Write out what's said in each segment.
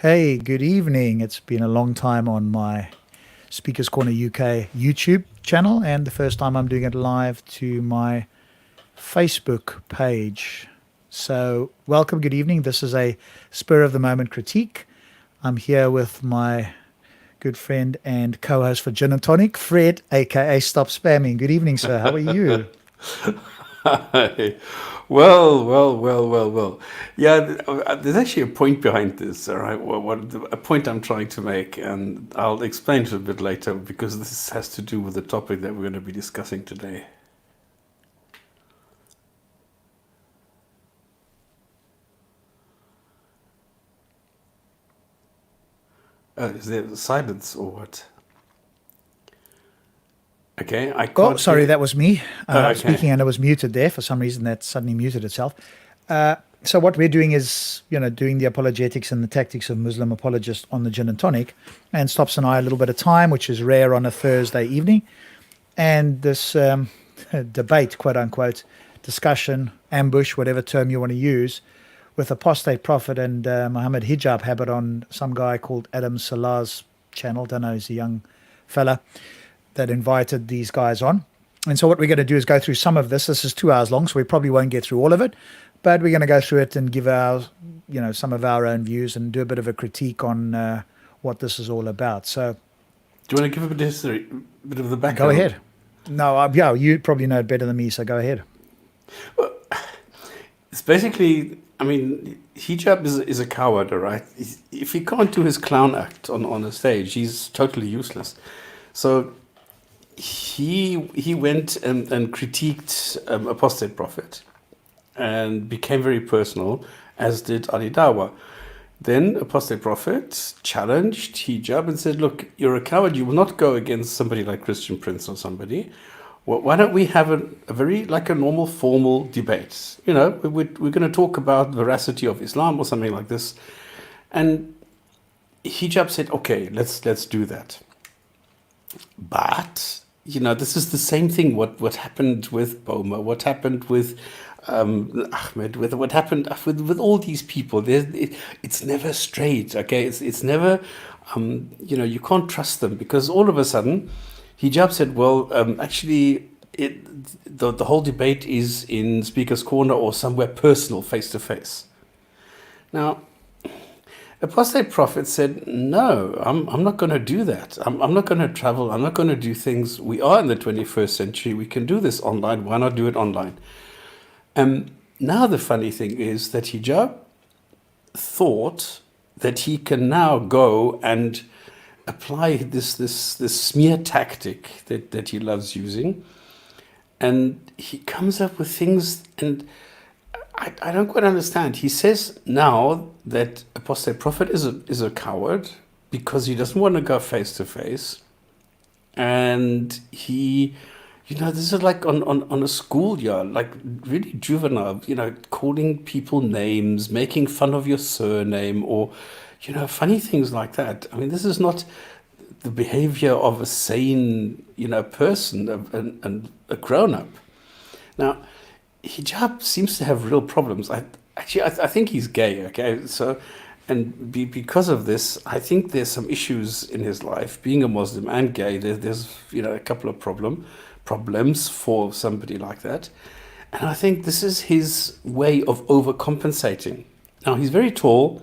Hey, good evening. It's been a long time on my Speakers Corner UK YouTube channel, and the first time I'm doing it live to my Facebook page. So, welcome, good evening. This is a spur of the moment critique. I'm here with my good friend and co host for Gin and Tonic, Fred, aka Stop Spamming. Good evening, sir. How are you? Hi. Well. Yeah, there's actually a point behind this, all right? A point I'm trying to make, and I'll explain it a bit later because this has to do with the topic that we're going to be discussing today. Is there silence or what? Okay, I Oh, can't sorry, hear. that was me Okay. speaking, and it was muted there. For some reason, that suddenly muted itself. So what we're doing is, doing the apologetics and the tactics of Muslim apologists on the gin and tonic, and stops and I a little bit of time, which is rare on a Thursday evening, and this debate, quote unquote, discussion, ambush, whatever term you want to use, with Apostate Prophet and Mohammed Hijab habit on some guy called Adam Salah's channel. Don't know, he's a young fella that invited these guys on. And so what we're going to do is go through some of this. This is 2 hours long, so we probably won't get through all of it, but we're going to go through it and give our, some of our own views and do a bit of a critique on what this is all about. So Do you want to give a bit of history, a bit of the go background? ahead. No, yeah, you probably know it better than me, so go ahead. Well, it's basically, I mean, Hijab is a coward, all right? If he can't do his clown act on a stage, he's totally useless. So he went and critiqued Apostate Prophet and became very personal, as did Ali Dawa. Then Apostate Prophet challenged Hijab and said, look, you're a coward. You will not go against somebody like Christian Prince or somebody. Well, why don't we have a very, like a normal formal debate? You know, we're going to talk about veracity of Islam or something like this. And Hijab said, okay, let's do that. But this is the same thing. What happened with Boma? What happened with Ahmed? With what happened with all these people? It's never straight. Okay, it's never. You can't trust them because all of a sudden, Hijab said, "Well, actually, the whole debate is in Speaker's Corner or somewhere personal, face to face." Now, Apostate Prophet said, no, I'm not going to do that. I'm not going to travel. I'm not going to do things. We are in the 21st century. We can do this online. Why not do it online? Now the funny thing is that Hijab thought that he can now go and apply this smear tactic that he loves using. And he comes up with things, and I don't quite understand. He says now that Apostate Prophet is a coward because he doesn't want to go face to face. And this is like on a schoolyard, like really juvenile, calling people names, making fun of your surname, or, funny things like that. I mean, this is not the behavior of a sane, person, and a grown up. Now, Hijab seems to have real problems. I think he's gay. Okay, so because of this, I think there's some issues in his life. Being a Muslim and gay, there's a couple of problems for somebody like that, and I think this is his way of overcompensating. Now he's very tall,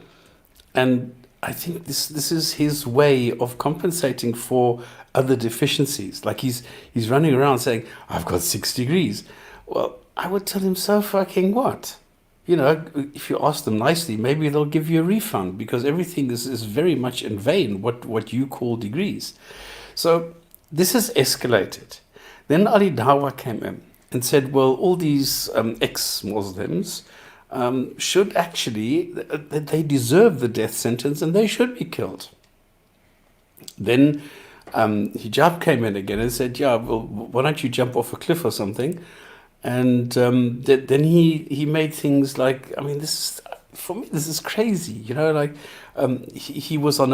and I think this is his way of compensating for other deficiencies. Like he's running around saying, "I've got 6 degrees." Well, I would tell him, so fucking what? If you ask them nicely, maybe they'll give you a refund because everything is very much in vain, what you call degrees. So this has escalated. Then Ali Dawa came in and said, well, all these ex-Muslims should actually, they deserve the death sentence and they should be killed. Then Hijab came in again and said, yeah, well, why don't you jump off a cliff or something? And then he made things like, I mean, for me, this is crazy, he was on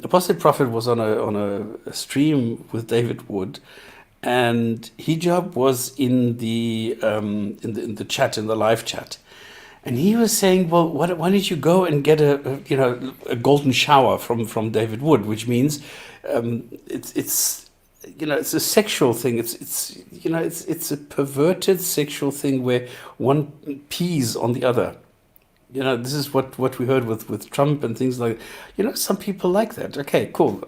Apostate Prophet was on a stream with David Wood, and Hijab was in the chat, in the live chat, And he was saying, well, why don't you go and get a golden shower from David Wood, which means it's a sexual thing. It's a perverted sexual thing where one pees on the other. This is what we heard with Trump and things like, some people like that. Okay, cool.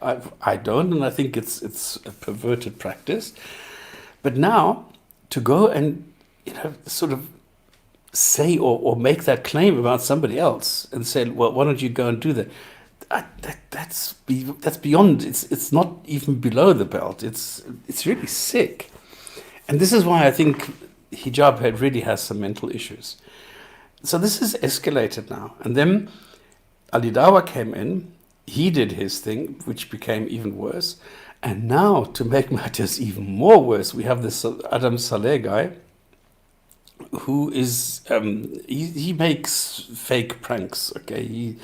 I don't, and I think it's a perverted practice. But now to go and, sort of say or make that claim about somebody else and say, well, why don't you go and do that? That's beyond. It's not even below the belt. It's really sick, and this is why I think hijab really has some mental issues. So this is escalated now, and then Ali Dawa came in. He did his thing, which became even worse, and now to make matters even more worse, we have this Adam Saleh guy, who is he makes fake pranks. Okay, he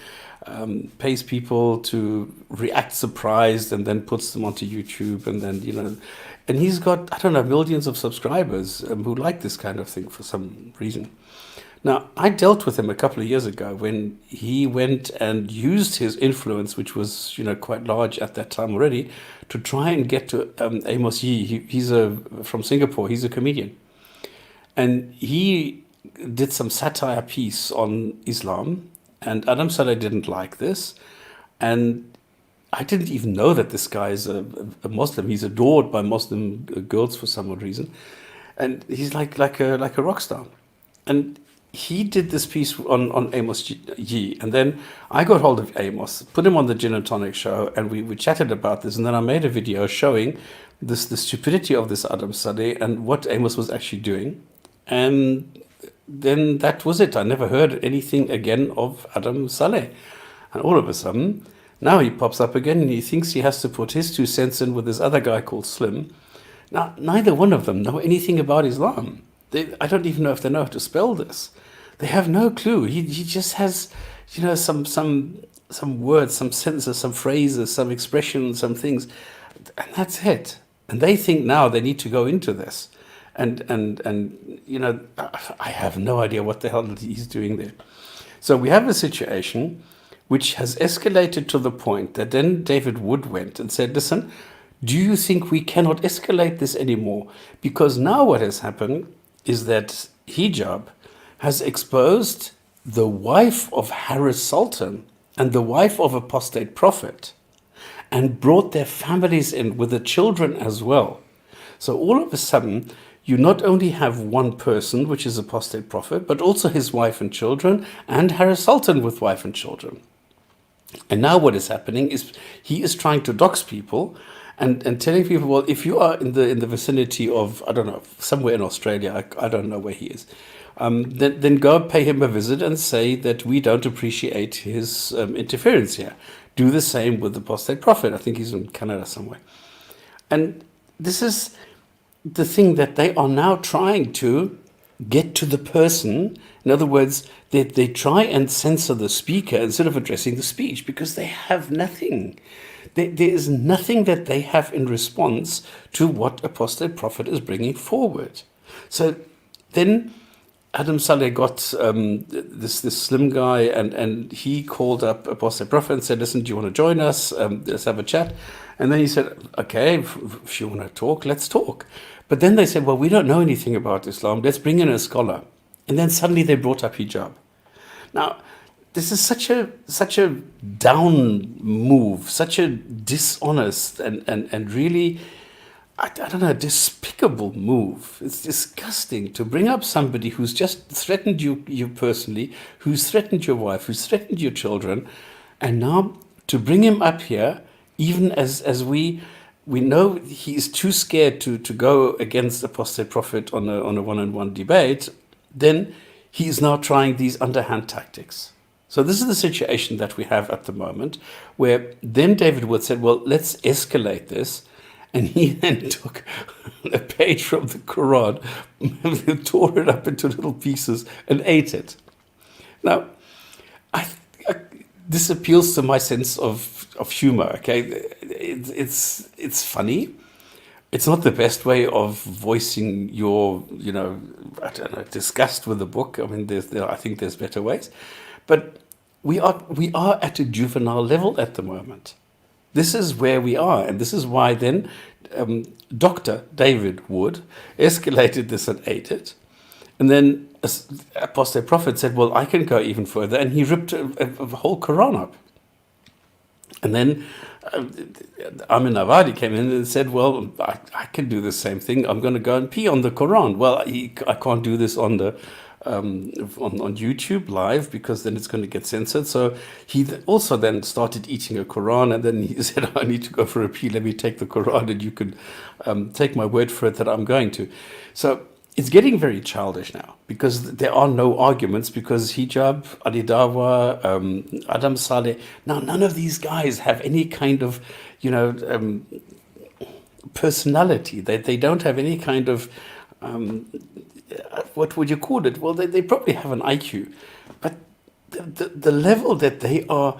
pays people to react surprised and then puts them onto YouTube, and then and he's got, I don't know, millions of subscribers who like this kind of thing for some reason. Now, I dealt with him a couple of years ago when he went and used his influence, which was quite large at that time already, to try and get to Amos Yee. He's from Singapore. He's a comedian. And he did some satire piece on Islam, and Adam Saleh didn't like this. And I didn't even know that this guy is a Muslim. He's adored by Muslim girls for some odd reason. And he's like a rock star. And he did this piece on Amos Yee. And then I got hold of Amos, put him on the Jinn and Tonic Show, and we chatted about this. And then I made a video showing the stupidity of this Adam Saleh and what Amos was actually doing. And then that was it. I never heard anything again of Adam Saleh. And all of a sudden, now he pops up again and he thinks he has to put his 2 cents in with this other guy called Slim. Now, neither one of them know anything about Islam. I don't even know if they know how to spell this. They have no clue. He just has, some words, some sentences, some phrases, some expressions, some things, and that's it. And they think now they need to go into this. And I have no idea what the hell he's doing there. So we have a situation which has escalated to the point that then David Wood went and said, listen, do you think we cannot escalate this anymore? Because now what has happened is that hijab has exposed the wife of Harris Sultan and the wife of Apostate Prophet and brought their families in with the children as well. So all of a sudden, you not only have one person, which is Apostate Prophet, but also his wife and children, and Harris Sultan with wife and children. And now what is happening is he is trying to dox people and telling people, well, if you are in the vicinity of, I don't know, somewhere in Australia, I don't know where he is, then go pay him a visit and say that we don't appreciate his interference here. Do the same with the Apostate Prophet. I think he's in Canada somewhere. And this is the thing that they are now trying to get to the person. In other words, they try and censor the speaker instead of addressing the speech because they have nothing. There is nothing that they have in response to what Apostate Prophet is bringing forward. So then Adam Saleh got this slim guy, and he called up Apostate Prophet and said, listen, do you want to join us? Let's have a chat. And then he said, okay, if you want to talk, let's talk. But then they said, well, we don't know anything about Islam. Let's bring in a scholar. And then suddenly they brought up hijab. Now, this is such a down move, such a dishonest and really, I don't know, despicable move. It's disgusting to bring up somebody who's just threatened you personally, who's threatened your wife, who's threatened your children, and now to bring him up here, even as we know he is too scared to go against Apostate Prophet on a one-on-one debate, then he is now trying these underhand tactics. So this is the situation that we have at the moment, where then David Wood said, well, let's escalate this. And he then took a page from the Quran, tore it up into little pieces and ate it. Now, this appeals to my sense of humor, okay? It's funny, It's not the best way of voicing your, I don't know, disgust with the book. I mean, I think there's better ways, but we are at a juvenile level at the moment. This is where we are, and this is why then Dr. David Wood escalated this and ate it. And then Apostate Prophet said, well, I can go even further, and he ripped a whole Quran up. And then Amin Nawadi came in and said, well, I can do the same thing. I'm going to go and pee on the Quran. Well, I can't do this on YouTube live because then it's going to get censored. So he also then started eating a Quran, and then he said, I need to go for a pee. Let me take the Quran, and you can take my word for it that I'm going to. So it's getting very childish now because there are no arguments, because Hijab, Ali Dawa, Adam Saleh, now none of these guys have any kind of, personality. They don't have any kind of, what would you call it? Well, they probably have an IQ, but the level that they are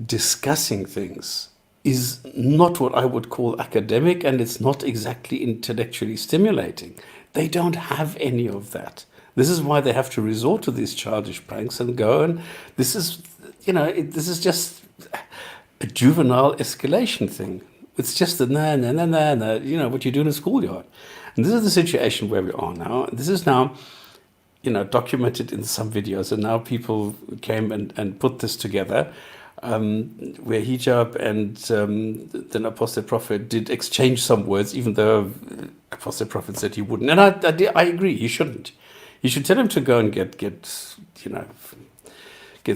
discussing things is not what I would call academic, and it's not exactly intellectually stimulating. They don't have any of that. This is why they have to resort to these childish pranks and go, and this is, this is just a juvenile escalation thing. It's just a what you do in a schoolyard. And this is the situation where we are now. And this is now, documented in some videos. And now people came and put this together, where Hijab and then Apostate Prophet did exchange some words, even though Apostate Prophet said he wouldn't. And I agree, he shouldn't. You should tell him to go and get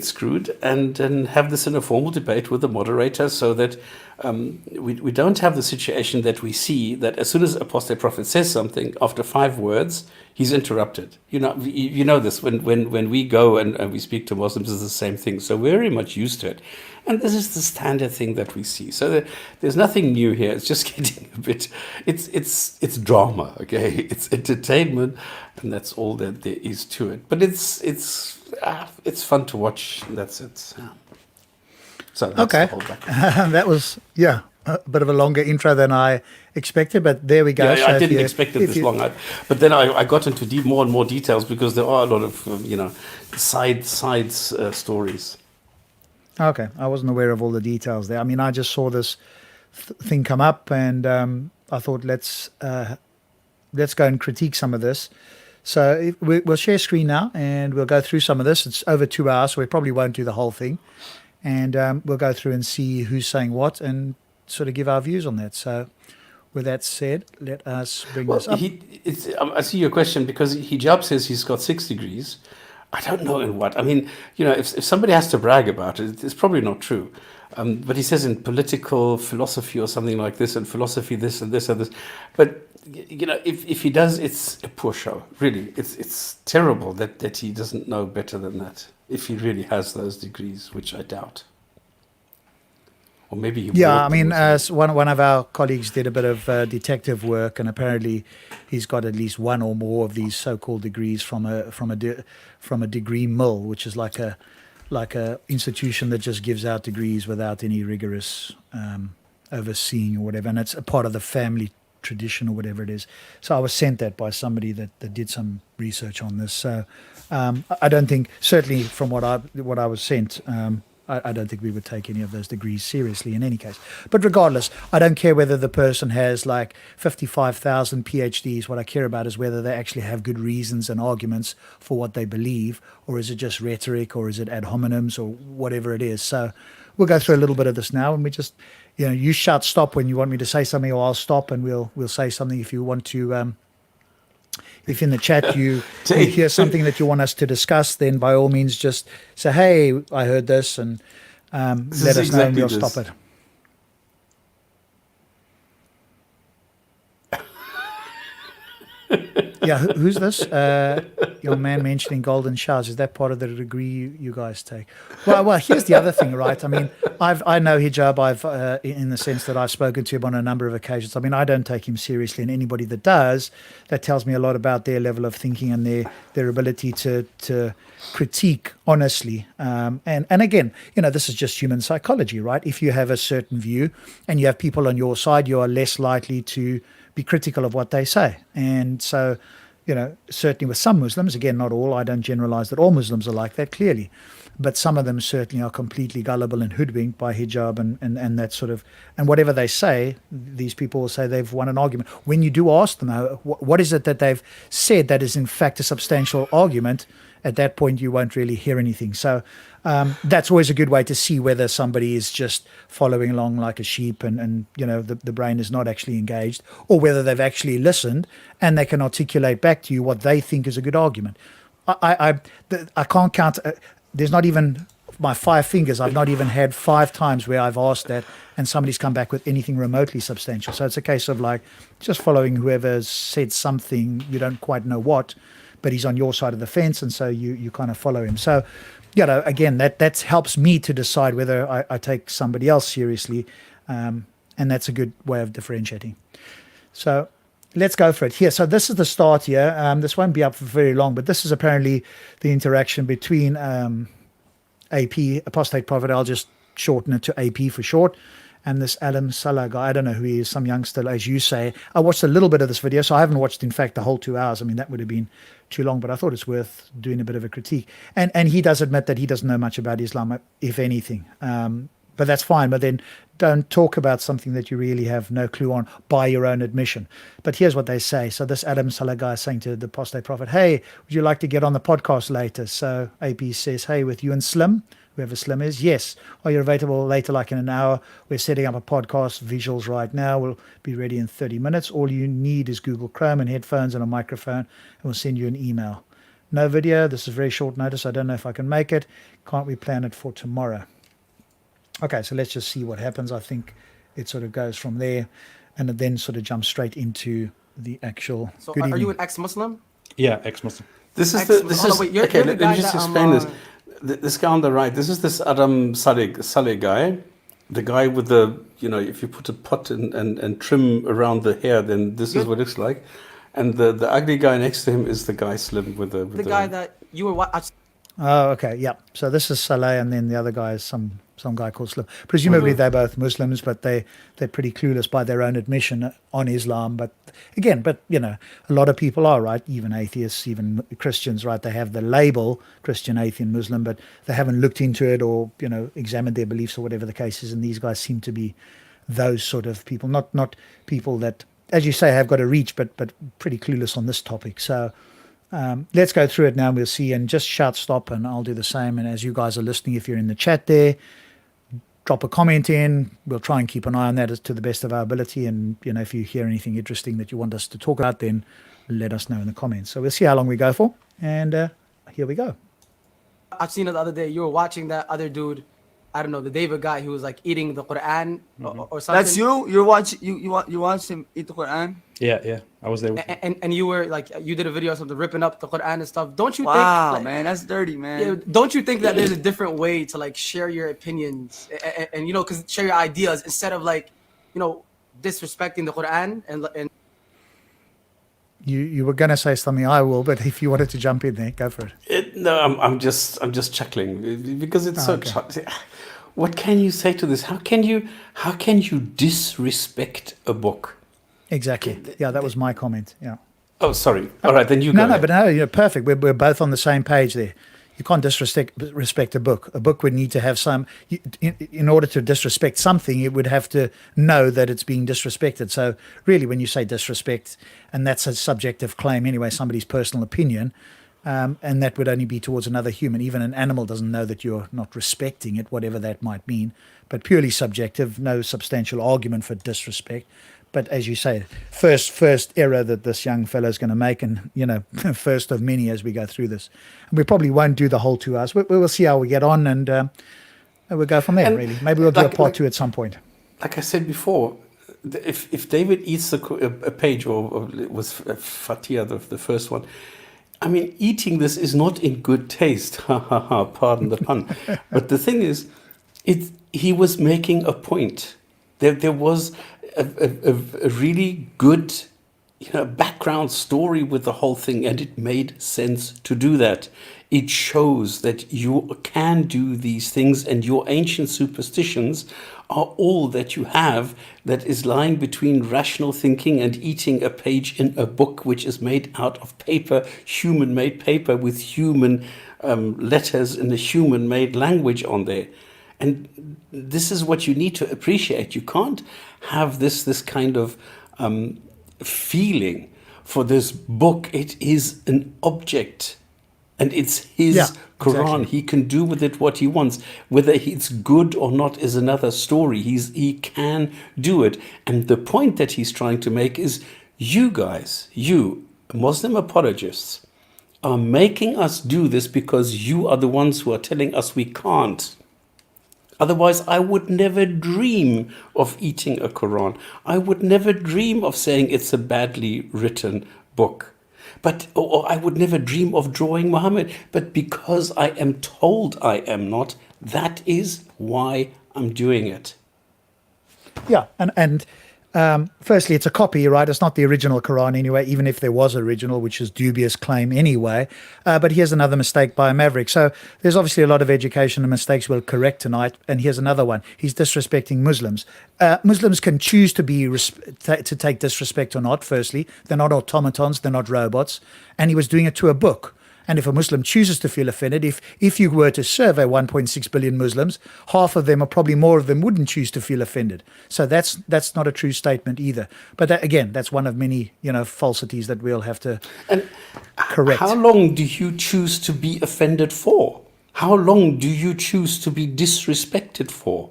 screwed, and have this in a formal debate with the moderator, so that we don't have the situation that we see that as soon as Apostate Prophet says something, after 5 words, he's interrupted. You know this, when we go and we speak to Muslims, it's the same thing. So we're very much used to it. And this is the standard thing that we see. So there's nothing new here. It's just getting a bit, it's drama, okay? It's entertainment, and that's all that there is to it. But it's fun to watch. That's it. Yeah. So that's Okay. the whole background. That was, a bit of a longer intro than I expected, but there we go. Yeah, So I if didn't you- expect it if this you- long. But then I got into more and more details, because there are a lot of side stories. Okay, I wasn't aware of all the details there. I mean, I just saw this thing come up, and I thought let's go and critique some of this. So we'll share screen now, and we'll go through some of this. It's over 2 hours, so we probably won't do the whole thing, and we'll go through and see who's saying what, and sort of give our views on that. So, with that said, let us bring this up. I see your question, because Hijab says he's got 6 degrees. I don't know in what. I mean, if somebody has to brag about it, it's probably not true. But he says in political philosophy or something like this, and philosophy this and this and this. But if he does, it's a poor show. Really, it's terrible that he doesn't know better than that. If he really has those degrees, which I doubt. Or maybe he Yeah, bought I them mean, or as one of our colleagues did a bit of detective work, and apparently he's got at least one or more of these so-called degrees from a degree mill, which is like a institution that just gives out degrees without any rigorous overseeing or whatever, and it's a part of the family tradition or whatever it is. So I was sent that by somebody that did some research on this. So I don't think, certainly from what I was sent. I don't think we would take any of those degrees seriously in any case. But regardless, I don't care whether the person has like 55,000 PhDs. What I care about is whether they actually have good reasons and arguments for what they believe, or is it just rhetoric, or is it ad hominems, or whatever it is. So we'll go through a little bit of this now, and we just, you shout stop when you want me to say something, or I'll stop and we'll say something if you want to. If in the chat you hear something that you want us to discuss, then by all means just say, hey, I heard this, and let us know, and we'll stop it. Yeah, who's this? Your man mentioning golden showers. Is that part of the degree you guys take? Well, here's the other thing, right? I mean, I know Hijab. In the sense that I've spoken to him on a number of occasions. I mean, I don't take him seriously, and anybody that does, that tells me a lot about their level of thinking and their ability to critique honestly. And again, this is just human psychology, right? If you have a certain view and you have people on your side, you are less likely to be critical of what they say. And so, certainly with some Muslims, again, not all, I don't generalize that all Muslims are like that, clearly, but some of them certainly are completely gullible and hoodwinked by hijab and that sort of, and whatever they say, these people will say they've won an argument. When you do ask them, what is it that they've said that is in fact a substantial argument, at that point you won't really hear anything. So that's always a good way to see whether somebody is just following along like a sheep and the brain is not actually engaged, or whether they've actually listened and they can articulate back to you what they think is a good argument. I can't count. There's not even my 5 fingers. I've not even had 5 times where I've asked that and somebody's come back with anything remotely substantial. So it's a case of like just following whoever's said something, you don't quite know what, but he's on your side of the fence, and so you kind of follow him. So, again, that helps me to decide whether I take somebody else seriously, and that's a good way of differentiating. So let's go for it. Here, so this is the start here. This won't be up for very long, but this is apparently the interaction between AP, Apostate Prophet. I'll just shorten it to AP for short. And this Adam Salah guy, I don't know who he is, some youngster, as you say. I watched a little bit of this video, so I haven't watched, in fact, the whole 2 hours. I mean, that would have been too long, but I thought it's worth doing a bit of a critique. And he does admit that he doesn't know much about Islam, if anything. But that's fine. But then don't talk about something that you really have no clue on by your own admission. But here's what they say. So this Adam Salah guy is saying to the Apostate Prophet, hey, would you like to get on the podcast later? So AP says, hey, with you and Slim, whoever Slim is, yes. Are you available later, like in an hour? We're setting up a podcast, visuals right now. We'll be ready in 30 minutes. All you need is Google Chrome and headphones and a microphone, and we'll send you an email. No video. This is very short notice. I don't know if I can make it. Can't we plan it for tomorrow? Okay, so let's just see what happens. I think it sort of goes from there, and it then sort of jumps straight into the actual. So good are evening. you an ex-Muslim? Yeah, ex-Muslim. This is You're okay. the Let guy me just that explain this. This guy on the right. This is this Adam Saleh guy, the guy with the if you put a pot and trim around the hair, then this is what it looks like. And the ugly guy next to him is the guy Slim with the guy that you were watching. Oh, okay, yeah. So this is Saleh, and then the other guy is some guy called Slim. Presumably they're both Muslims, but they're pretty clueless by their own admission on Islam. But again, a lot of people are, right? Even atheists, even Christians, right? They have the label Christian, atheist, Muslim, but they haven't looked into it or examined their beliefs or whatever the case is. And these guys seem to be those sort of people, not people that, as you say, have got a reach, but pretty clueless on this topic. So. Let's go through it now and we'll see, and just shout stop and I'll do the same. And as you guys are listening, if you're in the chat there, drop a comment in. We'll try and keep an eye on that to the best of our ability. And, if you hear anything interesting that you want us to talk about, then let us know in the comments. So we'll see how long we go for. And here we go. I've seen it the other day. You were watching that other dude. I don't know, the David guy who was like eating the Quran or something. That's you? You watch him eat the Quran? Yeah, I was there with him. And you were like, you did a video or something ripping up the Quran and stuff. Don't you think? Wow, man, that's dirty, man. Yeah, don't you think that there's a different way to like share your opinions and because share your ideas instead of like, disrespecting the Quran and You were going to say something, I will, but if you wanted to jump in there, go for it. No, I'm just chuckling because it's what can you say to this? How can you disrespect a book? Exactly. Yeah, that was my comment. Yeah. Oh, sorry. All right, then you go. No, but no, you're perfect. We're both on the same page there. You can't disrespect a book. A book would need to have some, in order to disrespect something, it would have to know that it's being disrespected. So really, when you say disrespect, and that's a subjective claim anyway, somebody's personal opinion, and that would only be towards another human. Even an animal doesn't know that you're not respecting it, whatever that might mean, but purely subjective, no substantial argument for disrespect. But as you say, first error that this young fellow is going to make, and first of many as we go through this. And we probably won't do the whole 2 hours. We will see how we get on, and we'll go from there. And really, maybe we'll do a part 2 at some point. Like I said before, if David eats a page, or it was Fatia, the first one. I mean, eating this is not in good taste. Ha ha ha! Pardon the pun. But the thing is, he was making a point. There was a really good background story with the whole thing, and it made sense to do that. It shows that you can do these things, and your ancient superstitions are all that you have that is lying between rational thinking and eating a page in a book which is made out of paper, human-made paper with human letters in a human-made language on there. And this is what you need to appreciate. You can't have this kind of feeling for this book. It is an object, and it's his Quran. Exactly. He can do with it what he wants. Whether it's good or not is another story. He can do it. And the point that he's trying to make is, you guys, you Muslim apologists, are making us do this because you are the ones who are telling us we can't. Otherwise, I would never dream of eating a Quran. I would never dream of saying it's a badly written book. Or I would never dream of drawing Muhammad. But because I am told I am not, that is why I'm doing it. Yeah, and firstly, it's a copy, right? It's not the original Quran anyway, even if there was original, which is dubious claim anyway. But here's another mistake by a maverick. So there's obviously a lot of education and mistakes we'll correct tonight. And here's another one. He's disrespecting Muslims. Muslims can choose to to take disrespect or not, firstly. They're not automatons. They're not robots. And he was doing it to a book. And if a Muslim chooses to feel offended, if you were to survey 1.6 billion Muslims, half of them, or probably more of them, wouldn't choose to feel offended. So that's not a true statement either. But again, that's one of many falsities that we'll have to correct. How long do you choose to be offended for? How long do you choose to be disrespected for?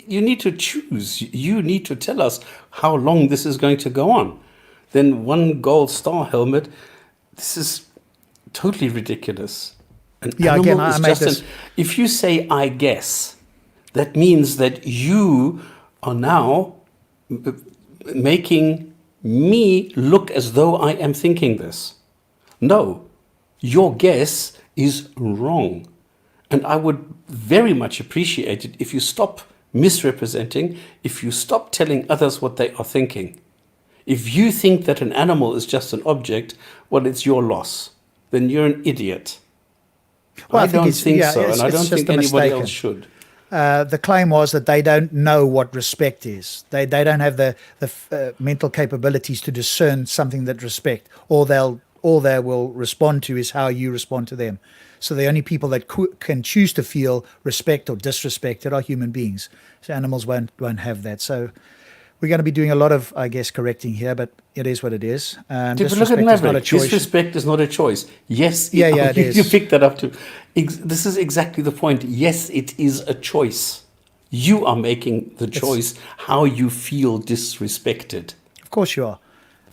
You need to choose. You need to tell us how long this is going to go on. Then one gold star helmet. This is totally ridiculous. If you say I guess, that means that you are now making me look as though I am thinking this. No, your guess is wrong. And I would very much appreciate it if you stop misrepresenting, if you stop telling others what they are thinking. If you think that an animal is just an object, well, it's your loss. Then you're an idiot. Well, I don't think so, and I don't think anybody else should. The claim was that they don't know what respect is. They don't have the mental capabilities to discern something that respect. All they will respond to is how you respond to them. So the only people that can choose to feel respect or disrespected are human beings. So animals won't have that. So we're going to be doing a lot of, I guess, correcting here, but it is what it is. Disrespect is not a choice. Disrespect is not a choice. Yes, it is. You picked that up too. This is exactly the point. Yes, it is a choice. You are making the choice how you feel disrespected. Of course you are.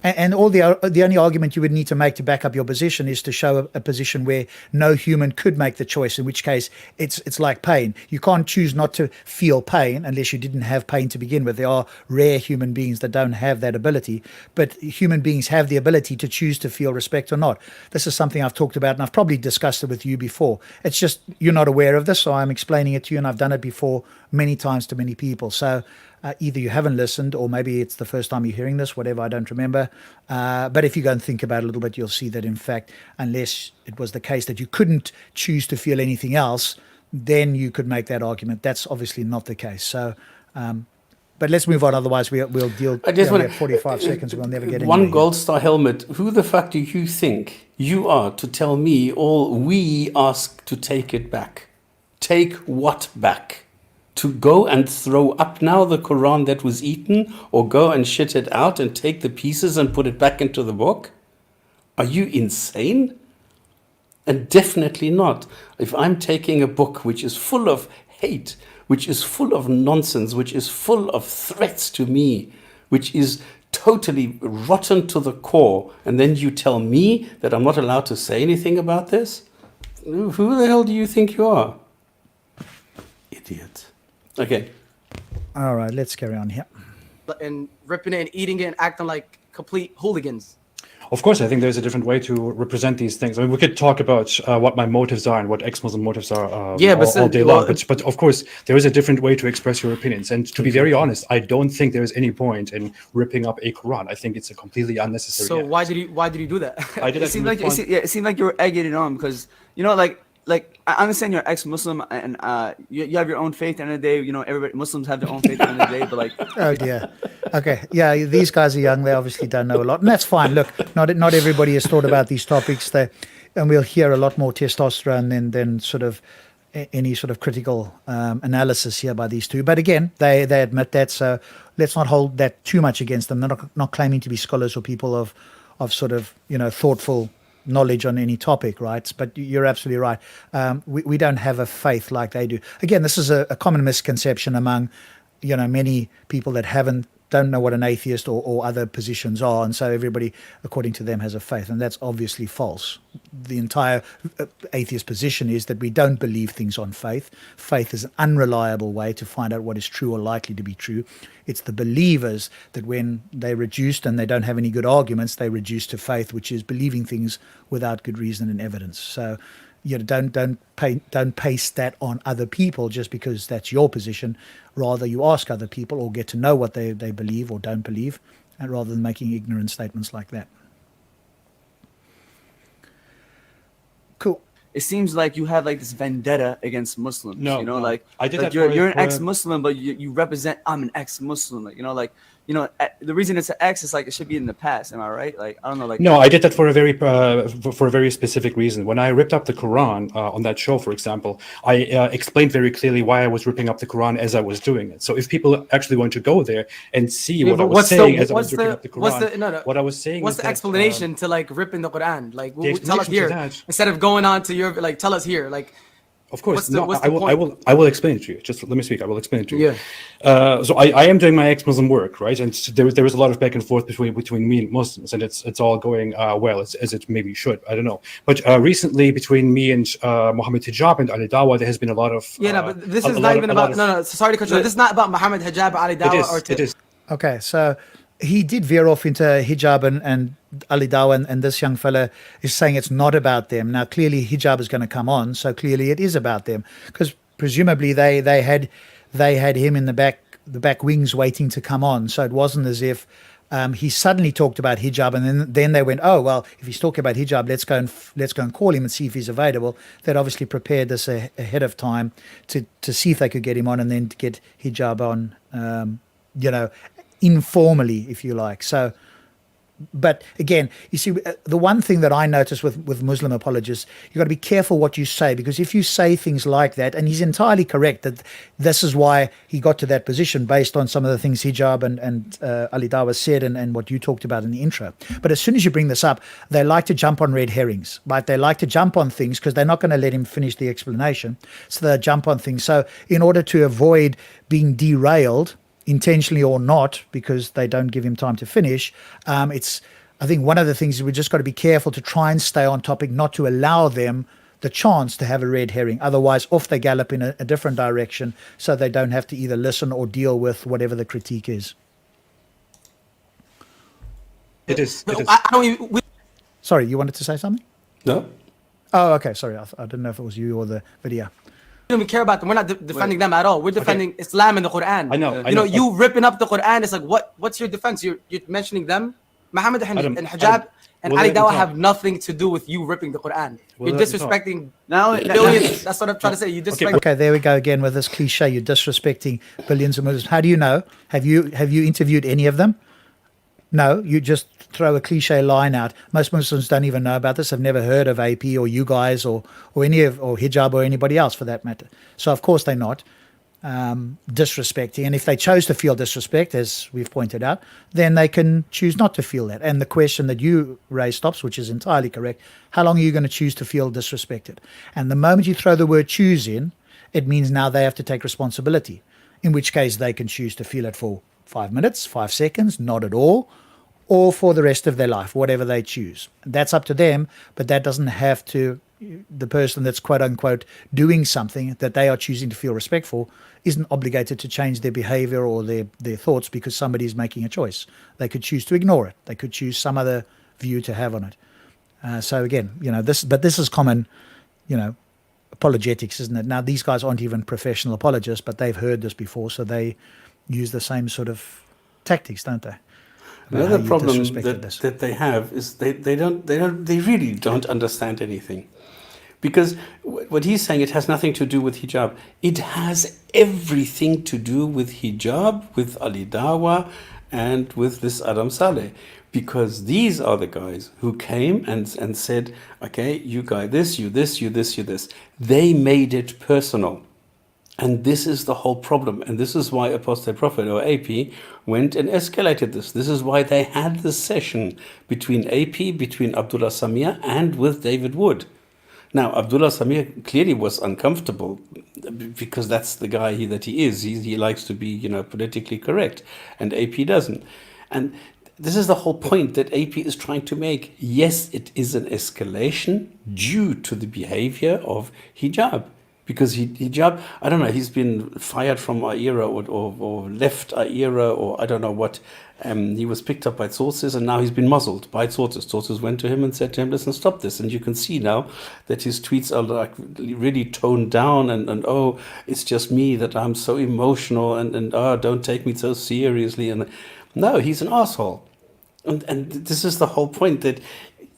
And all the only argument you would need to make to back up your position is to show a position where no human could make the choice, in which case it's like pain. You can't choose not to feel pain unless you didn't have pain to begin with. There are rare human beings that don't have that ability, but human beings have the ability to choose to feel respect or not. This is something I've talked about, and I've probably discussed it with you before. It's just you're not aware of this, so I'm explaining it to you, and I've done it before many times to many people. So either you haven't listened, or maybe it's the first time you're hearing this, whatever, I don't remember. But if you go and think about it a little bit, you'll see that, in fact, unless it was the case that you couldn't choose to feel anything else, then you could make that argument. That's obviously not the case. So, but let's move on. Otherwise, we'll deal. We have 45 seconds. We'll never get one gold star helmet. Who the fuck do you think you are to tell me all we ask to take it back? Take what back? To go and throw up now the Quran that was eaten, or go and shit it out and take the pieces and put it back into the book? Are you insane? And definitely not. If I'm taking a book which is full of hate, which is full of nonsense, which is full of threats to me, which is totally rotten to the core, and then you tell me that I'm not allowed to say anything about this? Who the hell do you think you are? Idiot. Okay. All right, let's carry on here. And ripping it and eating it and acting like complete hooligans. Of course, I think there's a different way to represent these things. I mean, we could talk about what my motives are and what ex-Muslim motives are all day long. But of course, there is a different way to express your opinions. And to be very honest, I don't think there is any point in ripping up a Quran. I think it's a completely unnecessary. So act. why did you do that? I did It seemed like it seemed like you were egging it on because like I understand you're ex-Muslim and you have your own faith. At the end of the day, you know, everybody Muslims have their own faith at the end of the day. But like, Oh dear. Okay. Yeah, these guys are young. They obviously don't know a lot, and that's fine. Look, not everybody has thought about these topics. And we'll hear a lot more testosterone than sort of any sort of critical analysis here by these two. But again, they admit that. So let's not hold that too much against them. They're not claiming to be scholars or people of sort of, you know, thoughtful knowledge on any topic, right? But you're absolutely right. We don't have a faith like they do. Again, this is a common misconception among, you know, many people that don't know what an atheist or other positions are, and so everybody, according to them, has a faith, and that's obviously false. The entire atheist position is that we don't believe things on faith. Faith is an unreliable way to find out what is true or likely to be true. It's the believers that when they're reduced and they don't have any good arguments, they reduce to faith, which is believing things without good reason and evidence. So, you know, don't paste that on other people just because that's your position. Rather, you ask other people or get to know what they believe or don't believe, and rather than making ignorant statements like that. Cool. it seems like you have like this vendetta against Muslims. No, you know, no. like I did like that you're an for- ex-Muslim, but you represent I'm an ex-Muslim. Like the reason it's an ex is like it should be in the past. Am I right? Like I don't know. Like No, I did that for a very specific reason. When I ripped up the Quran on that show, for example, I explained very clearly why I was ripping up the Quran as I was doing it. So if people actually want to go there and see what I was saying as I was ripping up the Quran, what I was saying. What's is the explanation to like ripping the Quran? Like the tell us explanation here to that- instead of going on to your like tell us here like. Of course, what's the I will explain it to you. Just let me speak. I will explain it to you. Yeah. So I am doing my ex-Muslim work, right? And there is a lot of back and forth between me and Muslims, and it's all going well as it maybe should. I don't know. But recently, between me and Mohammed Hijab and Ali Dawa, there has been a lot of But this is not even about. No. Sorry to cut you off. This is not about Mohammed Hijab, Ali Dawa, It is. Okay, so he did veer off into hijab and Ali Dawa, and this young fella is saying it's not about them. Now, clearly hijab is going to come on, so clearly it is about them, because presumably they had him in the back wings waiting to come on. So it wasn't as if he suddenly talked about hijab, and then they went, oh well, if he's talking about hijab, let's go and call him and see if he's available. They'd obviously prepared this ahead of time to see if they could get him on, and then to get hijab on, informally, if you like. So, but again, you see, the one thing that I notice with Muslim apologists, you've got to be careful what you say, because if you say things like that, and he's entirely correct that this is why he got to that position based on some of the things Hijab and Ali Dawa said and what you talked about in the intro. But as soon as you bring this up, they like to jump on red herrings, right? They like to jump on things because they're not going to let him finish the explanation. So they jump on things. So in order to avoid being derailed, intentionally or not, because they don't give him time to finish, I think one of the things is we just got to be careful to try and stay on topic, not to allow them the chance to have a red herring. Otherwise, off they gallop in a different direction, so they don't have to either listen or deal with whatever the critique is. It is. I don't even. Sorry, you wanted to say something? No? Oh, okay. Sorry, I didn't know if it was you or the video. We don't even care about them. We're not defending them at all. We're defending Islam and the Quran. I know. You know, you ripping up the Quran. It's like, what's your defense? You're mentioning them, Muhammad and Hijab and Ali Dawa have nothing to do with you ripping the Quran. You're disrespecting billions. That's what I'm trying to say. You disrespect. Okay, there we go again with this cliche. You're disrespecting billions of Muslims. How do you know? Have you interviewed any of them? No, you just throw a cliche line out. Most Muslims don't even know about this. Have never heard of AP or you guys or Hijab or anybody else for that matter. So of course they're not disrespecting. And if they chose to feel disrespect, as we've pointed out, then they can choose not to feel that. And the question that you raised, Stops, which is entirely correct, how long are you going to choose to feel disrespected? And the moment you throw the word choose in, it means now they have to take responsibility, in which case they can choose to feel it for 5 minutes, 5 seconds, not at all, or for the rest of their life, whatever they choose. That's up to them, but that doesn't have to, the person that's quote unquote doing something that they are choosing to feel respect for isn't obligated to change their behavior or their thoughts because somebody is making a choice. They could choose to ignore it. They could choose some other view to have on it. So again, this is common, apologetics, isn't it? Now, these guys aren't even professional apologists, but they've heard this before, so they use the same sort of tactics, don't they? Another problem that they have is they really don't understand anything. Because what he's saying, it has nothing to do with hijab. It has everything to do with hijab, with Ali Dawa, and with this Adam Saleh. Because these are the guys who came and said, okay, you guys, this, you this, you this, you this. They made it personal. And this is the whole problem. And this is why Apostate Prophet, or AP, went and escalated this. This is why they had this session between AP, between Abdullah Samia, and with David Wood. Now, Abdullah Samia clearly was uncomfortable because that's the guy that he is. He likes to be, politically correct, and AP doesn't. And this is the whole point that AP is trying to make. Yes, it is an escalation due to the behavior of hijab. Because hijab, I don't know, he's been fired from Aira or left Aira, or I don't know what. He was picked up by sources, and now he's been muzzled by sources. Sources went to him and said to him, listen, stop this. And you can see now that his tweets are like really toned down, and oh, it's just me that I'm so emotional, and oh, don't take me so seriously. And no, he's an asshole. And this is the whole point, that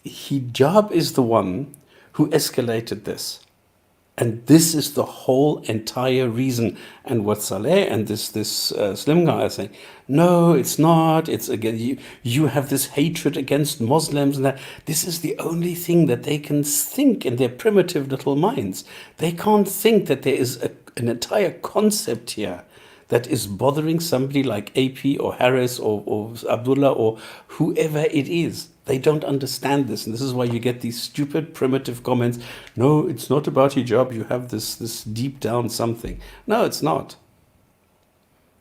hijab is the one who escalated this. And this is the whole entire reason. And what Saleh and this Slim guy are saying, no, it's not. It's again, you have this hatred against Muslims, and that this is the only thing that they can think in their primitive little minds. They can't think that there is an entire concept here that is bothering somebody like AP or Harris or Abdullah or whoever it is. They don't understand this, and this is why you get these stupid primitive comments. No, it's not about hijab. You have this deep down something. No, it's not.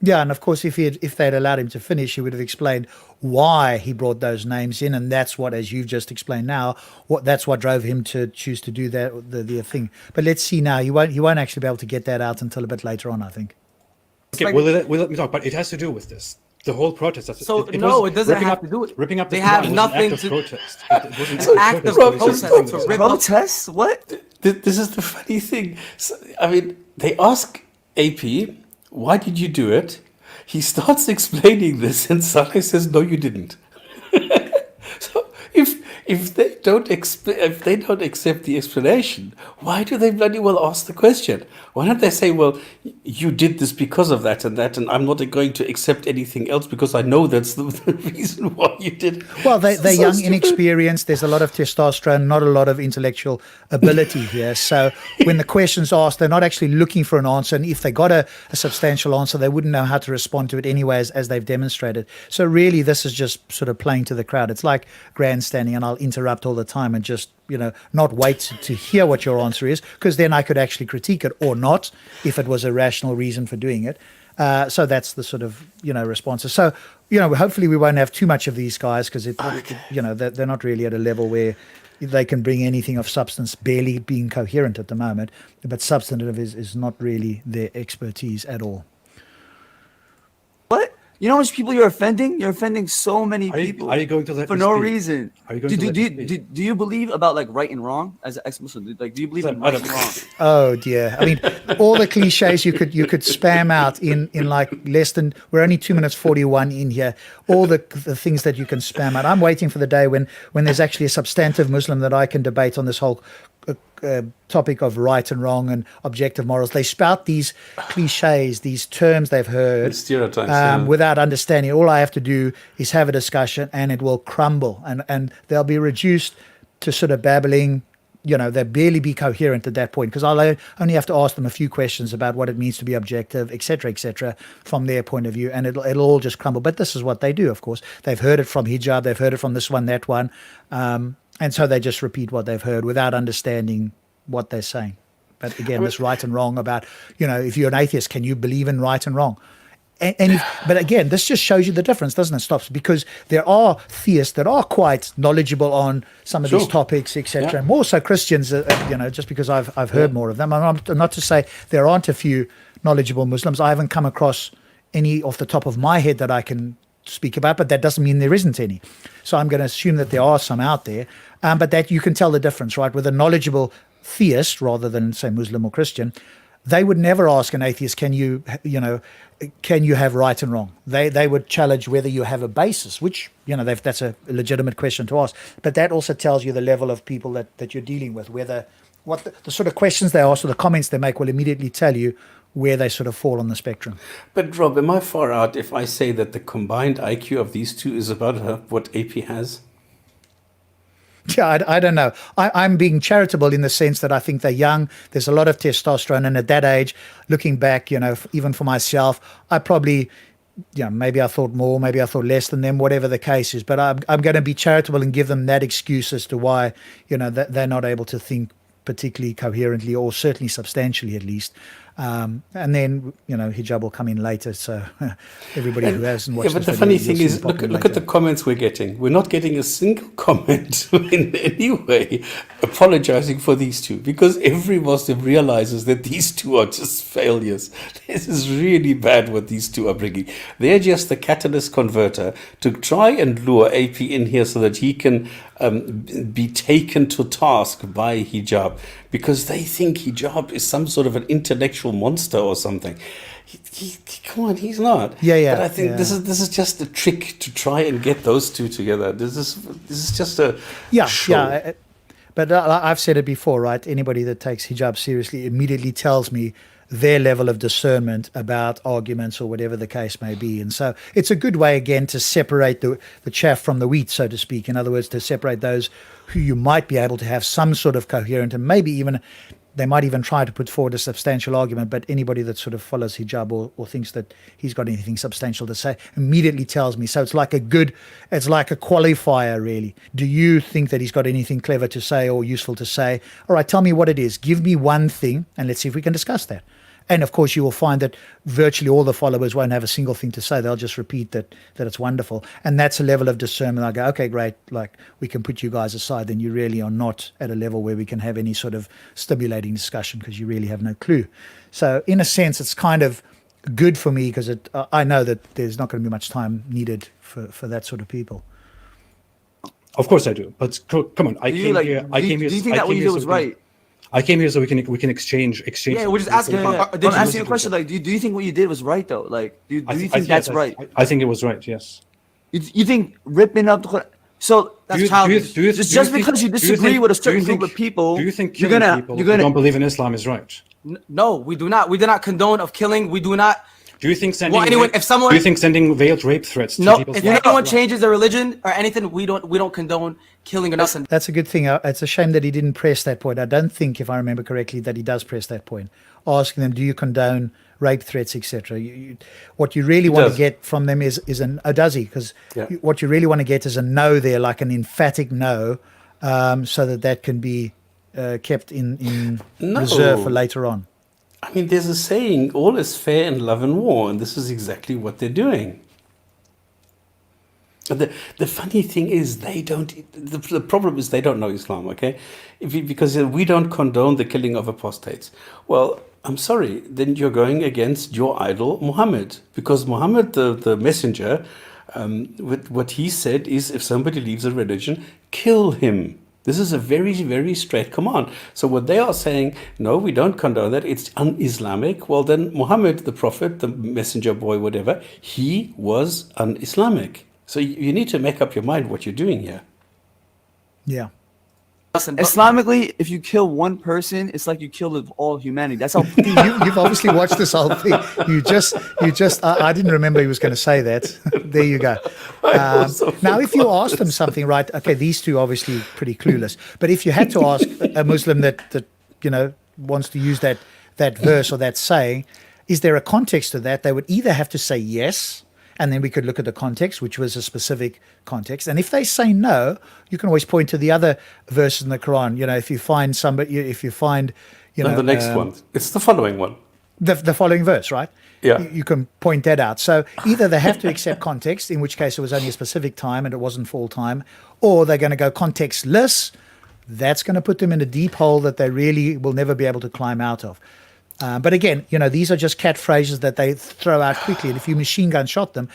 Yeah, and of course, if they'd allowed him to finish, he would have explained why he brought those names in, and that's what, as you've just explained now, that's what drove him to choose to do that the thing. But let's see now. He won't actually be able to get that out until a bit later on, I think. Okay, let me talk, but it has to do with this. The whole protest. It doesn't have to do with ripping up. They have nothing to protest. It's an act of protest. Protest? What? This is the funny thing. So, I mean, they ask AP, why did you do it? He starts explaining this, and Saleh says, no, you didn't. So if they don't accept the explanation, why do they bloody well ask the question? Why don't they say, well, you did this because of that, and I'm not going to accept anything else because I know that's the reason why you did it. Well, they're young, inexperienced. There's a lot of testosterone, not a lot of intellectual ability here. So when the question's asked, they're not actually looking for an answer. And if they got a substantial answer, they wouldn't know how to respond to it anyway, as they've demonstrated. So really, this is just sort of playing to the crowd. It's like grandstanding, and I'll interrupt all the time and just not wait to hear what your answer is, because then I could actually critique it or not if it was a rational reason for doing it. So that's the sort of responses. So hopefully we won't have too much of these guys, because they're not really at a level where they can bring anything of substance, barely being coherent at the moment. But substantive is not really their expertise at all. What? You know how much people you're offending? You're offending so many people. Are you going to let for me no speak? reason? Are you going to let me speak? Do you believe about like right and wrong as an ex-Muslim? Like, do you believe in right and wrong? Oh dear! I mean, all the cliches you could spam out in like less than. We're only 2 minutes 41 in here. All the things that you can spam out. I'm waiting for the day when there's actually a substantive Muslim that I can debate on this whole topic of right and wrong and objective morals. They spout these cliches, these terms they've heard, stereotypes, without understanding. All I have to do is have a discussion, and it will crumble, and they'll be reduced to sort of babbling. They'll barely be coherent at that point, because I'll only have to ask them a few questions about what it means to be objective, etc., from their point of view, and it'll all just crumble. But this is what they do, of course. They've heard it from hijab, they've heard it from this one, that one, and so they just repeat what they've heard without understanding what they're saying. But again, this right and wrong about, if you're an atheist, can you believe in right and wrong? But again, this just shows you the difference, doesn't it, Stops? Because there are theists that are quite knowledgeable on some of these topics, etc. Yeah. And more so Christians, just because I've heard more of them. And not to say there aren't a few knowledgeable Muslims. I haven't come across any off the top of my head that I can speak about, but that doesn't mean there isn't any. So I'm going to assume that there are some out there, but that you can tell the difference, right? With a knowledgeable theist rather than, say, Muslim or Christian, they would never ask an atheist, can you have right and wrong? They would challenge whether you have a basis, which, that's a legitimate question to ask. But that also tells you the level of people that you're dealing with, whether what the sort of questions they ask or the comments they make will immediately tell you where they sort of fall on the spectrum. But Rob, am I far out if I say that the combined IQ of these two is about what AP has? Yeah, I don't know. I'm being charitable in the sense that I think they're young. There's a lot of testosterone. And at that age, looking back, even for myself, I probably, maybe I thought more, maybe I thought less than them, whatever the case is. But I'm going to be charitable and give them that excuse as to why, that they're not able to think particularly coherently or certainly substantially at least. And then, hijab will come in later. So everybody who hasn't watched but the funny thing is, look at the comments we're getting. We're not getting a single comment in any way apologizing for these two, because every Muslim realizes that these two are just failures. This is really bad what these two are bringing. They're just the catalyst converter to try and lure AP in here so that he can be taken to task by hijab, because they think hijab is some sort of an intellectual monster or something. Come on, he's not. Yeah. But I think this is just a trick to try and get those two together. This is just a show. Yeah. But I've said it before, right? Anybody that takes hijab seriously immediately tells me their level of discernment about arguments or whatever the case may be. And so it's a good way, again, to separate the chaff from the wheat, so to speak. In other words, to separate those who you might be able to have some sort of coherent, and maybe even they might even try to put forward a substantial argument, but anybody that sort of follows hijab or thinks that he's got anything substantial to say immediately tells me. So it's like a qualifier, really. Do you think that he's got anything clever to say or useful to say? All right, tell me what it is. Give me one thing, and let's see if we can discuss that. And of course, you will find that virtually all the followers won't have a single thing to say. They'll just repeat that it's wonderful. And that's a level of discernment. I go, okay, great. Like, we can put you guys aside. Then you really are not at a level where we can have any sort of stimulating discussion, because you really have no clue. So in a sense, it's kind of good for me, because I know that there's not going to be much time needed for that sort of people. Of course I do. But come on, I came here. Do you think that what you did was right? I came here so we can exchange. Yeah, we're just asking. I'm asking you a question. Like, do you think what you did was right though? Like, do you think that's right? I think it was right. Yes. You think ripping up the Quran? So that's childish. Just because you disagree with a certain group of people, do you think killing people who don't believe in Islam is right? No, we do not. We do not condone of killing. We do not. Do you think sending? Do you think sending veiled rape threats to people's lives? If anyone changes their religion or anything, we don't condone killing or nothing. That's a good thing. It's a shame that he didn't press that point. I don't think, if I remember correctly, that he does press that point, asking them, do you condone rape threats, etc. What you really want to get from them is does he? Because what you really want to get is a no there, like an emphatic no, so that can be kept in reserve for later on. I mean, there's a saying, all is fair in love and war, and this is exactly what they're doing. The funny thing is, they don't. The problem is they don't know Islam, okay? Because we don't condone the killing of apostates. Well, I'm sorry, then you're going against your idol, Muhammad. Because Muhammad, the messenger, what he said is, if somebody leaves a religion, kill him. This is a very, very straight command. So what they are saying, no, we don't condone that. It's un-Islamic. Well, then Muhammad, the prophet, the messenger boy, whatever, he was un-Islamic. So you need to make up your mind what you're doing here. Yeah. Islamically, if you kill one person, it's like you killed all humanity. That's how. You've obviously watched this whole thing. You just. I didn't remember he was going to say that. There you go. Now, if you ask them something, right? Okay, these two obviously pretty clueless. But if you had to ask a Muslim that wants to use that verse or that saying, is there a context to that? They would either have to say yes, and then we could look at the context, which was a specific context. And if they say no, you can always point to the other verses in the Quran. If you find the next one, it's the following one. The following verse, right? Yeah. You can point that out. So either they have to accept context, in which case it was only a specific time and it wasn't full time, or they're going to go contextless. That's going to put them in a deep hole that they really will never be able to climb out of. But again, these are just catchphrases that they throw out quickly. And if you machine gun shot them,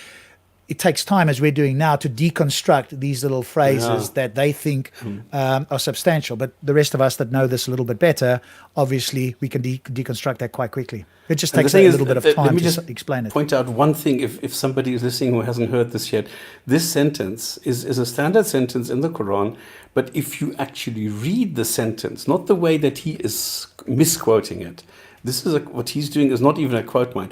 it takes time, as we're doing now, to deconstruct these little phrases that they think are substantial. But the rest of us that know this a little bit better, obviously, we can deconstruct that quite quickly. It just takes a little bit of time to explain it. Point out one thing, if somebody is listening who hasn't heard this yet. This sentence is a standard sentence in the Quran, but if you actually read the sentence, not the way that he is misquoting it, this is what he's doing is not even a quote mine.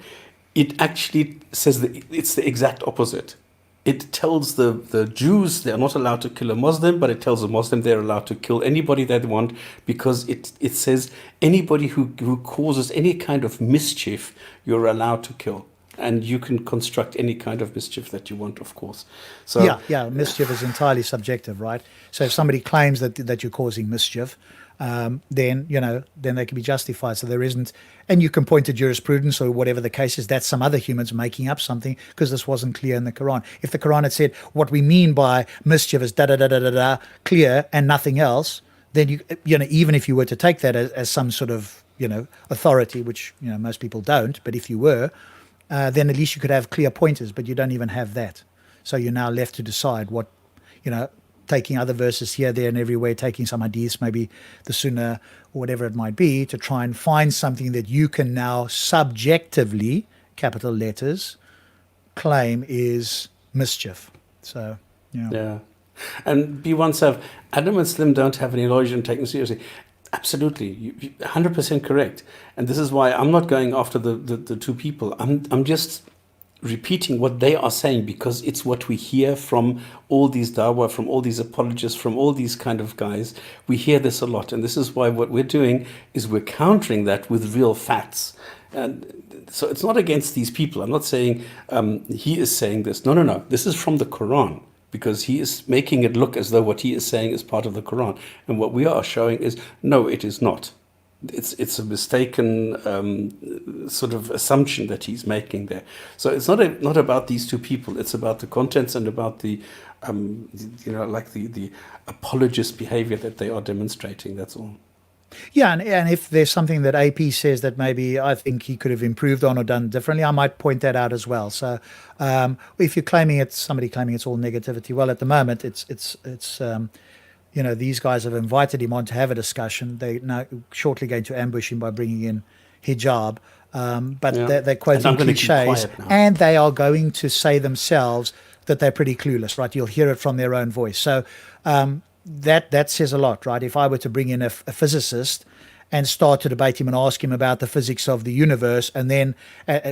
It actually says that it's the exact opposite. It tells the Jews they're not allowed to kill a Muslim, but it tells the Muslim they're allowed to kill anybody they want, because it says anybody who causes any kind of mischief, you're allowed to kill. And you can construct any kind of mischief that you want, of course. So mischief is entirely subjective, right? So if somebody claims that you're causing mischief, then they can be justified. So there isn't, and you can point to jurisprudence or whatever the case is. That's some other humans making up something because this wasn't clear in the Quran. If the Quran had said what we mean by mischief is clear and nothing else, then you even if you were to take that as some sort of authority, which most people don't, but if you were, then at least you could have clear pointers. But you don't even have that. So you're now left to decide what taking other verses here, there, and everywhere, taking some hadiths, maybe the sunnah or whatever it might be, to try and find something that you can now subjectively, capital letters, claim is mischief. So, yeah. And be oneself. Adam and Slim don't have any logic and taken seriously. Absolutely, 100% correct. And this is why I'm not going after the two people. I'm just repeating what they are saying, because it's what we hear from all these dawah, from all these apologists, from all these kind of guys. We hear this a lot, and this is why what we're doing is we're countering that with real facts. And so it's not against these people. I'm not saying he is saying this. No. This is from the Quran, because he is making it look as though what he is saying is part of the Quran. And what we are showing is, no, it is not. It's a mistaken sort of assumption that he's making there. So it's not about these two people. It's about the contents and about the apologist behavior that they are demonstrating. That's all. Yeah, and if there's something that AP says that maybe I think he could have improved on or done differently, I might point that out as well. So if you're somebody claiming it's all negativity, well, at the moment it's these guys have invited him on to have a discussion. They're now shortly going to ambush him by bringing in hijab. But they're quoting cliches, and they are going to say themselves that they're pretty clueless, right? You'll hear it from their own voice. So that says a lot, right? If I were to bring in a physicist and start to debate him and ask him about the physics of the universe, and then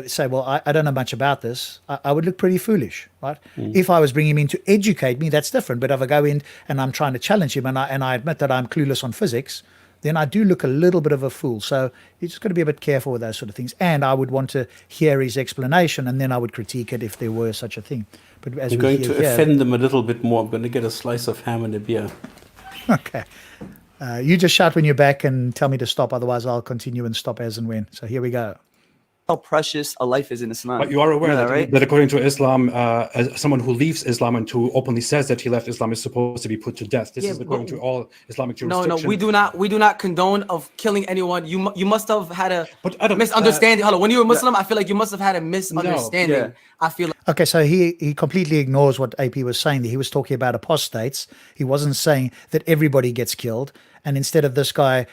say, well, I don't know much about this, I would look pretty foolish, right? If I was bringing him in to educate me, that's different. But if I go in and I'm trying to challenge him and I admit that I'm clueless on physics, then I do look a little bit of a fool. So you just got to be a bit careful with those sort of things. And I would want to hear his explanation, and then I would critique it if there were such a thing. But as I'm going to offend them a little bit more. I'm going to get a slice of ham and a beer. Okay. You just shout when you're back and tell me to stop. Otherwise, I'll continue and stop as and when. So here we go. How precious a life is in Islam. But you are aware right? that according to Islam, as someone who leaves Islam and who openly says that he left Islam is supposed to be put to death. This is according to all Islamic jurisdictions. No, we do not condone of killing anyone. You must have had a misunderstanding. Hold on, when you were Muslim, I feel like you must have had a misunderstanding. I feel like. Okay, so he completely ignores what AP was saying. He was talking about apostates. He wasn't saying that everybody gets killed. And instead of this guy,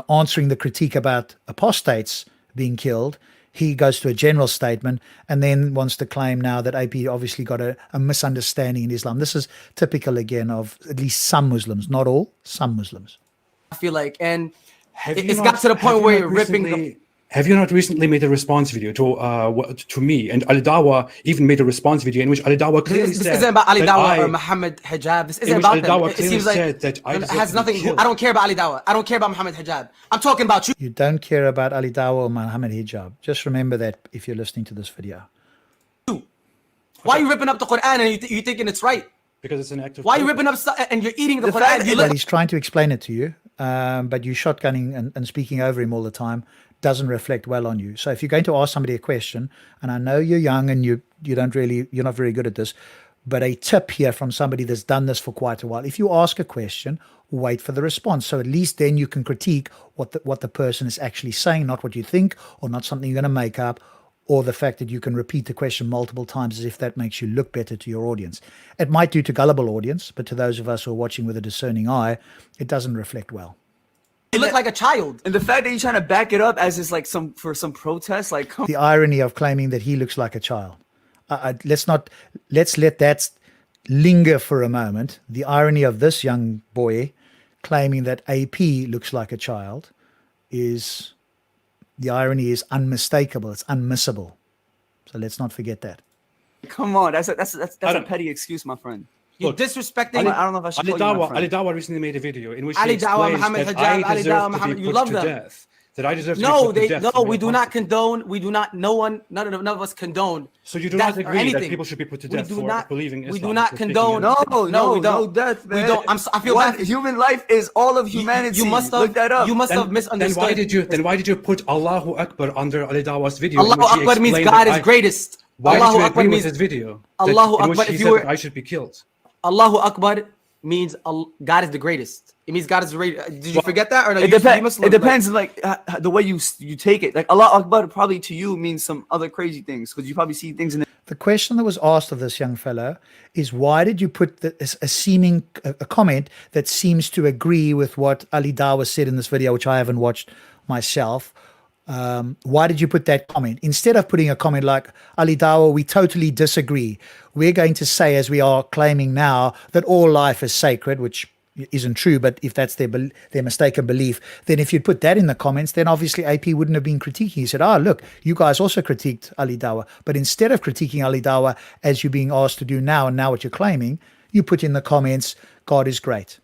answering the critique about apostates being killed, he goes to a general statement and then wants to claim now that AP obviously got a misunderstanding in Islam. This is typical again of at least some Muslims, not all, some Muslims. I feel like, and it's got to the point where you're ripping. Have you not recently made a response video to me? And Ali Dawa even made a response video in which Ali Dawa clearly said... This isn't about Ali Dawa or Mohammed Hijab. This isn't about them. It seems like it has nothing... I don't care about Ali Dawa. I don't care about Mohammed Hijab. I'm talking about you. You don't care about Ali Dawa or Mohammed Hijab. Just remember that if you're listening to this video. Why are you ripping up the Quran and you thinking it's right? Because it's an act of... Why are you ripping up and you're eating the Quran? Well, he's trying to explain it to you, but you shotgunning and speaking over him all the time doesn't reflect well on you. So if you're going to ask somebody a question, and I know you're young and you're not very good at this, but a tip here from somebody that's done this for quite a while: if you ask a question, wait for the response. So at least then you can critique what the person is actually saying, not what you think, or not something you're going to make up, or the fact that you can repeat the question multiple times as if that makes you look better to your audience. It might do to gullible audience, but to those of us who are watching with a discerning eye, it doesn't reflect well. You look like a child. And the fact that you're trying to back it up as it's like some protest, like The irony of claiming that he looks like a child. Let's let that linger for a moment. The irony of this young boy claiming that AP looks like a child is unmistakable. It's unmissable. So let's not forget that. come on, that's a petty excuse, my friend. You're disrespecting. I don't know if I should call you my friend. Ali Dawa recently made a video in which Ali he Dawa, explains Mohammed that Hijab, I Ali deserve Dawa, to Mohammed, be you put love to them. death. That I deserve to No, be put to death. we do not condone. We do not. None of us condone. So you do death not or agree that anything. people should be put to We death do for not- believing Islam? we do not for speaking condone- in- No death, man. We don't. I feel What? bad. Human life is all of humanity. You must have. Look that up. You must have Then misunderstood. why did you put Allahu Akbar under Ali Dawa's video? in Allahu which he Akbar means explained God that is greatest. Why Allahu did you Akbar agree means with his video? Allahu in which Akbar. he If said you were, that I should be killed. Allahu Akbar means God is the greatest. It means God is the greatest. Did you forget that or no? It You depends. Muslim, It depends, like the way you take it. Like Allah Akbar probably to you means some other crazy things because you probably see things in The question that was asked of this young fellow is, why did you put a comment that seems to agree with what Ali Dawa said in this video, which I haven't watched myself? Why did you put that comment? Instead of putting a comment like, Ali Dawa, we totally disagree. We're going to say, as we are claiming now, that all life is sacred, which isn't true, but if that's their mistaken belief, then if you'd put that in the comments, then obviously AP wouldn't have been critiquing. He said, look, you guys also critiqued Ali Dawa. But instead of critiquing Ali Dawa as you're being asked to do now, and now what you're claiming, you put in the comments, God is great.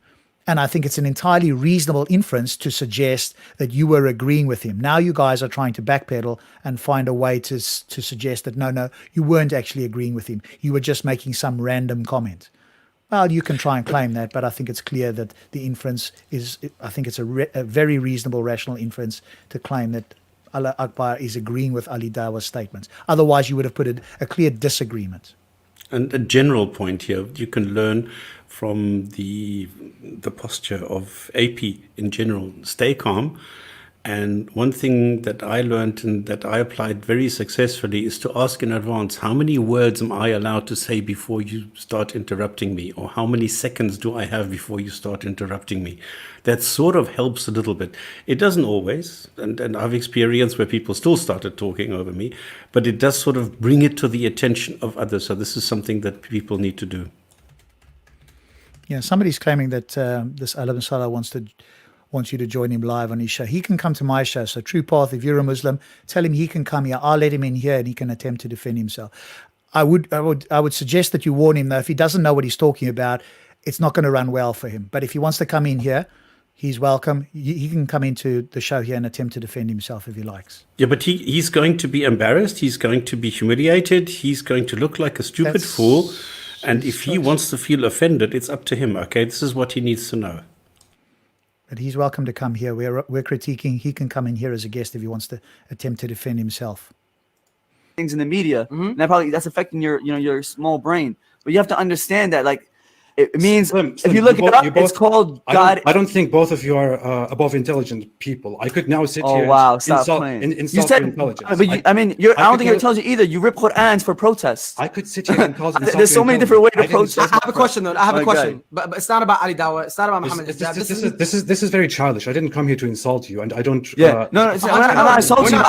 And I think it's an entirely reasonable inference to suggest that you were agreeing with him. Now you guys are trying to backpedal and find a way to suggest that, no, you weren't actually agreeing with him. You were just making some random comment. Well, you can try and claim that, but I think it's clear that the inference is, I think it's a very reasonable, rational inference to claim that Allah Akbar is agreeing with Ali Dawa's statements. Otherwise, you would have put a clear disagreement. And a general point here, you can learn from the posture of AP in general. Stay calm. And one thing that I learned and that I applied very successfully is to ask in advance, how many words am I allowed to say before you start interrupting me? Or how many seconds do I have before you start interrupting me? That sort of helps a little bit. It doesn't always, and I've experienced where people still started talking over me, but it does sort of bring it to the attention of others. So this is something that people need to do. Yeah, somebody's claiming that this Alam Salah wants you to join him live on his show. He can come to my show. So True Path, if you're a Muslim, tell him he can come here. I'll let him in here and he can attempt to defend himself. I would suggest that you warn him, though, if he doesn't know what he's talking about, it's not going to run well for him. But if he wants to come in here, he's welcome. He can come into the show here and attempt to defend himself if he likes. Yeah, but he's going to be embarrassed. He's going to be humiliated. He's going to look like a stupid fool. And if he wants to feel offended, it's up to him. Okay, this is what he needs to know. But he's welcome to come here. We're critiquing. He can come in here as a guest if he wants to attempt to defend himself. things in the media, and that's affecting your small brain. But you have to understand that, like, it means Slim, if you look it up, it's called God. I don't think both of you are above intelligent people. I could now sit here wow, and stop insult, playing. insult You said, your intelligence. but I don't think you're intelligent either. You rip Qur'ans for protests. I could sit here and insult There's so many different ways to protest. I have a question though. I have a question, but it's not about Ali Dawa. It's not about Mohammed Hijab. This is very childish. I didn't come here to insult you, and I don't. No, I'm not insulting you.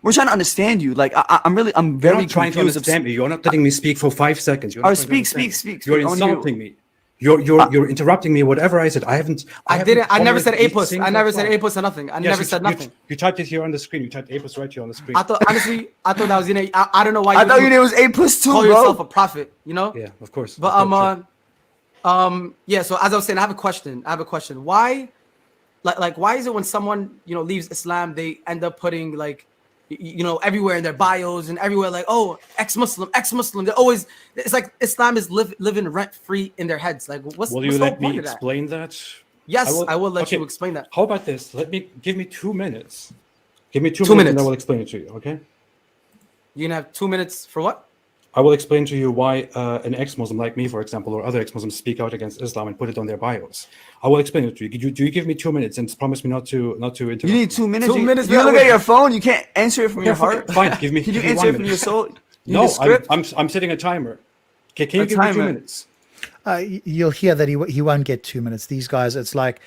We're trying to understand you. Like I'm very trying to understand me. You're not letting me speak for 5 seconds. Speak. You're insulting me. You're interrupting me. Whatever I said, I never said apus. I never said apus or nothing. I never said nothing. You typed it here on the screen. You typed apus right here on the screen. I thought that was I don't know why. I thought your name was apus too, call bro. yourself a prophet. You know? Yeah, of course. But yeah. So as I was saying, I have a question. Why, like, why is it when someone leaves Islam, they end up putting like, everywhere in their bios and everywhere, like, oh, ex-Muslim. They're always, it's like Islam is living rent-free in their heads. Like, what's Will the you whole let point me of that? explain that? Yes, I will let you explain that. How about this? Give me 2 minutes. Give me 2 2 minutes and I minutes. will explain it to you, okay? You can have 2 minutes for what? I will explain to you why an ex-Muslim like me, for example, or other ex-Muslims speak out against Islam and put it on their bios. I will explain it to you. Do you give me 2 minutes and promise me not to interrupt? You need 2 minutes. 2 minutes. You look at your phone. You can't answer it from your heart. Fine, give me. Can you give me answer 1 it from minute. your soul? You No, need a script? I'm setting a timer. Okay, can A you give me 2 timer. minutes? You'll hear that he won't get 2 minutes. These guys, it's like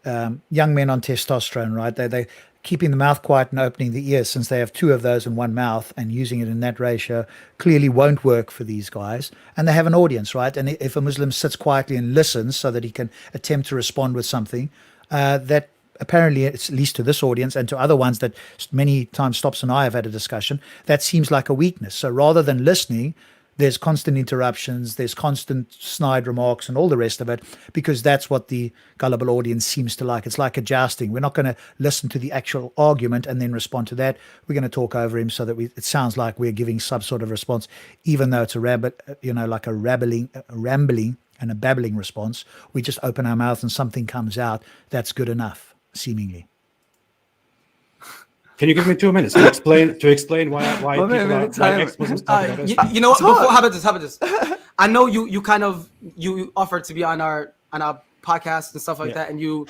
young men on testosterone, right? They keeping the mouth quiet and opening the ears, since they have two of those in one mouth, and using it in that ratio clearly won't work for these guys. And they have an audience, right? And if a Muslim sits quietly and listens so that he can attempt to respond with something, that apparently, it's at least to this audience and to other ones that many times Stops and I have had a discussion, that seems like a weakness. So rather than listening, there's constant interruptions, there's constant snide remarks and all the rest of it, because that's what the gullible audience seems to like. It's like a jousting. We're not going to listen to the actual argument and then respond to that. We're going to talk over him so that it sounds like we're giving some sort of response, even though it's like a rambling and a babbling response. We just open our mouth and something comes out. That's good enough, seemingly. Can you give me 2 minutes to explain why people man, like ex-Muslims talk about Islam? You know what? Before, how about this? I know you offered to be on our podcast and stuff like that, and you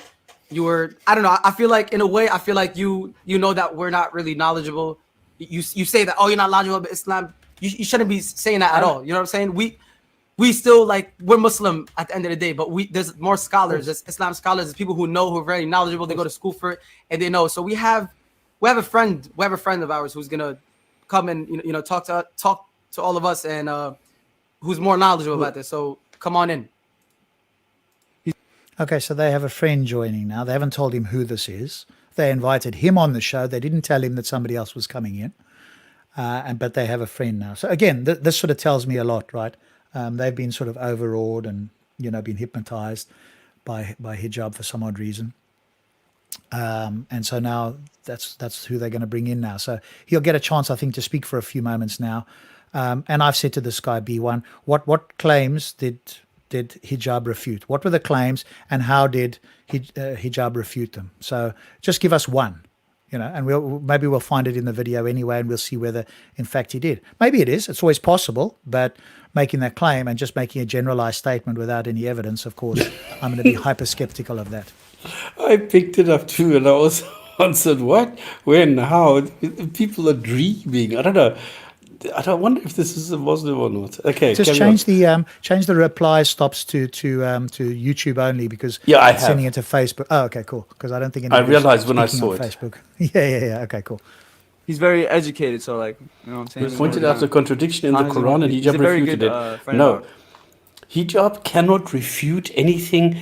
were, I don't know, I feel like in a way you know that we're not really knowledgeable. You say that, oh, you're not knowledgeable about Islam. You shouldn't be saying that at all. You know what I'm saying? We still, like, we're Muslim at the end of the day, but there's more scholars, there's Islam scholars, there's people who know, who are very knowledgeable. They go to school for it and they know. So we have a friend of ours who's gonna come and talk to all of us, and who's more knowledgeable about this. So come on in. Okay, so they have a friend joining now. They haven't told him who this is. They invited him on the show. They didn't tell him that somebody else was coming in, but they have a friend now. So again, this sort of tells me a lot, right? They've been sort of overawed and been hypnotized by hijab for some odd reason. And so now that's who they're going to bring in now. So he'll get a chance, I think, to speak for a few moments now. And I've said to this guy, B1, what claims did hijab refute? What were the claims, and how did hijab refute them? So just give us one, and we'll find it in the video anyway, and we'll see whether in fact he did. Maybe it is. It's always possible, but making that claim and just making a generalized statement without any evidence, of course, I'm going to be hyper skeptical of that. I picked it up too, and I also answered, what, when, how? People are dreaming. I don't know. I wonder if this is a Muslim or not. Okay, just change the reply stops to YouTube only, because I'm sending it to Facebook. Oh, okay, cool. Because I don't think I realized when I saw it. Facebook. Yeah. Okay, cool. He's very educated, so what I'm saying. We pointed out the contradiction in the Quran, and hijab refuted it. No, hijab cannot refute anything.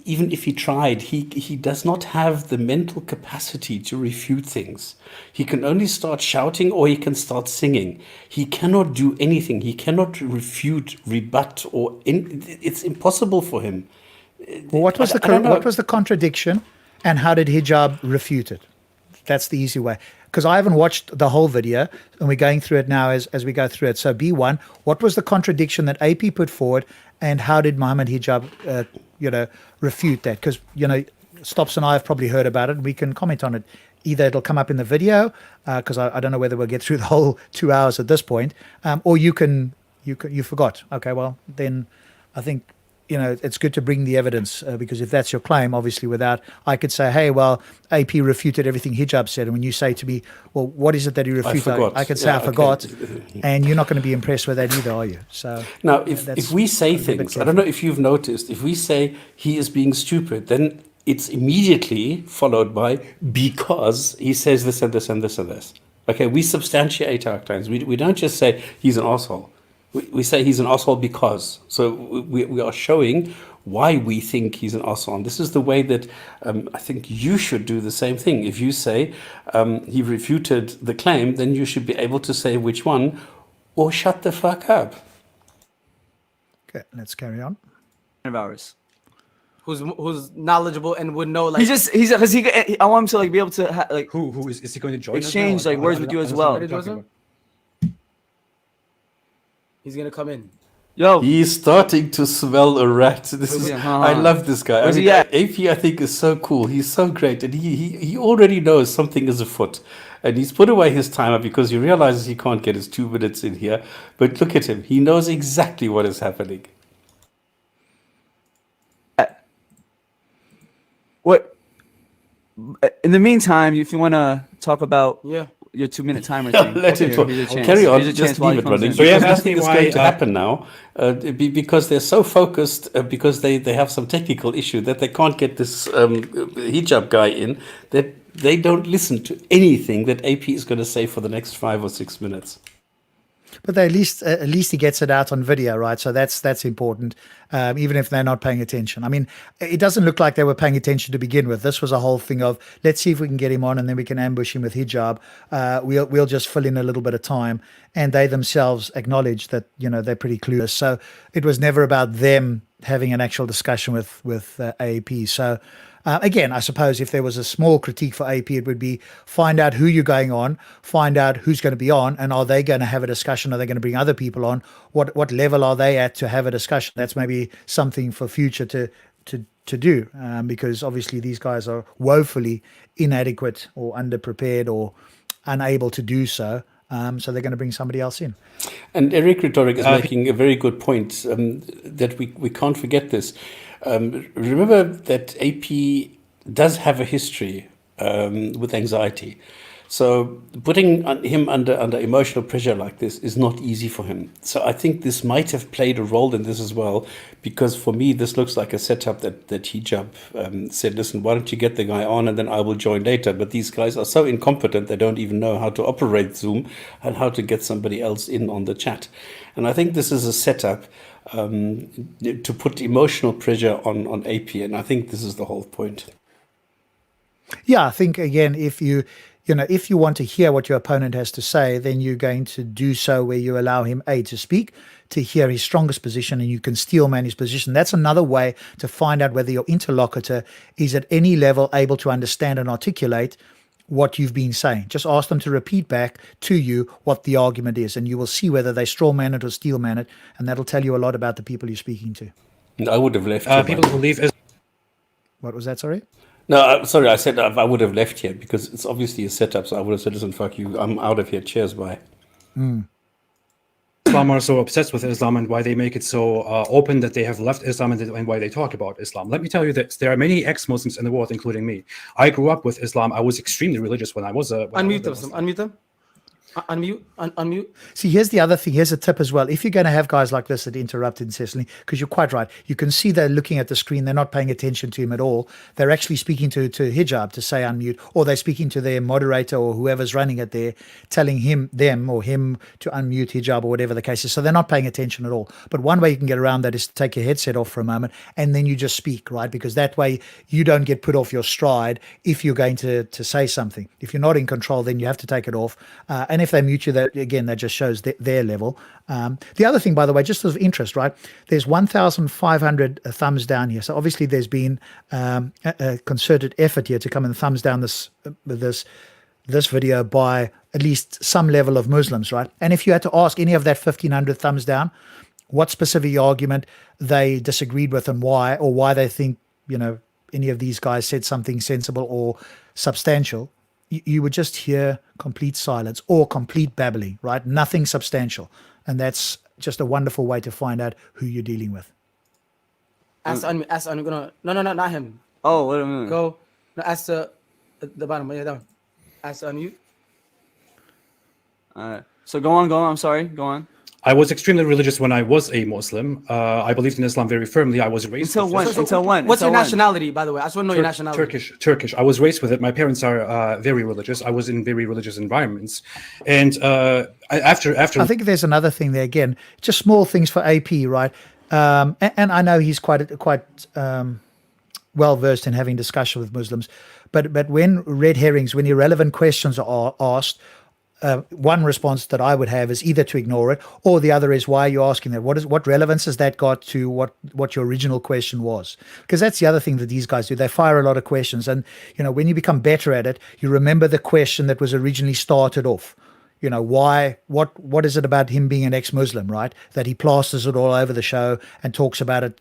Even if he tried, he does not have the mental capacity to refute things. He can only start shouting, or he can start singing. He cannot do anything. He cannot refute, rebut, it's impossible for him. Well, what was the contradiction, and how did hijab refute it? That's the easy way. Because I haven't watched the whole video, and we're going through it now as we go through it. So B1, what was the contradiction that AP put forward, and how did Mohammed Hijab, refute that? Because, Stops and I have probably heard about it, and we can comment on it. Either it'll come up in the video, because I don't know whether we'll get through the whole 2 hours at this point, or you forgot. Okay, well, then I think, it's good to bring the evidence, because if that's your claim, obviously I could say, hey, well, AP refuted everything hijab said. And when you say to me, well, what is it that he refuted? I could say, I forgot. And you're not going to be impressed with that either, are you? So now, if we say things, I don't know if you've noticed, if we say he is being stupid, then it's immediately followed by, because he says this and this and this and this. Okay, we substantiate our claims. We don't just say he's an asshole. We say he's an asshole because. So we are showing why we think he's an asshole. And this is the way that I think you should do the same thing. If you say he refuted the claim, then you should be able to say which one, or shut the fuck up. Okay, let's carry on. Of ours. Who's knowledgeable and would know, I want him to be able to who is he going to join exchange words with you as well. He's gonna come in. Yo, he's starting to smell a rat. I love this guy. AP, I think, is so cool. He's so great, and he already knows something is afoot. And he's put away his timer because he realizes he can't get his 2 minutes in here. But look at him. He knows exactly what is happening. What? In the meantime, if you want to talk about Yeah. your 2-minute timer thing, Let him talk. here's a chance. Carry on. Here's a Just chance while leave he it comes running. in. So you have Because asked me nothing is why, going to happen now because they're so focused because they have some technical issue that they can't get this hijab guy in, that they don't listen to anything that AP is going to say for the next 5 or 6 minutes. But at least he gets it out on video, right? So that's important, even if they're not paying attention. I mean, it doesn't look like they were paying attention to begin with. This was a whole thing of, let's see if we can get him on, and then we can ambush him with hijab. We'll just fill in a little bit of time, and they themselves acknowledge that they're pretty clueless. So it was never about them having an actual discussion with AAP. So. Again, I suppose if there was a small critique for AP, it would be find out who you're going on, find out who's going to be on, and are they going to have a discussion? Are they going to bring other people on? What level are they at to have a discussion? That's maybe something for future to do, because obviously these guys are woefully inadequate or underprepared or unable to do so. So they're going to bring somebody else in. And Eric Rhetoric is making a very good point that we can't forget this. Remember that AP does have a history with anxiety. So putting him under emotional pressure like this is not easy for him. So I think this might have played a role in this as well, because for me, this looks like a setup that Hijab said, listen, why don't you get the guy on and then I will join later. But these guys are so incompetent, they don't even know how to operate Zoom and how to get somebody else in on the chat. And I think this is a setup to put emotional pressure on AP. And I think this is the whole point. Yeah, I think, again, if you want to hear what your opponent has to say, then you're going to do so where you allow him, A, to speak, to hear his strongest position, and you can steel man his position. That's another way to find out whether your interlocutor is at any level able to understand and articulate what you've been saying. Just ask them to repeat back to you what the argument is, and you will see whether they straw man it or steel man it, and that'll tell you a lot about the people you're speaking to. I would have left. People who leave is. What was that, sorry? No, sorry, I said I would have left here because it's obviously a setup. So I would have said, listen, fuck you, I'm out of here. Cheers, bye. Islam are so obsessed with Islam and why they make it so open that they have left Islam and why they talk about Islam. Let me tell you this. There are many ex-Muslims in the world, including me. I grew up with Islam. I was extremely religious when I was a... Unmute them. Unmute them. Unmute. See, here's the other thing. Here's a tip as well. If you're going to have guys like this that interrupt incessantly, because you're quite right, you can see they're looking at the screen. They're not paying attention to him at all. They're actually speaking to Hijab to say unmute, or they're speaking to their moderator or whoever's running it there, telling them or him to unmute Hijab or whatever the case is. So they're not paying attention at all. But one way you can get around that is to take your headset off for a moment and then you just speak, right? Because that way you don't get put off your stride if you're going to say something. If you're not in control, then you have to take it off. And if they mute you, that just shows their level. The other thing, by the way, just of interest, right? There's 1,500 thumbs down here. So obviously there's been a concerted effort here to come and thumbs down this video by at least some level of Muslims, right? And if you had to ask any of that 1,500 thumbs down, what specific argument they disagreed with and why, or why they think, any of these guys said something sensible or substantial, you would just hear complete silence or complete babbling, right? Nothing substantial. And that's just a wonderful way to find out who you're dealing with. Ask no, not him. Oh, wait a minute. Go. No, ask the bottom. Yeah, down. Ask unmute. So go on. I'm sorry. Go on. I was extremely religious when I was a Muslim. I believed in Islam very firmly. I was raised Until when? What's your nationality, by the way? I just want to know your nationality. Turkish. I was raised with it. My parents are very religious. I was in very religious environments. And after I think there's another thing there again, just small things for AP, right? And I know he's quite well versed in having discussion with Muslims, but when red herrings, when irrelevant questions are asked, one response that I would have is either to ignore it, or the other is, why are you asking that? What relevance has that got to what your original question was? Because that's the other thing that these guys do. They fire a lot of questions, and when you become better at it, you remember the question that was originally started off. Why? What is it about him being an ex-Muslim, right? That he plasters it all over the show and talks about it,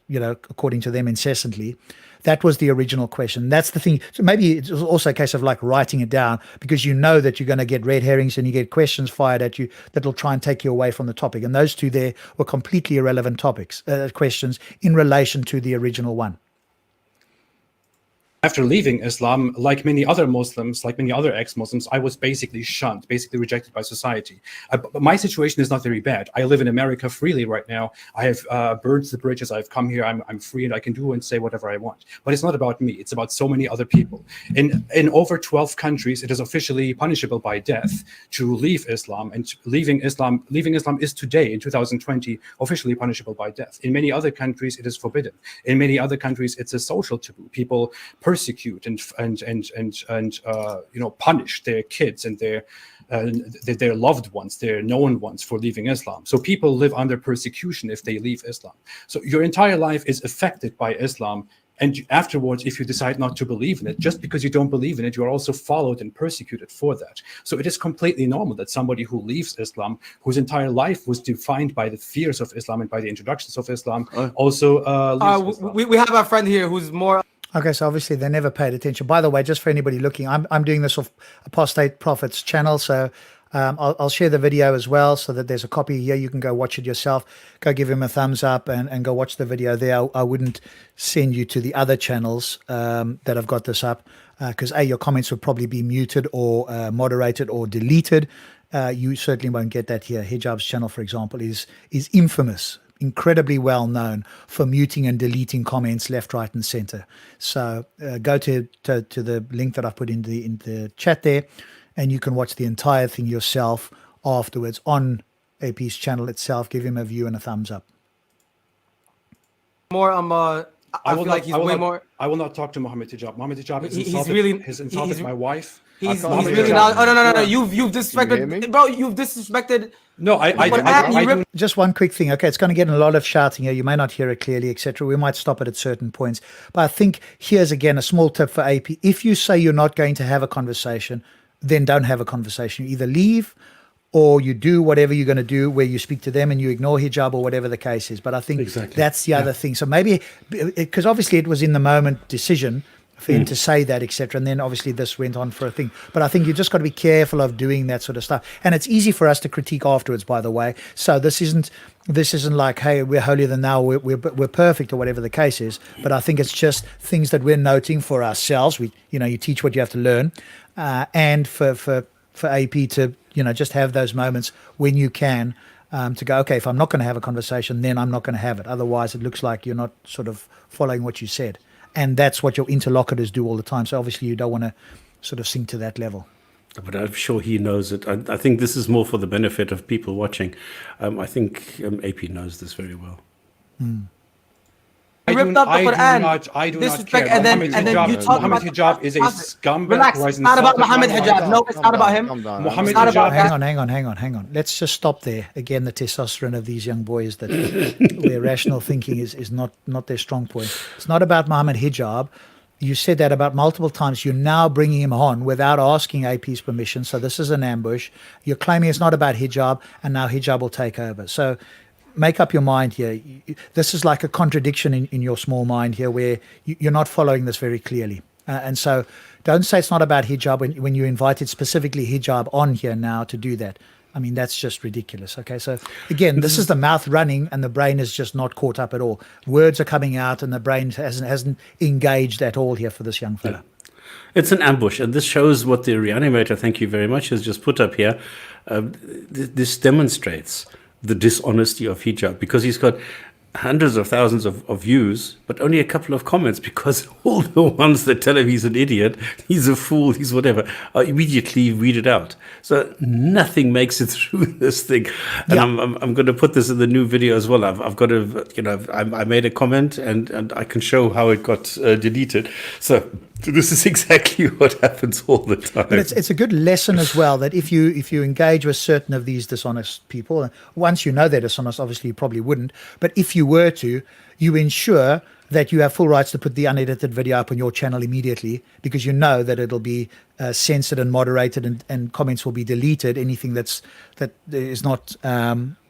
according to them, incessantly. That was the original question. That's the thing. So maybe it's also a case of like writing it down, because you know that you're going to get red herrings and you get questions fired at you that will try and take you away from the topic. And those two there were completely irrelevant topics, questions in relation to the original one. After leaving Islam, like many other Muslims, like many other ex-Muslims, I was basically shunned, basically rejected by society. But my situation is not very bad. I live in America freely right now. I have burned the bridges. I've come here. I'm free, and I can do and say whatever I want. But it's not about me. It's about so many other people. In over 12 countries, it is officially punishable by death to leave Islam. And leaving Islam is today, in 2020, officially punishable by death. In many other countries, it is forbidden. In many other countries, it's a social taboo. People persecute and punish their kids and their loved ones, their known ones, for leaving Islam. So people live under persecution if they leave Islam. So your entire life is affected by Islam. And afterwards, if you decide not to believe in it, just because you don't believe in it, you are also followed and persecuted for that. So it is completely normal that somebody who leaves Islam, whose entire life was defined by the fears of Islam and by the introductions of Islam, also leaves Islam. We have a friend here who's more... Okay, so obviously they never paid attention. By the way, just for anybody looking, I'm doing this off Apostate Prophet's channel, so I'll share the video as well, so that there's a copy here. You can go watch it yourself. Go give him a thumbs up and go watch the video there. I wouldn't send you to the other channels that have got this up, because your comments would probably be muted or moderated or deleted. You certainly won't get that here. Hijab's channel, for example, is infamous, incredibly well known for muting and deleting comments left, right, and center. So go to the link that I put in the chat there, and you can watch the entire thing yourself afterwards on AP's channel itself. Give him a view and a thumbs up. More I feel like he's way more... I will not talk to Mohammed Hijab. Mohammed Hijab has insulted my wife. He's really not... Oh, no. You've disrespected... Bro, you've disrespected... No, I just one quick thing. Okay, it's going to get a lot of shouting here. You may not hear it clearly, etc. We might stop it at certain points. But I think here's, again, a small tip for AP. If you say you're not going to have a conversation, then don't have a conversation. You either leave or you do whatever you're going to do, where you speak to them and you ignore hijab or whatever the case is. But I think that's the other thing. So maybe, because obviously it was in the moment decision for him to say that, etc. And then obviously this went on for a thing. But I think you just got to be careful of doing that sort of stuff. And it's easy for us to critique afterwards, by the way. So this isn't like, hey, we're holier than thou, we're perfect, or whatever the case is. But I think it's just things that we're noting for ourselves. You teach what you have to learn, and for AP to just have those moments when you can, to go, okay, if I'm not going to have a conversation, then I'm not going to have it. Otherwise, it looks like you're not sort of following what you said. And that's what your interlocutors do all the time. So obviously you don't want to sort of sink to that level. But I'm sure he knows it. I think this is more for the benefit of people watching. I think AP knows this very well. I do not care. And then you talk Mohammed Hijab is a scumbag. Relax. It's not about Mohammed Hijab. No, it's not about him. Mohammed Hijab. Hang on. Let's just stop there. Again, the testosterone of these young boys, that where rational thinking is not their strong point. It's not about Mohammed Hijab. You said that about multiple times. You're now bringing him on without asking AP's permission. So this is an ambush. You're claiming it's not about hijab, and now hijab will take over. So make up your mind here. This is like a contradiction in your small mind here, where you're not following this very clearly. And so don't say it's not about hijab when you invited specifically hijab on here now to do that. I mean, that's just ridiculous. Okay, so again, this is the mouth running and the brain is just not caught up at all. Words are coming out and the brain hasn't engaged at all here for this young fella. Yeah. It's an ambush, and this shows what the reanimator, thank you very much, has just put up here. This demonstrates the dishonesty of hijab, because he's got hundreds of thousands of views, but only a couple of comments, because all the ones that tell him he's an idiot, he's a fool, he's whatever, are immediately weeded out. So nothing makes it through this thing. And I'm going to put this in the new video as well. I've got to, I made a comment and I can show how it got deleted. So this is exactly what happens all the time. But it's a good lesson as well, that if you engage with certain of these dishonest people, once you know they're dishonest, obviously you probably wouldn't, but if you were to, you ensure that you have full rights to put the unedited video up on your channel immediately, because you know that it'll be censored and moderated, and comments will be deleted. Anything that is not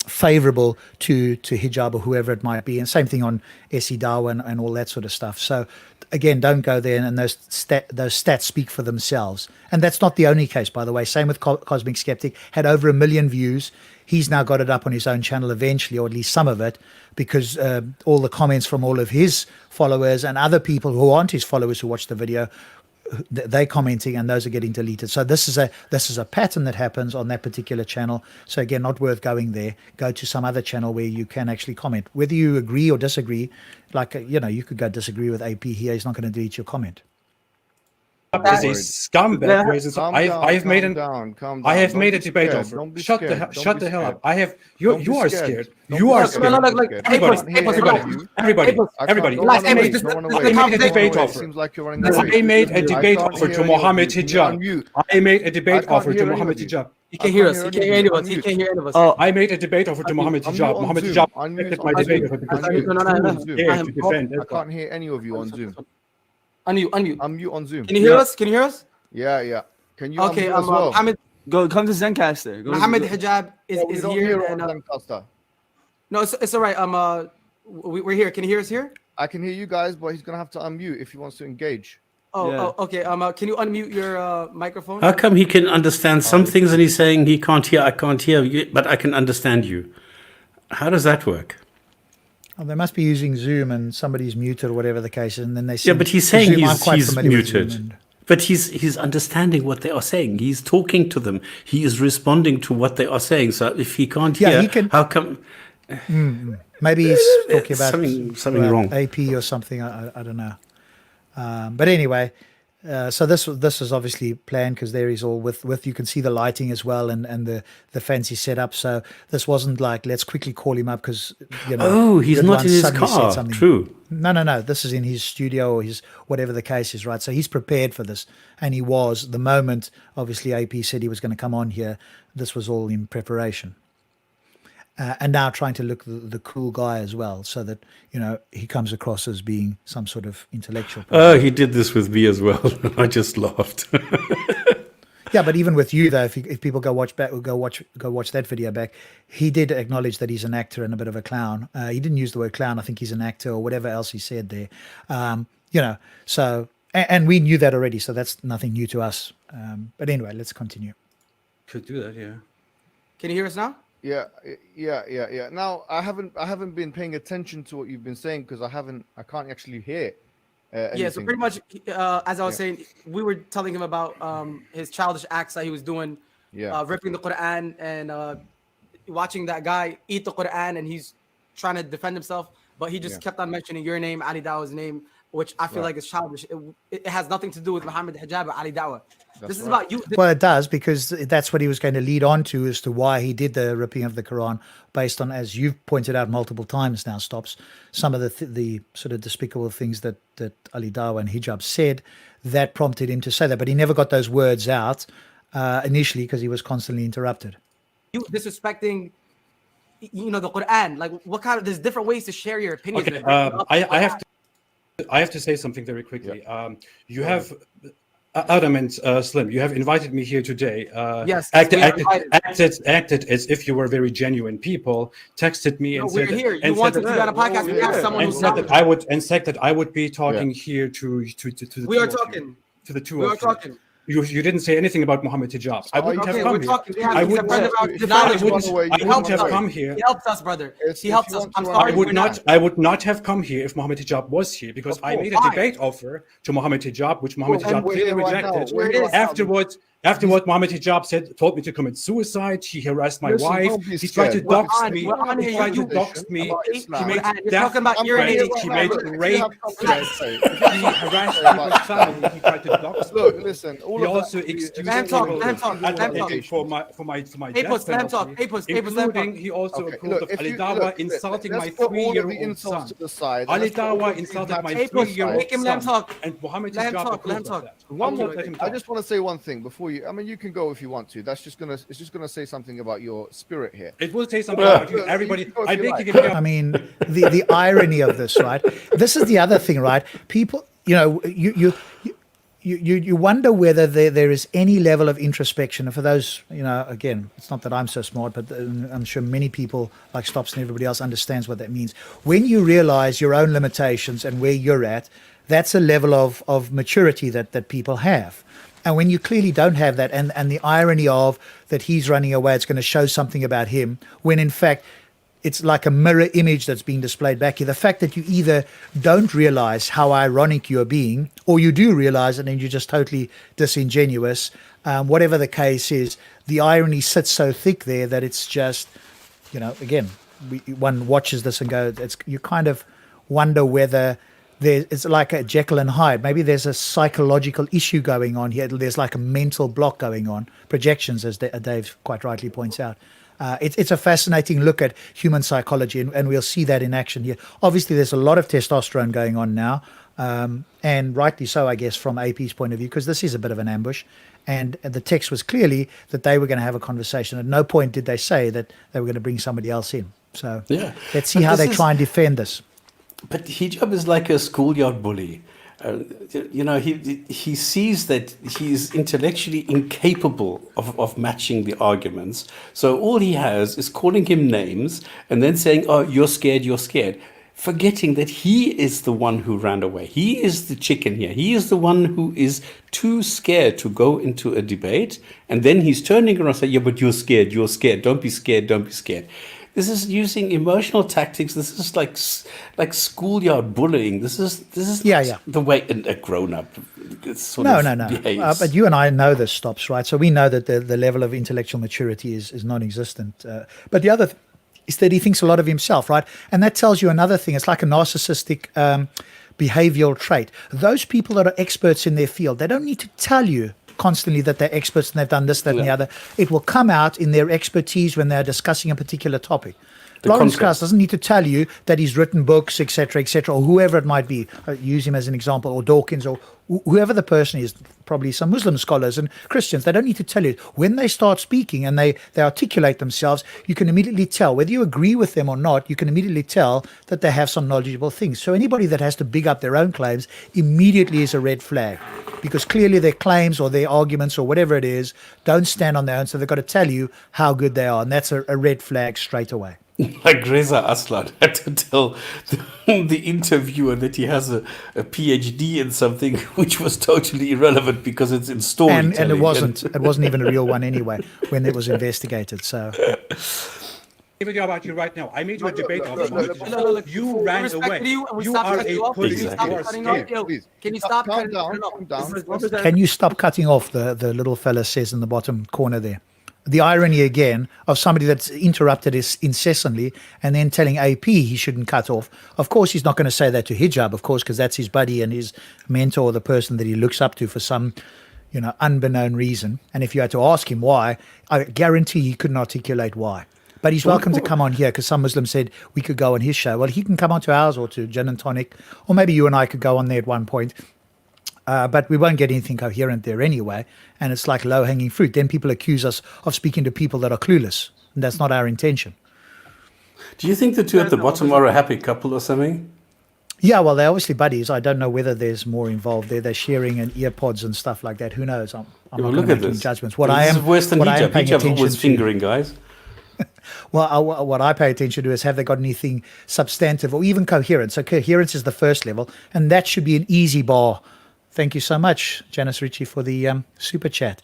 favorable to hijab or whoever it might be, and same thing on SE Dawa and all that sort of stuff. So again, don't go there, and those stats speak for themselves. And that's not the only case, by the way. Same with Cosmic Skeptic, had over 1 million views. He's now got it up on his own channel eventually, or at least some of it, because all the comments from all of his followers and other people who aren't his followers who watch the video, they're commenting, and those are getting deleted. So this is a pattern that happens on that particular channel. So again, not worth going there. Go to some other channel where you can actually comment, whether you agree or disagree. Like you could go disagree with AP here. He's not going to delete your comment. Is a scumbag racist. I have made a debate offer. Shut the hell up. You are scared. You are scared. Everybody. I made a debate offer. I made a debate offer to Mohammed Hijab. I made a debate offer to Mohammed Hijab. He can't hear us. He can't hear any of us. He can't hear any of us. Oh, I made a debate offer to Mohammed Hijab. Mohammed Hijab accepted my debate offer because to defend. I can't hear any of you on Zoom. Unmute. I'm mute on Zoom. Can you hear us? Can you hear us? Yeah. Can you Okay, unmute as well? Mohammed, Come to Zencaster. Mohammed Hijab is here. And, Zencaster. no, it's all right. We're here. Can you hear us here? I can hear you guys, but he's gonna have to unmute if he wants to engage. Okay. Can you unmute your microphone? How come he can understand some things and he's saying he can't hear? I can't hear you, but I can understand you. How does that work? Oh, they must be using Zoom, and somebody's muted or whatever the case is, and then they Yeah, but he's saying Zoom, he's muted. But he's understanding what they are saying. He's talking to them. He is responding to what they are saying. So if he can't hear, how come? Maybe he's talking about something wrong. AP or something. I don't know. But anyway, so this is obviously planned, because there is all with you can see the lighting as well, and the fancy setup. So this wasn't like, let's quickly call him up, because he's not in his car. True. No. This is in his studio, or his whatever the case is, right? So he's prepared for this, and he was, the moment obviously AP said he was going to come on here. This was all in preparation. And now trying to look the cool guy as well, so that he comes across as being some sort of intellectual person. Oh, he did this with me as well. I just laughed. Yeah, but even with you though, if people go watch that video back, he did acknowledge that he's an actor and a bit of a clown. He didn't use the word clown. I think he's an actor or whatever else he said there. So and we knew that already, so that's nothing new to us. But anyway, let's continue. Could do that, yeah. Can you hear us now? Yeah. Now I haven't been paying attention to what you've been saying, because I can't actually hear. So pretty much, as I was saying, we were telling him about his childish acts that he was doing, ripping the Quran and watching that guy eat the Quran, and he's trying to defend himself, but he just kept on mentioning your name, Ali Dawa's name, which I feel like is childish. It has nothing to do with Mohammed Hijab or Ali Dawa. This is about you. Well, it does, because that's what he was going to lead on to, as to why he did the ripping of the Quran, based on, as you've pointed out multiple times now, Stops, some of the sort of despicable things that Ali Dawa and Hijab said, that prompted him to say that. But he never got those words out initially, because he was constantly interrupted. You disrespecting, the Quran. Like, what kind of? There's different ways to share your opinions. Okay, I have to say something very quickly. You have. Adam and Slim, you have invited me here today. Yes. Acted as if you were very genuine people. Texted me and said, here. You wanted to be on a podcast. We have someone and said that I would be talking here to the. We are talking to the two we of are you. talking. You didn't say anything about Mohammed Hijab. I wouldn't have come here. I wouldn't have come here. He helped us, brother. He helped us. I'm sorry. I would not have come here if Mohammed Hijab was here, because I made a debate offer to Mohammed Hijab, which Mohammed Hijab clearly rejected. Afterward, Mohammed Hijab told me to commit suicide. He harassed my wife. He tried to dox me. He made death threats. He made rape threats. He harassed people's family. He tried to dox me. Look, listen. He also excused advocating for my death penalty, including he also approved of Ali Dawa insulting my 3-year-old son. Ali Dawa insulted my 3-year-old son, and Mohammed Hijab approved of that. I just want to say one thing before before you, I mean, you can go if you want to. It's just gonna say something about your spirit here. It will say something about you. Everybody, I beg you, give me I mean, the irony of this, right? This is the other thing, right? People, you wonder whether there is any level of introspection. And for those, again, it's not that I'm so smart, but I'm sure many people like Stops and everybody else understands what that means. When you realize your own limitations and where you're at, that's a level of maturity that people have. And when you clearly don't have that, and the irony of that he's running away, it's going to show something about him, when in fact it's like a mirror image that's being displayed back here. The fact that you either don't realize how ironic you're being, or you do realize it and you're just totally disingenuous, whatever the case is, the irony sits so thick there that it's just, again, one watches this and goes, you kind of wonder whether it's like a Jekyll and Hyde. Maybe there's a psychological issue going on here. There's like a mental block going on, projections, as Dave quite rightly points out. It's a fascinating look at human psychology, and we'll see that in action here. Obviously, there's a lot of testosterone going on now, and rightly so, I guess, from AP's point of view, because this is a bit of an ambush. And the text was clearly that they were going to have a conversation. At no point did they say that they were going to bring somebody else in. So let's see how they try and defend this. But Hijab is like a schoolyard bully. He sees that he's intellectually incapable of matching the arguments. So all he has is calling him names and then saying, "Oh, you're scared," forgetting that he is the one who ran away. He is the chicken here. He is the one who is too scared to go into a debate. And then he's turning around and saying, "Yeah, but you're scared. Don't be scared. Don't be scared." This is using emotional tactics. This is like schoolyard bullying. This is the way a grown-up behaves. But you and I know this, Stops, right? So we know that the level of intellectual maturity is non-existent. But the other is that he thinks a lot of himself, right? And that tells you another thing. It's like a narcissistic behavioral trait. Those people that are experts in their field, they don't need to tell you constantly that they're experts and they've done this, that, and the other. It will come out in their expertise when they're discussing a particular topic. Lawrence Krauss doesn't need to tell you that he's written books, etc., or whoever it might be. Use him as an example, or Dawkins, or whoever the person is, probably some Muslim scholars and Christians. They don't need to tell you. When they start speaking and they articulate themselves, you can immediately tell, whether you agree with them or not, you can immediately tell that they have some knowledgeable things. So anybody that has to big up their own claims immediately is a red flag, because clearly their claims or their arguments or whatever it is don't stand on their own. So they've got to tell you how good they are. And that's a red flag straight away. Like Reza Aslan had to tell the interviewer that he has a PhD in something which was totally irrelevant because it's in storytelling. And it wasn't even a real one anyway when it was investigated. So video about you right now. I made you a debate of you ran away. You are a police. Can you stop cutting off? Can you stop cutting off, the little fella says in the bottom corner there. The irony again of somebody that's interrupted is incessantly and then telling AP he shouldn't cut off. Of course, he's not going to say that to Hijab, of course, because that's his buddy and his mentor, the person that he looks up to for some, unbeknown reason. And if you had to ask him why, I guarantee he couldn't articulate why. But he's welcome to come on here, because some Muslims said we could go on his show. Well, he can come on to ours or to Jinn and Tonic, or maybe you and I could go on there at one point. But we won't get anything coherent there anyway. And it's like low-hanging fruit. Then people accuse us of speaking to people that are clueless. And that's not our intention. Do you think the two at the bottom are a happy couple or something? Yeah, well, they're obviously buddies. I don't know whether there's more involved there. They're sharing and earpods and stuff like that. Who knows? I'm not going to make any judgments. This is worse than Hijab. Hijab was fingering guys. Well, what I pay attention to is, have they got anything substantive or even coherent? So coherence is the first level, and that should be an easy bar. Thank you so much, Janice Ritchie, for the super chat.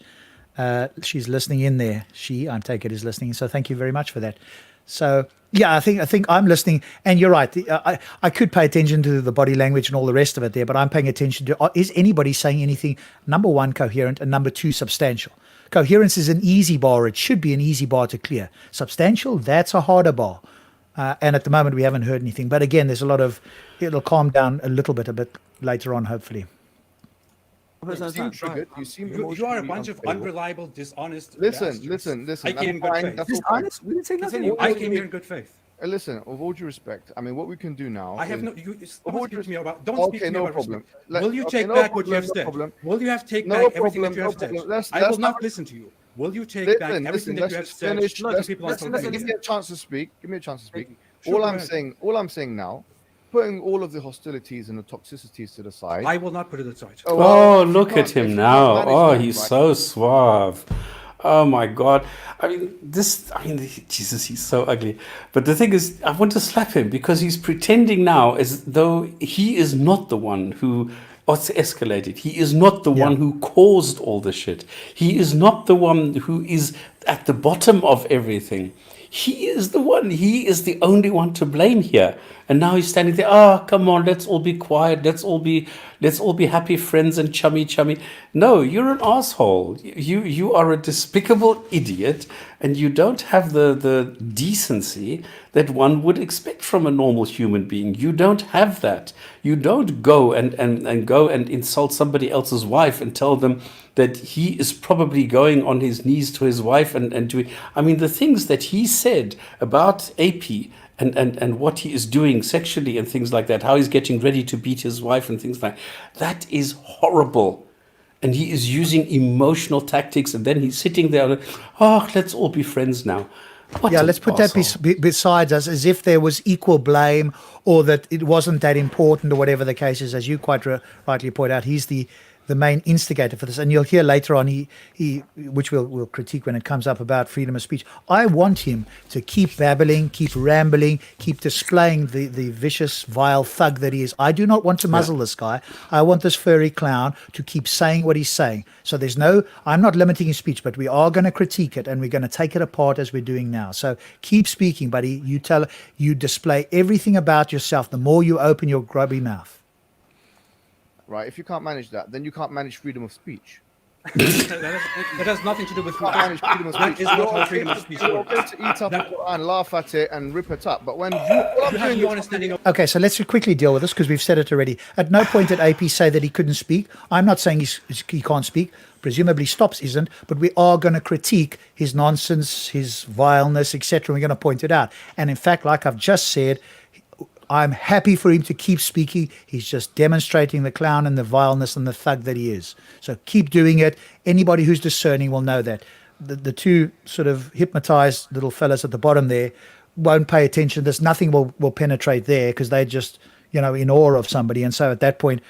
She's listening in there. I take it, is listening. So thank you very much for that. So yeah, I think I'm listening, and you're right. I could pay attention to the body language and all the rest of it there, but I'm paying attention to, is anybody saying anything, number one, coherent, and number two, substantial? Coherence is an easy bar. It should be an easy bar to clear. Substantial, that's a harder bar. And at the moment, we haven't heard anything. But again, there's it'll calm down a bit later on, hopefully. You are a bunch of unreliable, dishonest. Listen. I came in good faith. Dishonest? We didn't say nothing. I came here in good faith. listen, with all due respect, I mean, what we can do now. I have is, no. You with don't all speak due to me about. Don't okay, speak to me no about problem. respect. Will you Okay, take no back what you problem, have no said? problem. Will you have take No back everything problem, that you no have said? problem. I will not listen to you. Will you take back everything that Let's you have just said finish. to people on social listen, Give media? me a chance to speak. Give me a chance to speak. Sure, All go I'm ahead. saying now, putting all of the hostilities and the toxicities to the side. I will not put it aside. Oh, if you look at can't- him if you now. can't manage Oh, that, he's right? so suave. Oh my God. I mean, Jesus, he's so ugly. But the thing is, I want to slap him because he's pretending now as though he is not the one who escalated. He is not the one who caused all the shit. He is not the one who is at the bottom of everything. He is the one. He is the only one to blame here. And now he's standing there. Oh, come on, let's all be quiet. Let's all be happy friends and chummy. No, you're an asshole. You are a despicable idiot, and you don't have the decency that one would expect from a normal human being. You don't have that. You don't go and go and insult somebody else's wife and tell them that he is probably going on his knees to his wife and doing. I mean, the things that he said about AP and what he is doing sexually and things like that, how he's getting ready to beat his wife and things like that is horrible. And he is using emotional tactics, and then he's sitting there, oh, let's all be friends now. What Let's put that besides us as if there was equal blame or that it wasn't that important or whatever the case is. As you quite rightly point out, he's the main instigator for this. And you'll hear later on, he which we'll critique when it comes up about freedom of speech. I want him to keep babbling, keep rambling, keep displaying the vicious, vile thug that he is. I do not want to muzzle this guy. I want this furry clown to keep saying what he's saying. So I'm not limiting his speech, but we are going to critique it and we're going to take it apart as we're doing now. So keep speaking, buddy. You display everything about yourself. The more you open your grubby mouth. Right. If you can't manage that, then you can't manage freedom of speech. that has nothing to do with freedom. That is not how freedom of speech You're works. going to eat up the Quran, laugh at it, and rip it up. But when you have your understanding of. Okay, so let's quickly deal with this because we've said it already. At no point did AP say that he couldn't speak. I'm not saying he can't speak. Presumably Stops isn't, but we are going to critique his nonsense, his vileness, etc. We're going to point it out. And in fact, like I've just said, I'm happy for him to keep speaking. He's just demonstrating the clown and the vileness and the thug that he is. So keep doing it. Anybody who's discerning will know that. The two sort of hypnotized little fellas at the bottom there won't pay attention. There's nothing will penetrate there because they're just, in awe of somebody. And so at that point,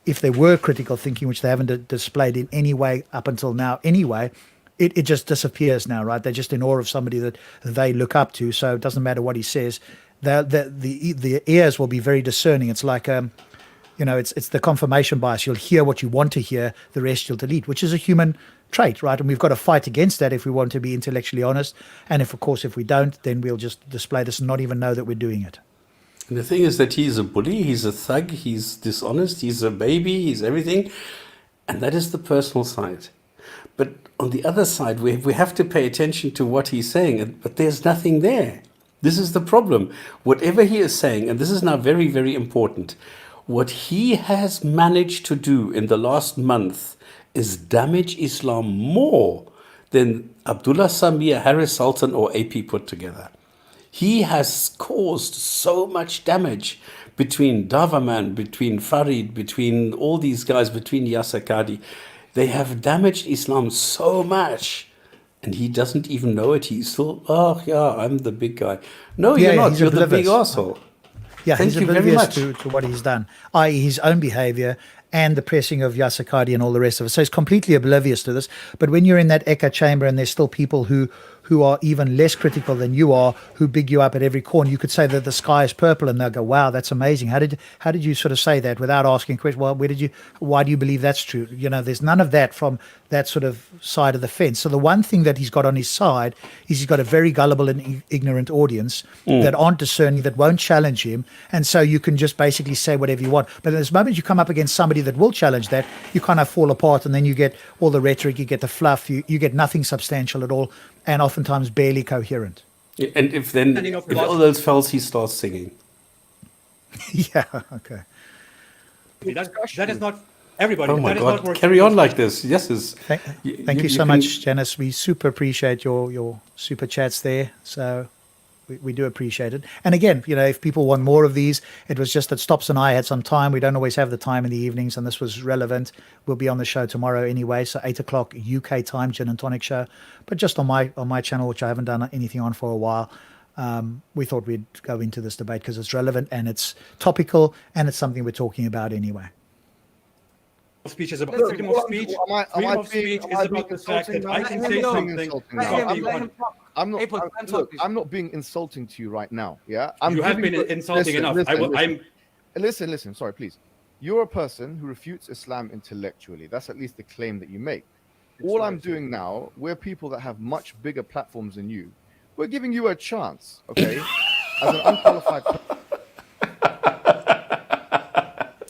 if there were critical thinking, which they haven't displayed in any way up until now anyway, it just disappears now, right? They're just in awe of somebody that they look up to. So it doesn't matter what he says. The ears will be very discerning. It's like it's the confirmation bias. You'll hear what you want to hear, the rest you'll delete, which is a human trait, right? And we've got to fight against that if we want to be intellectually honest. And if we don't, then we'll just display this and not even know that we're doing it. And the thing is that he's a bully, he's a thug, he's dishonest, he's a baby, he's everything. And that is the personal side. But on the other side, we have to pay attention to what he's saying, but there's nothing there. This is the problem. Whatever he is saying, and this is now very, very important, what he has managed to do in the last month is damage Islam more than Abdullah Samir, Harris Sultan, or AP put together. He has caused so much damage between Davaman, between Farid, between all these guys, between Yasser Qadi. They have damaged Islam so much. And he doesn't even know it. He's still, I'm the big guy. No, you're not. You're the big asshole. Yeah, Thank he's you very oblivious much. to what he's done, i.e. his own behavior and the pressing of Yasser Qadi and all the rest of it. So he's completely oblivious to this. But when you're in that echo chamber and there's still people who are even less critical than you are, who big you up at every corner, you could say that the sky is purple and they'll go, wow, that's amazing. How did you sort of say that without asking questions? Well, why do you believe that's true? There's none of that from that sort of side of the fence. So the one thing that he's got on his side is he's got a very gullible and ignorant audience that aren't discerning, that won't challenge him. And so you can just basically say whatever you want. But at this moment you come up against somebody that will challenge that, you kind of fall apart, and then you get all the rhetoric, you get the fluff, you get nothing substantial at all, and oftentimes barely coherent. And if all else fails, he starts singing. Yeah, okay. That is not everybody. Oh my that God! Is not Carry on like this. Yes, Thank you so much, Janice. We super appreciate your super chats there. So we do appreciate it. And again, if people want more of these, it was just that Stops and I had some time. We don't always have the time in the evenings, and this was relevant. We'll be on the show tomorrow anyway, so 8:00 UK time, Gin and Tonic Show. But just on my channel, which I haven't done anything on for a while, we thought we'd go into this debate because it's relevant and it's topical and it's something we're talking about anyway. Speech is about freedom of speech. Freedom of speech is about the fact that I can say something. I'm not being insulting to you right now. Yeah, you have been insulting enough. Listen. Sorry, please. You're a person who refutes Islam intellectually. That's at least the claim that you make. All I'm doing now, we're people that have much bigger platforms than you. We're giving you a chance, okay, as an unqualified.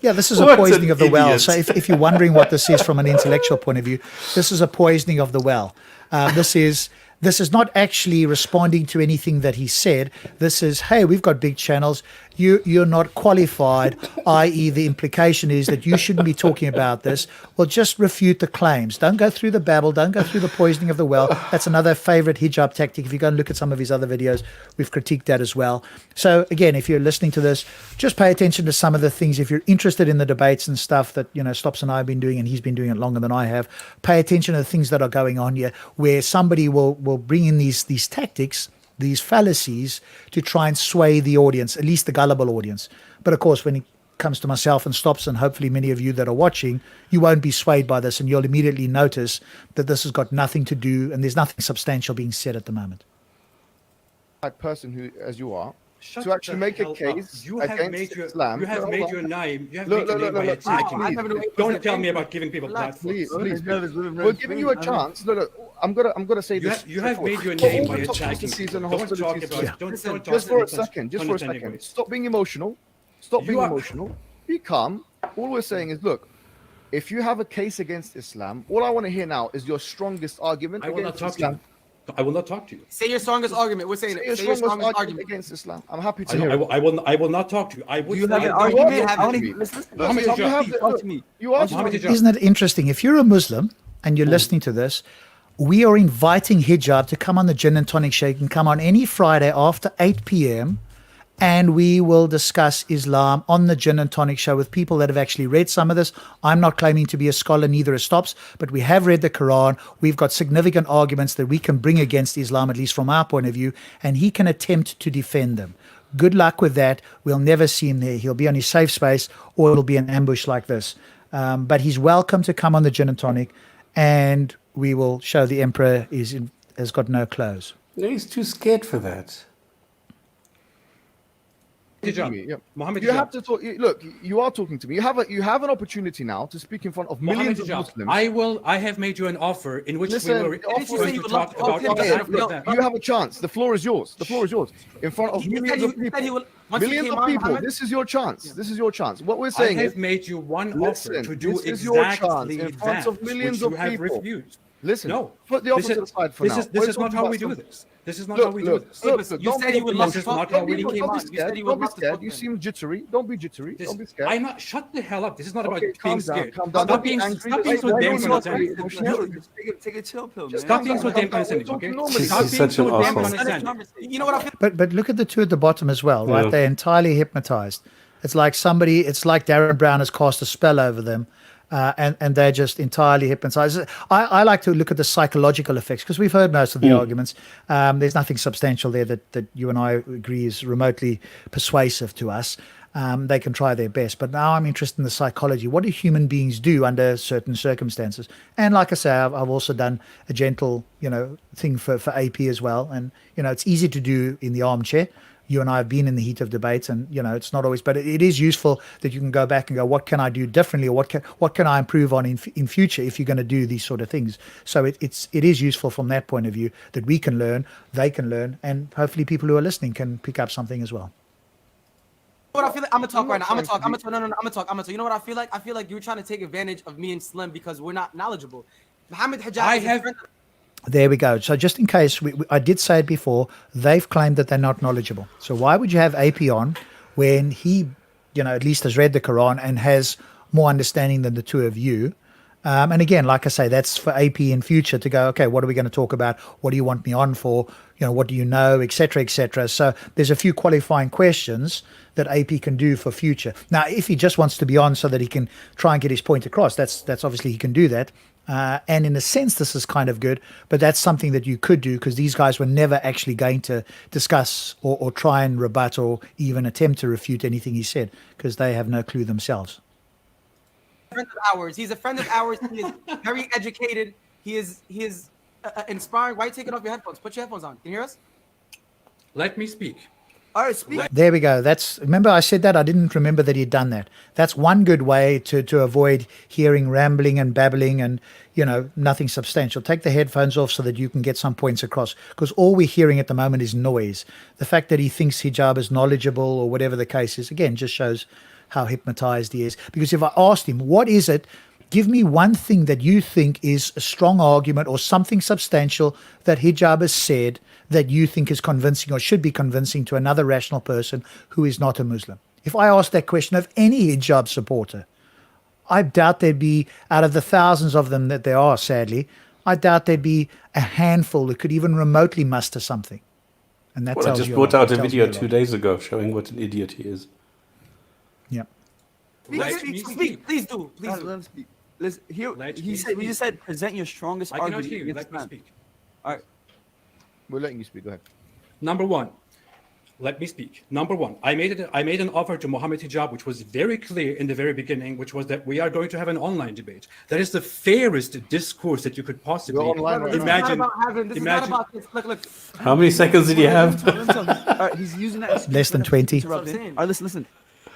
Yeah, this is a poisoning of the well. So if you're wondering what this is from an intellectual point of view, this is a poisoning of the well. This is not actually responding to anything that he said. This is, hey, we've got big channels. You're not qualified, i.e. the implication is that you shouldn't be talking about this. Well, just refute the claims. Don't go through the babble. Don't go through the poisoning of the well. That's another favorite hijab tactic. If you go and look at some of his other videos, we've critiqued that as well. So again, if you're listening to this, just pay attention to some of the things. If you're interested in the debates and stuff that, Stops and I have been doing, and he's been doing it longer than I have, pay attention to the things that are going on here, where somebody will bring in these tactics, these fallacies, to try and sway the audience, at least the gullible audience. But of course, when it comes to myself and Stops, and hopefully many of you that are watching, you won't be swayed by this, and you'll immediately notice that this has got nothing to do, and there's nothing substantial being said at the moment. That person who, as you are, to actually make a case against Islam. You have made your name. You have made your name by attacking. Don't tell me about giving people platforms. Please. We're giving you a chance. Look, I'm gonna say this. You have made your name by attacking. Don't talk about. Just for a second. Stop being emotional. Be calm. All we're saying is, look, if you have a case against Islam, all I want to hear now is your strongest argument against Islam. I will not talk to you. Say your strongest argument. We're saying it. Say your strongest argument against Islam. I'm happy to hear. I will not talk to you. I would. You have an argument. Listen. Isn't it interesting? If you're a Muslim and you're listening to this, we are inviting hijab to come on the Gin and Tonic Show. You can come on any Friday after 8 p.m. and we will discuss Islam on the Gin and Tonic Show with people that have actually read some of this. I'm not claiming to be a scholar, neither is Stops, but we have read the Quran. We've got significant arguments that we can bring against Islam, at least from our point of view, and he can attempt to defend them. Good luck with that. We'll never see him there. He'll be on his safe space, or it'll be an ambush like this. But he's welcome to come on the Gin and Tonic, and we will show the Emperor has got no clothes. No, he's too scared for that. Mohammed, you have to talk. Look, you are talking to me. You have an opportunity now to speak in front of millions of Muslims. I have made you an offer in which we were going to talk about. You have a chance. The floor is yours. In front of millions of people. This is your chance. What we're saying is, I have made you one offer to do exactly in front of millions of people. Refused. Listen, no. Put the offer to the side for now. This is not how we do this. This is not how we do this. You said you would love to talk. Don't be scared. You seem jittery. Don't be jittery. Don't be scared. I'm not. Shut the hell up. This is not about being scared. Calm down. Stop being so damn condescending. Take a chill pill, man. Stop being so damn condescending, okay? He's such an asshole. You know what I feel? But look at the two at the bottom as well, right? They're entirely hypnotized. It's like Darren Brown has cast a spell over them. And they're just entirely hypnotized. I like to look at the psychological effects, because we've heard most of the arguments. There's nothing substantial there that you and I agree is remotely persuasive to us. They can try their best. But now I'm interested in the psychology. What do human beings do under certain circumstances? And like I say, I've also done a gentle, thing for AP as well. And, it's easy to do in the armchair. You and I have been in the heat of debates, and it's not always, but it is useful that you can go back and go, what can I do differently, or what can I improve on in future if you're going to do these sort of things. So it is useful from that point of view, that we can learn, they can learn, and hopefully people who are listening can pick up something as well. What I feel like, I'm gonna talk right now. I'm gonna talk. You know what I feel like? I feel like you're trying to take advantage of me and Slim because we're not knowledgeable. Mohammed Hijab. There we go. So just in case, I did say it before, they've claimed that they're not knowledgeable. So why would you have AP on when he, at least has read the Quran and has more understanding than the two of you? And again, like I say, that's for AP in future to go, okay, what are we going to talk about? What do you want me on for? What do you know, et cetera, et cetera. So there's a few qualifying questions that AP can do for future. Now, if he just wants to be on so that he can try and get his point across, that's obviously he can do that. And in a sense, this is kind of good, but that's something that you could do because these guys were never actually going to discuss or try and rebut or even attempt to refute anything he said because they have no clue themselves. Friend of ours. He's a friend of ours. He is very educated. He is inspiring. Why are you taking off your headphones? Put your headphones on. Can you hear us? Let me speak. All right, speak. There we go. Remember I said that? I didn't remember that he'd done that. That's one good way to avoid hearing rambling and babbling and, nothing substantial. Take the headphones off so that you can get some points across because all we're hearing at the moment is noise. The fact that he thinks hijab is knowledgeable or whatever the case is, again, just shows how hypnotized he is. Because if I asked him, what is it? Give me one thing that you think is a strong argument or something substantial that hijab has said that you think is convincing or should be convincing to another rational person who is not a Muslim. If I asked that question of any hijab supporter, I doubt there'd be, out of the thousands of them that there are, sadly, I doubt there'd be a handful that could even remotely muster something. And that Well, I tells just you brought a lot. out a It tells video me lot. 2 days ago showing what an idiot he is. Yeah. Speak. Please do. Let him speak. Listen, we just said present your strongest I cannot argument. hear you. against Let me Islam. speak. All right. We're letting you speak. Go ahead. Number one, let me speak. Number one, I made an offer to Mohammed Hijab, which was very clear in the very beginning, which was that we are going to have an online debate. That is the fairest discourse that you could possibly We're online right now. imagine. This is not about this. Look. How many seconds did he have? All right, he's using that. excuse Less than for 20. interrupting. That's what I'm saying. All right, listen.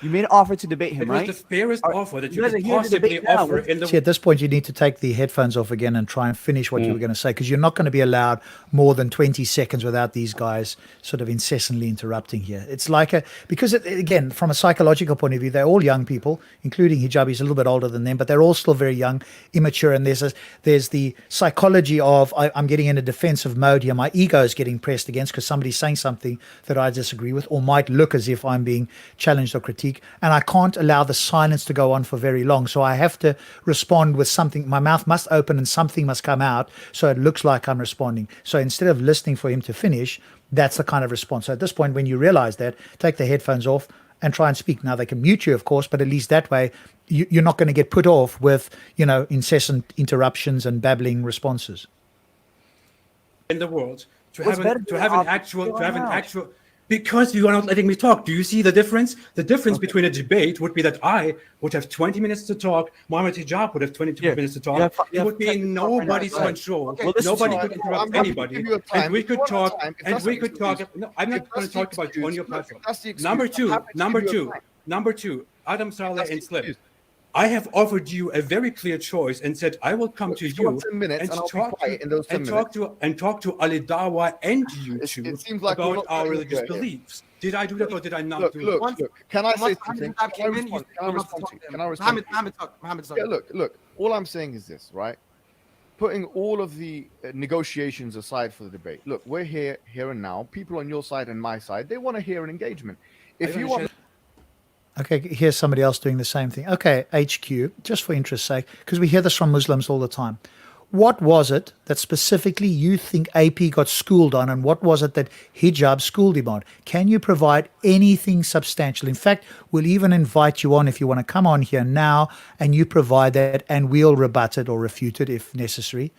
You made an offer to debate him, It was right? the fairest All right, offer that you you guys are could here to possibly debate now. offer in See, the. at this point, you need to take the headphones off again and try and finish what you were going to say because you're not going to be allowed more than 20 seconds without these guys sort of incessantly interrupting here. It's like because again, from a psychological point of view, they're all young people, including hijabis a little bit older than them, but they're all still very young, immature. And there's the psychology of I'm getting in a defensive mode here. My ego is getting pressed against because somebody's saying something that I disagree with or might look as if I'm being challenged or critiqued. And I can't allow the silence to go on for very long. So I have to respond with something. My mouth must open and something must come out so it looks like I'm responding. So instead of listening for him to finish, that's the kind of response. So at this point, when you realize that, take the headphones off and try and speak. Now, they can mute you, of course, but at least that way, you're not going to get put off with, incessant interruptions and babbling responses. In the world to What's have better an, than to have an an op- actual go to have an on. actual because you are not letting me talk. Do you see the difference? The difference between a debate would be that I would have 20 minutes to talk. Mohammed Hijab would have 22 Yeah. minutes to Yeah, talk. yeah, It would be yeah, in yeah, yeah, nobody's yeah, yeah. control. Okay, well, listen, Nobody so could I'm interrupt happy to anybody, give you a time. and we If you could want talk. time, if And that's we the could talk. excuse. No, I'm If not going that's to the talk about you excuse, on your look, platform. that's the excuse. Number I'm two, happy to number give you a two, time. number two. Adam Saleh That's the and Slip. excuse. I have offered you a very clear choice and said I will come to If you you want 10 minutes, and I'll be talk quiet to in those 10 talk to Ali Dawa and you It two seems like we're about not our getting religious anywhere here. beliefs. Did I do that or did I not Look, do look, that? look. Can I say Once something? Mohammed Hijab Can I came in, respond? you Can I don't have to respond talk to you? to him. Can I respond? Mohammed talk. Mohammed talk. Yeah, look. All I'm saying is this, right? Putting all of the negotiations aside for the debate. Look, we're here and now. People on your side and my side, they want to hear an engagement. If you want, Okay, here's somebody else doing the same thing. Okay, HQ, just for interest's sake, because we hear this from Muslims all the time. What was it that specifically you think AP got schooled on, and what was it that hijab schooled him on? Can you provide anything substantial? In fact, we'll even invite you on if you want to come on here now and you provide that, and we'll rebut it or refute it if necessary.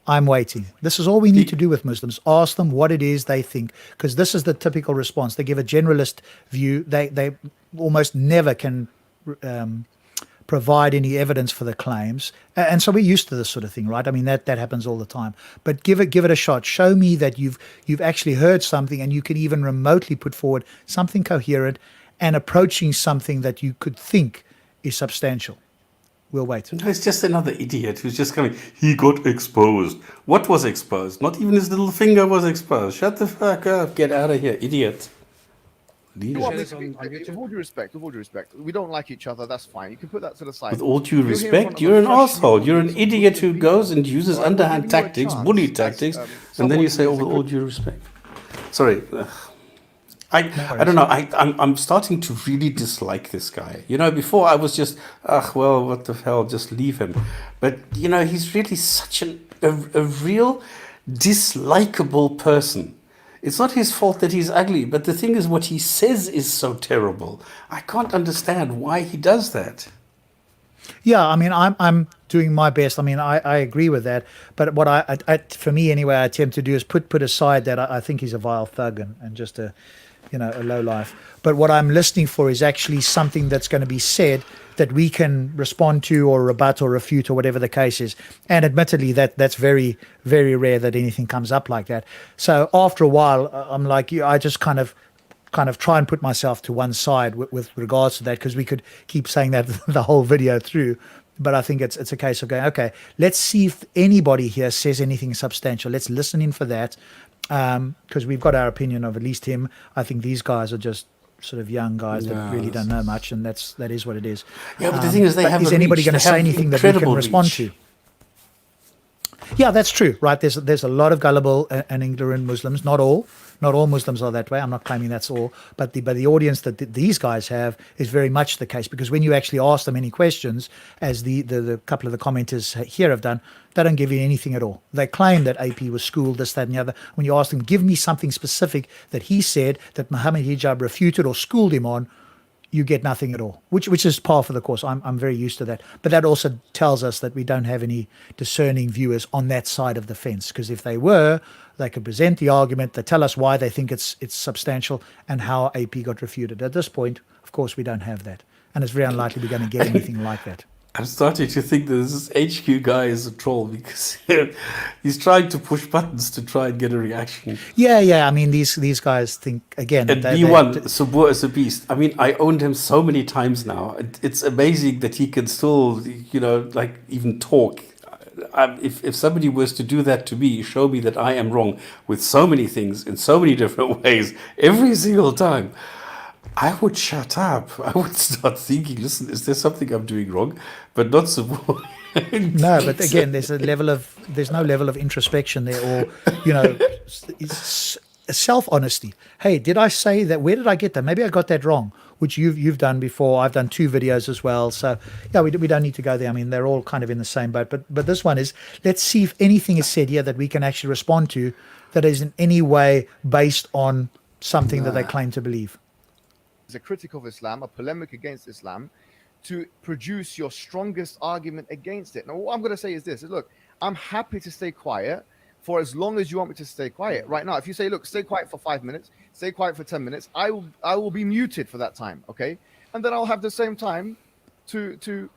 I'm waiting. This is all we need to do with Muslims. Ask them what it is they think, because this is the typical response. They give a generalist view. They almost never can provide any evidence for the claims. And so we're used to this sort of thing, right? I mean, that happens all the time. But give it a shot. Show me that you've actually heard something and you can even remotely put forward something coherent and approaching something that you could think is substantial. We'll wait. No, it's just another idiot who's just coming. He got exposed. What was exposed? Not even his little finger was exposed. Shut the fuck up. Get out of here, idiot. you want me Shares to be, on with YouTube? all due respect, we don't like each other. That's fine. You can put that to the side. With all due You're here in front respect, of you're a an fresh asshole. new You're an audience of idiot who people. goes and uses All right, we're underhand giving you a tactics, chance bully as, tactics, and then someone you say, who oh, is a with all good- due respect. Sorry. I don't know. I'm starting to really dislike this guy. You know, before I was just, well, what the hell, just leave him. But, you know, he's really such a real dislikable person. It's not his fault that he's ugly, but the thing is, what he says is so terrible. I can't understand why he does that. Yeah, I mean, I'm doing my best. I mean, I agree with that. But what I for me anyway, I attempt to do is put aside that I think he's a vile thug and just a low life. But what I'm listening for is actually something that's going to be said that we can respond to or rebut or refute or whatever the case is. And admittedly, that's very, very rare that anything comes up like that. So after a while, I'm like, I just kind of try and put myself to one side with regards to that, because we could keep saying that the whole video through. But I think it's a case of going, okay, let's see if anybody here says anything substantial. Let's listen in for that, because we've got our opinion of at least him. I think these guys are just sort of young guys that really don't know much, and that is what it is. Yeah, but the thing is, is anybody going to say anything that we can respond to? Yeah, that's true, right? There's a lot of gullible and ignorant Muslims. Not all Muslims are that way. I'm not claiming that's all, but the audience that these guys have is very much the case, because when you actually ask them any questions, as the couple of the commenters here have done, they don't give you anything at all. They claim that AP was schooled, this, that, and the other. When you ask them, give me something specific that he said that Mohammed Hijab refuted or schooled him on, you get nothing at all, which is par for the course. I'm very used to that. But that also tells us that we don't have any discerning viewers on that side of the fence, because if they were, they could present the argument, they tell us why they think it's substantial and how AP got refuted. At this point, of course, we don't have that. And it's very unlikely we're going to get anything like that. I'm starting to think that this HQ guy is a troll, because he's trying to push buttons to try and get a reaction. Yeah. I mean, these guys think, again... And B1, Sabur is a beast. I mean, I owned him so many times now. It's amazing that he can still, even talk. If somebody was to do that to me, show me that I am wrong with so many things in so many different ways, every single time, I would shut up. I would start thinking, listen, is there something I'm doing wrong? But not so. No, but again, there's no level of introspection there, or it's self-honesty. Hey, did I say that? Where did I get that? Maybe I got that wrong, which you've done before. I've done 2 videos as well. So yeah, we don't need to go there. I mean, they're all kind of in the same boat. But this one is, let's see if anything is said here that we can actually respond to that is in any way based on something that they claim to believe. A critic of Islam, a polemic against Islam, to produce your strongest argument against it. Now, what I'm going to say is this: look, I'm happy to stay quiet for as long as you want me to stay quiet. Right now, if you say, look, stay quiet for 5 minutes, stay quiet for 10 minutes, I will be muted for that time, okay? And then I'll have the same time to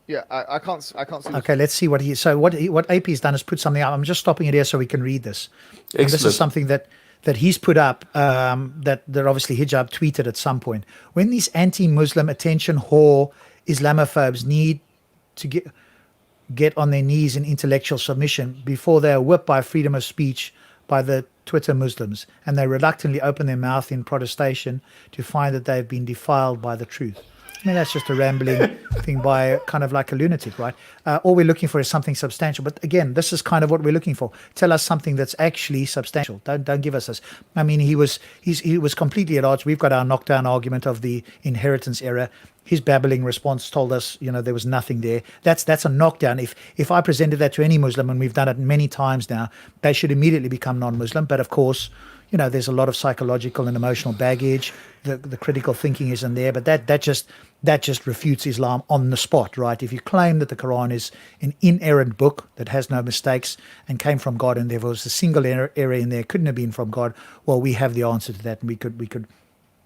yeah, I can't see. Okay, let's see what AP's done is put something up. I'm just stopping it here so we can read this. And this is something that he's put up, that obviously Hijab tweeted at some point. When these anti-Muslim attention whore Islamophobes need to get on their knees in intellectual submission before they are whipped by freedom of speech by the Twitter Muslims, and they reluctantly open their mouth in protestation to find that they've been defiled by the truth. I mean, that's just a rambling thing by kind of like a lunatic, right? All we're looking for is something substantial. But again, this is kind of what we're looking for. Tell us something that's actually substantial. Don't give us this. I mean, he was completely at odds. We've got our knockdown argument of the inheritance era. His babbling response told us, there was nothing there. That's a knockdown. If I presented that to any Muslim, and we've done it many times now, they should immediately become non-Muslim. But of course, there's a lot of psychological and emotional baggage. The critical thinking isn't there, but that just refutes Islam on the spot, right? If you claim that the Quran is an inerrant book that has no mistakes and came from God, and there was a single error in there, couldn't have been from God, well, we have the answer to that, and we could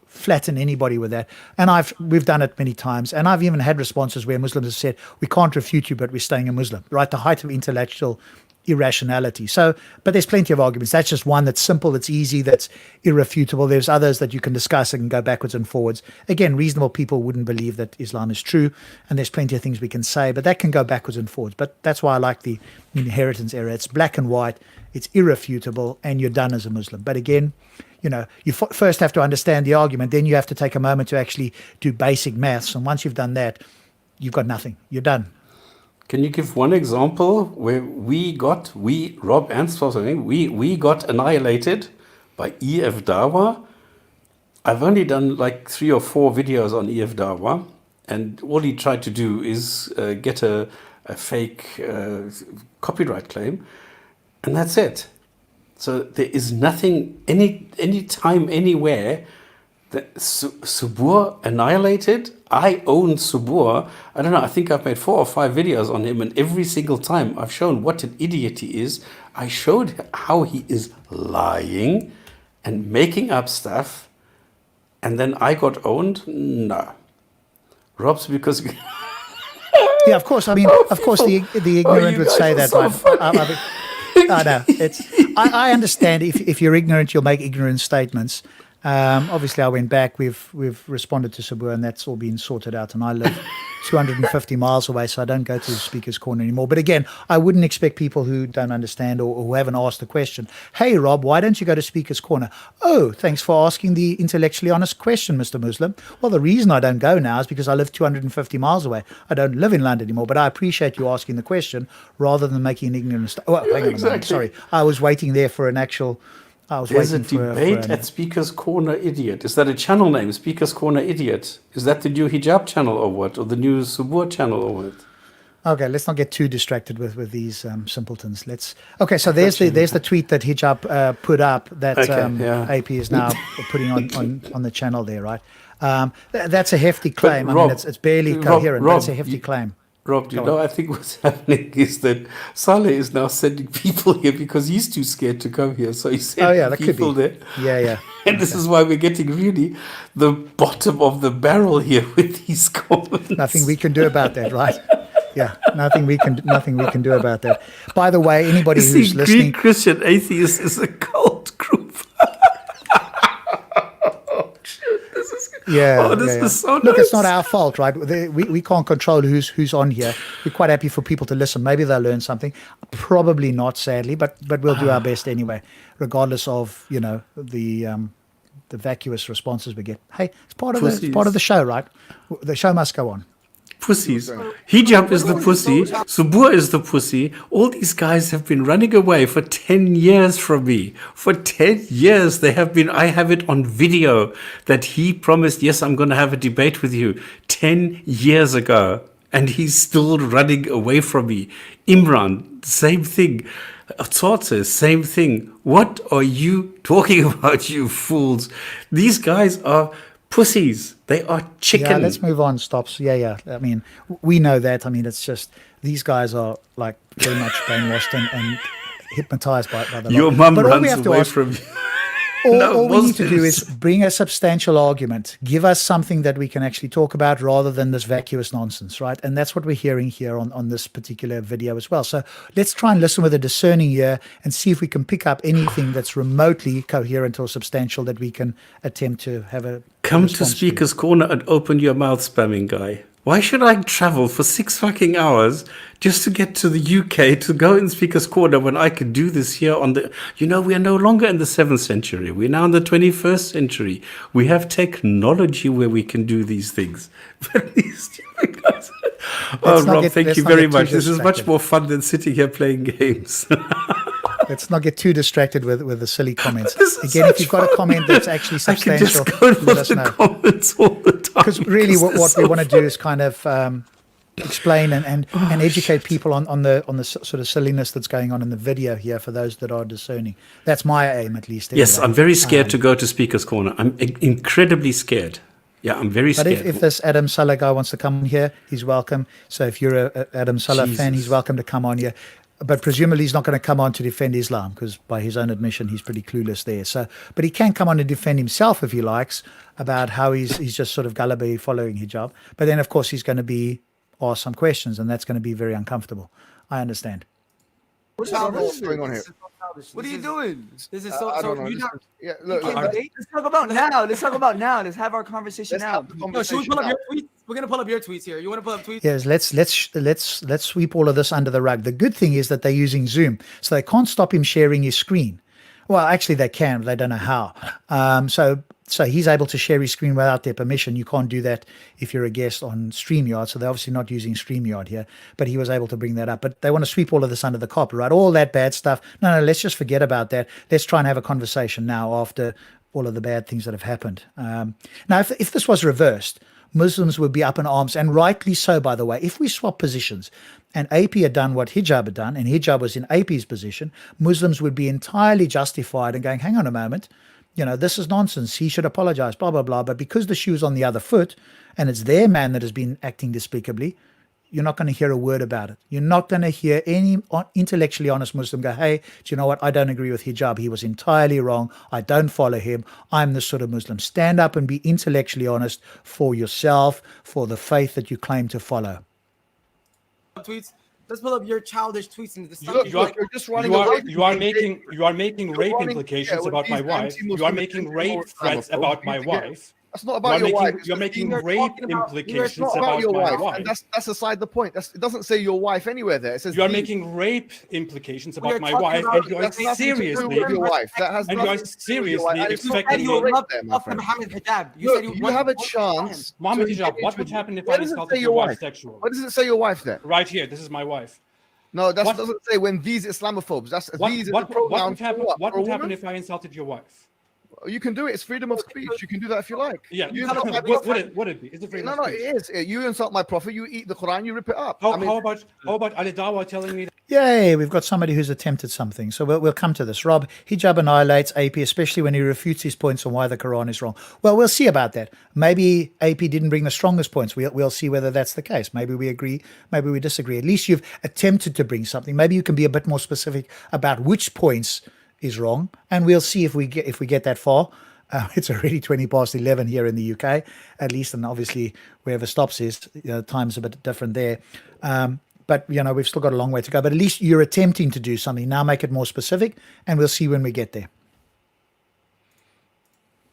flatten anybody with that. And we've done it many times, and I've even had responses where Muslims have said, we can't refute you, but we're staying a Muslim, right? The height of intellectual irrationality. So, but there's plenty of arguments. That's just one that's simple, that's easy, that's irrefutable. There's others that you can discuss and go backwards and forwards. Again, reasonable people wouldn't believe that Islam is true, and there's plenty of things we can say, but that can go backwards and forwards. But that's why I like the inheritance era. It's black and white, it's irrefutable, and you're done as a Muslim. But again, you first have to understand the argument, then you have to take a moment to actually do basic maths, and once you've done that, you've got nothing. You're done. Can you give one example where Rob and something, we got annihilated by EF Dawa. I've only done like 3 or 4 videos on EF Dawa, and all he tried to do is get a fake copyright claim, and that's it. So there is nothing, any time, anywhere that Subur annihilated. I own Subur. I don't know, I think I've made 4 or 5 videos on him, and every single time I've shown what an idiot he is. I showed how he is lying and making up stuff, and then I got owned? No. Rob's because... Yeah, of course. I mean, of course, the ignorant would say that. So Right? I know. I understand if you're ignorant, you'll make ignorant statements. Obviously, I went back. We've responded to Sabur, and that's all been sorted out. And I live 250 miles away, so I don't go to the Speaker's Corner anymore. But again, I wouldn't expect people who don't understand or who haven't asked the question, hey, Rob, why don't you go to Speaker's Corner? Oh, thanks for asking the intellectually honest question, Mr. Muslim. Well, the reason I don't go now is because I live 250 miles away. I don't live in London anymore, but I appreciate you asking the question rather than making an ignorant statement. Oh, hang on a moment. Sorry. I was waiting there for an actual... There's a debate at Speaker's Corner Idiot. Is that a channel name, Speaker's Corner Idiot? Is that the new hijab channel or what? Or the new Subur channel or what? Okay, let's not get too distracted with these simpletons. So there's the tweet that Hijab put up that AP is now putting on the channel there, right? That's a hefty claim. Rob, it's barely coherent, but it's a hefty claim. Rob, do you know, I think what's happening is that Saleh is now sending people here because he's too scared to come here. So he's sending people there. Yeah. And this is why we're getting really the bottom of the barrel here with these comments. Nothing we can do about that, right? Yeah, nothing we can do about that. By the way, anybody who's listening... Greek Christian atheist is a cult group. This is so nice. Look, it's not our fault, right? We can't control who's on here. We're quite happy for people to listen. Maybe they'll learn something. Probably not, sadly, but we'll do our best anyway, regardless of the vacuous responses we get. Hey, it's part of the show, right? The show must go on. Pussies. Hijab is the pussy. Subur is the pussy. All these guys have been running away for 10 years from me. For 10 years they have been. I have it on video that he promised, yes, I'm going to have a debate with you 10 years ago. And he's still running away from me. Imran, same thing. Tzorze, same thing. What are you talking about, you fools? These guys are pussies. They are chicken. Yeah, let's move on, Stops. Yeah. I mean, we know that. I mean, it's just these guys are like very much brainwashed and hypnotized by the Your mum runs away from you. All we need to do is bring a substantial argument. Give us something that we can actually talk about rather than this vacuous nonsense, right? And that's what we're hearing here on this particular video as well. So let's try and listen with a discerning ear and see if we can pick up anything that's remotely coherent or substantial that we can attempt to have a Come to Speaker's Corner and open your mouth, spamming guy. Why should I travel for 6 fucking hours just to get to the UK to go in Speaker's Corner when I could do this here on the... we are no longer in the 7th century. We're now in the 21st century. We have technology where we can do these things. But these stupid guys... Rob, thank you very much. This is much more fun than sitting here playing games. Let's not get too distracted with the silly comments. Again, if you've got a comment that's actually substantial, I can just go with the comments all the time. Because really what we want to do is kind of explain and educate people on the sort of silliness that's going on in the video here for those that are discerning. That's my aim, at least. Anyway. Yes, I'm very scared to go to Speaker's Corner. I'm incredibly scared. Yeah, I'm very scared. But if this Adam Salah guy wants to come here, he's welcome. So if you're a Adam Salah fan, he's welcome to come on here. But presumably he's not going to come on to defend Islam because by his own admission, he's pretty clueless there. So, but he can come on and defend himself if he likes about how he's just sort of gullible following hijab. But then, of course, he's going to be asked some questions and that's going to be very uncomfortable. I understand. What's going on here? What are you doing? This is I don't know. Look, let's talk about now. Let's have our conversation now. Should we pull up your tweets? We're gonna pull up your tweets here. You want to pull up tweets? Yes, let's sweep all of this under the rug. The good thing is that they're using Zoom, so they can't stop him sharing his screen. Well, actually they can, but they don't know how. So So he's able to share his screen without their permission. You can't do that if you're a guest on StreamYard. So they're obviously not using StreamYard here, but he was able to bring that up. But they want to sweep all of this under the carpet, right? All that bad stuff. No, let's just forget about that. Let's try and have a conversation now after all of the bad things that have happened. Now, if this was reversed, Muslims would be up in arms, and rightly so, by the way. If we swap positions and AP had done what Hijab had done, and Hijab was in AP's position, Muslims would be entirely justified in going, hang on a moment, this is nonsense. He should apologize, blah, blah, blah. But because the shoe's on the other foot and it's their man that has been acting despicably, you're not going to hear a word about it. You're not going to hear any intellectually honest Muslim go, hey, do you know what? I don't agree with Hijab. He was entirely wrong. I don't follow him. I'm this sort of Muslim. Stand up and be intellectually honest for yourself, for the faith that you claim to follow. Tweets. Let's pull up your childish tweets in the You're just running away. You are making rape implications about my wife. You are making rape threats about my wife. That's not about your wife. You're making rape implications about your my wife. wife. And that's aside the point. It doesn't say your wife anywhere there. It says you are making rape implications about my wife, and you are seriously expecting you love Mohammed Hijab. You have a chance. Mohammed Hijab. What would happen if I insulted your wife sexually? Why does it say your wife there? Right here. This is my wife. No, that doesn't say when these Islamophobes. What would happen if I insulted your wife? You can do it. It's freedom of speech. You can do that if you like. Yeah. Would it be? Is it freedom of speech? No, it is. You insult my prophet, you eat the Quran, you rip it up. How about Ali Dawa telling me that? Yay, we've got somebody who's attempted something. So we'll come to this. Rob, Hijab annihilates AP, especially when he refutes his points on why the Quran is wrong. Well, we'll see about that. Maybe AP didn't bring the strongest points. We'll see whether that's the case. Maybe we agree, maybe we disagree. At least you've attempted to bring something. Maybe you can be a bit more specific about which points is wrong, and we'll see if we get that far. It's already 11:20 here in the UK, at least, and obviously wherever stops is, time's a bit different there. But we've still got a long way to go. But at least you're attempting to do something. Now make it more specific, and we'll see when we get there.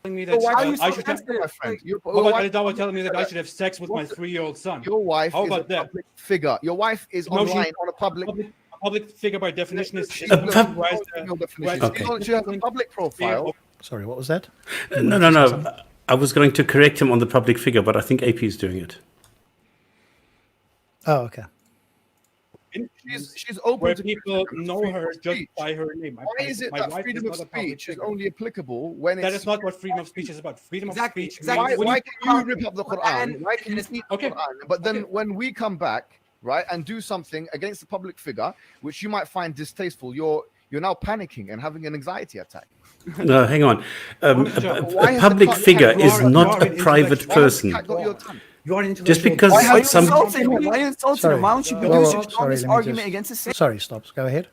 Telling me that I should have. How about Ali Dawa telling me that I should have sex with my 3-year-old son? Your wife How is about a that? public figure. Your wife is online on a public. Public figure by definition is She has a public profile. Sorry, what was that? No. I was going to correct him on the public figure, but I think AP is doing it. Oh, okay. She's open where to people know her just by her name. Why is it that freedom of speech is only applicable when that is not what freedom of speech is about? Freedom of speech. Why can you rip up the Quran? Why can you eat the Quran? But then when we come back, right, and do something against a public figure, which you might find distasteful, you're now panicking and having an anxiety attack. No, hang on. A public figure is not a private person. Just because Why insulting him? Why don't you produce your strongest argument against the same? Sorry, stops. Go ahead.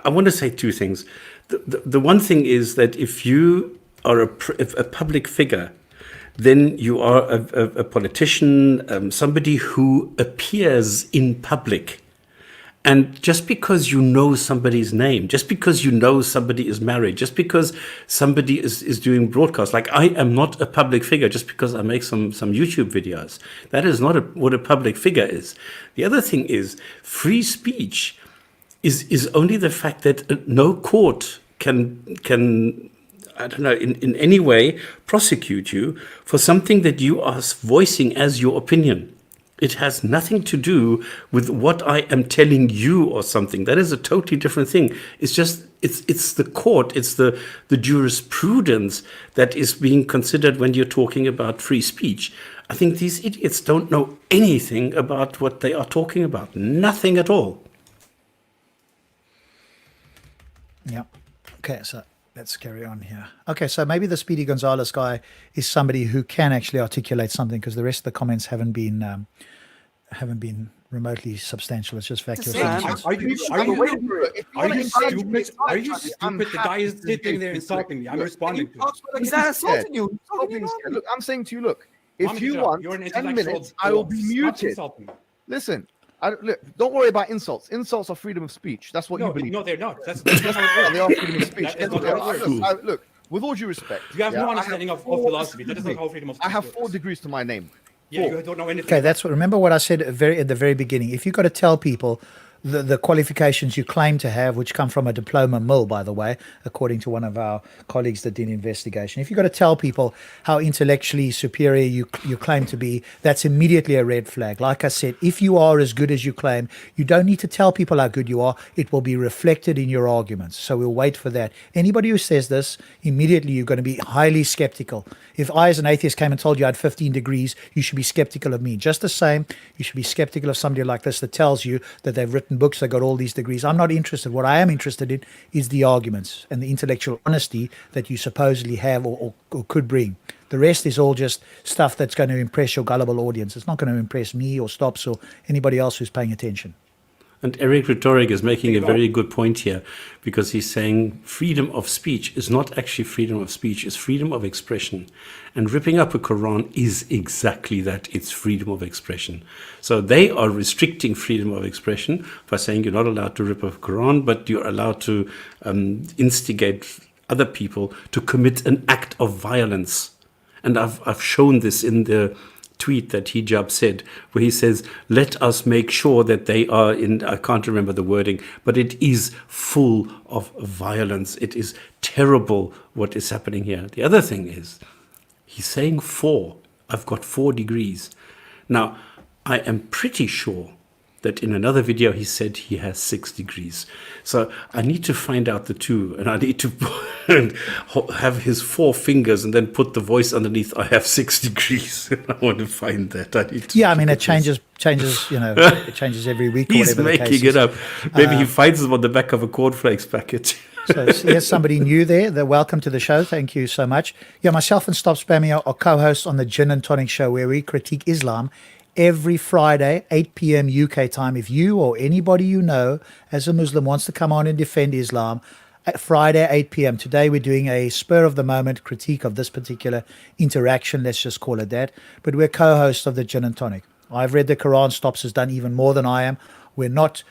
I want to say two things. The one thing is that if you are a public figure, then you are a politician, somebody who appears in public. And just because you know somebody's name, just because you know somebody is married, just because somebody is doing broadcasts, like I am not a public figure just because I make some YouTube videos. That is not what a public figure is. The other thing is free speech is only the fact that no court can I don't know, in any way prosecute you for something that you are voicing as your opinion. It has nothing to do with what I am telling you or something. That is a totally different thing. It's just, it's the court, it's the jurisprudence that is being considered when you're talking about free speech. I think these idiots don't know anything about what they are talking about. Nothing at all. Yeah. Okay, so let's carry on here. Okay, so maybe the Speedy Gonzalez guy is somebody who can actually articulate something, because the rest of the comments haven't been remotely substantial. It's just vacuous. Are you stupid? The guy is sitting there insulting me. I'm responding to it. He's not insulting you. Look, I'm saying to you, look, if you want 10 minutes, I will be muted. Listen. Look, don't worry about insults. Insults are freedom of speech. That's what you believe. No, they're not. That's they are freedom of speech. Look, with all due respect, you have no understanding of philosophy. That is not how freedom of speech I have works. 4 degrees to my name. Yeah, you don't know anything. Okay, that's what. Remember what I said at the very beginning. If you've got to tell people the qualifications you claim to have, which come from a diploma mill, by the way, according to one of our colleagues that did an investigation. If you've got to tell people how intellectually superior you claim to be, that's immediately a red flag. Like I said, if you are as good as you claim, you don't need to tell people how good you are. It will be reflected in your arguments. So we'll wait for that. Anybody who says this, immediately you're going to be highly skeptical. If I, as an atheist, came and told you I had 15 degrees, you should be skeptical of me. Just the same, you should be skeptical of somebody like this that tells you that they've written books, they got all these degrees. I'm not interested. What I am interested in is the arguments and the intellectual honesty that you supposedly have or could bring. The rest is all just stuff that's going to impress your gullible audience. It's not going to impress me or Stops or anybody else who's paying attention. And Eric Rhetoric is making a very good point here, because he's saying freedom of speech is not actually freedom of speech, it's freedom of expression. And ripping up a Quran is exactly that, it's freedom of expression. So they are restricting freedom of expression by saying you're not allowed to rip up a Quran, but you're allowed to instigate other people to commit an act of violence. And I've shown this in the tweet that Hijab said, where he says, let us make sure that they are in, I can't remember the wording, but it is full of violence. It is terrible what is happening here. The other thing is, he's saying 4. I've got 4 degrees. Now, I am pretty sure that in another video he said he has 6 degrees. So I need to find out the 2, and I need to have his 4 fingers and then put the voice underneath. I have 6 degrees. I want to find that. I need to. Yeah, I mean, it changes. You know, it changes every week. He's making it up. Maybe he finds them on the back of a cornflakes packet. So here's somebody new there. They're welcome to the show. Thank you so much. Yeah, myself and Stop Spamming are co-hosts on the Jinn and Tonic Show, where we critique Islam every Friday, 8 p.m. UK time. If you or anybody you know as a Muslim wants to come on and defend Islam, at Friday, 8 p.m. Today, we're doing a spur of the moment critique of this particular interaction. Let's just call it that. But we're co-hosts of the Jinn and Tonic. I've read the Quran. Stops has done even more than I am. We're not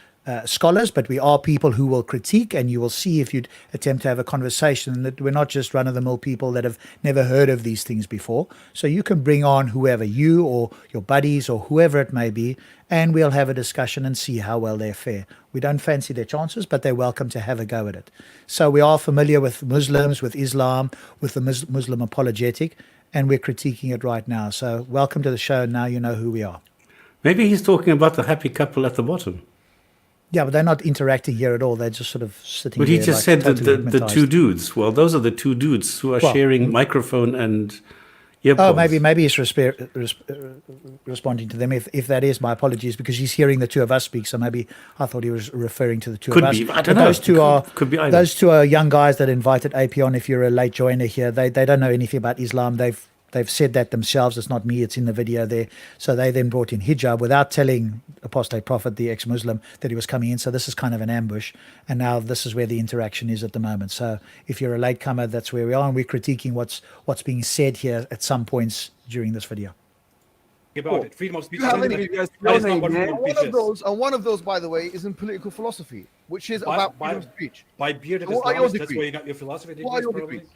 scholars, but we are people who will critique, and you will see if you'd attempt to have a conversation that we're not just run-of-the-mill people that have never heard of these things before. So you can bring on whoever, you or your buddies or whoever it may be, and we'll have a discussion and see how well they fare. We don't fancy their chances, but they're welcome to have a go at it. So we are familiar with Muslims, with Islam, with the Muslim apologetic, and we're critiquing it right now. So welcome to the show. Now you know who we are. Maybe he's talking about the happy couple at the bottom. Yeah, but they're not interacting here at all. They're just sort of sitting But there. he just like, said totally that the 2 dudes. Well, those are the 2 dudes who are sharing microphone and earpods. Oh, maybe he's responding to them. If that is, my apologies, because he's hearing the 2 of us speak. So maybe I thought he was referring to the 2 Could of us. be. I don't know. Could be either. Those 2 are young guys that invited AP on. If you're a late joiner here, they don't know anything about Islam. They've said that themselves. It's not me. It's in the video there. So they then brought in Hijab without telling Apostate Prophet, the ex-Muslim, that he was coming in. So this is kind of an ambush. And now this is where the interaction is at the moment. So if you're a latecomer, that's where we are. And we're critiquing what's being said here at some points during this video. About it. Freedom of speech. One of those, by the way, is in political philosophy, which is about freedom of speech. By bearded What are your Islamists, that's degrees? where you got your philosophy. What are your degrees?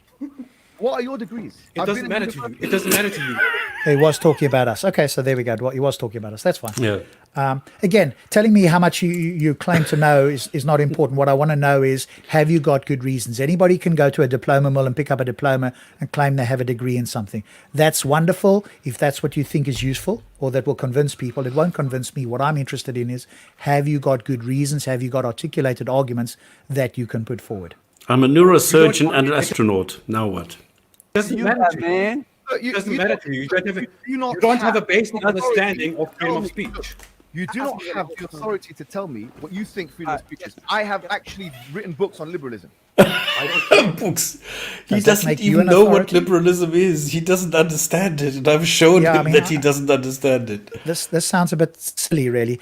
What are your degrees? It doesn't matter to you. It doesn't matter to you. He was talking about us. Okay, so there we go. He was talking about us. That's fine. Yeah. Again, telling me how much you claim to know is not important. What I want to know is, have you got good reasons? Anybody can go to a diploma mill and pick up a diploma and claim they have a degree in something. That's wonderful if that's what you think is useful or that will convince people. It won't convince me. What I'm interested in is, have you got good reasons? Have you got articulated arguments that you can put forward? I'm a neurosurgeon and an astronaut. Now what? Doesn't matter to you, man. It doesn't matter to you. You don't have a basic understanding of freedom of speech. You do not have the authority to tell me what you think freedom of speech is. I have actually written books on liberalism. I don't have books. He doesn't even know what liberalism is. He doesn't understand it, and I've shown him that he doesn't understand it. This sounds a bit silly, really.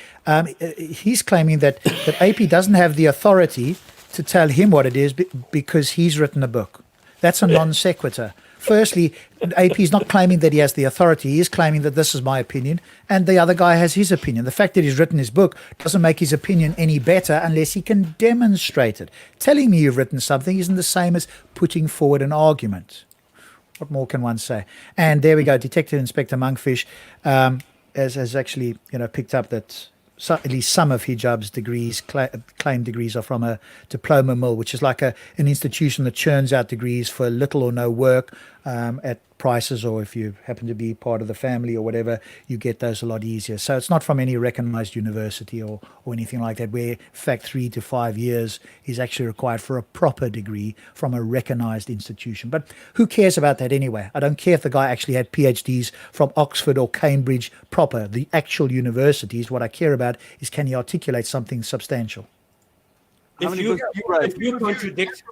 He's claiming that AP doesn't have the authority to tell him what it is because he's written a book. That's a non sequitur. Firstly, AP is not claiming that he has the authority. He is claiming that this is my opinion, and the other guy has his opinion. The fact that he's written his book doesn't make his opinion any better unless he can demonstrate it. Telling me you've written something isn't the same as putting forward an argument. What more can one say? And there we go. Detective Inspector Monkfish has actually picked up that so at least some of Hijab's degrees, claim degrees, are from a diploma mill, which is like an institution that churns out degrees for little or no work at prices, or if you happen to be part of the family or whatever, you get those a lot easier. So it's not from any recognized university or anything like that, where in fact 3 to 5 years is actually required for a proper degree from a recognized institution. But who cares about that anyway? I don't care if the guy actually had PhDs from Oxford or Cambridge proper. The actual universities, what I care about is, can he articulate something substantial? If you contradict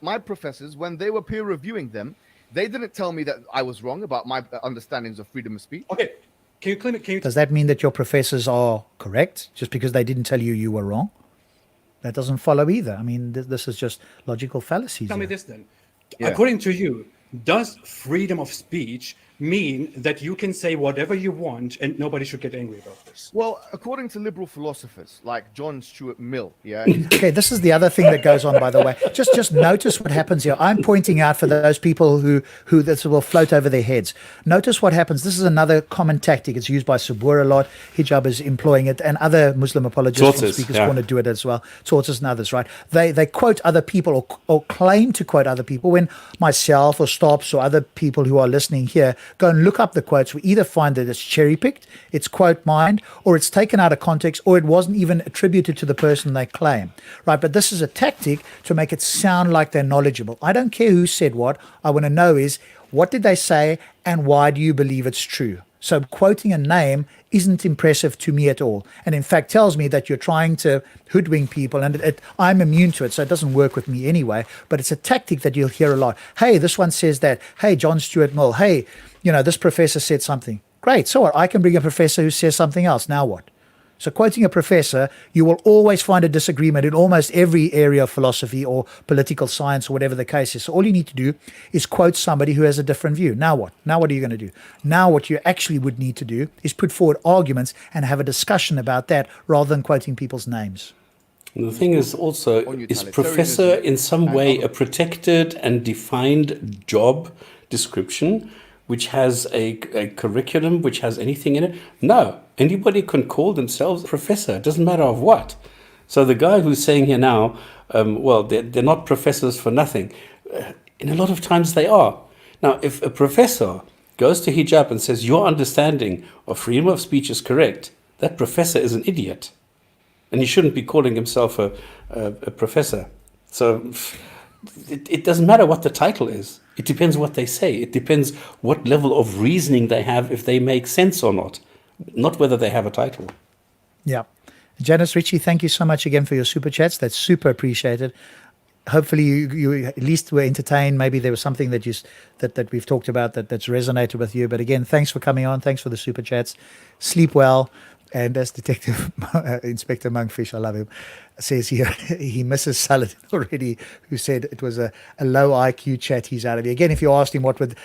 my professors, when they were peer reviewing them, they didn't tell me that I was wrong about my understandings of freedom of speech. Okay, can you Does that mean that your professors are correct just because they didn't tell you were wrong? That doesn't follow either. I mean, this is just logical fallacies. tell me here. this then? Yeah. According to you, does freedom of speech mean that you can say whatever you want and nobody should get angry about this? Well, according to liberal philosophers like John Stuart Mill, yeah. Okay, this is the other thing that goes on, by the way. Just notice what happens here. I'm pointing out for those people who this will float over their heads. Notice what happens. This is another common tactic. It's used by Sabur a lot. Hijab is employing it, and other Muslim apologists from Speakers Corner do it as well. Tortoise and others, right? They quote other people or claim to quote other people, when myself or Stops or other people who are listening here go and look up the quotes. We either find that it's cherry-picked, it's quote mined, or it's taken out of context, or it wasn't even attributed to the person they claim, right? But this is a tactic to make it sound like they're knowledgeable. I don't care who said what. I want to know is, what did they say, and why do you believe it's true? So quoting a name isn't impressive to me at all, and in fact tells me that you're trying to hoodwink people, and I'm immune to it, so it doesn't work with me anyway. But it's a tactic that you'll hear a lot. Hey, this one says that. Hey, John Stuart Mill. Hey, this professor said something. Great. So what? I can bring a professor who says something else. Now what? So quoting a professor, you will always find a disagreement in almost every area of philosophy or political science or whatever the case is. So all you need to do is quote somebody who has a different view. Now what? Now what are you going to do? Now what you actually would need to do is put forward arguments and have a discussion about that, rather than quoting people's names. And the thing is also, is professor in some way a protected and defined job description which has a curriculum, which has anything in it? No. Anybody can call themselves a professor. It doesn't matter of what. So the guy who's saying here now, well, they're not professors for nothing. In a lot of times they are. Now, if a professor goes to Hijab and says, your understanding of freedom of speech is correct, that professor is an idiot. And he shouldn't be calling himself a professor. So it doesn't matter what the title is. It depends what they say. It depends what level of reasoning they have, if they make sense or not whether they have a title. Yeah. Janice Ritchie, thank you so much again for your super chats. That's super appreciated. Hopefully you at least were entertained. Maybe there was something that that we've talked about that's resonated with you. But again, thanks for coming on. Thanks for the super chats. Sleep well. And as Detective Inspector Monkfish, I love him, says here, he misses Saladin already, who said it was a low IQ chat. He's out of here. Again, if you asked him what would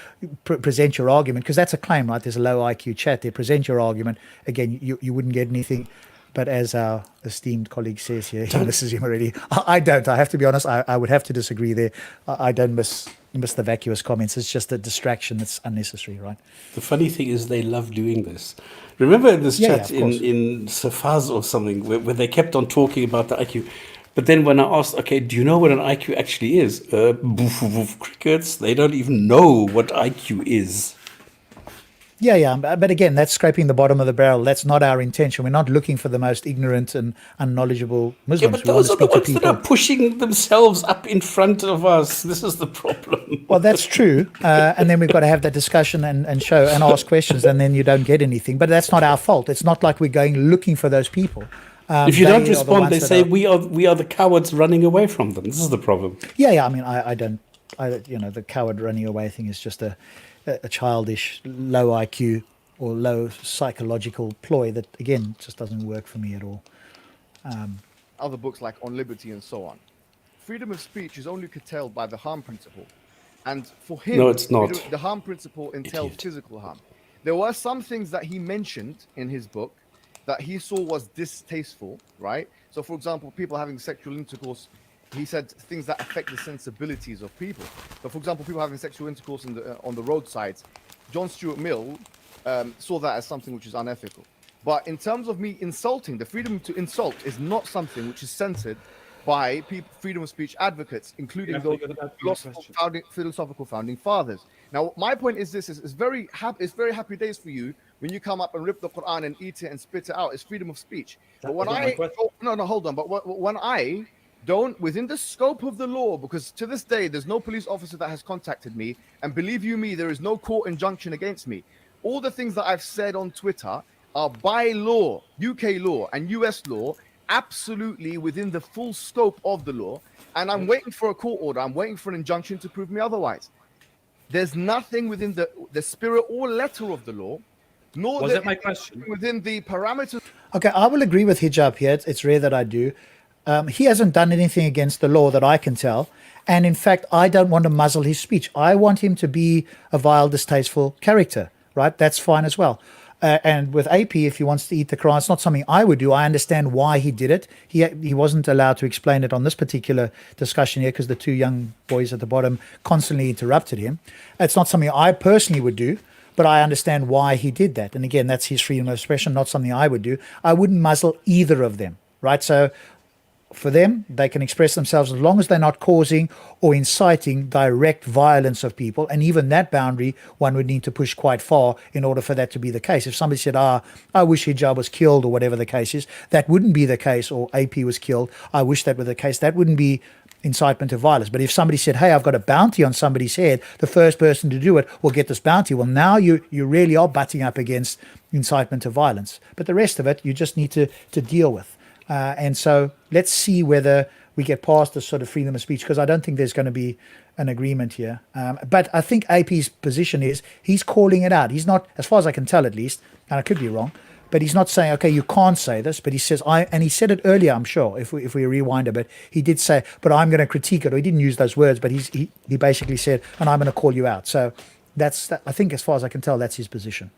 present your argument, because that's a claim, right? There's a low IQ chat there. Present your argument. Again, you wouldn't get anything. But as our esteemed colleague says here, he misses him already. I don't. I have to be honest. I would have to disagree there. I don't miss the vacuous comments. It's just a distraction that's unnecessary, right? The funny thing is they love doing this. Remember in this chat in Safaz or something where they kept on talking about the IQ. But then when I asked, okay, do you know what an IQ actually is? Crickets, they don't even know what IQ is. Yeah. But again, that's scraping the bottom of the barrel. That's not our intention. We're not looking for the most ignorant and unknowledgeable Muslims. Yeah, but those are the ones that are pushing themselves up in front of us. This is the problem. Well, that's true. And then we've got to have that discussion and show and ask questions, and then you don't get anything. But that's not our fault. It's not like we're going looking for those people. If you don't respond, they say we are the cowards running away from them. This is the problem. Yeah. I mean, I don't. The coward running away thing is just a childish, low IQ or low psychological ploy that, again, just doesn't work for me at all. Other books like On Liberty and so on. Freedom of speech is only curtailed by the harm principle. And for him, no, it's not. The harm principle entails physical harm. There were some things that he mentioned in his book that he saw was distasteful, right? So, for example, people having sexual intercourse, he said things that affect the sensibilities of people. So, for example, people having sexual intercourse on the roadsides, John Stuart Mill saw that as something which is unethical. But in terms of me insulting, the freedom to insult is not something which is censored by freedom of speech advocates, including those philosophical founding fathers. Now, my point is this: it's very happy days for you when you come up and rip the Quran and eat it and spit it out. It's freedom of speech. But when hold on. But when I don't, within the scope of the law, because to this day there's no police officer that has contacted me, and believe you me, there is no court injunction against me. All the things that I've said on Twitter are by law, UK law and US law, absolutely within the full scope of the law, and I'm waiting for a court order. I'm waiting for an injunction to prove me otherwise. There's nothing within the spirit or letter of the law, nor was that my question within the parameters. Okay, I will agree with Hijab here. It's rare that I do. He hasn't done anything against the law that I can tell, and in fact, I don't want to muzzle his speech. I want him to be a vile, distasteful character. Right? That's fine as well. And with AP, if he wants to eat the Quran, it's not something I would do. I understand why he did it. He wasn't allowed to explain it on this particular discussion here because the two young boys at the bottom constantly interrupted him. It's not something I personally would do, but I understand why he did that. And again, that's his freedom of expression, not something I would do. I wouldn't muzzle either of them, right? So for them, they can express themselves as long as they're not causing or inciting direct violence of people. And even that boundary, one would need to push quite far in order for that to be the case. If somebody said, I wish Hijab was killed or whatever the case is, that wouldn't be the case, or AP was killed, I wish that were the case, that wouldn't be incitement to violence. But if somebody said, hey, I've got a bounty on somebody's head, the first person to do it will get this bounty. Well, now you really are butting up against incitement to violence. But the rest of it, you just need to deal with. And so let's see whether we get past this sort of freedom of speech, because I don't think there's going to be an agreement here. But I think AP's position is he's calling it out. He's not, as far as I can tell at least, and I could be wrong, but he's not saying, okay, you can't say this, but he says, and he said it earlier, I'm sure, if we rewind a bit, he did say, but I'm going to critique it, or he didn't use those words, but he basically said, and I'm going to call you out. So I think as far as I can tell, that's his position.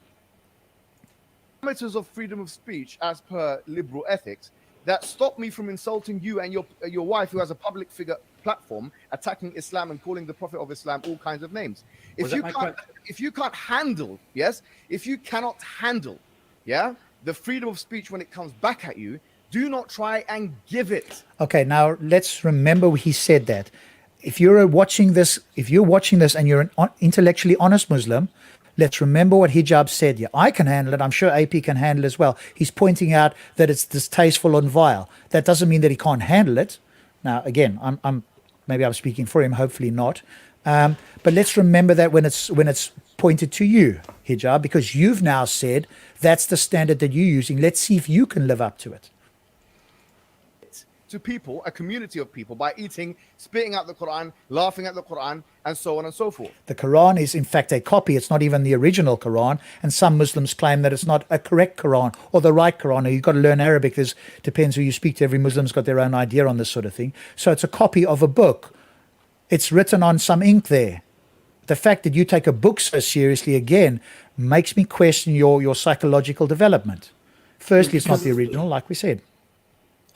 Parameters of freedom of speech as per liberal ethics that stop me from insulting you and your wife, who has a public figure platform, attacking Islam and calling the Prophet of Islam all kinds of names. If you cannot handle the freedom of speech when it comes back at you, do not try and give it. Okay, now let's remember he said that. If you're watching this and you're an intellectually honest Muslim, let's remember what Hijab said here. I can handle it. I'm sure AP can handle it as well. He's pointing out that it's distasteful and vile. That doesn't mean that he can't handle it. Now, again, maybe I'm speaking for him. Hopefully not. But let's remember that when it's pointed to you, Hijab, because you've now said that's the standard that you're using. Let's see if you can live up to it. To people, a community of people, by spitting out the Quran, laughing at the Quran, and so on and so forth. The Quran is in fact a copy. It's not even the original Quran. And some Muslims claim that it's not a correct Quran or the right Quran. Or you've got to learn Arabic. It depends who you speak to. Every Muslim's got their own idea on this sort of thing. So it's a copy of a book. It's written on some ink there. The fact that you take a book so seriously, again, makes me question your psychological development. Firstly, it's not the original, like we said.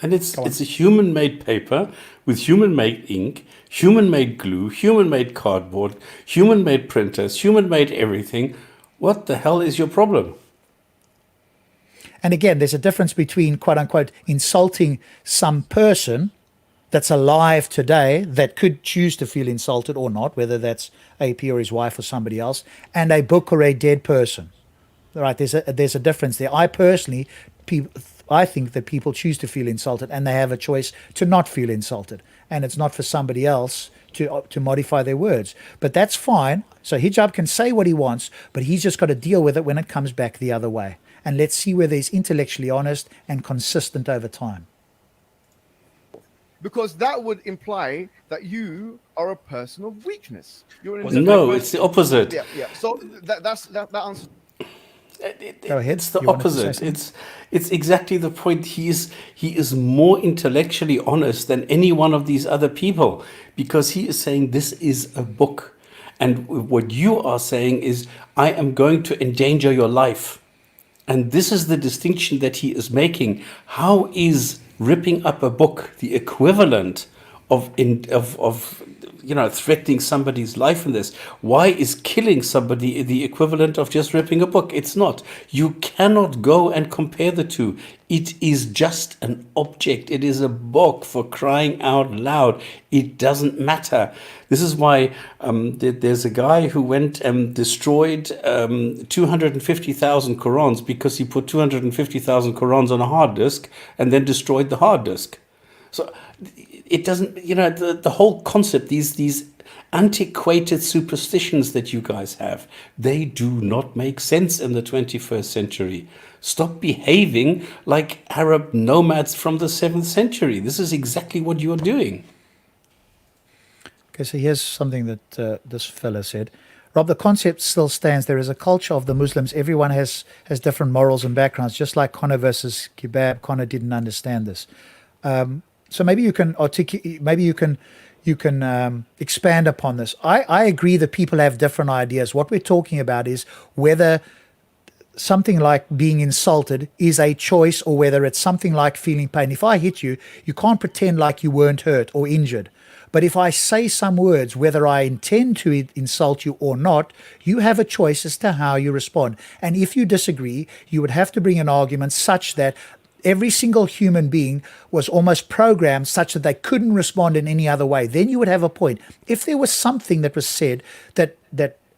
And it's a human-made paper with human-made ink, human-made glue, human-made cardboard, human-made printers, human-made everything. What the hell is your problem? And again, there's a difference between, quote unquote, insulting some person that's alive today that could choose to feel insulted or not, whether that's AP or his wife or somebody else, and a book or a dead person. Right? There's a difference there. I think that people choose to feel insulted, and they have a choice to not feel insulted. And it's not for somebody else to modify their words. But that's fine. So Hijab can say what he wants, but he's just got to deal with it when it comes back the other way. And let's see whether he's intellectually honest and consistent over time. Because that would imply that you are a person of weakness. No, it's the opposite. Yeah. So that answers. Go ahead. It's the opposite. It's exactly the point. He is more intellectually honest than any one of these other people, because he is saying this is a book, and what you are saying is I am going to endanger your life, and this is the distinction that he is making. How is ripping up a book the equivalent of threatening somebody's life in this. Why is killing somebody the equivalent of just ripping a book? It's not. You cannot go and compare the two. It is just an object. It is a book, for crying out loud. It doesn't matter. This is why there's a guy who went and destroyed 250,000 Qurans because he put 250,000 Qurans on a hard disk and then destroyed the hard disk. So it doesn't, the whole concept, these antiquated superstitions that you guys have, they do not make sense in the 21st century. Stop behaving like Arab nomads from the 7th century. This is exactly what you're doing. Okay, so here's something that this fella said. Rob, the concept still stands. There is a culture of the Muslims. Everyone has different morals and backgrounds, just like Connor versus Kebab. Connor didn't understand this. So maybe you can articulate, maybe you can expand upon this. I agree that people have different ideas. What we're talking about is whether something like being insulted is a choice or whether it's something like feeling pain. If I hit you, you can't pretend like you weren't hurt or injured. But if I say some words, whether I intend to insult you or not, you have a choice as to how you respond. And if you disagree, you would have to bring an argument such that every single human being was almost programmed such that they couldn't respond in any other way. Then you would have a point. If there was something that was said that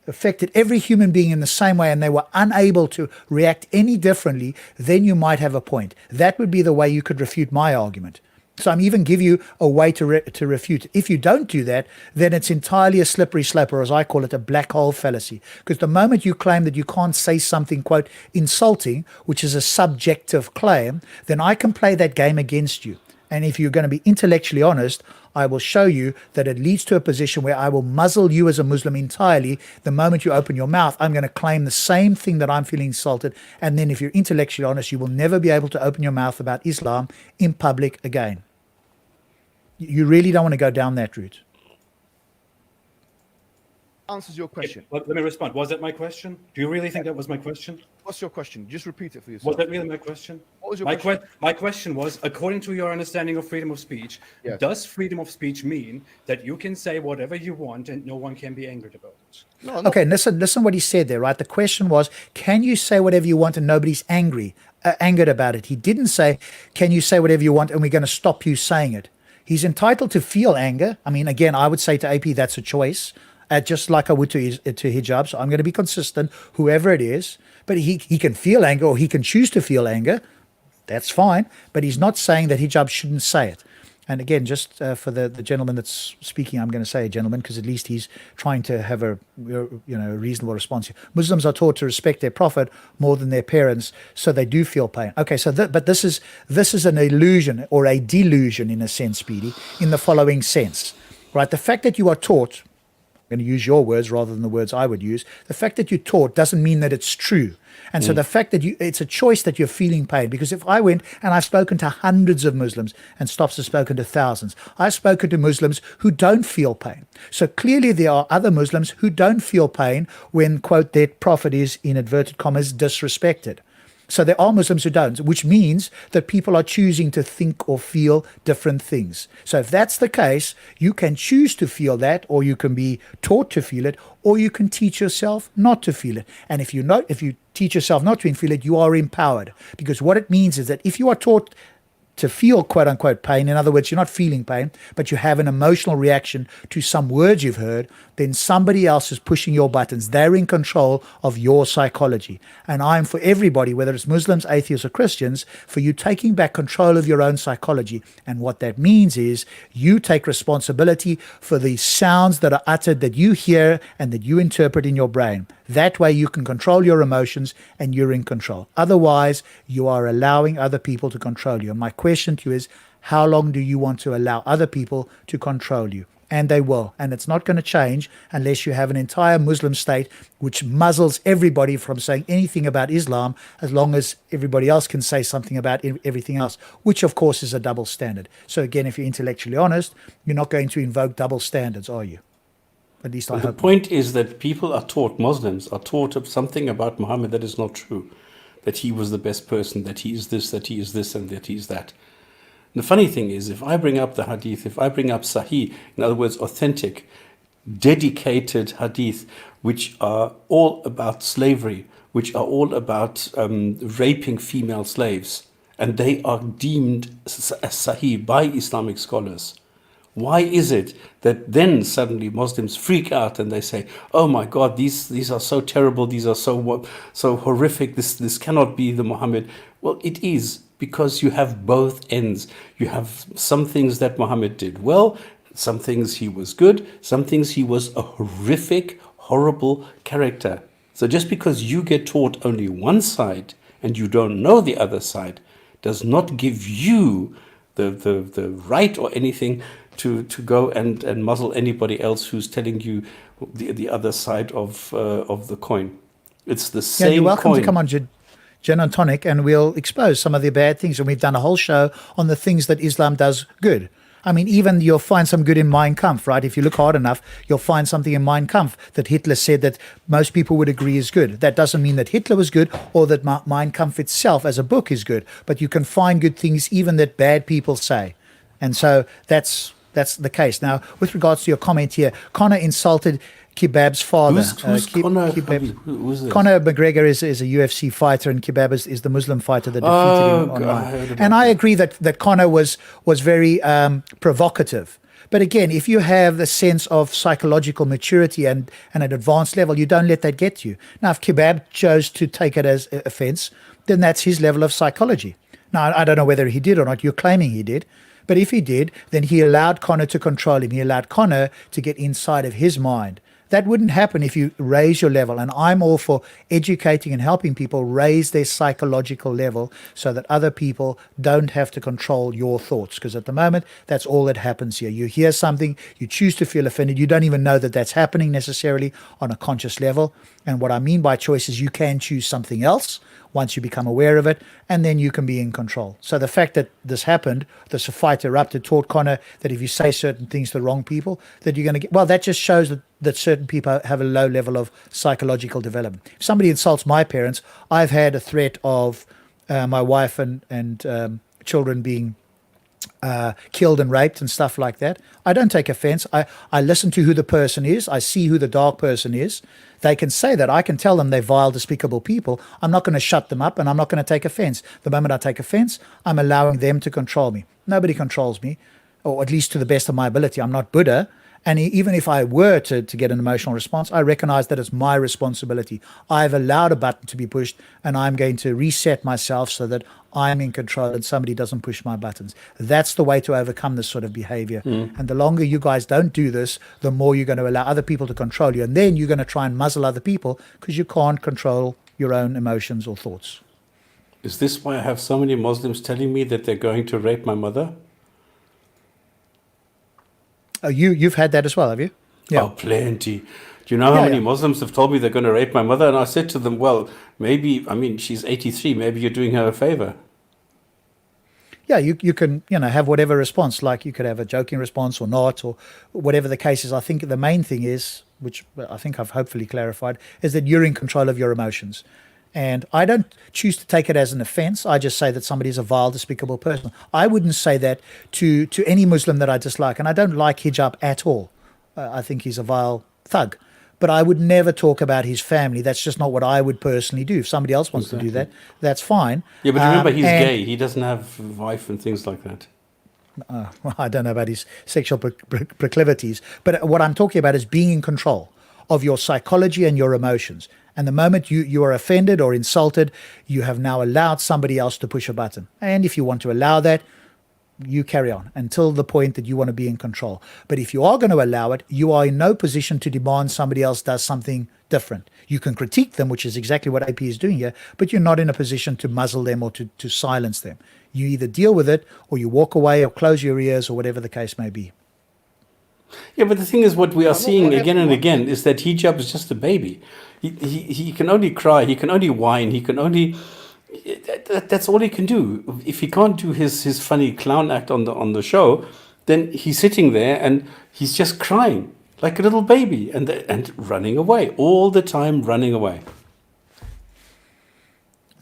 affected every human being in the same way and they were unable to react any differently, then you might have a point. That would be the way you could refute my argument. So I'm even give you a way to refute. If you don't do that, then it's entirely a slippery slope, or as I call it, a black hole fallacy. Because the moment you claim that you can't say something, quote, insulting, which is a subjective claim, then I can play that game against you. And if you're going to be intellectually honest, I will show you that it leads to a position where I will muzzle you as a Muslim entirely. The moment you open your mouth, I'm going to claim the same thing that I'm feeling insulted. And then if you're intellectually honest, you will never be able to open your mouth about Islam in public again. You really don't want to go down that route. Answers your question. Let me respond. Was that my question? Do you really think that was my question? What's your question? Just repeat it for yourself. Was that really my question? What was your question? My question was, according to your understanding of freedom of speech, Yes. Does freedom of speech mean that you can say whatever you want and no one can be angered about it? No, no. Okay, listen what he said there, right? The question was, can you say whatever you want and nobody's angered about it? He didn't say, can you say whatever you want and we're going to stop you saying it? He's entitled to feel anger. I mean, again, I would say to AP, that's a choice, just like I would to Hijab. So I'm going to be consistent, whoever it is. But he can feel anger or he can choose to feel anger. That's fine. But he's not saying that Hijab shouldn't say it. And again, just for the gentleman that's speaking, I'm going to say gentleman because at least he's trying to have a reasonable response here. Muslims are taught to respect their prophet more than their parents, so they do feel pain. Okay, so but this is an illusion or a delusion in a sense, Speedy, in the following sense, right? The fact that you are taught, I'm going to use your words rather than the words I would use. The fact that you're taught doesn't mean that it's true. And so the fact that it's a choice that you're feeling pain, because if I went and I've spoken to hundreds of Muslims and Stops has spoken to thousands, I've spoken to Muslims who don't feel pain. So clearly there are other Muslims who don't feel pain when, quote, their prophet is, in inverted commas, disrespected. So there are Muslims who don't, which means that people are choosing to think or feel different things. So if that's the case, you can choose to feel that, or you can be taught to feel it, or you can teach yourself not to feel it. And if you teach yourself not to feel it, you are empowered. Because what it means is that if you are taught to feel quote unquote pain, in other words, you're not feeling pain, but you have an emotional reaction to some words you've heard, then somebody else is pushing your buttons. They're in control of your psychology. And I'm for everybody, whether it's Muslims, atheists, or Christians, for you taking back control of your own psychology. And what that means is you take responsibility for the sounds that are uttered that you hear and that you interpret in your brain. That way you can control your emotions and you're in control. Otherwise, you are allowing other people to control you. And my question to you is, how long do you want to allow other people to control you? And they will. And it's not going to change unless you have an entire Muslim state which muzzles everybody from saying anything about Islam, as long as everybody else can say something about everything else, which of course is a double standard. So again, if you're intellectually honest, you're not going to invoke double standards, are you? At least I hope. The point is that people are taught, Muslims are taught something about Muhammad that is not true. That he was the best person, that he is this, and that he is that. The funny thing is, if I bring up the hadith, if I bring up sahih, in other words, authentic, dedicated hadith, which are all about slavery, which are all about raping female slaves, and they are deemed as sahih by Islamic scholars, why is it that then suddenly Muslims freak out and they say, "Oh my God, these are so terrible, these are so horrific, this cannot be the Muhammad"? Well, it is, because you have both ends. You have some things that Muhammad did well, some things he was good, some things he was a horrific, horrible character. So just because you get taught only one side and you don't know the other side does not give you the right or anything to go and muzzle anybody else who's telling you the other side of the coin. It's the same you're welcome coin. to come on Jinn and Tonic, and we'll expose some of the bad things. And we've done a whole show on the things that Islam does good. I mean, even you'll find some good in Mein Kampf, right? If you look hard enough, you'll find something in Mein Kampf that Hitler said that most people would agree is good. That doesn't mean that Hitler was good or that Mein Kampf itself as a book is good, but you can find good things even that bad people say. And so that's the case. Now, with regards to your comment here, Conor insulted Kebab's father. Who's Conor? Who's this? Conor McGregor is a UFC fighter, and Kebab is the Muslim fighter that defeated him online. And I agree that Conor was very provocative. But again, if you have a sense of psychological maturity and an advanced level, you don't let that get to you. Now, if Kebab chose to take it as offense, then that's his level of psychology. Now, I don't know whether he did or not. You're claiming he did. But if he did, then he allowed Conor to control him. He allowed Conor to get inside of his mind. That wouldn't happen if you raise your level. And I'm all for educating and helping people raise their psychological level so that other people don't have to control your thoughts. Because at the moment, that's all that happens here. You hear something, you choose to feel offended. You don't even know that that's happening necessarily on a conscious level. And what I mean by choice is you can choose something else once you become aware of it, and then you can be in control. So the fact that this happened, this fight erupted, taught Conor that if you say certain things to the wrong people, that you're going to get, well, that just shows that certain people have a low level of psychological development. If somebody insults my parents, I've had a threat of my wife and children being killed and raped and stuff like that. I don't take offense. I listen to who the person is. I see who the dark person is. They can say that. I can tell them they're vile, despicable people. I'm not going to shut them up, and I'm not going to take offense. The moment I take offense, I'm allowing them to control me. Nobody controls me, or at least to the best of my ability. I'm not Buddha. And even if I were to get an emotional response, I recognize that it's my responsibility. I've allowed a button to be pushed, and I'm going to reset myself so that I'm in control and somebody doesn't push my buttons. That's the way to overcome this sort of behavior. And the longer you guys don't do this, the more you're going to allow other people to control you. And then you're going to try and muzzle other people because you can't control your own emotions or thoughts. Is this why I have so many Muslims telling me that they're going to rape my mother? Oh, you've had that as well, have you? Yeah. Oh, plenty. Do you know how many Muslims have told me they're going to rape my mother? And I said to them, well, maybe, I mean, she's 83. Maybe you're doing her a favor. Yeah, you can, have whatever response. Like you could have a joking response or not, or whatever the case is. I think the main thing is, which I think I've hopefully clarified, is that you're in control of your emotions. And I don't choose to take it as an offense. I just say that somebody is a vile, despicable person. I wouldn't say that to any Muslim that I dislike. And I don't like Hijab at all. I think he's a vile thug. But I would never talk about his family. That's just not what I would personally do. If somebody else wants to do that, that's fine. Yeah, but remember, he's gay. He doesn't have a wife and things like that. Well, I don't know about his sexual proclivities. But what I'm talking about is being in control of your psychology and your emotions. And the moment you are offended or insulted, you have now allowed somebody else to push a button. And if you want to allow that, you carry on until the point that you want to be in control. But if you are going to allow it, you are in no position to demand somebody else does something different. You can critique them, which is exactly what AP is doing here, but you're not in a position to muzzle them or to silence them. You either deal with it or you walk away or close your ears or whatever the case may be. Yeah, but the thing is, what we are seeing again and again is that Hijab is just a baby. He can only cry, he can only whine, he can only... That's all he can do. If he can't do his funny clown act on the show, then he's sitting there and he's just crying like a little baby and running away all the time, running away.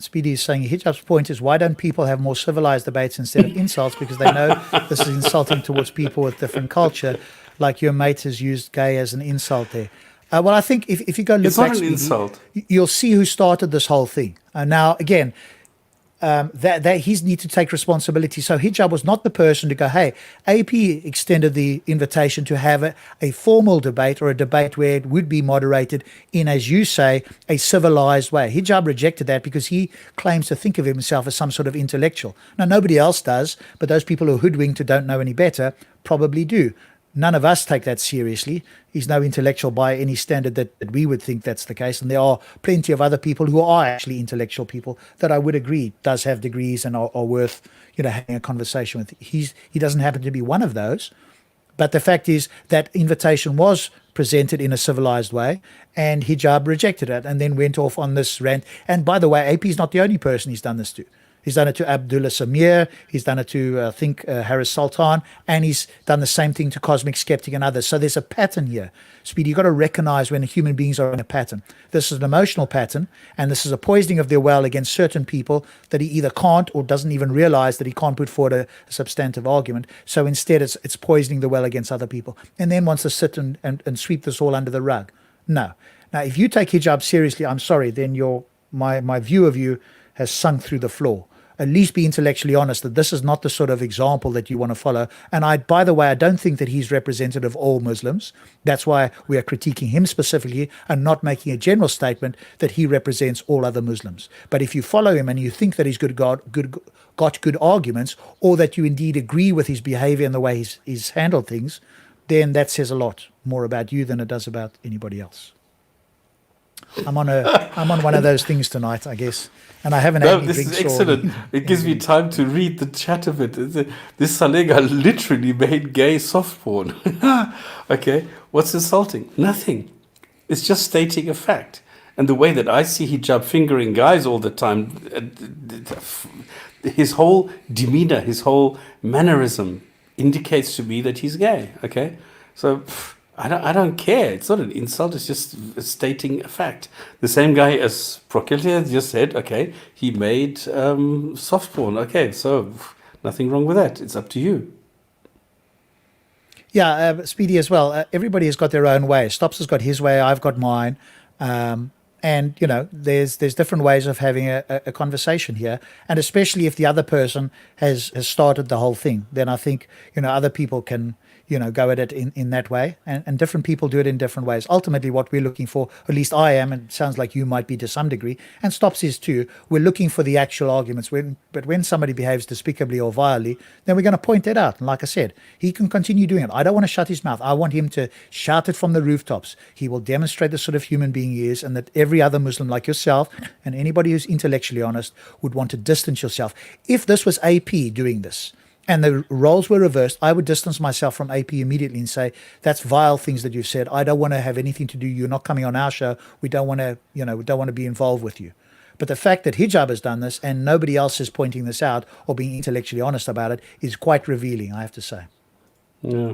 Speedy is saying Hijab's point is, why don't people have more civilized debates instead of insults? Because they know this is insulting towards people with different culture. Like your mate has used gay as an insult there. Well, I think if you go look It's back, not an Speedy, insult. you'll see who started this whole thing. Now, again, that he needs to take responsibility. So Hijab was not the person to go, hey, AP extended the invitation to have a formal debate or a debate where it would be moderated in, as you say, a civilized way. Hijab rejected that because he claims to think of himself as some sort of intellectual. Now, nobody else does, but those people who are hoodwinked, who don't know any better, probably do. None of us take that seriously. He's no intellectual by any standard that we would think that's the case. And there are plenty of other people who are actually intellectual people that I would agree does have degrees and are worth, having a conversation with. He doesn't happen to be one of those. But the fact is that invitation was presented in a civilized way, and Hijab rejected it and then went off on this rant. And by the way, AP is not the only person he's done this to. He's done it to Abdullah Samir. He's done it to, I think, Harris Sultan. And he's done the same thing to Cosmic Skeptic and others. So there's a pattern here. Speedy, you've got to recognize when human beings are in a pattern. This is an emotional pattern, and this is a poisoning of their well against certain people that he either can't or doesn't even realize that he can't put forward a substantive argument. So instead, it's poisoning the well against other people. And then wants to sit and sweep this all under the rug. No. Now, if you take Hijab seriously, I'm sorry, then my view of you has sunk through the floor. At least be intellectually honest that this is not the sort of example that you want to follow. And by the way, I don't think that he's representative of all Muslims. That's why we are critiquing him specifically and not making a general statement that he represents all other Muslims. But if you follow him and you think that he's got good arguments, or that you indeed agree with his behavior and the way he's handled things, then that says a lot more about you than it does about anybody else. I'm on one of those things tonight, I guess, and I haven't had any This drinks. is excellent. It gives me time to read the chat of it. This Salega literally made gay soft porn. Okay, what's insulting? Nothing. It's just stating a fact. And the way that I see Hijab fingering guys all the time, his whole demeanor, his whole mannerism indicates to me that he's gay. Okay, so I don't care. It's not an insult. It's just stating a fact. The same guy as Prokilya just said, okay, he made soft porn. Okay, so nothing wrong with that. It's up to you. Yeah, Speedy as well. Everybody has got their own way. Stops has got his way. I've got mine. And, there's different ways of having a conversation here. And especially if the other person has started the whole thing, then I think, other people can, go at it in that way. And different people do it in different ways. Ultimately, what we're looking for, at least I am, and it sounds like you might be to some degree, and Stops is too, we're looking for the actual arguments. But when somebody behaves despicably or vilely, then we're going to point that out. And like I said, he can continue doing it. I don't want to shut his mouth. I want him to shout it from the rooftops. He will demonstrate the sort of human being he is, and that every other Muslim like yourself and anybody who's intellectually honest would want to distance yourself. If this was AP doing this, and the roles were reversed, I would distance myself from AP immediately and say, that's vile things that you've said. I don't want to have anything to do. You're not coming on our show. We don't want to, we don't want to be involved with you. But the fact that Hijab has done this and nobody else is pointing this out or being intellectually honest about it is quite revealing, I have to say. Yeah.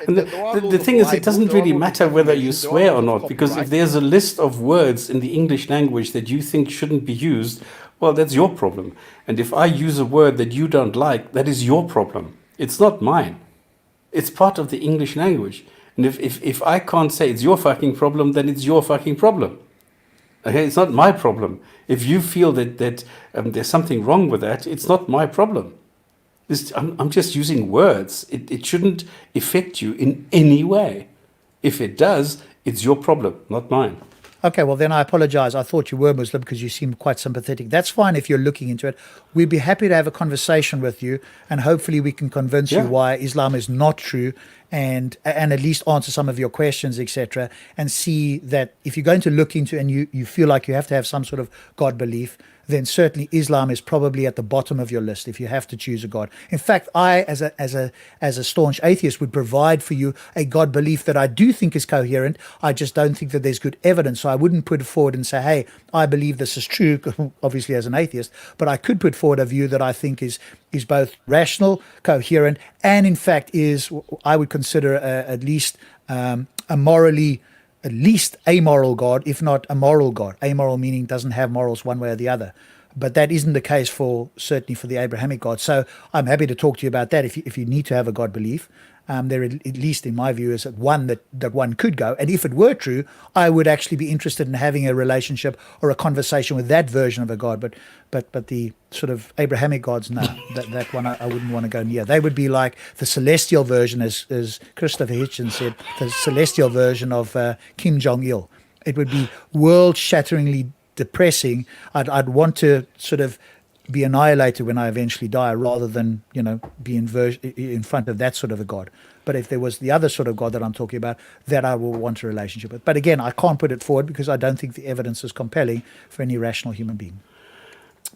And the thing is, it doesn't really matter whether you swear or not, because if there's a list of words in the English language that you think shouldn't be used, well, that's your problem. And if I use a word that you don't like, that is your problem. It's not mine. It's part of the English language. And if I can't say it's your fucking problem, then it's your fucking problem. Okay, it's not my problem. If you feel that there's something wrong with that, it's not my problem. I'm just using words. It shouldn't affect you in any way. If it does, it's your problem, not mine. Okay, well, then I apologize. I thought you were Muslim because you seemed quite sympathetic. That's fine if you're looking into it. We'd be happy to have a conversation with you, and hopefully we can convince you why Islam is not true, and at least answer some of your questions, etc., and see that if you're going to look into and you feel like you have to have some sort of God belief, then certainly Islam is probably at the bottom of your list if you have to choose a God. In fact, I, as a staunch atheist, would provide for you a God belief that I do think is coherent. I just don't think that there's good evidence. So I wouldn't put it forward and say, hey, I believe this is true, obviously as an atheist, but I could put forward a view that I think is both rational, coherent, and in fact is, I would consider at least amoral God, if not a moral God. Amoral meaning doesn't have morals one way or the other. But that isn't the case certainly for the Abrahamic God. So I'm happy to talk to you about that if you need to have a God belief. There, at least in my view, is one that one could go. And if it were true, I would actually be interested in having a relationship or a conversation with that version of a God. But the sort of Abrahamic gods, no, that one I wouldn't want to go near. They would be like the celestial version, as Christopher Hitchens said, the celestial version of Kim Jong-il. It would be world-shatteringly depressing. I'd want to sort of be annihilated when I eventually die, rather than be in front of that sort of a God. But if there was the other sort of God that I'm talking about, that I will want a relationship with. But again, I can't put it forward because I don't think the evidence is compelling for any rational human being.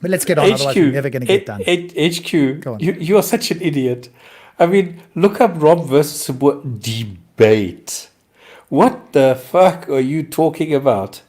But let's get on, otherwise we're never going to get done. HQ, Go on. you are such an idiot. I mean, look up Rob versus Sabur debate. What the fuck are you talking about?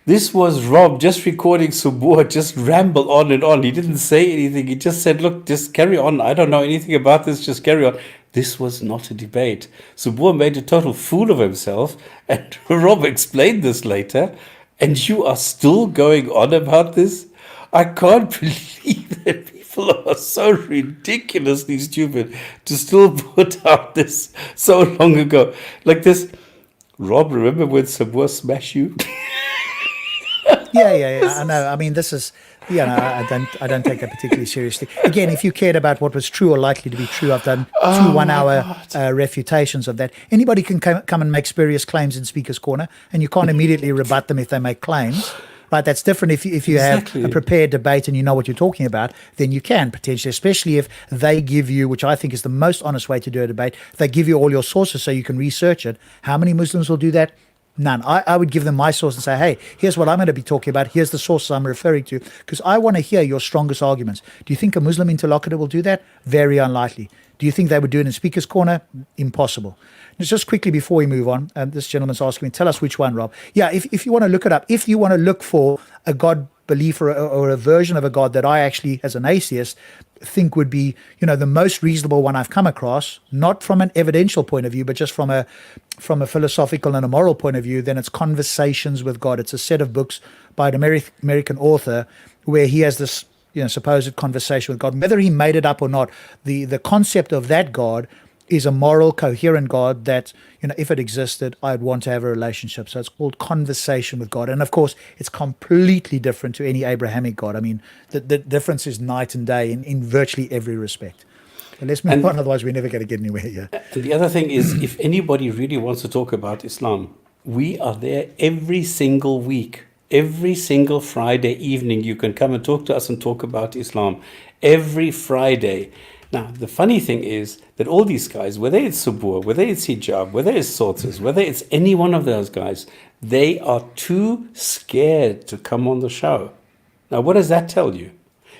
This was Rob just recording Sabur just ramble on and on. He didn't say anything. He just said, look, just carry on. I don't know anything about this. Just carry on. This was not a debate. Sabur made a total fool of himself. And Rob explained this later. And you are still going on about this? I can't believe that people are so ridiculously stupid to still put out this so long ago. Like this. Rob, remember when Sabur smashed you? Yeah. I know. I mean, this is, I don't take that particularly seriously. Again, if you cared about what was true or likely to be true, I've done two 1-hour refutations of that. Anybody can come and make spurious claims in Speaker's Corner, and you can't immediately rebut them if they make claims. Right, that's different. If you have a prepared debate and you know what you're talking about, then you can potentially, especially if they give you, which I think is the most honest way to do a debate, they give you all your sources so you can research it. How many Muslims will do that? None. I would give them my source and say, hey, here's what I'm going to be talking about. Here's the sources I'm referring to, because I want to hear your strongest arguments. Do you think a Muslim interlocutor will do that? Very unlikely. Do you think they would do it in Speaker's Corner? Impossible. Just quickly before we move on, this gentleman's asking me, tell us which one, Rob. Yeah, if you want to look it up, if you want to look for a God belief or a version of a God that I actually, as an atheist, think would be, the most reasonable one I've come across, not from an evidential point of view, but just from a philosophical and a moral point of view, then it's Conversations with God. It's a set of books by an American author where he has this, supposed conversation with God. Whether he made it up or not, the concept of that God is a moral, coherent God that, if it existed, I'd want to have a relationship. So it's called Conversation with God. And of course, it's completely different to any Abrahamic God. I mean, the difference is night and day in virtually every respect. So let's move on, otherwise we're never going to get anywhere here. And the other thing is, if anybody really wants to talk about Islam, we are there every single week. Every single Friday evening, you can come and talk to us and talk about Islam. Every Friday. Now, the funny thing is that all these guys, whether it's Sabur, whether it's Hijab, whether it's Sources, whether it's any one of those guys, they are too scared to come on the show. Now, what does that tell you?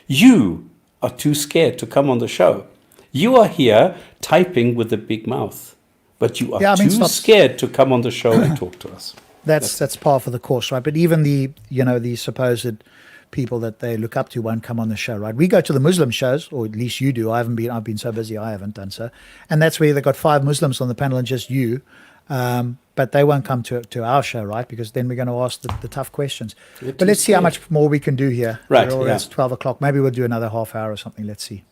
You are too scared to come on the show. You are here typing with a big mouth, but you are too scared to come on the show and talk to us. That's par for the course, right? But even the supposed people that they look up to won't come on the show, right? We go to the Muslim shows, or at least you do. I've been so busy I haven't done so. And that's where they've got 5 Muslims on the panel and just you. But they won't come to our show, right? Because then we're going to ask the tough questions. But let's see how much more we can do here. Right. It's 12 o'clock. Maybe we'll do another half hour or something. Let's see.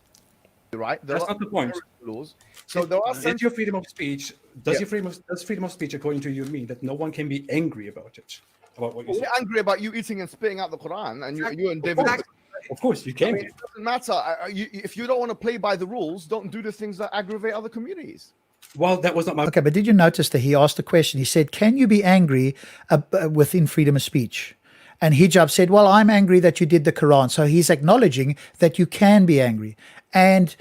Right. That's not the point. Laws. So there are Is your freedom of speech, does freedom of speech, according to you, mean that no one can be angry about it? About what you say? We're angry about you eating and spitting out the Quran, and you and David. Of course, you can. I mean, it doesn't matter. If you don't want to play by the rules, don't do the things that aggravate other communities. Well, that was not my... Okay, but did you notice that he asked a question? He said, can you be angry within freedom of speech? And Hijab said, well, I'm angry that you did the Quran. So he's acknowledging that you can be angry. And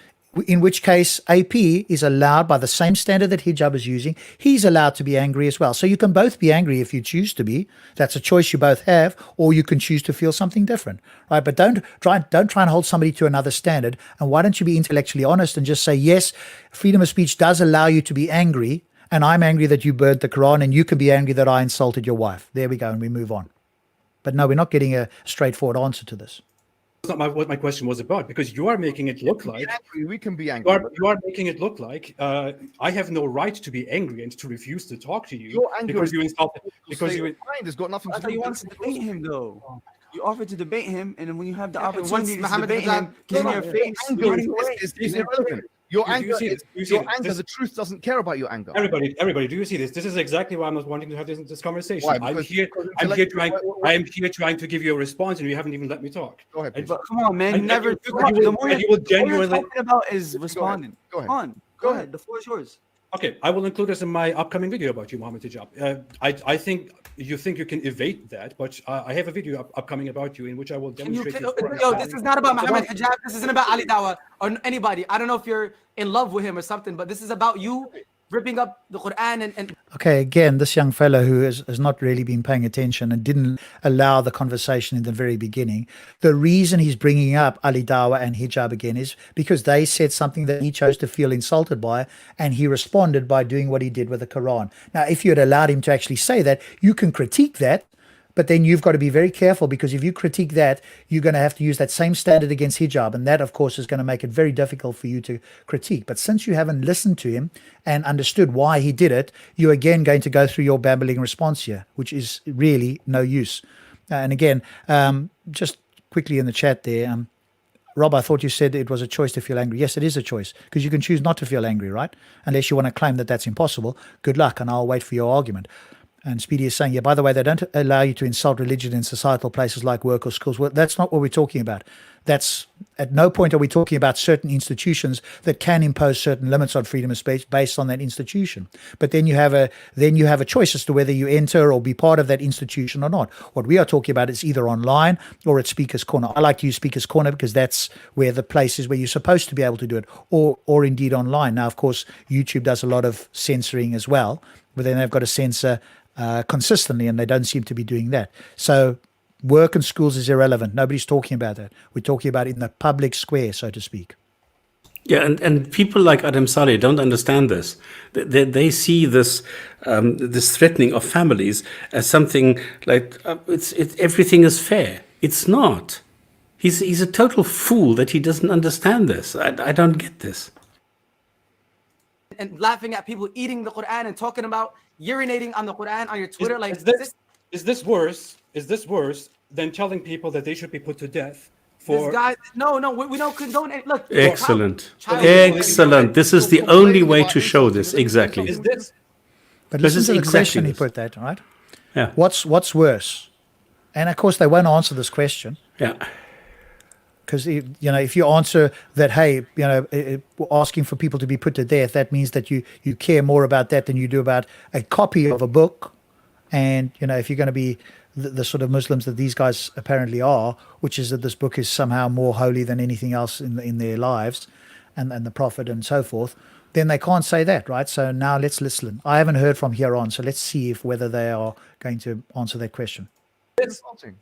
in which case AP is allowed, by the same standard that Hijab is using, he's allowed to be angry as well. So you can both be angry if you choose to be. That's a choice you both have, or you can choose to feel something different, right? But don't try and hold somebody to another standard. And why don't you be intellectually honest and just say, yes, freedom of speech does allow you to be angry, and I'm angry that you burned the Quran, and you can be angry that I insulted your wife. There we go, and we move on. But no, we're not getting a straightforward answer to this. That's not what my question was about, because you are making it look like we can be angry. You are making it look like I have no right to be angry and to refuse to talk to you You're angry because you insulted. Because your mind has got nothing to do. He wants to debate him, though. You offer to debate him, and then when you have the Yeah, and once opportunity to Mohammed debate Hijab him, he's in came your up, face. Anger you're running away. is irrelevant. Your Do you anger, see this? Do you see your this? anger. The truth doesn't care about your anger. Everybody, do you see this? This is exactly why I'm not wanting to have this conversation. Why? I'm Because here trying to give you a response, and you haven't even let me talk. Go ahead, please. But come on, man. And- You never. and you come on, will- the more and you will all you're genuinely- talking about is responding. Go ahead. Come on. Go ahead. The floor is yours. Okay, I will include this in my upcoming video about you, Mohammed Hijab. I think you can evade that, but I have a video upcoming about you in which I will demonstrate. Yo, this is not about Mohammed Hijab. This isn't about Ali Dawah or anybody. I don't know if you're in love with him or something, but this is about you ripping up the Quran and Okay, again, this young fellow who has not really been paying attention and didn't allow the conversation in the very beginning. The reason he's bringing up Ali Dawah and hijab again is because they said something that he chose to feel insulted by, and he responded by doing what he did with the Quran. Now, if you had allowed him to actually say that, you can critique that, but then you've got to be very careful, because if you critique that, you're going to have to use that same standard against hijab. And that, of course, is going to make it very difficult for you to critique. But since you haven't listened to him and understood why he did it, you're again going to go through your babbling response here, which is really no use. And again, just quickly in the chat there, Rob, I thought you said it was a choice to feel angry. Yes, it is a choice, because you can choose not to feel angry, right? Unless you want to claim that that's impossible. Good luck, and I'll wait for your argument. And Speedy is saying, yeah, by the way, they don't allow you to insult religion in societal places like work or schools. Well, that's not what we're talking about. That's at no point are we talking about certain institutions that can impose certain limits on freedom of speech based on that institution. But then you have a choice as to whether you enter or be part of that institution or not. What we are talking about is either online or at Speaker's Corner. I like to use Speaker's Corner because that's where the place is where you're supposed to be able to do it, or indeed online. Now, of course, YouTube does a lot of censoring as well, but then they've got to censor consistently, and they don't seem to be doing that. So work and schools is irrelevant. Nobody's talking about that. We're talking about it in the public square, so to speak. Yeah, and people like Adam Saleh don't understand this. They see this this threatening of families as something like it's everything is fair. It's not. He's a total fool that he doesn't understand this. I don't get this. and laughing at people eating the Quran and talking about urinating on the Quran on your Twitter. Is this worse? Is this worse than telling people that they should be put to death for? This guy, no, we don't condone it. Look, Excellent, child- excellent. This is the only way to show this. Exactly. Is this? But This listen is to the exactly question he this. put that, right? Yeah. What's worse? And of course, they won't answer this question. Yeah. Because if you answer that, hey, asking for people to be put to death, that means that you care more about that than you do about a copy of a book. And if you're going to be the sort of Muslims that these guys apparently are, which is that this book is somehow more holy than anything else in their lives, and the Prophet and so forth, then they can't say that, right? So now let's listen. I haven't heard from here on, so let's see whether they are going to answer that question.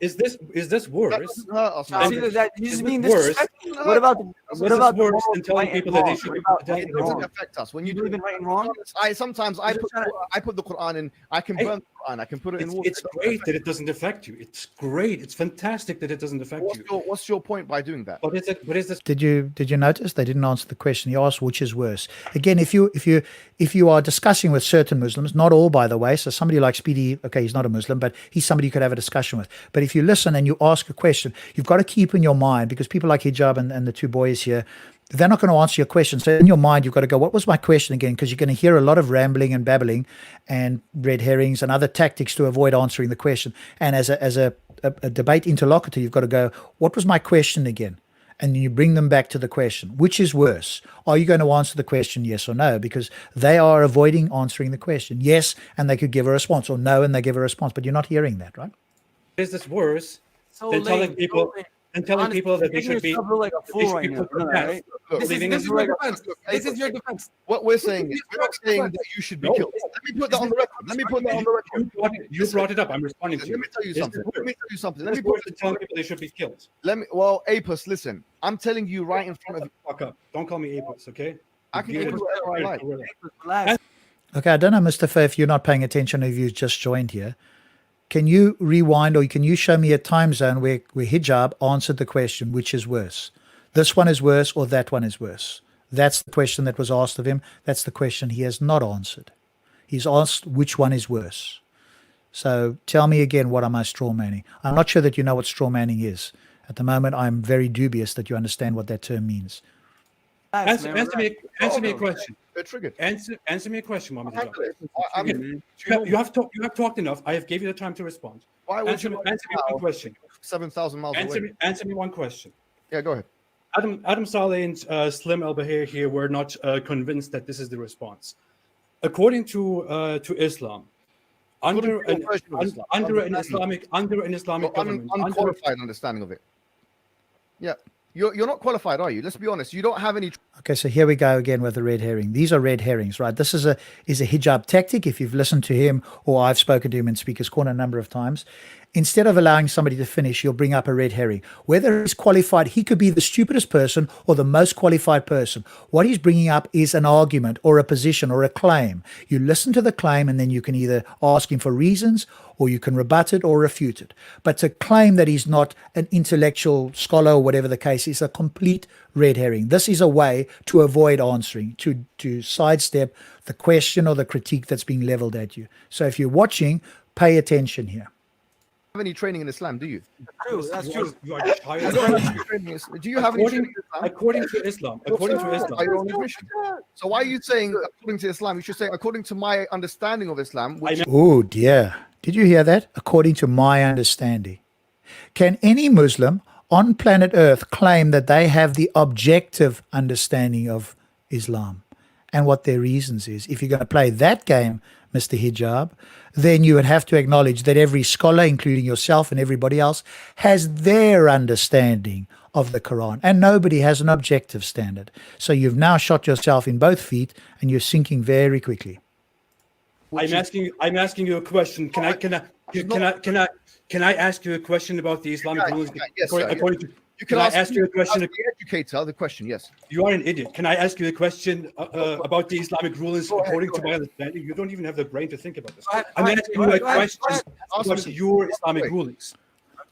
Is this worse? See that you just mean Worse. disrespectful. What about worse than telling people that they should be put to death? It doesn't affect us. When you do even right and wrong. I put the Quran in. I can burn the Quran. I can put it in water. It's great that it doesn't affect you. It's great. It's fantastic that it doesn't affect you. What's your point by doing that? What is this? Did you notice they didn't answer the question? He asked which is worse. Again, if you are discussing with certain Muslims, not all, by the way, so somebody like Speedy, okay, he's not a Muslim, but he's somebody you could have a discussion with. But if you listen and you ask a question, you've got to keep in your mind, because people like Hijab and the two boys here, they're not going to answer your question. So in your mind, you've got to go, what was my question again? Because you're going to hear a lot of rambling and babbling and red herrings and other tactics to avoid answering the question. And as a debate interlocutor, you've got to go, what was my question again? And you bring them back to the question. Which is worse? Are you going to answer the question yes or no? Because they are avoiding answering the question. Yes, and they could give a response, or no, and they give a response. But you're not hearing that, right? Is this worse So than telling lame, people so lame. and telling people that they should be like a fool right now. put to Right? death? Look, This is your defense. This is your defense. what we're saying is, we're not saying that you should be killed. Let me put that on the record. You brought it up. I'm responding to Let you. me tell you Is something. this Let me worse? tell you something. Is Let me this put worse than telling people they should be killed? Well, Apis, listen. I'm telling you right in front of you. Fuck up. Don't call me Apis, okay? I can do whatever I like. Relax. Okay, I don't know, Mustafa, if you're not paying attention, if you've just joined here. Can you rewind, or can you show me a time zone where Hijab answered the question, which is worse? This one is worse, or that one is worse? That's the question that was asked of him. That's the question he has not answered. He's asked which one is worse. So tell me again, what am I straw manning? I'm not sure that you know what straw manning is. At the moment, I'm very dubious that you understand what that term means. Answer me a question. They're triggered. Answer me a question, Mohammed Hijab. You You have talked enough. I have gave you the time to respond. Why would Answer you me one question. 7,000 miles away? Answer me one question. Yeah, go ahead. Adam Saleh and Slim Al Bahir here were not convinced that this is the response. According to Islam, under an Islamic government, unqualified understanding of it. Yeah, you're not qualified, are you? Let's be honest. You don't have any. Okay, so here we go again with the red herring. These are red herrings, right? This is a hijab tactic. If you've listened to him, or I've spoken to him in Speaker's Corner a number of times, instead of allowing somebody to finish, you'll bring up a red herring. Whether he's qualified, he could be the stupidest person or the most qualified person. What he's bringing up is an argument or a position or a claim. You listen to the claim, and then you can either ask him for reasons, or you can rebut it or refute it. But to claim that he's not an intellectual scholar or whatever the case is a complete red herring. This is a way to avoid answering, to sidestep the question or the critique that's being leveled at you. So if you're watching, pay attention here. Have any training in Islam, do you? That's true. You are tired. Do you have any training in Islam? According to Islam. By your own admission. So why are you saying according to Islam? You should say according to my understanding of Islam. Which Oh dear. Did you hear that? According to my understanding. Can any Muslim on planet Earth claim that they have the objective understanding of Islam and what their reasons is? If you're going to play that game, Mr. Hijab, then you would have to acknowledge that every scholar, including yourself and everybody else, has their understanding of the Quran, and nobody has an objective standard. So you've now shot yourself in both feet, and you're sinking very quickly. I'm asking you a question. Can I ask you a question about the Islamic rulings? Yes, Can I ask you a question? The educator, the question, yes. You are an idiot. Can I ask you a question about the Islamic rulings according to my understanding? You don't even have the brain to think about this. I'm asking you a question about your Islamic rulings.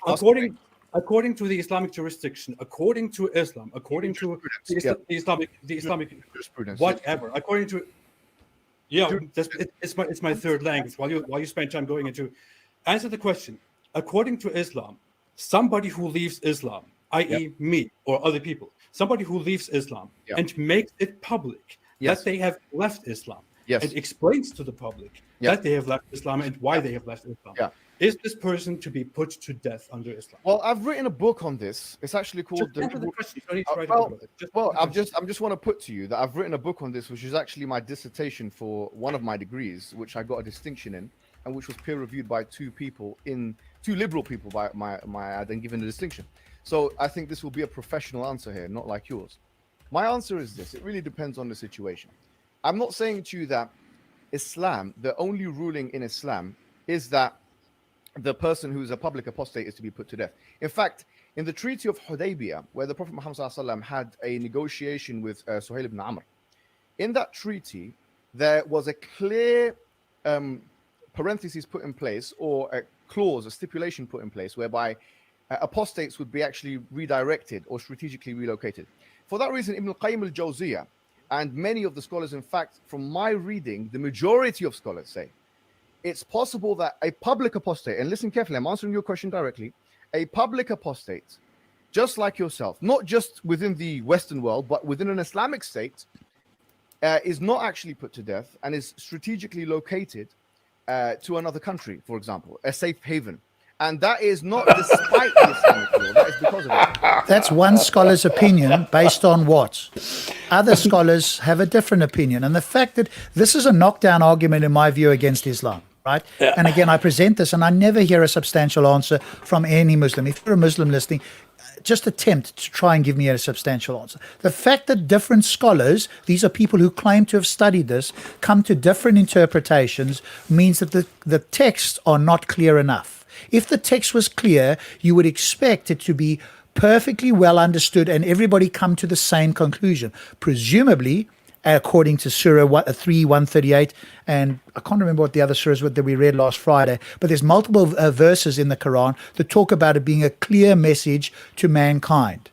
According to the Islamic jurisdiction, according to Islam, according to the Islamic whatever, according to it's my third language. While you spend time going into answer the question, according to Islam, somebody who leaves Islam, i.e. me or other people, somebody who leaves Islam and makes it public that they have left Islam and explains to the public that they have left Islam and why they have left Islam. Is this person to be put to death under Islam? Well, I've written a book on this. It's actually called I just want to put to you that I've written a book on this, which is actually my dissertation for one of my degrees, which I got a distinction in, and which was peer reviewed by two liberal people by my then given the distinction. So I think this will be a professional answer here, not like yours. My answer is this: it really depends on the situation. I'm not saying to you that Islam, the only ruling in Islam, is that the person who is a public apostate is to be put to death. In fact, in the Treaty of Hudaybiyah, where the Prophet Muhammad ﷺ had a negotiation with Suhail ibn Amr, in that treaty, there was a clear parenthesis put in place, or a clause, a stipulation put in place, whereby apostates would be actually redirected or strategically relocated. For that reason, Ibn al-Qayyim al-Jawziyah and many of the scholars, in fact, from my reading, the majority of scholars say, it's possible that a public apostate, and listen carefully, I'm answering your question directly, a public apostate, just like yourself, not just within the Western world, but within an Islamic state, is not actually put to death and is strategically located to another country, for example, a safe haven. And that is not despite the Islamic law, that is because of it. That's one scholar's opinion based on what? Other scholars have a different opinion. And the fact that this is a knockdown argument, in my view, against Islam, right? Yeah. And again, I present this and I never hear a substantial answer from any Muslim. If you're a Muslim listening, just attempt to try and give me a substantial answer. The fact that different scholars, these are people who claim to have studied this, come to different interpretations means that the texts are not clear enough. If the text was clear, you would expect it to be perfectly well understood and everybody come to the same conclusion. Presumably, according to Surah 3, 138, and I can't remember what the other surahs were that we read last Friday, but there's multiple verses in the Quran that talk about it being a clear message to mankind.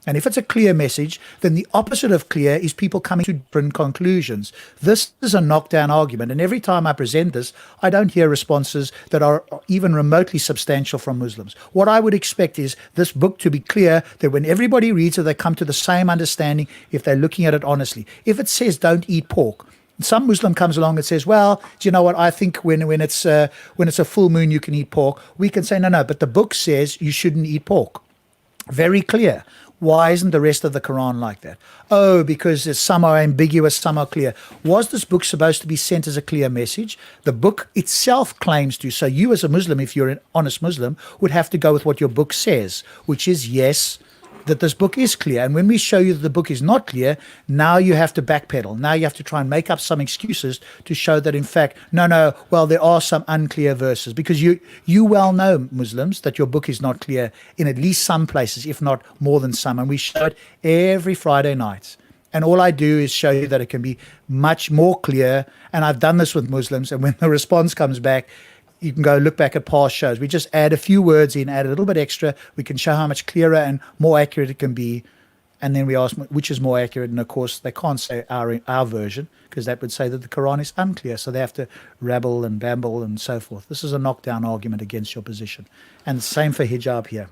And if it's a clear message, then the opposite of clear is people coming to different conclusions. This is a knockdown argument. And every time I present this, I don't hear responses that are even remotely substantial from Muslims. What I would expect is this book to be clear, that when everybody reads it, they come to the same understanding if they're looking at it honestly. If it says don't eat pork, some Muslim comes along and says, well, do you know what? I think when it's a full moon, you can eat pork. We can say, no, but the book says you shouldn't eat pork. Very clear. Why isn't the rest of the Quran like that? Oh, because some are ambiguous, some are clear. Was this book supposed to be sent as a clear message? The book itself claims to. So you as a Muslim, if you're an honest Muslim, would have to go with what your book says, which is yes, that this book is clear. And when we show you that the book is not clear, now you have to backpedal. Now you have to try and make up some excuses to show that, in fact, well, there are some unclear verses. Because you well know, Muslims, that your book is not clear in at least some places, if not more than some. And we show it every Friday night. And all I do is show you that it can be much more clear. And I've done this with Muslims. And when the response comes back, you can go look back at past shows. We just add a few words in, add a little bit extra. We can show how much clearer and more accurate it can be. And then we ask which is more accurate. And of course, they can't say our version, because that would say that the Quran is unclear. So they have to rabble and bamble and so forth. This is a knockdown argument against your position. And the same for hijab here.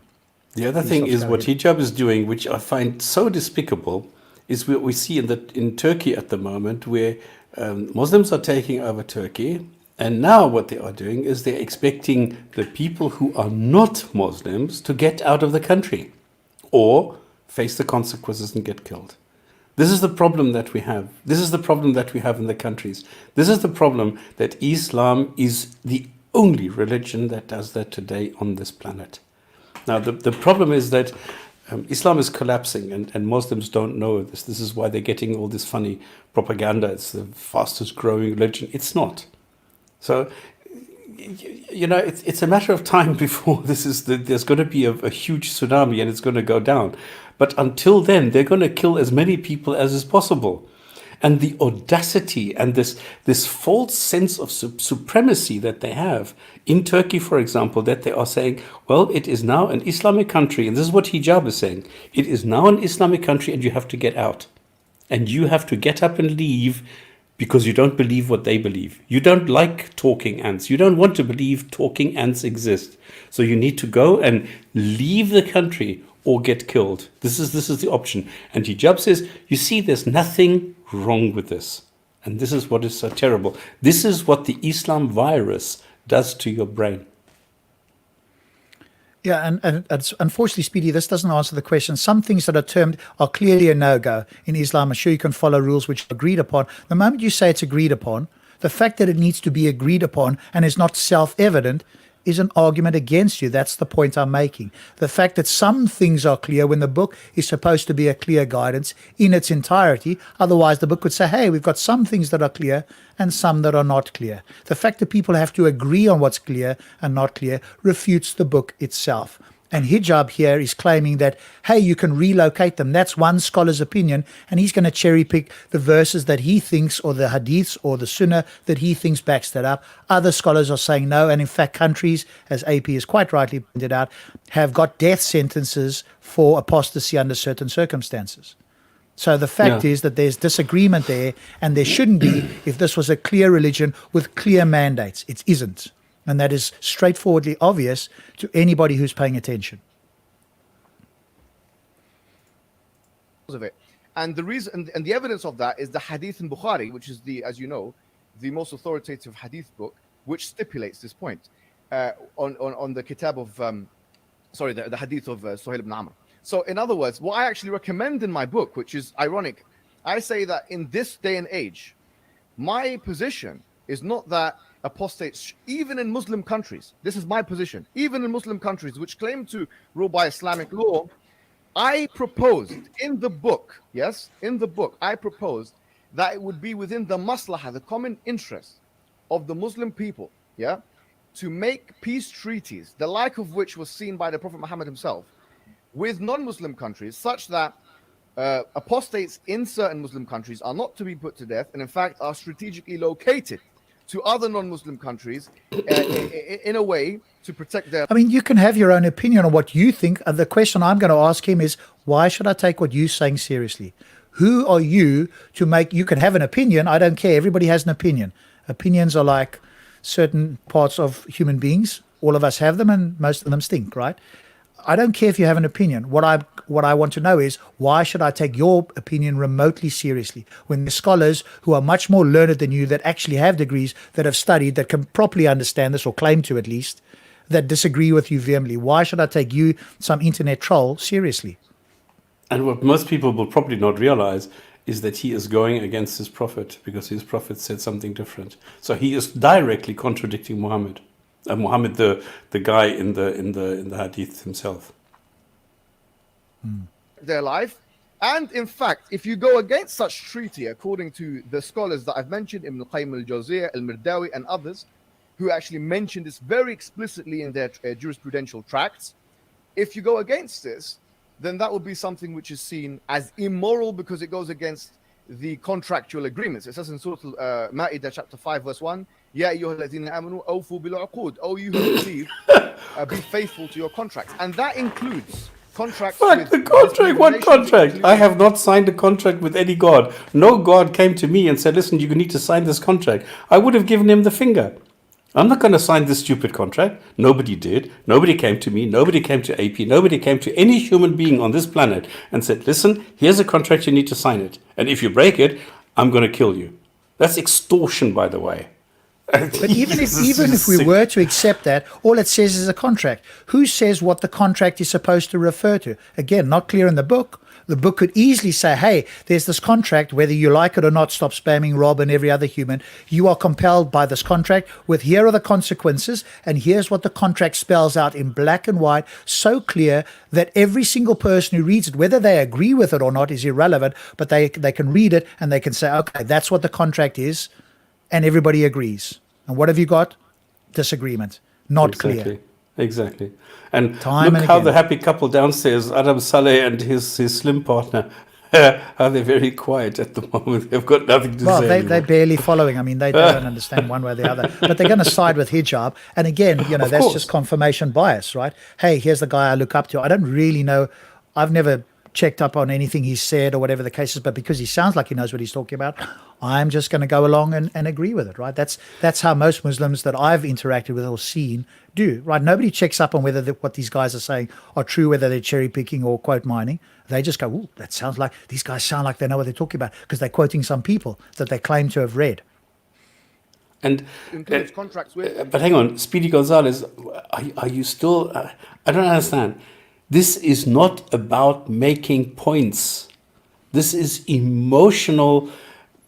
The other thing is what hijab is doing, which I find so despicable, is what we see in Turkey at the moment, where Muslims are taking over Turkey. And now what they are doing is they're expecting the people who are not Muslims to get out of the country or face the consequences and get killed. This is the problem that we have. This is the problem that we have in the countries. This is the problem that Islam is the only religion that does that today on this planet. Now, the problem is that Islam is collapsing, and Muslims don't know this. This is why they're getting all this funny propaganda. It's the fastest growing religion. It's not. So, it's a matter of time before there's going to be a huge tsunami and it's going to go down. But until then, they're going to kill as many people as is possible. And the audacity and this false sense of supremacy that they have in Turkey, for example, that they are saying, well, it is now an Islamic country. And this is what hijab is saying. It is now an Islamic country and you have to get out. And you have to get up and leave, because you don't believe what they believe. You don't like talking ants. You don't want to believe talking ants exist. So you need to go and leave the country or get killed. This is the option. And hijab says, you see, there's nothing wrong with this. And this is what is so terrible. This is what the Islam virus does to your brain. Yeah, and unfortunately, Speedy, this doesn't answer the question. Some things that are termed are clearly a no-go in Islam. I'm sure you can follow rules which are agreed upon. The moment you say it's agreed upon, the fact that it needs to be agreed upon and is not self-evident is an argument against you. That's the point I'm making. The fact that some things are clear when the book is supposed to be a clear guidance in its entirety. Otherwise, the book would say, hey, we've got some things that are clear and some that are not clear. The fact that people have to agree on what's clear and not clear refutes the book itself. And hijab here is claiming that, hey, you can relocate them. That's one scholar's opinion. And he's going to cherry pick the verses that he thinks, or the hadiths or the sunnah that he thinks backs that up. Other scholars are saying no. And in fact, countries, as AP has quite rightly pointed out, have got death sentences for apostasy under certain circumstances. So the fact is that there's disagreement there, and there shouldn't be if this was a clear religion with clear mandates. It isn't. And that is straightforwardly obvious to anybody who's paying attention. Of it. And the reason and the evidence of that is the hadith in Bukhari, which is as you know, the most authoritative hadith book, which stipulates this point on the kitab of the hadith of Suhail ibn Amr. So in other words, what I actually recommend in my book, which is ironic, I say that in this day and age, my position is not that apostates, even in Muslim countries, this is my position, even in Muslim countries which claim to rule by Islamic law, I proposed in the book, I proposed that it would be within the maslahah, the common interest of the Muslim people, to make peace treaties, the like of which was seen by the Prophet Muhammad himself, with non-Muslim countries, such that apostates in certain Muslim countries are not to be put to death, and in fact are strategically located to other non-Muslim countries in a way to protect their. I mean, you can have your own opinion on what you think. The question I'm going to ask him is, why should I take what you're saying seriously? Who are you to make? You can have an opinion. I don't care. Everybody has an opinion. Opinions are like certain parts of human beings. All of us have them, and most of them stink, right? I don't care if you have an opinion. What I want to know is, why should I take your opinion remotely seriously when the scholars who are much more learned than you, that actually have degrees, that have studied, that can properly understand this, or claim to at least, that disagree with you vehemently? Why should I take you, some internet troll, seriously? And what most people will probably not realize is that he is going against his prophet, because his prophet said something different. So he is directly contradicting Muhammad. Muhammad, the guy in the hadith himself. Their life. And in fact, if you go against such treaty, according to the scholars that I've mentioned, Ibn Qayyim al-Jawziyah, al-Mirdawi, and others, who actually mentioned this very explicitly in their jurisprudential tracts, if you go against this, then that would be something which is seen as immoral, because it goes against the contractual agreements. It says in Surah Al-Ma'idah chapter 5 verse 1, Ya ayyuhalladhina amanu awfu bil uqud, O you who believe, be faithful to your contracts. And that includes contracts. Fuck, the contract? What contract? I have not signed a contract with any God. No God came to me and said, listen, you need to sign this contract. I would have given him the finger. I'm not going to sign this stupid contract. Nobody did. Nobody came to me. Nobody came to AP. Nobody came to any human being on this planet and said, listen, here's a contract, you need to sign it. And if you break it, I'm going to kill you. That's extortion, by the way. But even if we were to accept that, all it says is a contract. Who says what the contract is supposed to refer to? Again, not clear in the book. The book could easily say, hey, there's this contract, whether you like it or not, stop spamming Rob and every other human. You are compelled by this contract with, here are the consequences, and here's what the contract spells out in black and white, so clear that every single person who reads it, whether they agree with it or not, is irrelevant, but they can read it and they can say, okay, that's what the contract is, and everybody agrees. And what have you got? Disagreement. Not clear. Exactly. And Time look and how again. the happy couple downstairs, Adam Saleh and his slim partner, how they're very quiet at the moment. They've got nothing to say. Well, they're barely following. I mean, they don't understand one way or the other. But they're going to side with hijab. And again, that's course. just confirmation bias, right? Hey, here's the guy I look up to. I don't really know. I've never checked up on anything he's said or whatever the case is, but because he sounds like he knows what he's talking about, I'm just going to go along and agree with it, right? That's how most Muslims that I've interacted with or seen do, right? Nobody checks up on whether what these guys are saying are true, whether they're cherry picking or quote mining. They just go, ooh, that sounds like, these guys sound like they know what they're talking about, because they're quoting some people that they claim to have read. And includes contracts with. but hang on, Speedy Gonzalez, are you still? I don't understand. This is not about making points. This is emotional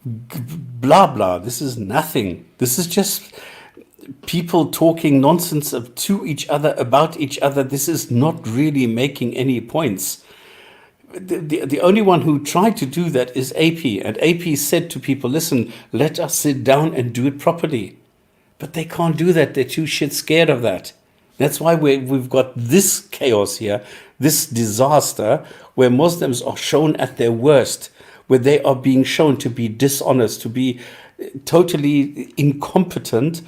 blah blah. This is nothing. This is just people talking nonsense to each other about each other. This is not really making any points. The only one who tried to do that is AP, and AP said to people, listen, let us sit down and do it properly. But they can't do that. They're too shit scared of that. That's why we've got this chaos here, this disaster, where Muslims are shown at their worst, where they are being shown to be dishonest, to be totally incompetent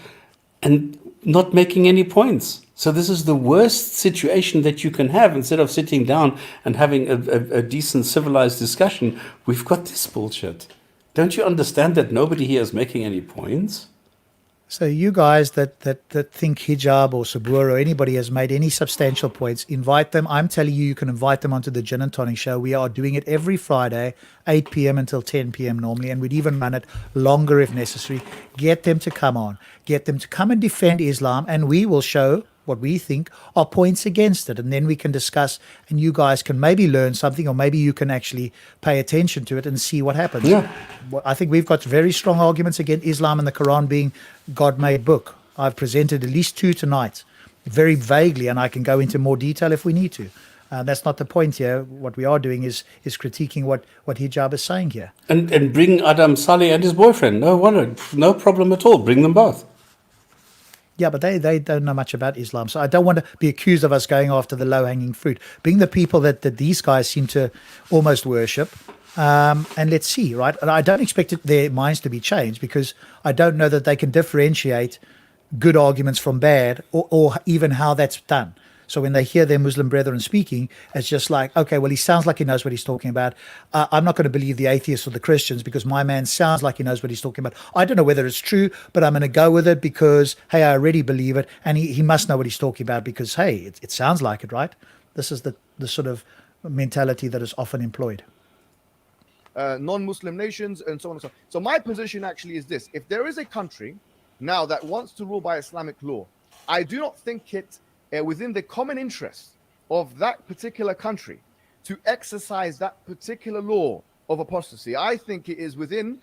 and not making any points. So this is the worst situation that you can have. Instead of sitting down and having a decent civilized discussion, we've got this bullshit. Don't you understand that nobody here is making any points? So you guys that think hijab or sabur or anybody has made any substantial points, invite them. I'm telling you, you can invite them onto the Jinn and Tonic Show. We are doing it every Friday, 8 p.m. until 10 p.m. normally, and we'd even run it longer if necessary. Get them to come on. Get them to come and defend Islam, and we will show what we think are points against it, and then we can discuss, and you guys can maybe learn something, or maybe you can actually pay attention to it and see what happens. Yeah. I think we've got very strong arguments against Islam and the Quran being God-made book. I've presented at least 2 tonight, very vaguely, and I can go into more detail if we need to. That's not the point here. What we are doing is critiquing what hijab is saying here. And bring Adam Saleh and his boyfriend. No problem at all. Bring them both. Yeah, but they don't know much about Islam. So I don't want to be accused of us going after the low-hanging fruit. Being the people that these guys seem to almost worship, and let's see, right? And I don't expect their minds to be changed, because I don't know that they can differentiate good arguments from bad, or even how that's done. So when they hear their Muslim brethren speaking, it's just like, okay, well, he sounds like he knows what he's talking about. I'm not going to believe the atheists or the Christians, because my man sounds like he knows what he's talking about. I don't know whether it's true, but I'm going to go with it because, hey, I already believe it. And he must know what he's talking about, because, hey, it sounds like it, right? This is the sort of mentality that is often employed. Non-Muslim nations and so on and so on. So my position actually is this: if there is a country now that wants to rule by Islamic law, I do not think it within the common interest of that particular country to exercise that particular law of apostasy. I think it is within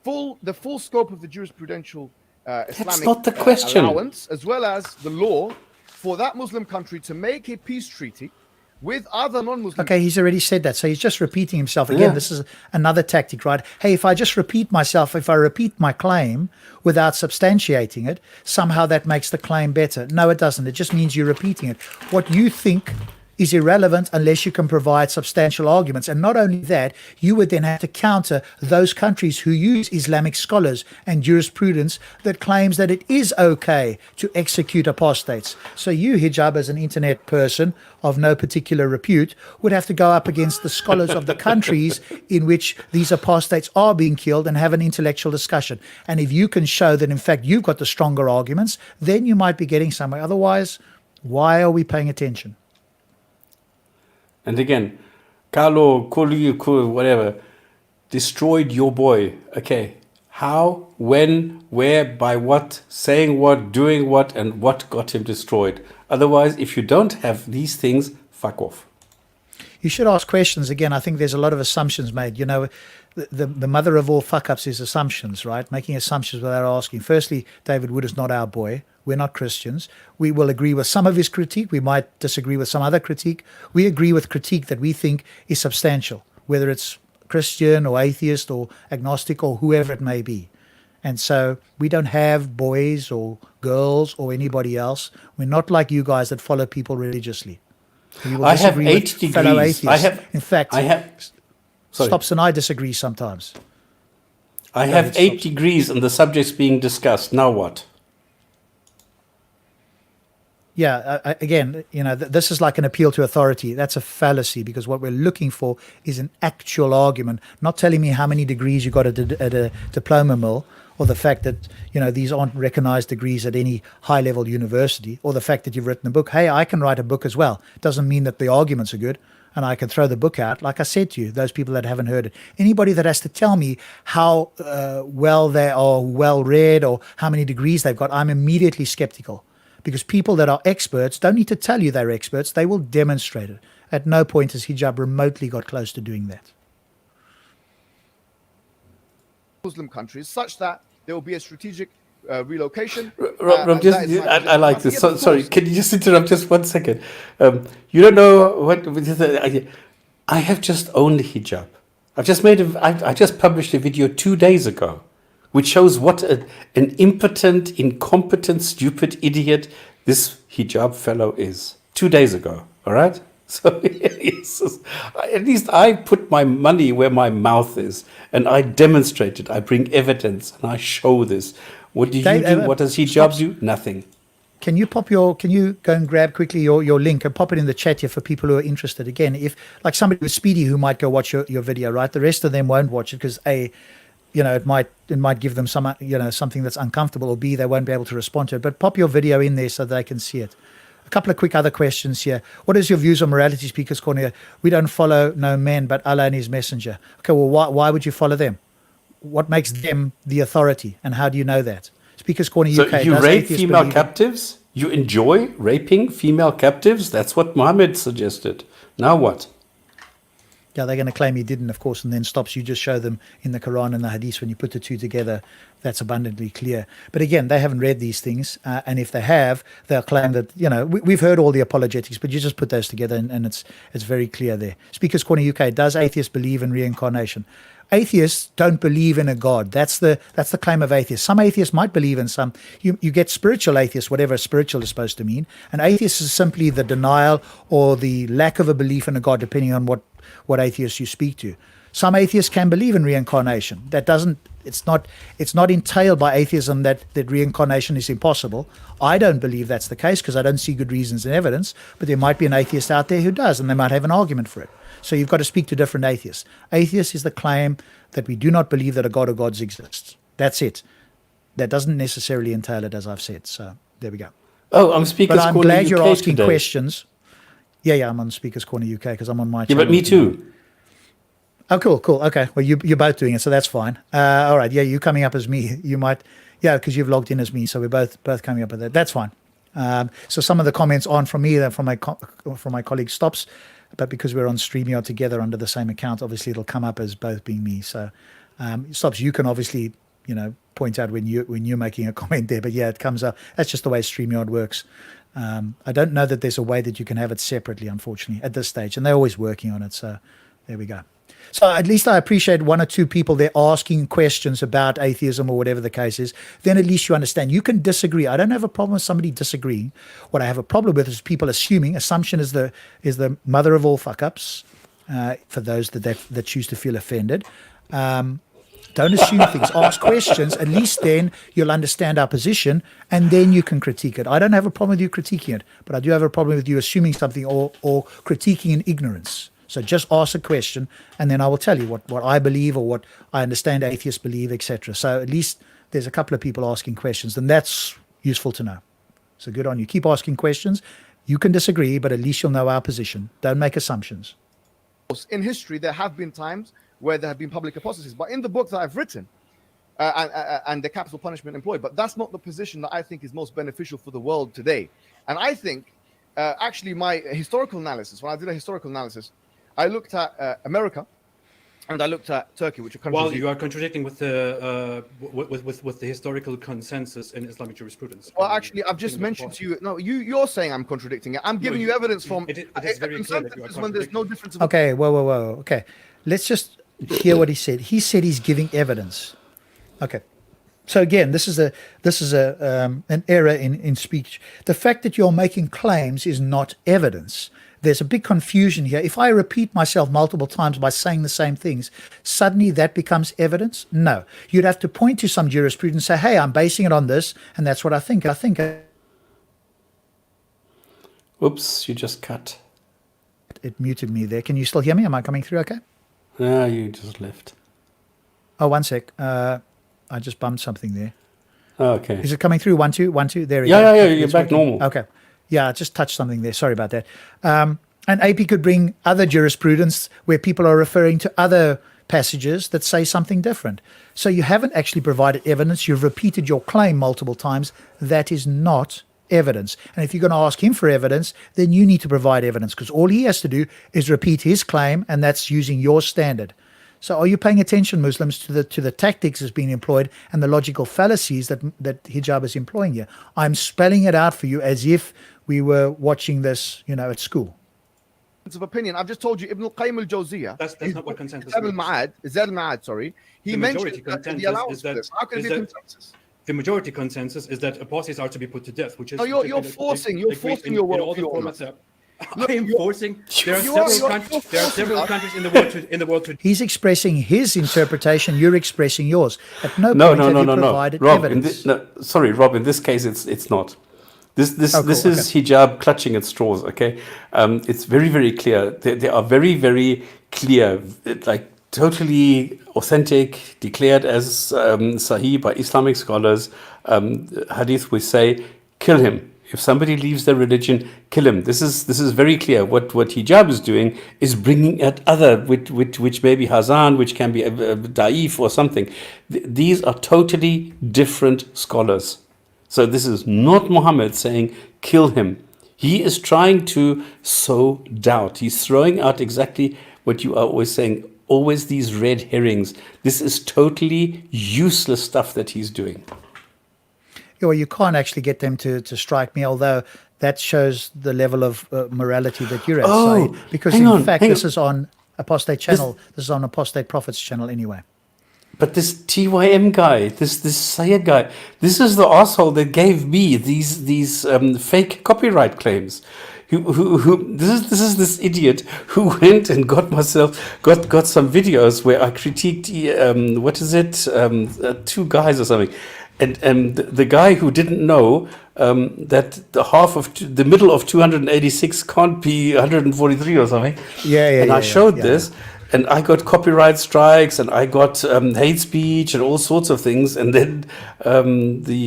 the full scope of the jurisprudential Islamic not the question. allowance, as well as the law, for that Muslim country to make a peace treaty with other non-Muslim. Okay, he's already said that. So he's just repeating himself again. Yeah. This is another tactic, right? Hey, if I just repeat myself, if I repeat my claim without substantiating it, somehow that makes the claim better. No, it doesn't. It just means you're repeating it. What you think is irrelevant unless you can provide substantial arguments. And not only that, you would then have to counter those countries who use Islamic scholars and jurisprudence that claims that it is okay to execute apostates. So you, Hijab, as an internet person of no particular repute, would have to go up against the scholars of the countries in which these apostates are being killed and have an intellectual discussion. And if you can show that, in fact, you've got the stronger arguments, then you might be getting somewhere. Otherwise, why are we paying attention? And again, Carlo, whatever, destroyed your boy. Okay, how, when, where, by what, saying what, doing what, and what got him destroyed? Otherwise, if you don't have these things, fuck off. You should ask questions. Again, I think there's a lot of assumptions made. You know, the mother of all fuck-ups is assumptions, right? Making assumptions without asking. Firstly, David Wood is not our boy. We're not Christians. We will agree with some of his critique. We might disagree with some other critique. We agree with critique that we think is substantial, whether it's Christian or atheist or agnostic or whoever it may be. And so we don't have boys or girls or anybody else. We're not like you guys that follow people religiously. We will I have disagree with 8 fellow degrees. atheists. In fact, Sorry. Stops and I disagree sometimes. I have 8 degrees on the subjects being discussed. Now what? Yeah, again, you know, this is like an appeal to authority. That's a fallacy, because what we're looking for is an actual argument, not telling me how many degrees you got at a diploma mill, or the fact that, you know, these aren't recognized degrees at any high-level university, or the fact that you've written a book. Hey, I can write a book as well. It doesn't mean that the arguments are good, and I can throw the book out. Like I said to you, those people that haven't heard it, anybody that has to tell me how well they are well-read or how many degrees they've got, I'm immediately skeptical. Because people that are experts don't need to tell you they're experts. They will demonstrate it. At no point has Hijab remotely got close to doing that. Muslim countries, such that there will be a strategic relocation. Rob, I like this. Sorry, can you just interrupt just 1 second? You don't know what I have just owned Hijab. I just published a video 2 days ago, which shows what an impotent, incompetent, stupid idiot this Hijab fellow is. 2 days ago, all right? So at least I put my money where my mouth is, and I demonstrate it. I bring evidence, and I show this. What do you do? What does Hijab do? Nothing. Can you go and grab quickly your link and pop it in the chat here for people who are interested? Again, if like somebody with Speedy who might go watch your video, right? The rest of them won't watch it because you know, it might give them some, you know, something that's uncomfortable, or B, they won't be able to respond to it. But pop your video in there so they can see it. A couple of quick other questions here. What is your views on morality, Speaker's Corner? We don't follow no men, but Allah and His Messenger. Okay, well, why would you follow them? What makes them the authority, and how do you know that? Speaker's Corner UK. So you rape female captives? You enjoy raping female captives? That's what Mohammed suggested. Now what? Yeah, they're going to claim he didn't, of course, and then stops. You just show them in the Quran and the Hadith. When you put the two together, that's abundantly clear. But again, they haven't read these things, and if they have, they'll claim that, you know, we've heard all the apologetics, but you just put those together, and it's very clear there. Speaker's Corner UK, does atheists believe in reincarnation? Atheists don't believe in a God. That's the claim of atheists. Some atheists might believe in some. You get spiritual atheists, whatever spiritual is supposed to mean. And atheist is simply the denial or the lack of a belief in a God, depending on what what atheists you speak to. Some atheists can believe in reincarnation. It's not entailed by atheism that reincarnation is impossible. I don't believe that's the case because I don't see good reasons and evidence, but there might be an atheist out there who does, and they might have an argument for it. So you've got to speak to different atheists. Atheist is the claim that we do not believe that a God or gods exists. That's it. That doesn't necessarily entail it, as I've said. So there we go. Oh, I'm Speaker's But I'm Corner glad you're UK asking today. questions. Yeah, I'm on Speaker's Corner UK because I'm on my Yeah, channel. but me too. Oh, cool. Okay. Well, you're both doing it, so that's fine. All right. Yeah, you coming up as me. You might, because you've logged in as me, so we're both coming up with that. That's fine. So some of the comments aren't from me; they're from my colleague Stops, but because we're on StreamYard together under the same account, obviously it'll come up as both being me. So Stops, you can obviously point out when you're making a comment there, but yeah, it comes up. That's just the way StreamYard works. I don't know that there's a way that you can have it separately, unfortunately, at this stage, and they're always working on it. So there we go. So at least I appreciate one or two people there asking questions about atheism or whatever the case is. Then at least you understand. You can disagree. I don't have a problem with somebody disagreeing. What I have a problem with is people assuming. Assumption is the mother of all fuck-ups for those that choose to feel offended. Don't assume things. Ask questions. At least then you'll understand our position, and then you can critique it. I don't have a problem with you critiquing it, but I do have a problem with you assuming something or critiquing in ignorance. So just ask a question, and then I will tell you what I believe or what I understand atheists believe, etc. So at least there's a couple of people asking questions, and that's useful to know. So good on you. Keep asking questions. You can disagree, but at least you'll know our position. Don't make assumptions. In history, there have been times where there have been public apostasies, but in the book that I've written, and the capital punishment employed, but that's not the position that I think is most beneficial for the world today. And I think, actually, my historical analysis, when I did a historical analysis, I looked at America, and I looked at Turkey, which are countries. Well, you are contradicting with the historical consensus in Islamic jurisprudence. Well, actually, I've just mentioned to you. No, you're saying I'm contradicting it. I'm giving you evidence from. It is very clear that you are when there's no difference. Okay, whoa. Okay, let's just hear what he said. He said he's giving evidence. Okay. So again, this is an error in speech. The fact that you're making claims is not evidence. There's a big confusion here. If I repeat myself multiple times by saying the same things, suddenly that becomes evidence? No. You'd have to point to some jurisprudence and say, hey, I'm basing it on this, and that's what I think. Oops, you just cut. It muted me there. Can you still hear me? Am I coming through okay? Yeah, you just left. Oh, one sec. I just bumped something there. Oh, okay. Is it coming through? 1, 2, 1, 2. There we go. Yeah, you're back normal. Okay. Yeah, I just touched something there. Sorry about that. And AP could bring other jurisprudence where people are referring to other passages that say something different. So you haven't actually provided evidence. You've repeated your claim multiple times. That is not evidence. And if you're going to ask him for evidence, then you need to provide evidence because all he has to do is repeat his claim, and that's using your standard. So are you paying attention, Muslims, to the tactics that's being employed and the logical fallacies that Hijab is employing here? I'm spelling it out for you as if we were watching this, at school. Of opinion. I've just told you Ibn al-Qayyim al-Jawziyah. That's not what consensus Zad al-Ma'ad, sorry. He mentioned the allowance for this. How can it be a consensus? The majority consensus is that apostates are to be put to death, which is. No, you're forcing your worldview. I am forcing. There are several countries in the world to. He's expressing his interpretation. You're expressing yours. At no point have you provided Rob, evidence. Rob. In this case, it's not. This is hijab clutching at straws. Okay, it's very, very clear. They are very, very clear, like totally authentic, declared as Sahih by Islamic scholars. Hadith, we say, kill him. If somebody leaves their religion, kill him. This is very clear. What hijab is doing is bringing at other, which may be Hazan, which can be Da'if or something. These are totally different scholars. So this is not Muhammad saying, kill him. He is trying to sow doubt. He's throwing out exactly what you are always saying, always these red herrings. This is totally useless stuff that he's doing. Well, you can't actually get them to strike me, although that shows the level of morality that you're at. Oh, Saeed, because in fact, this is on Apostate channel. This is on Apostate Prophet's channel anyway. But this TYM guy, this Syed guy, this is the asshole that gave me these fake copyright claims. This is this idiot who went and got some videos where I critiqued two guys or something, and the guy who didn't know that the middle of 286 can't be 143 or something. And I showed this. And I got copyright strikes, and I got hate speech, and all sorts of things. And then the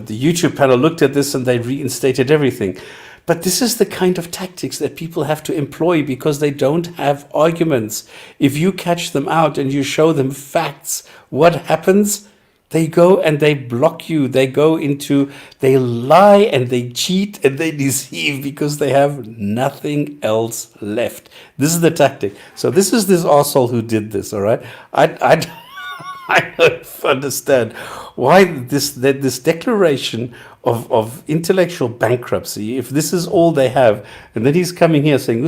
YouTube panel looked at this, and they reinstated everything. But this is the kind of tactics that people have to employ because they don't have arguments. If you catch them out and you show them facts, what happens? They go and they block you. They lie and they cheat and they deceive because they have nothing else left. This is the tactic. So this is this arsehole who did this, all right? I don't understand why this declaration of intellectual bankruptcy, if this is all they have, and then he's coming here saying,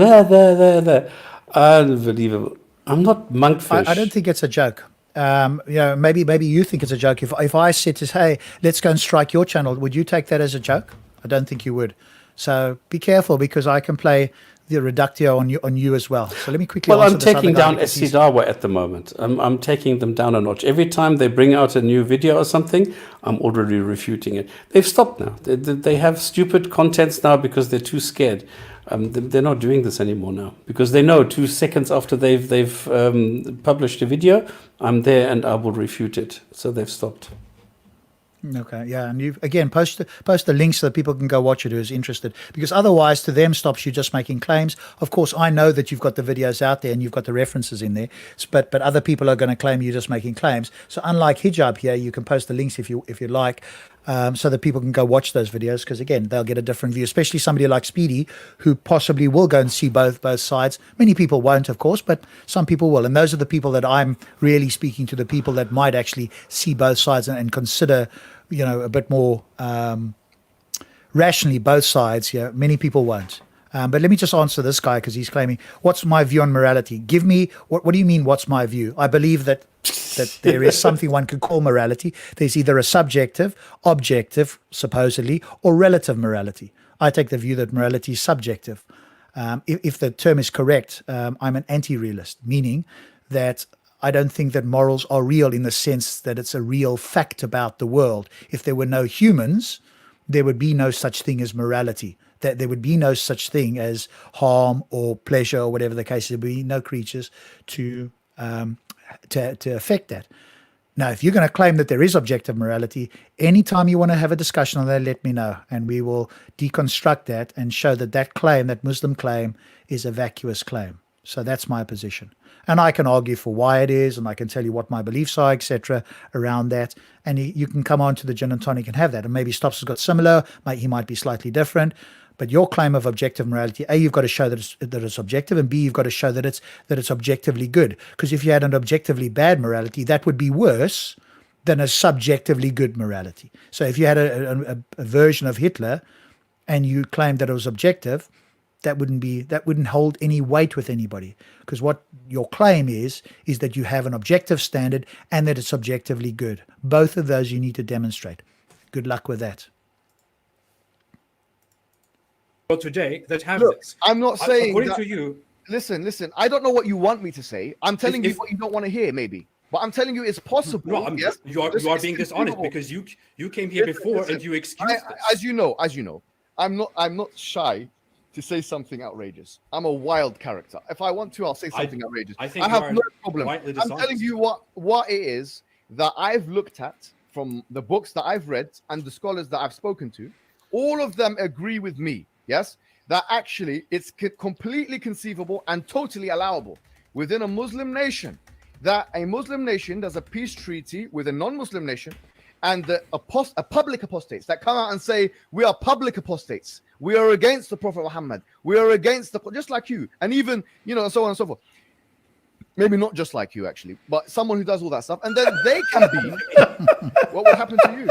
unbelievable. I'm not monkfish. I don't think it's a joke. Maybe you think it's a joke. If I said to say, hey, let's go and strike your channel, would you take that as a joke? I don't think you would. So be careful, because I can play the reductio on you as well. So let me quickly. Well, I'm taking down Esidawa at the moment. I'm taking them down a notch. Every time they bring out a new video or something, I'm already refuting it. They've stopped now. They have stupid contents now because they're too scared. They're not doing this anymore now because they know 2 seconds after they've published a video, I'm there and I will refute it. So they've stopped. Okay, yeah, and you again post the links so that people can go watch it who is interested, because otherwise to them stops you just making claims. Of course, I know that you've got the videos out there and you've got the references in there, but other people are going to claim you're just making claims. So unlike Hijab here, you can post the links if you like, so that people can go watch those videos, because again they'll get a different view, especially somebody like Speedy who possibly will go and see both sides. Many people won't, of course, but some people will, and those are the people that I'm really speaking to, the people that might actually see both sides and consider a bit more rationally both sides. Yeah, many people won't. But let me just answer this guy, because he's claiming, what's my view on morality? Give me, what do you mean, what's my view? I believe that there is something one could call morality. There's either a subjective, objective, supposedly, or relative morality. I take the view that morality is subjective. If the term is correct, I'm an anti-realist, meaning that I don't think that morals are real in the sense that it's a real fact about the world. If there were no humans, there would be no such thing as morality. That there would be no such thing as harm or pleasure or whatever the case. There would be no creatures to affect that. Now, if you're going to claim that there is objective morality, anytime you want to have a discussion on that, let me know, and we will deconstruct that and show that claim, that Muslim claim, is a vacuous claim. So that's my position. And I can argue for why it is, and I can tell you what my beliefs are, etc., around that. And you can come on to the Jinn and Tonic and have that. And maybe Stops has got similar, he might be slightly different. But your claim of objective morality, A, you've got to show that it's objective, and B, you've got to show that it's objectively good. Because if you had an objectively bad morality, that would be worse than a subjectively good morality. So if you had a version of Hitler and you claimed that it was objective, that wouldn't hold any weight with anybody, because what your claim is that you have an objective standard and that it's objectively good. Both of those you need to demonstrate. Good luck with that. Well, today that have Look, this. I'm not saying according that, to you. Listen. I don't know what you want me to say. I'm telling you what you don't want to hear, maybe. But I'm telling you, it's possible. No, yes? you are being dishonest, because you came here before and you excused this. As you know, I'm not shy to say something outrageous. I'm a wild character. If I want to, I'll say something outrageous. I have no problem. I'm telling you what it is that I've looked at from the books that I've read and the scholars that I've spoken to. All of them agree with me, yes, that actually it's completely conceivable and totally allowable within a Muslim nation that a Muslim nation does a peace treaty with a non-Muslim nation, and the public apostates that come out and say, we are public apostates, we are against the Prophet Muhammad, we are against just like you, and even, so on and so forth. Maybe not just like you, actually, but someone who does all that stuff, and then they can be, what will happen to you?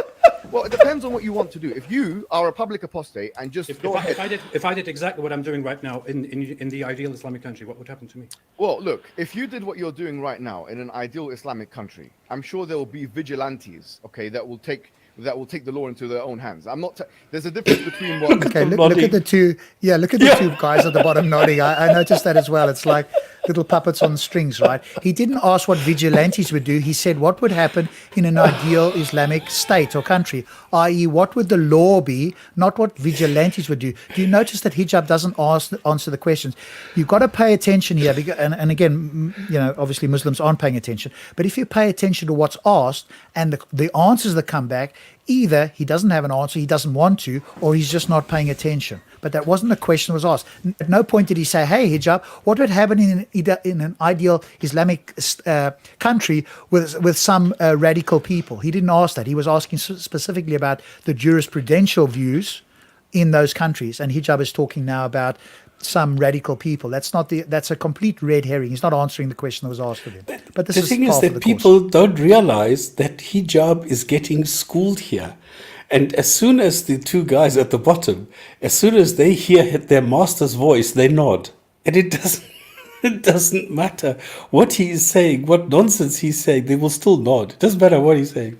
Well, it depends on what you want to do. If you are a public apostate and just if I did exactly what I'm doing right now in the ideal Islamic country, what would happen to me? Well, look, if you did what you're doing right now in an ideal Islamic country, I'm sure there will be vigilantes, okay, that will take that will take the law into their own hands. I'm not. There's a difference between what. Okay, look at the two. Yeah, look at the two guys at the bottom nodding. I noticed that as well. It's like little puppets on strings, right? He didn't ask what vigilantes would do. He said what would happen in an ideal Islamic state or country, i.e., what would the law be, not what vigilantes would do. Do you notice that hijab doesn't answer the questions? You've got to pay attention here, because, and again, obviously Muslims aren't paying attention. But if you pay attention to what's asked and the answers that come back, either he doesn't have an answer, he doesn't want to, or he's just not paying attention. But that wasn't the question that was asked. At no point did he say, hey, hijab, what would happen in an ideal Islamic country with some radical people? He didn't ask that. He was asking specifically about the jurisprudential views in those countries. And hijab is talking now about some radical people. That's a complete red herring. He's not answering the question that was asked of him. But the thing is that people don't realize that hijab is getting schooled here. And as soon as the two guys at the bottom, as soon as they hear their master's voice, they nod. And it doesn't matter what he is saying, what nonsense he's saying, they will still nod. It doesn't matter what he's saying.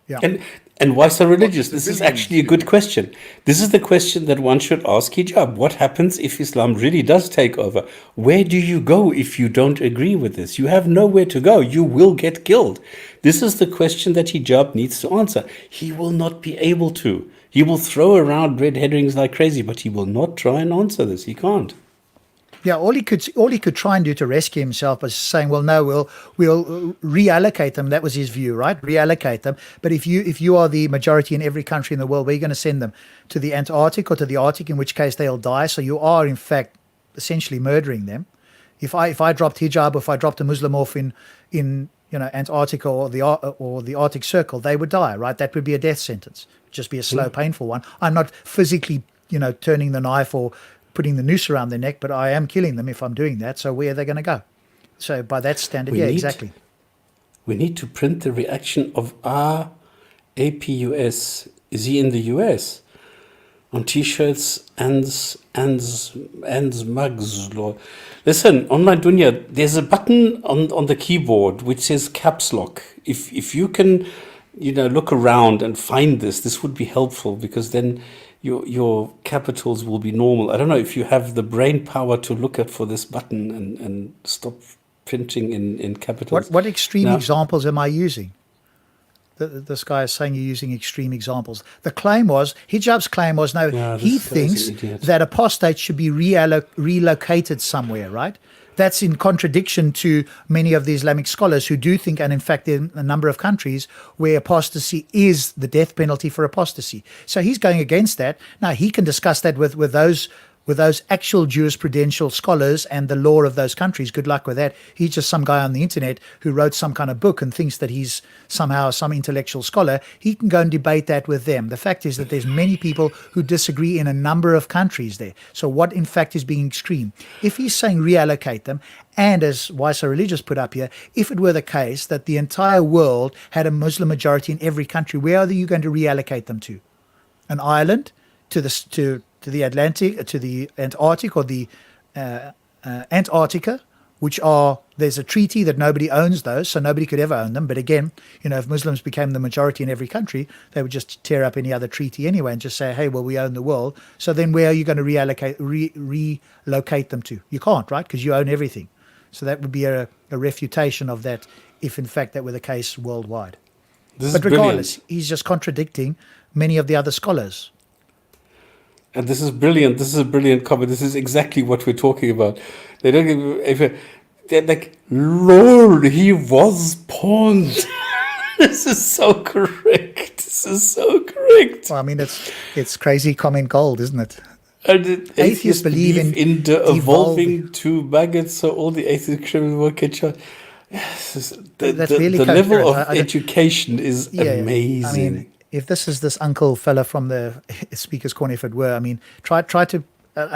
Yeah. And why so religious? This is actually a good question. This is the question that one should ask hijab. What happens if Islam really does take over? Where do you go if you don't agree with this? You have nowhere to go. You will get killed. This is the question that hijab needs to answer. He will not be able to. He will throw around red herrings like crazy, but he will not try and answer this. He can't. Yeah, all he could try and do to rescue himself was saying, well, no, we'll reallocate them. That was his view, right? Reallocate them. But if you are the majority in every country in the world, where are you going to send them? To the Antarctic or to the Arctic, in which case they'll die. So you are, in fact, essentially murdering them. If I dropped hijab, if I dropped a Muslim off in Antarctica or the Arctic Circle, they would die, right? That would be a death sentence. Just be a slow, painful one. I'm not physically, turning the knife or putting the noose around their neck, but I am killing them if I'm doing that. So where are they going to go? So by that standard, exactly. We need to print the reaction of APUS. Is he in the US? On T-shirts and mugs. Lord. Listen, online dunya, there's a button on the keyboard which says caps lock. If you can, look around and find this would be helpful, because then your capitals will be normal. I don't know if you have the brain power to look for this button and stop printing in capitals. What extreme examples am I using? This guy is saying you're using extreme examples. Hijab's claim was, he thinks that apostates should be relocated somewhere, right? That's in contradiction to many of the Islamic scholars who do think, and in fact, there are a number of countries where apostasy is the death penalty for apostasy. So he's going against that. Now, he can discuss that with those actual jurisprudential scholars and the law of those countries. Good luck with that. He's just some guy on the internet who wrote some kind of book and thinks that he's somehow some intellectual scholar. He can go and debate that with them. The fact is that there's many people who disagree in a number of countries there. So what in fact is being extreme? If he's saying reallocate them, and as Why So Religious put up here, if it were the case that the entire world had a Muslim majority in every country, where are you going to reallocate them to? An island? To the Atlantic, to the Antarctic, or the Antarctica, there's a treaty that nobody owns those, so nobody could ever own them. But again, if Muslims became the majority in every country, they would just tear up any other treaty anyway and just say, hey, well, we own the world. So then where are you going to relocate them to? You can't, right? Because you own everything. So that would be a refutation of that, if in fact that were the case worldwide. But regardless, he's just contradicting many of the other scholars. And this is brilliant. This is a brilliant comment. This is exactly what we're talking about. They don't give, they're like, Lord, he was pawned. This is so correct. This is so correct. Well, I mean, it's crazy comment gold, isn't it? And atheists believe in the evolving to maggots, so all the atheist criminals will catch on. Yes, the level of education is amazing. I mean, if this uncle fella from the speaker's corner, if it were, I mean, try to,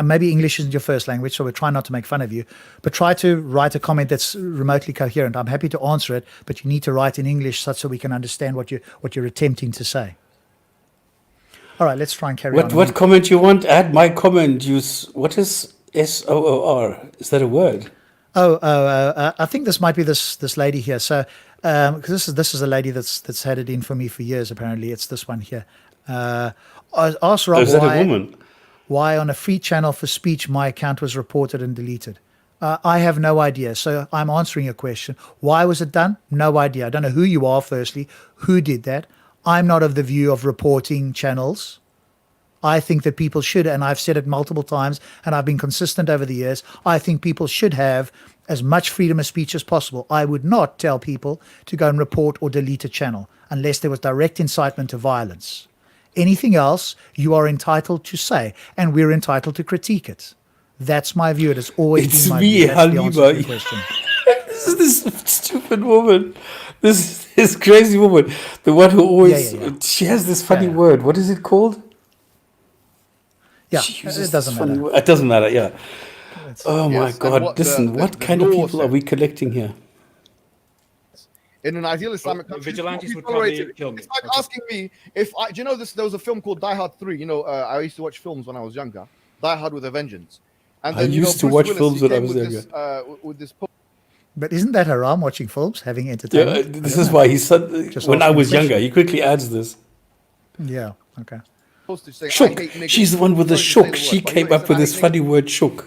maybe English isn't your first language, so we're trying not to make fun of you, but try to write a comment that's remotely coherent. I'm happy to answer it, but you need to write in English such so we can understand what you're attempting to say. All right, let's try and carry on. What comment you want? Add my comment. What is SOOR? Is that a word? I think this might be this lady here. So because this is a lady that's had it in for me for years. Apparently, it's this one here. Ask Rob is that a woman? Why on a free channel for speech my account was reported and deleted. I have no idea. So I'm answering your question. Why was it done? No idea. I don't know who you are, firstly. Who did that? I'm not of the view of reporting channels. I think that people should, and I've said it multiple times, and I've been consistent over the years, I think people should have as much freedom of speech as possible. I would not tell people to go and report or delete a channel unless there was direct incitement to violence. Anything else, you are entitled to say, and we're entitled to critique it. That's my view. It has always been my view. That's the answer to the question. This is this stupid woman. This crazy woman. The one who always... She has this funny word. What is it called? Yeah, it doesn't matter. It doesn't matter, yeah. Oh my God. Listen, what kind of people are we collecting here? In an ideal Islamic country, vigilantes would probably kill me. It's like asking me if I... Do you know this? There was a film called Die Hard 3. You know, I used to watch films when I was younger. Die Hard with a Vengeance. And then, I used to watch films when I was younger. With this But isn't that haram, watching films, having entertainment? Yeah, this is why he said, when I was younger, he quickly adds this. Yeah, okay. Shook. She's the one with the shook. She came up with this funny word, shook.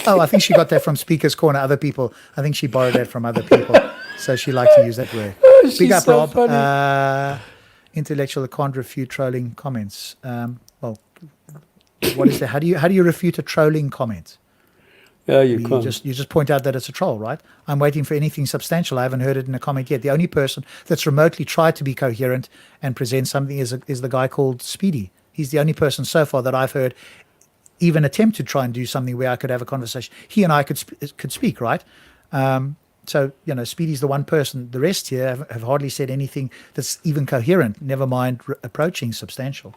Oh, I think she got that from Speaker's Corner. Other people, I think she borrowed that from other people. So she liked to use that word. Big up, so Rob. Intellectual can't refute trolling comments. Well, what is that? How do you refute a trolling comment? Yeah, you can't. You just point out that it's a troll, right? I'm waiting for anything substantial. I haven't heard it in a comment yet. The only person that's remotely tried to be coherent and present something is the guy called Speedy. He's the only person so far that I've heard even attempt to try and do something where I could have a conversation. He and I could speak, right? So, Speedy's the one person. The rest here have hardly said anything that's even coherent, never mind approaching substantial.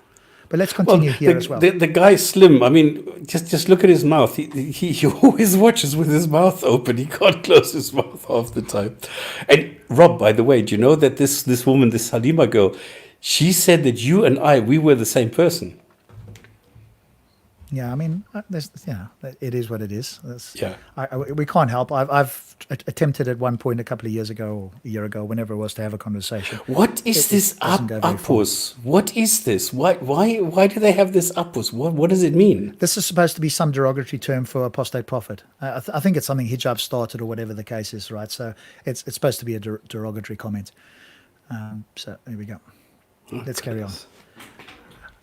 But let's continue here as well. The guy Slim, I mean, just look at his mouth. He always watches with his mouth open. He can't close his mouth half the time. And Rob, by the way, do you know that this woman, this Halima girl, she said that you and we were the same person. Yeah, I mean, it is what it is. Yeah, we can't help. I've attempted at one point a couple of years ago, or a year ago, whenever it was, to have a conversation. What is this appus? What is this? Why do they have this appus? What does it mean? This is supposed to be some derogatory term for Apostate Prophet. I think it's something Hijab started, or whatever the case is, right? So it's supposed to be a derogatory comment. So there we go. Let's carry on.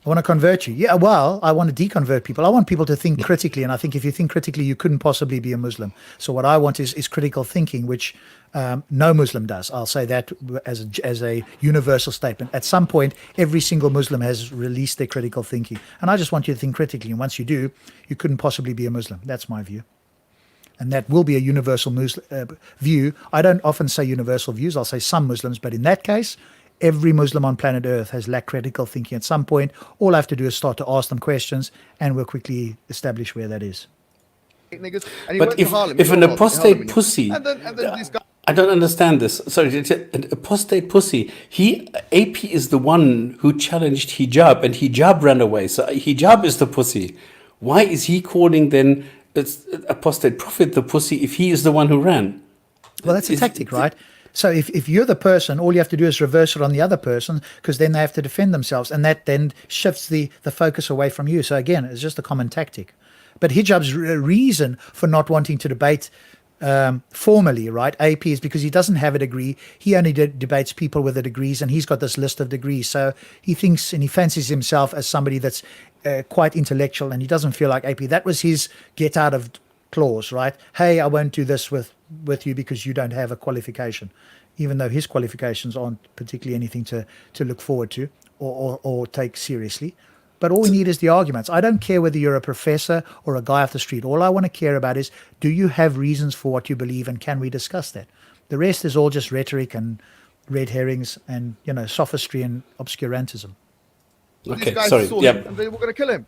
I want to convert you. Yeah, well, I want to deconvert people. I want people to think critically, and I think if you think critically, you couldn't possibly be a Muslim. So what I want is critical thinking, which no Muslim does. I'll say that as a universal statement. At some point, every single Muslim has released their critical thinking, and I just want you to think critically. And once you do, you couldn't possibly be a Muslim. That's my view. And that will be a universal view. I don't often say universal views. I'll say some Muslims, but in that case, every Muslim on planet Earth has lacked critical thinking at some point. All I have to do is start to ask them questions, and we'll quickly establish where that is. But if an apostate pussy, I don't understand this. Sorry, an apostate pussy. AP is the one who challenged hijab, and hijab ran away. So hijab is the pussy. Why is he calling then Apostate Prophet the pussy if he is the one who ran? Well, that's a tactic, right? So if you're the person, all you have to do is reverse it on the other person, because then they have to defend themselves, and that then shifts the focus away from you. So again, it's just a common tactic. But Hijab's reason for not wanting to debate formally, right, AP, is because he doesn't have a degree. He only debates people with the degrees, and he's got this list of degrees. So he thinks and he fancies himself as somebody that's quite intellectual, and he doesn't feel like AP. That was his get out of clause, right? Hey, I won't do this with you because you don't have a qualification, even though his qualifications aren't particularly anything to look forward to or take seriously. But all we need is the arguments. I don't care whether you're a professor or a guy off the street. All I want to care about is, do you have reasons for what you believe, and can we discuss that? The rest is all just rhetoric and red herrings and, sophistry and obscurantism. Okay, sorry. Yeah. And they were going to kill him.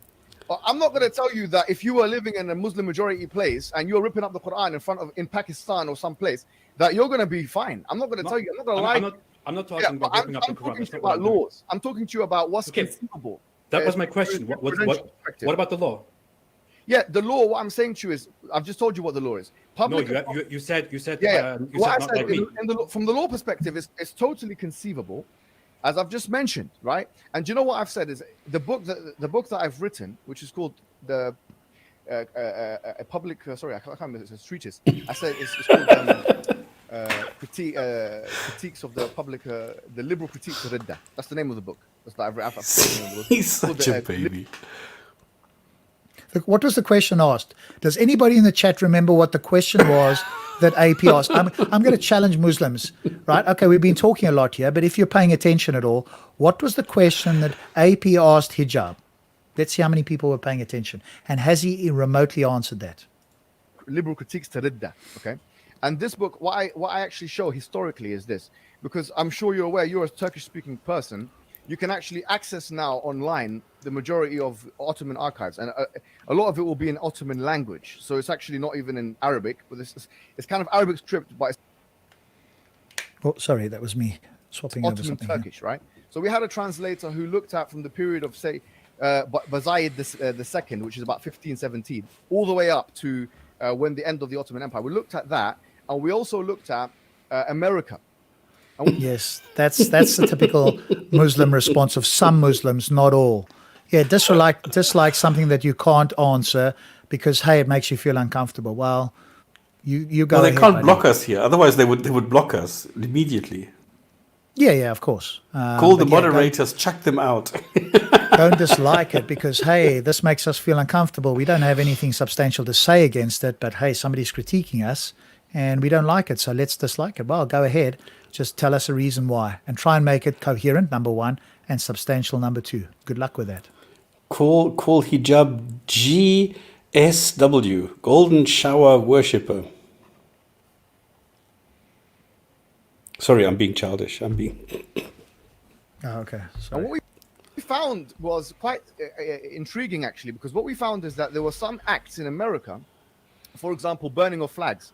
I'm not going to tell you that if you were living in a Muslim majority place and you're ripping up the Quran in Pakistan or someplace, that you're going to be fine. I'm not going to tell you. I'm not going to lie. I'm not talking about ripping up the Quran. I'm talking to you about laws. I'm talking to you about what's conceivable. That was my question. What about the law? Yeah, the law. What I'm saying to you is, I've just told you what the law is. Public. No, you said Yeah. you What said I not said like me. from the law perspective, it's totally conceivable, as I've just mentioned, right? And you know what I've said is the book that I've written, which is called the a public. Sorry, I can't remember. It's a treatise. I said it's called critiques of the public, the liberal critiques of Ridda. That's the name of the book. That's that I've He's such a baby. Look, what was the question asked? Does anybody in the chat remember what the question was that AP asked? I'm going to challenge Muslims, right? Okay, we've been talking a lot here, but if you're paying attention at all, what was the question that AP asked Hijab? Let's see how many people were paying attention. And has he remotely answered that? Liberal critiques to Ridda, okay? And this book, what I actually show historically is this, because I'm sure you're aware, you're a Turkish-speaking person, you can actually access now online the majority of Ottoman archives, and a lot of it will be in Ottoman language. So it's actually not even in Arabic, but it's kind of Arabic stripped, but it's Oh, sorry, that was me swapping over Ottoman something. Turkish, right? So we had a translator who looked at from the period of, say, Bazayed the second, which is about 1517, all the way up to when the end of the Ottoman Empire. We looked at that, and we also looked at America. Yes, that's the typical Muslim response of some Muslims, not all. Yeah, dislike something that you can't answer because, hey, it makes you feel uncomfortable. Well, you go Well, they ahead, can't buddy. block us here. Otherwise, they would block us immediately. Yeah, of course. Call the but yeah, moderators, chuck them out. don't dislike it because, hey, this makes us feel uncomfortable. We don't have anything substantial to say against it, but hey, somebody's critiquing us and we don't like it, so let's dislike it. Well, go ahead. Just tell us a reason why and try and make it coherent, number one, and substantial, number two. Good luck with that. Call Hijab GSW, Golden Shower Worshipper. Sorry, I'm being childish. Oh, okay. Sorry. And what we found was quite intriguing, actually, because what we found is that there were some acts in America, for example, burning of flags.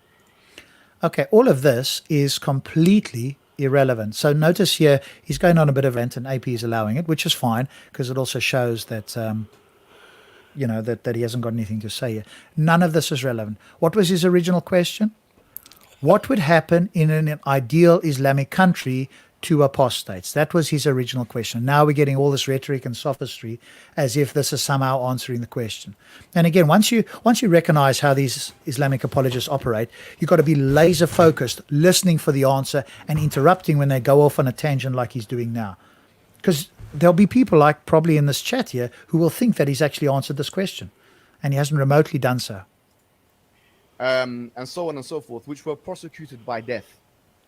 Okay, all of this is completely irrelevant. So notice here, he's going on a bit of rant and AP is allowing it, which is fine because it also shows that, that he hasn't got anything to say here. None of this is relevant. What was his original question? What would happen in an ideal Islamic country to apostates? That was his original question. Now we're getting all this rhetoric and sophistry as if this is somehow answering the question. And again, once you recognize how these Islamic apologists operate, you've got to be laser focused, listening for the answer and interrupting when they go off on a tangent like he's doing now. Because there'll be people like probably in this chat here who will think that he's actually answered this question and he hasn't remotely done so. And so on and so forth, which were prosecuted by death.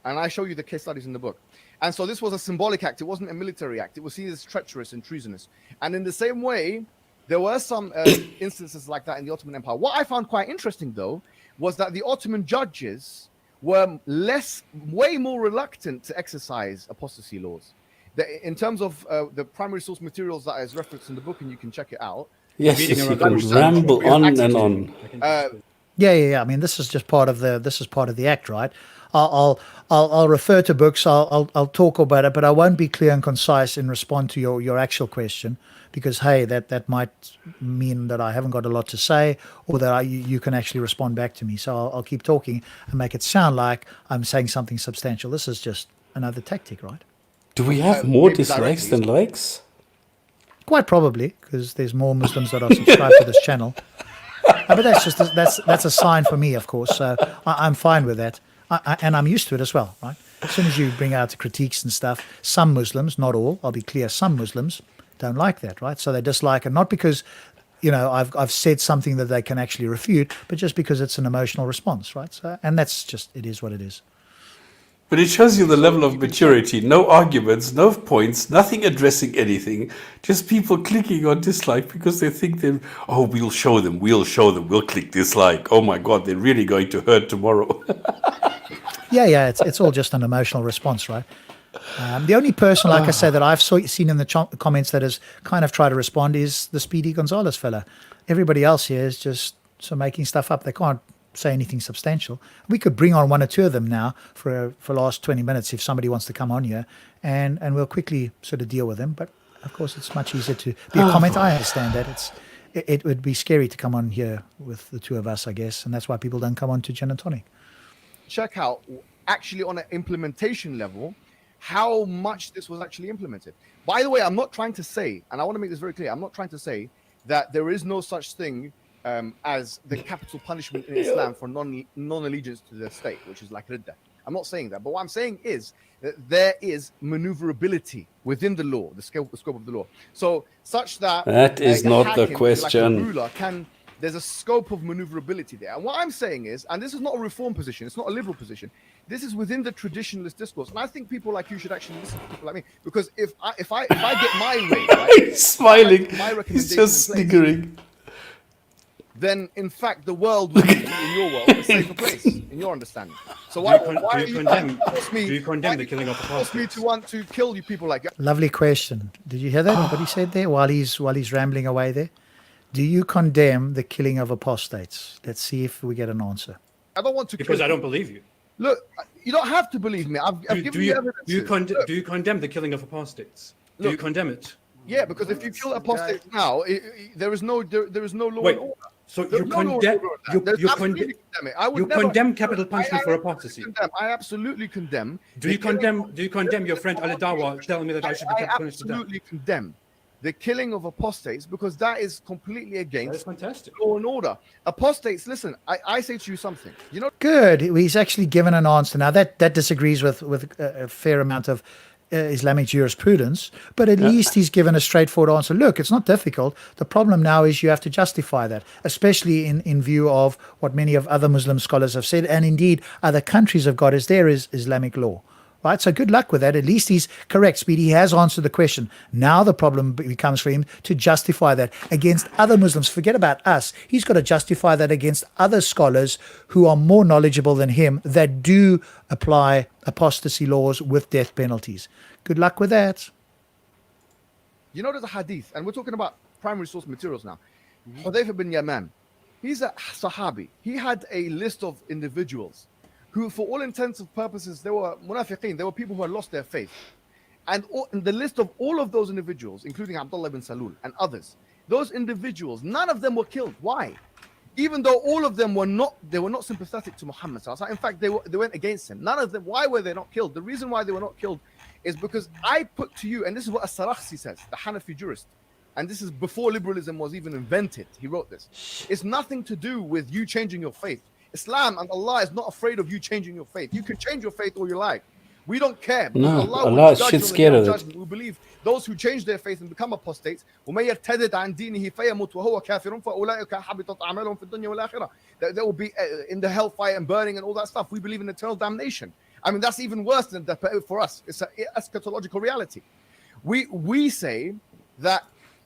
And I show you the case studies in the book. And so this was a symbolic act. It wasn't a military act. It was seen as treacherous and treasonous. And in the same way, there were some instances like that in the Ottoman Empire. What I found quite interesting, though, was that the Ottoman judges were way more reluctant to exercise apostasy laws. In terms of the primary source materials that is referenced in the book, and you can check it out. Yes, you can ramble on and on. Yeah. I mean, this is just part of the act, right? I'll refer to books. I'll talk about it, but I won't be clear and concise in response to your actual question because hey, that might mean that I haven't got a lot to say, or that you can actually respond back to me. So I'll keep talking and make it sound like I'm saying something substantial. This is just another tactic, right? Do we have more dislikes than likes? Quite probably, because there's more Muslims that are subscribed to this channel. But that's a sign for me, of course. So I'm fine with that. And I'm used to it as well, right? As soon as you bring out the critiques and stuff, some Muslims, not all, I'll be clear, some Muslims don't like that, right? So they dislike it, not because, I've said something that they can actually refute, but just because it's an emotional response, right? So, and that's just, it is what it is. But it shows you the level of maturity. No arguments, no points, nothing addressing anything. Just people clicking on dislike because they think we'll show them, we'll click dislike. Oh my God, they're really going to hurt tomorrow. Yeah, it's all just an emotional response, right? The only person, like I say, that I've seen in the comments that has kind of tried to respond is the Speedy Gonzalez fella. Everybody else here is just making stuff up. They can't say anything substantial. We could bring on one or two of them now for last 20 minutes if somebody wants to come on here, and we'll quickly sort of deal with them. But of course, it's much easier to be a comment. I understand that it would be scary to come on here with the two of us, I guess, and that's why people don't come on to Gin and Tonic. Check out actually on an implementation level how much this was actually implemented. By the way, I'm not trying to say, and I want to make this very clear, I'm not trying to say that there is no such thing as the capital punishment in Islam for non-allegiance to the state, which is like ridda. I'm not saying that, but what I'm saying is that there is maneuverability within the law, the scope of the law. So such that that is not the question. Like a ruler there's a scope of maneuverability there. And what I'm saying is, and this is not a reform position, it's not a liberal position. This is within the traditionalist discourse, and I think people like you should actually listen to people like me, because if I get my way, right, he's smiling, he's just sniggering. Then, in fact, the world will be, in your world, a safer place, in your understanding. So why do you condemn the killing of apostates? Force me to want to kill you people like that? Lovely question. Did you hear that? What he said there while he's rambling away there? Do you condemn the killing of apostates? Let's see if we get an answer. I don't want to because I don't believe you. Look, you don't have to believe me. I've given you evidence. Do you condemn the killing of apostates? Do you condemn it? Yeah, because if you kill apostates now, there is no law Wait, and order. so you condemn capital punishment for apostasy? I absolutely condemn. Do you condemn your friend Ali Dawa telling me that I should be punished to death? I absolutely condemn the killing of apostates, because that is completely against law and order. Apostates, listen, I say to you something. You know, good. He's actually given an answer. Now that disagrees with a fair amount of Islamic jurisprudence, but at least he's given a straightforward answer. Look, it's not difficult. The problem now is you have to justify that, especially in view of what many of other Muslim scholars have said, and indeed other countries have got as there is Islamic law. Right, so good luck with that. At least he's correct, Speedy. He has answered the question. Now the problem becomes for him to justify that against other Muslims. Forget about us. He's got to justify that against other scholars who are more knowledgeable than him that do apply apostasy laws with death penalties. Good luck with that. You know, there's a hadith, and we're talking about primary source materials now. Hudayfa bin Yaman, he's a Sahabi. He had a list of individuals who, for all intents and purposes, they were munafiqeen. They were people who had lost their faith. And in the list of all of those individuals, including Abdullah bin Salul and others, those individuals, none of them were killed. Why? Even though all of them were not sympathetic to Muhammad. In fact, they went against him. None of them. Why were they not killed? The reason why they were not killed is because I put to you, and this is what As-Sarakhsi says, the Hanafi jurist, and this is before liberalism was even invented. He wrote this. It's nothing to do with you changing your faith. Islam and Allah is not afraid of you changing your faith. You can change your faith all you like. We don't care. No, Allah is shit scared of it. We believe those who change their faith and become apostates, they will be in the hellfire and burning and all that stuff. We believe in eternal damnation. I mean, that's even worse than that for us. It's an eschatological reality. We say that.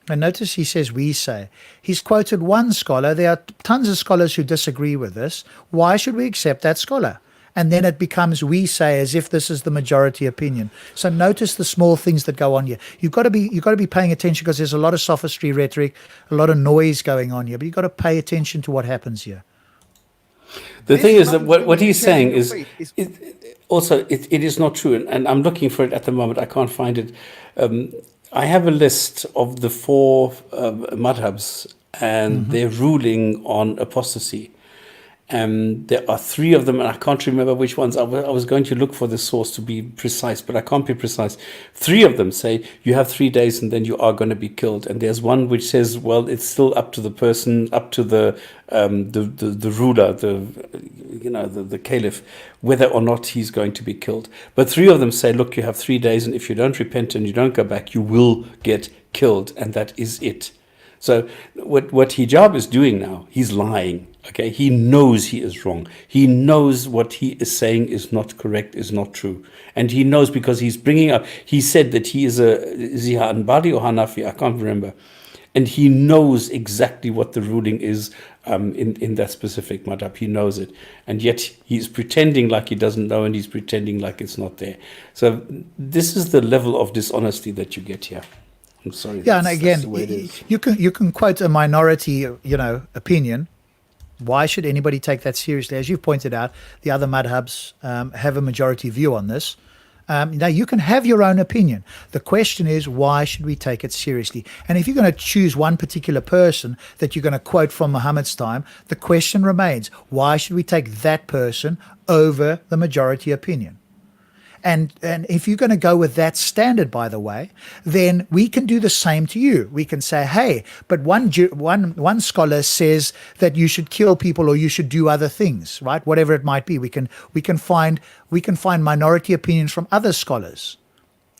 And notice he says we say. He's quoted one scholar. There are tons of scholars who disagree with this. Why should we accept that scholar? And then it becomes we say, as if this is the majority opinion. So notice the small things that go on here. You've got to be paying attention, because there's a lot of sophistry, rhetoric, a lot of noise going on here. But you've got to pay attention to what happens here. The thing is that what he's saying is it is not true. And I'm looking for it at the moment. I can't find it. I have a list of the 4 madhabs and their ruling on apostasy. There are 3 of them, and I can't remember which ones. I was going to look for the source to be precise, but I can't be precise. 3 of them say you have 3 days and then you are going to be killed. And there's one which says, well, it's still up to the person, up to the ruler, the caliph, whether or not he's going to be killed. But 3 of them say, look, you have 3 days, and if you don't repent and you don't go back, you will get killed, and that is it. So what Hijab is doing now, he's lying. Okay, he knows he is wrong. He knows what he is saying is not correct, is not true. And he knows, because he's bringing up, he said that he is a Hanbali or Hanafi, I can't remember. And he knows exactly what the ruling is in that specific madhab. He knows it. And yet he's pretending like he doesn't know, and he's pretending like it's not there. So this is the level of dishonesty that you get here. I'm sorry. Yeah, and again, you can quote a minority, opinion. Why should anybody take that seriously? As you've pointed out, the other madhabs have a majority view on this. Now, you can have your own opinion. The question is, why should we take it seriously? And if you're going to choose one particular person that you're going to quote from Muhammad's time, the question remains, why should we take that person over the majority opinion? And if you're going to go with that standard, by the way, then we can do the same to you. We can say, hey, but one scholar says that you should kill people or you should do other things, right? Whatever it might be, we can find minority opinions from other scholars.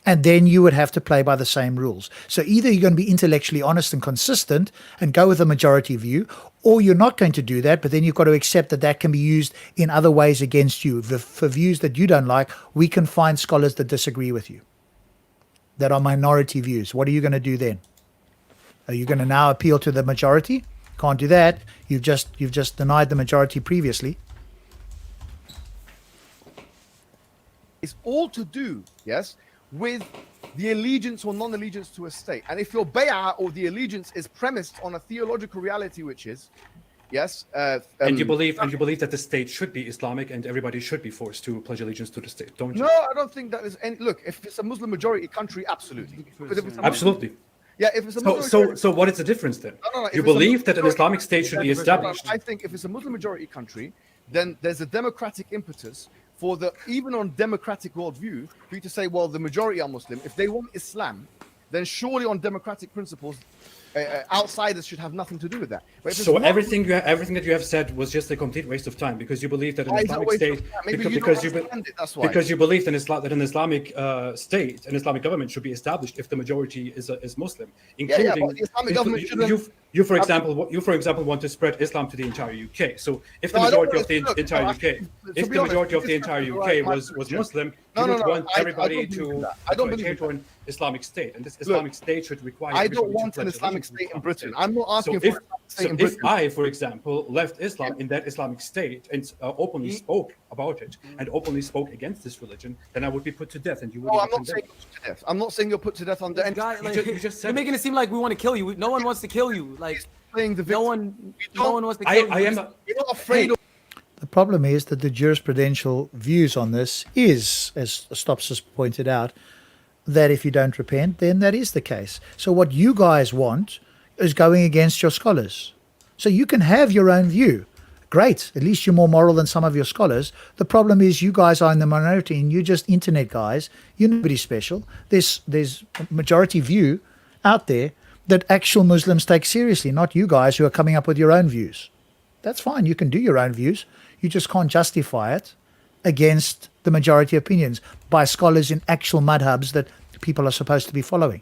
And then you would have to play by the same rules. So either you're going to be intellectually honest and consistent and go with the majority view, or you're not going to do that, but then you've got to accept that that can be used in other ways against you. For views that you don't like, we can find scholars that disagree with you, that are minority views. What are you going to do then? Are you going to now appeal to the majority? Can't do that. You've just denied the majority previously. It's all to do, yes, with the allegiance or non-allegiance to a state. And if your bay'ah or the allegiance is premised on a theological reality, which is, yes, and you believe that the state should be Islamic and everybody should be forced to pledge allegiance to the state, don't you? No, I don't think that is any. Look, if it's a Muslim majority country, absolutely. But if it's a Absolutely. Yeah, if it's a Muslim So what is the difference then? No, you believe that an Islamic state should be established. I think if it's a Muslim majority country, then there's a democratic impetus for even on democratic worldview, for you to say, well, the majority are Muslim. If they want Islam, then surely on democratic principles, outsiders should have nothing to do with that. But So everything that you have said was just a complete waste of time, because you believe that an Islamic state, because you believe that an Islamic state, an Islamic government should be established if the majority is Muslim, including but the Islamic government shouldn't. You, for example, want to spread Islam to the entire UK. So if the majority of the entire UK was Muslim, you would want everybody to adhere to an Islamic state, and this Islamic state should require. I don't want an Islamic state in Britain. I'm not asking for an Islamic state in Britain. If I, for example, left Islam in that Islamic state and openly spoke about it and openly spoke against this religion, then I would be put to death, and you would. No, I'm not saying you're put to death. I'm not saying you're put to death on the end. You just said you're making it seem like we want to kill you. No one wants to kill you. Like no one wants to kill you. You're not afraid of. The problem is that the jurisprudential views on this is, as Stops has pointed out, that if you don't repent, then that is the case. So what you guys want is going against your scholars. So you can have your own view. Great. At least you're more moral than some of your scholars. The problem is you guys are in the minority and you're just internet guys. You're nobody special. There's a majority view out there that actual Muslims take seriously, not you guys who are coming up with your own views. That's fine. You can do your own views. You just can't justify it against the majority opinions by scholars in actual madhabs that people are supposed to be following.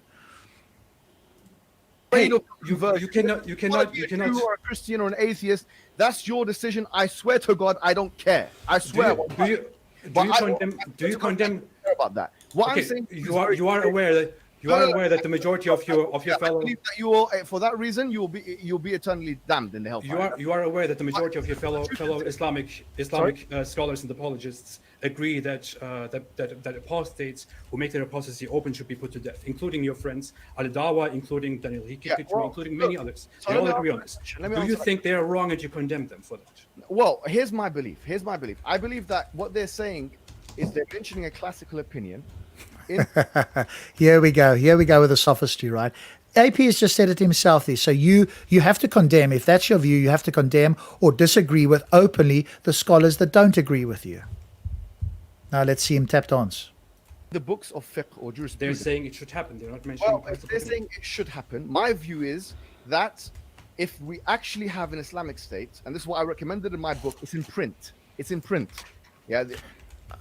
Hey, you cannot. You are a Christian or an atheist. That's your decision. I swear to God, I don't care. I swear. Do you condemn about that? What okay, I'm saying, you are aware that. You are aware that the majority of your fellow. I believe that you will, for that reason, you'll be eternally damned in the hellfire. You are aware that the majority of your fellow Islamic scholars and apologists agree that apostates who make their apostasy open should be put to death, including your friends Al-Dawa, including Daniel Hikki, including many others. They all agree on this. Do you think they are wrong and you condemn them for that? Well, here's my belief. I believe that what they're saying is they're mentioning a classical opinion. Here we go with the sophistry, right? AP has just said it himself there. So you have to condemn, if that's your view, you have to condemn or disagree with openly the scholars that don't agree with you. Now let's see him tap dance. The books of fiqh or jurisprudence. They're saying it should happen. They're not mentioning. Well, if they're saying it should happen, my view is that if we actually have an Islamic state, and this is what I recommended in my book, it's in print. Yeah.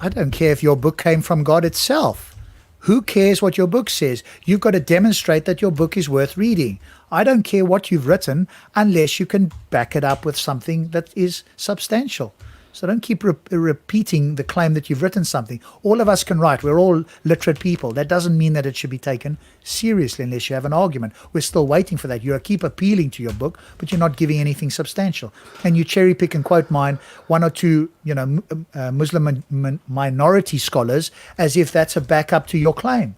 I don't care if your book came from God itself. Who cares what your book says? You've got to demonstrate that your book is worth reading. I don't care what you've written unless you can back it up with something that is substantial. So don't keep repeating the claim that you've written something. All of us can write. We're all literate people. That doesn't mean that it should be taken seriously unless you have an argument. We're still waiting for that. You keep appealing to your book, but you're not giving anything substantial. And you cherry pick and quote one or two, Muslim minority scholars as if that's a backup to your claim.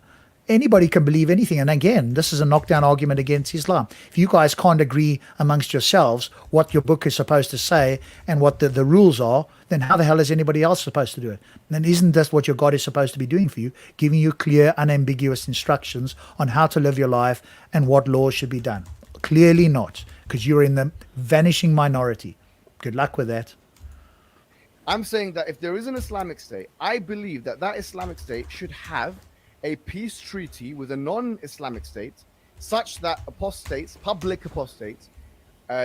Anybody can believe anything. And again, this is a knockdown argument against Islam. If you guys can't agree amongst yourselves what your book is supposed to say and what the rules are, then how the hell is anybody else supposed to do it? Then isn't that what your God is supposed to be doing for you? Giving you clear, unambiguous instructions on how to live your life and what laws should be done. Clearly not, because you're in the vanishing minority. Good luck with that. I'm saying that if there is an Islamic state, I believe that that Islamic state should have a peace treaty with a non-Islamic state, such that apostates, public apostates,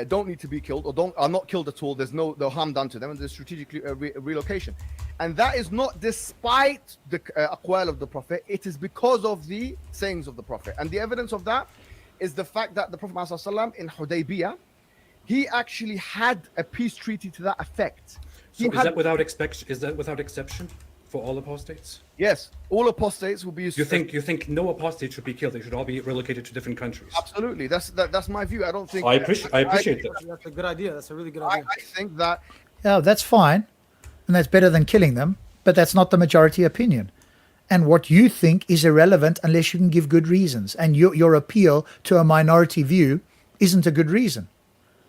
don't need to be killed or are not killed at all. There's no harm done to them, and there's strategic relocation. And that is not despite the aqwal of the Prophet. It is because of the sayings of the Prophet. And the evidence of that is the fact that the Prophet ﷺ in Hudaybiyah, he actually had a peace treaty to that effect. So is that without exception for all apostates? Yes, all apostates will be. You think no apostate should be killed? They should all be relocated to different countries. Absolutely, that's my view. I don't think. I appreciate that. That's a good idea. That's a really good idea. I think that. Yeah, that's fine, and that's better than killing them. But that's not the majority opinion. And what you think is irrelevant unless you can give good reasons. And your appeal to a minority view isn't a good reason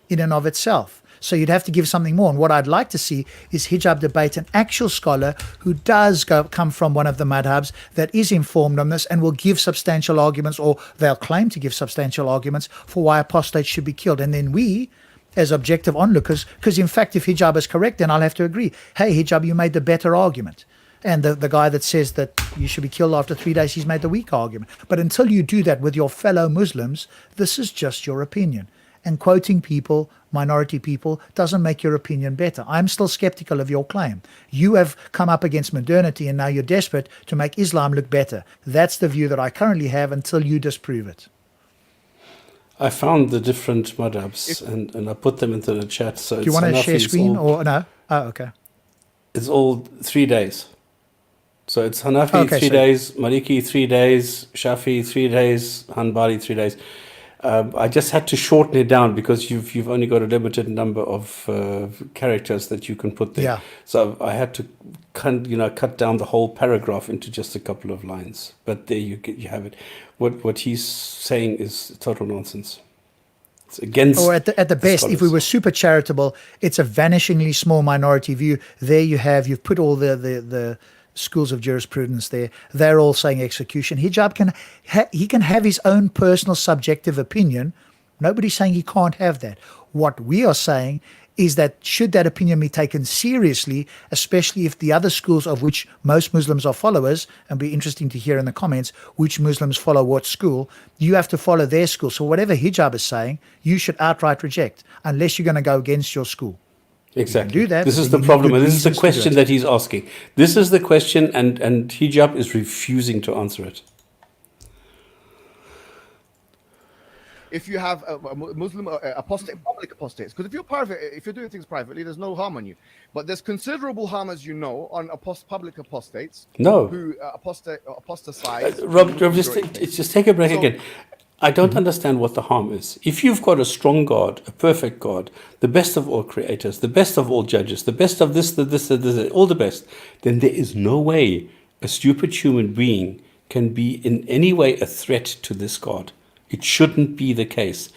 in and of itself. So you'd have to give something more. And what I'd like to see is hijab debate, an actual scholar who does come from one of the madhabs that is informed on this and will give substantial arguments, or they'll claim to give substantial arguments for why apostates should be killed. And then we, as objective onlookers, because in fact, if hijab is correct, then I'll have to agree. Hey, hijab, you made the better argument. And the guy that says that you should be killed after 3 days, he's made the weak argument. But until you do that with your fellow Muslims, this is just your opinion. And quoting people, minority people, doesn't make your opinion better. I'm still skeptical of your claim. You have come up against modernity and now you're desperate to make Islam look better. That's the view that I currently have until you disprove it. I found the different madhabs and I put them into the chat. So do you want to share screen or no? Oh, okay. It's all 3 days. So it's Hanafi 3 days, Maliki 3 days, Shafi 3 days, Hanbali 3 days. I just had to shorten it down because you've only got a limited number of characters that you can put there. Yeah. So I had to cut down the whole paragraph into just a couple of lines. But there you have it. What he's saying is total nonsense. It's against. Or at the best, scholars. if we were super charitable, it's a vanishingly small minority view. There you've put all the schools of jurisprudence there. They're all saying execution. Hijab he can have his own personal subjective opinion. Nobody's saying he can't have that. What we are saying is that should that opinion be taken seriously, especially if the other schools of which most Muslims are followers, and be interesting to hear in the comments which Muslims follow what school, you have to follow their school. So whatever hijab is saying, you should outright reject unless you're going to go against your school. Exactly. Do that. This is the problem, and this is the question that he's asking. This is the question, and hijab is refusing to answer it. If you have a Muslim apostate, public apostates, because if you're doing things privately, there's no harm on you. But there's considerable harm, as you know, on public apostates. No. Who apostatize. Rob, just take a break again. I don't understand what the harm is. If you've got a strong God, a perfect God, the best of all creators, the best of all judges, the best of this, all the best, then there is no way a stupid human being can be in any way a threat to this God. It shouldn't be the case.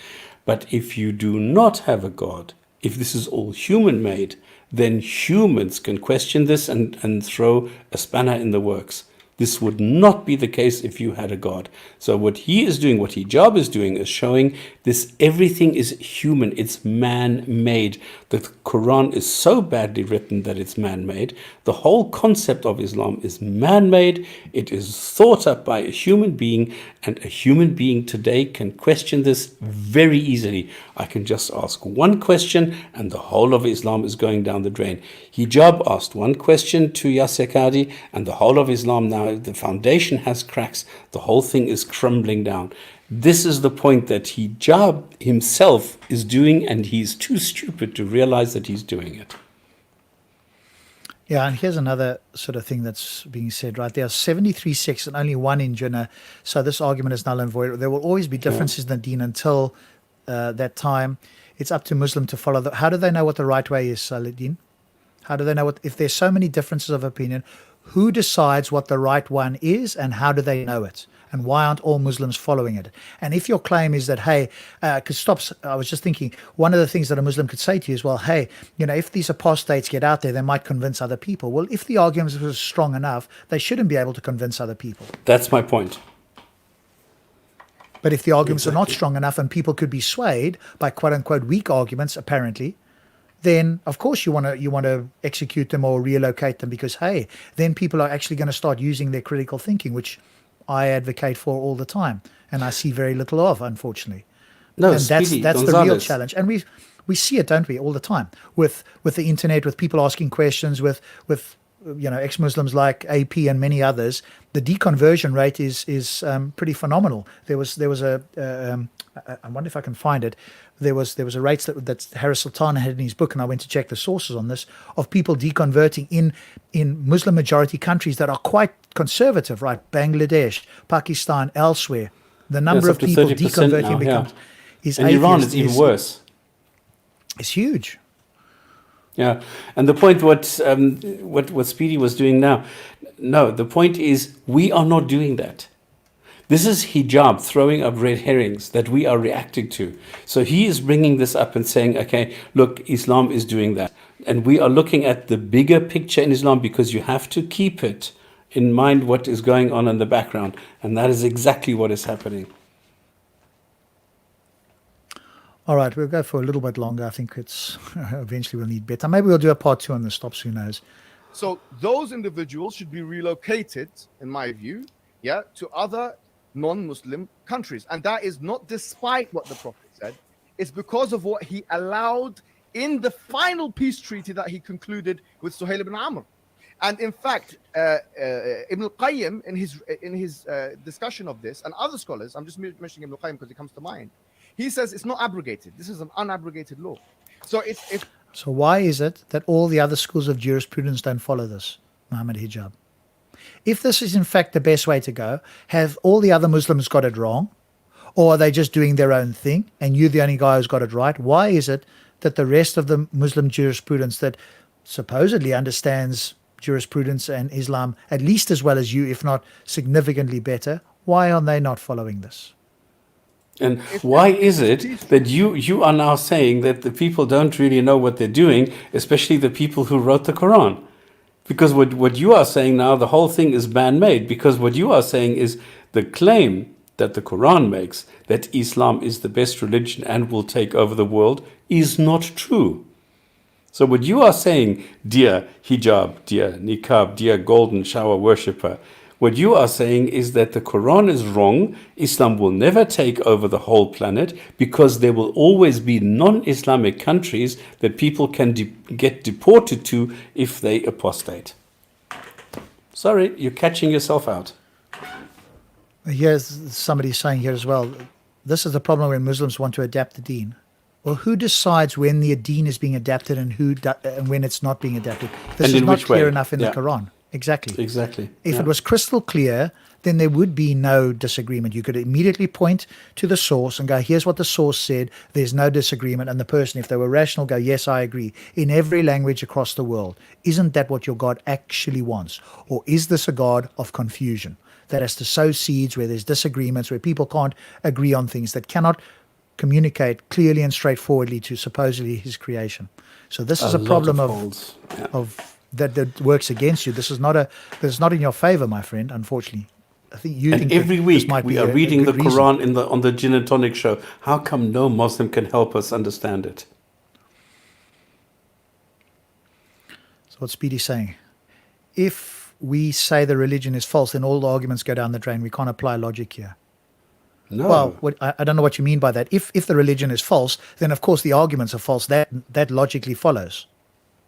But if you do not have a God, if this is all human-made, then humans can question this and throw a spanner in the works. This would not be the case if you had a God. So what he is doing, what hijab is doing, is showing this everything is human. It's man-made. The Quran is so badly written that it's man-made. The whole concept of Islam is man-made. It is thought up by a human being, and a human being today can question this very easily. I can just ask one question and the whole of Islam is going down the drain. Hijab asked one question to Yasser Qadi and the whole of Islam now, the foundation has cracks. The whole thing is crumbling down. This is the point that hijab himself is doing, and he's too stupid to realize that he's doing it. Yeah, and here's another sort of thing that's being said, right? There are 73 sects and only one in Jinnah, so this argument is null and void. There will always be differences in the deen until that time. It's up to Muslim to follow. How do they know what the right way is, Saladin? How do they know if there's so many differences of opinion, who decides what the right one is and how do they know it? And why aren't all Muslims following it? And if your claim is that, hey, because I was just thinking, one of the things that a Muslim could say to you is, well, hey, if these apostates get out there, they might convince other people. Well, if the argument was strong enough, they shouldn't be able to convince other people. That's my point. But if the arguments are not strong enough and people could be swayed by quote unquote weak arguments, apparently, then of course you want to execute them or relocate them, because hey, then people are actually going to start using their critical thinking, which I advocate for all the time, and I see very little of, unfortunately. No, and that's the real Gonzalez. challenge, and we see it, don't we, all the time with the internet, with people asking questions, with ex-Muslims like AP and many others. The deconversion rate is pretty phenomenal. There was I wonder if I can find it. There was a rate that Harris Sultana had in his book, and I went to check the sources on this, of people deconverting in Muslim majority countries that are quite conservative, right? Bangladesh, Pakistan, elsewhere. The number of people deconverting is in Iran it's even worse. It's huge. Yeah, and the point what Speedy was doing now, no, the point is we are not doing that. This is hijab throwing up red herrings that we are reacting to. So he is bringing this up and saying, okay, look, Islam is doing that. And we are looking at the bigger picture in Islam, because you have to keep it in mind what is going on in the background. And that is exactly what is happening. All right, we'll go for a little bit longer. I think it's eventually we'll need better. Maybe we'll do a part 2 on the stops, who knows. So those individuals should be relocated, in my view, to other non-Muslim countries. And that is not despite what the Prophet said. It's because of what he allowed in the final peace treaty that he concluded with Suhail ibn Amr. And in fact, Ibn al-Qayyim, in his discussion of this, and other scholars, I'm just mentioning Ibn al-Qayyim because it comes to mind, he says it's not abrogated. This is an unabrogated law. So So why is it that all the other schools of jurisprudence don't follow this, Mohammed Hijab? If this is in fact the best way to go, have all the other Muslims got it wrong? Or are they just doing their own thing and you're the only guy who's got it right? Why is it that the rest of the Muslim jurisprudence that supposedly understands jurisprudence and Islam at least as well as you, if not significantly better, why are they not following this? And why is it that you are now saying that the people don't really know what they're doing, especially the people who wrote the Quran? Because what you are saying now, the whole thing is man-made, because what you are saying is the claim that the Quran makes, that Islam is the best religion and will take over the world, is not true. So what you are saying, dear hijab, dear niqab, dear golden shower worshipper, what you are saying is that the Quran is wrong, Islam will never take over the whole planet, because there will always be non-Islamic countries that people can get deported to if they apostate. Sorry, you're catching yourself out. Here's somebody saying here as well, this is the problem when Muslims want to adapt the deen. Well, who decides when the deen is being adapted and when it's not being adapted? This is not clear enough in the Quran. Exactly. If it was crystal clear, then there would be no disagreement. You could immediately point to the source and go, here's what the source said. There's no disagreement. And the person, if they were rational, go, yes, I agree. In every language across the world. Isn't that what your God actually wants? Or is this a God of confusion that has to sow seeds where there's disagreements, where people can't agree on things, that cannot communicate clearly and straightforwardly to supposedly his creation? So this is a problem of that works against you. This is not in your favor, my friend, unfortunately. I think you think every week we are reading the Quran on the Jinn and Tonic Show. How come no Muslim can help us understand it? So what's Speedy saying? If we say the religion is false, then all the arguments go down the drain. We can't apply logic here. No. Well, I don't know what you mean by that. If the religion is false, then of course the arguments are false. That logically follows,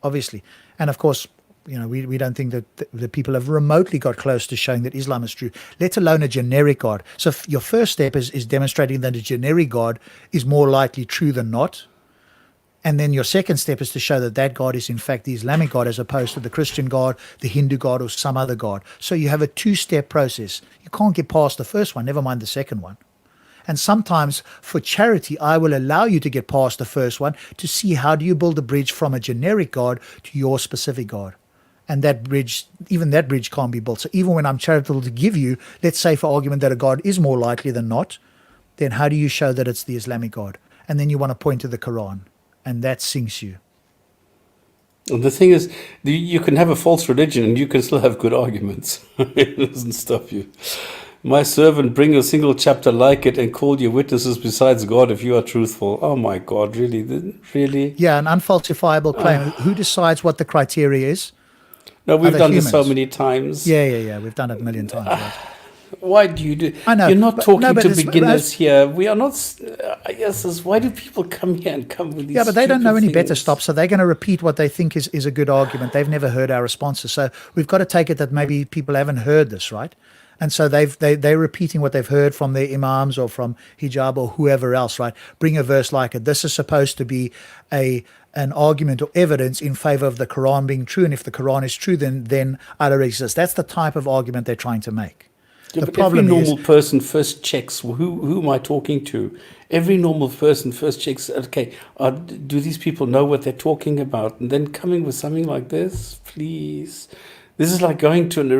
obviously. And of course, we don't think that the people have remotely got close to showing that Islam is true, let alone a generic God. So your first step is demonstrating that a generic God is more likely true than not. And then your second step is to show that God is in fact the Islamic God, as opposed to the Christian God, the Hindu God, or some other God. So you have a two-step process. You can't get past the first one, never mind the second one. And sometimes for charity, I will allow you to get past the first one to see how do you build a bridge from a generic God to your specific God. And that bridge, even that bridge can't be built. So even when I'm charitable to give you, let's say for argument that a God is more likely than not, then how do you show that it's the Islamic God? And then you want to point to the Quran, and that sinks you. And the thing is, you can have a false religion and you can still have good arguments. It doesn't stop you. My servant, bring a single chapter like it and call your witnesses besides God if you are truthful. Oh my God, really? Really? Yeah, an unfalsifiable claim. Who decides what the criteria is? No, we've Other done this so humans. many times. Yeah. We've done it a million times. Right? Why do you do? I know, You're not but- talking no, but to it's- beginners here. We are not. I guess is why do people come here and come with these? Yeah, but they don't know any stupid better, things? Stop. So they're going to repeat what they think is a good argument. They've never heard our responses. So we've got to take it that maybe people haven't heard this, right? And so they're repeating what they've heard from their imams or from Hijab or whoever else, right? Bring a verse like it. This is supposed to be an argument or evidence in favor of the Quran being true. And if the Quran is true, then Allah exists. That's the type of argument they're trying to make. Yeah, The but problem every is- normal person first checks who am I talking to. Every normal person first checks. Okay, do these people know what they're talking about? And then coming with something like this, please. This is like going to an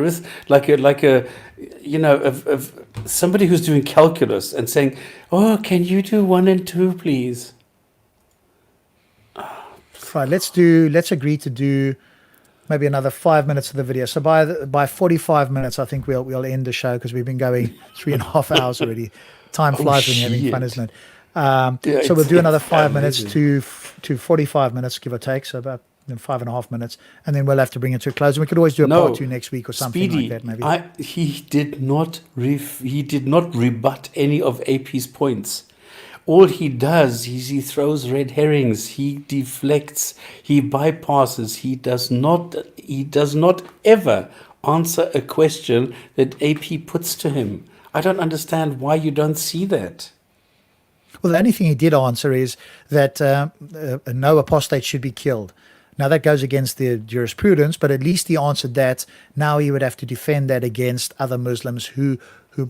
of somebody who's doing calculus and saying, "Oh, can you do 1 and 2, please?" Right, let's agree to do maybe another 5 minutes of the video. So by 45 minutes, I think we'll end the show because we've been going 3.5 hours already. Time flies when you're having fun, shit. isn't it? Yeah, So we'll do another it's 5 minutes amazing. to 45 minutes, give or take. So about 5.5 minutes, and then we'll have to bring it to a close. And we could always do a No, part 2 next week or something Speedy, like that. Maybe. he did not rebut any of AP's points. All he does is he throws red herrings, he deflects, he bypasses, he does not ever answer a question that AP puts to him. I don't understand why you don't see that. Well, the only thing he did answer is that no apostate should be killed. Now, that goes against the jurisprudence, but at least he answered that. Now he would have to defend that against other Muslims who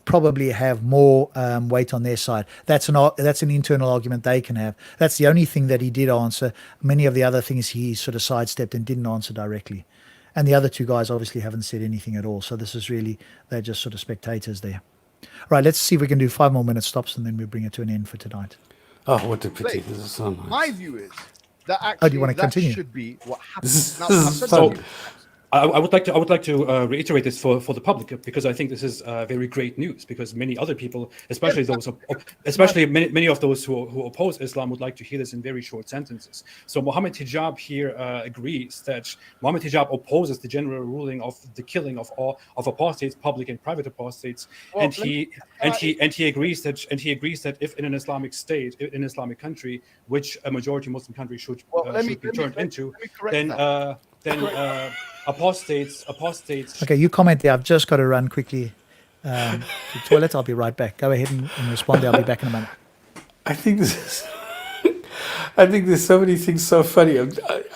probably have more weight on their side. That's an internal argument they can have. That's the only thing that he did answer. Many of the other things he sort of sidestepped and didn't answer directly. And the other two guys obviously haven't said anything at all. So this is really, they're just sort of spectators there. Right, let's see if we can do 5 more minute stops and then we bring it to an end for tonight. Oh, what a pity. This is so nice. My view is that actually do you want to that continue? should be what This happens. Now, is I've said so- to you, I would like to reiterate this for the public because I think this is very great news because many other people, especially many of those who oppose Islam, would like to hear this in very short sentences. So Mohammed Hijab here agrees that Mohammed Hijab opposes the general ruling of the killing of apostates, public and private apostates, Well, and he agrees that if in an Islamic state, in an Islamic country, which a majority Muslim country should be turned into, let me correct then apostates. Okay, you comment there. I've just got to run quickly to the toilet. I'll be right back. Go ahead and respond there. I'll be back in a moment. I think this is. I think there's so many things so funny.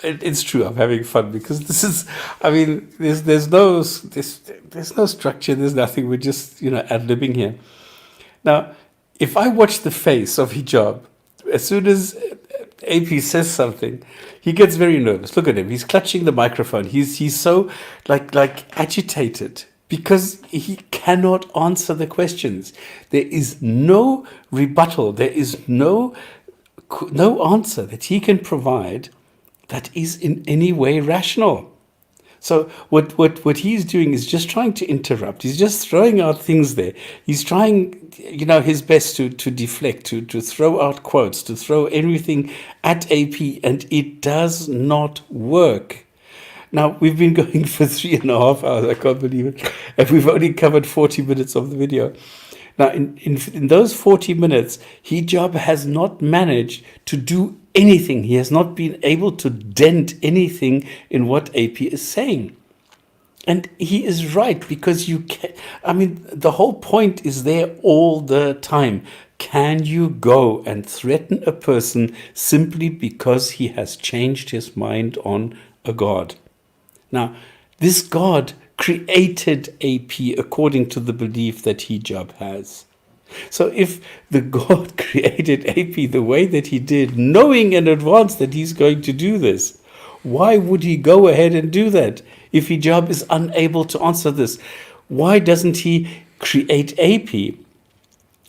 It's true. I'm having fun because this is. I mean, there's no structure. There's nothing. We're just ad-libbing here. Now, if I watch the face of Hijab, as soon as AP says something, he gets very nervous. Look at him. He's clutching the microphone. He's so like agitated because he cannot answer the questions. There is no rebuttal. There is no answer that he can provide that is in any way rational. So what he's doing is just trying to interrupt. He's just throwing out things there. He's trying, his best to deflect, to throw out quotes, to throw everything at AP, and it does not work. Now, we've been going for 3.5 hours. I can't believe it. And we've only covered 40 minutes of the video. Now, in those 40 minutes, Hijab has not managed to do anything. He has not been able to dent anything in what AP is saying. And he is right, because the whole point is there all the time. Can you go and threaten a person simply because he has changed his mind on a God? Now, this God created AP according to the belief that Hijab has. So if the God created AP the way that he did, knowing in advance that he's going to do this, why would he go ahead and do that? If Hijab is unable to answer this, why doesn't he create AP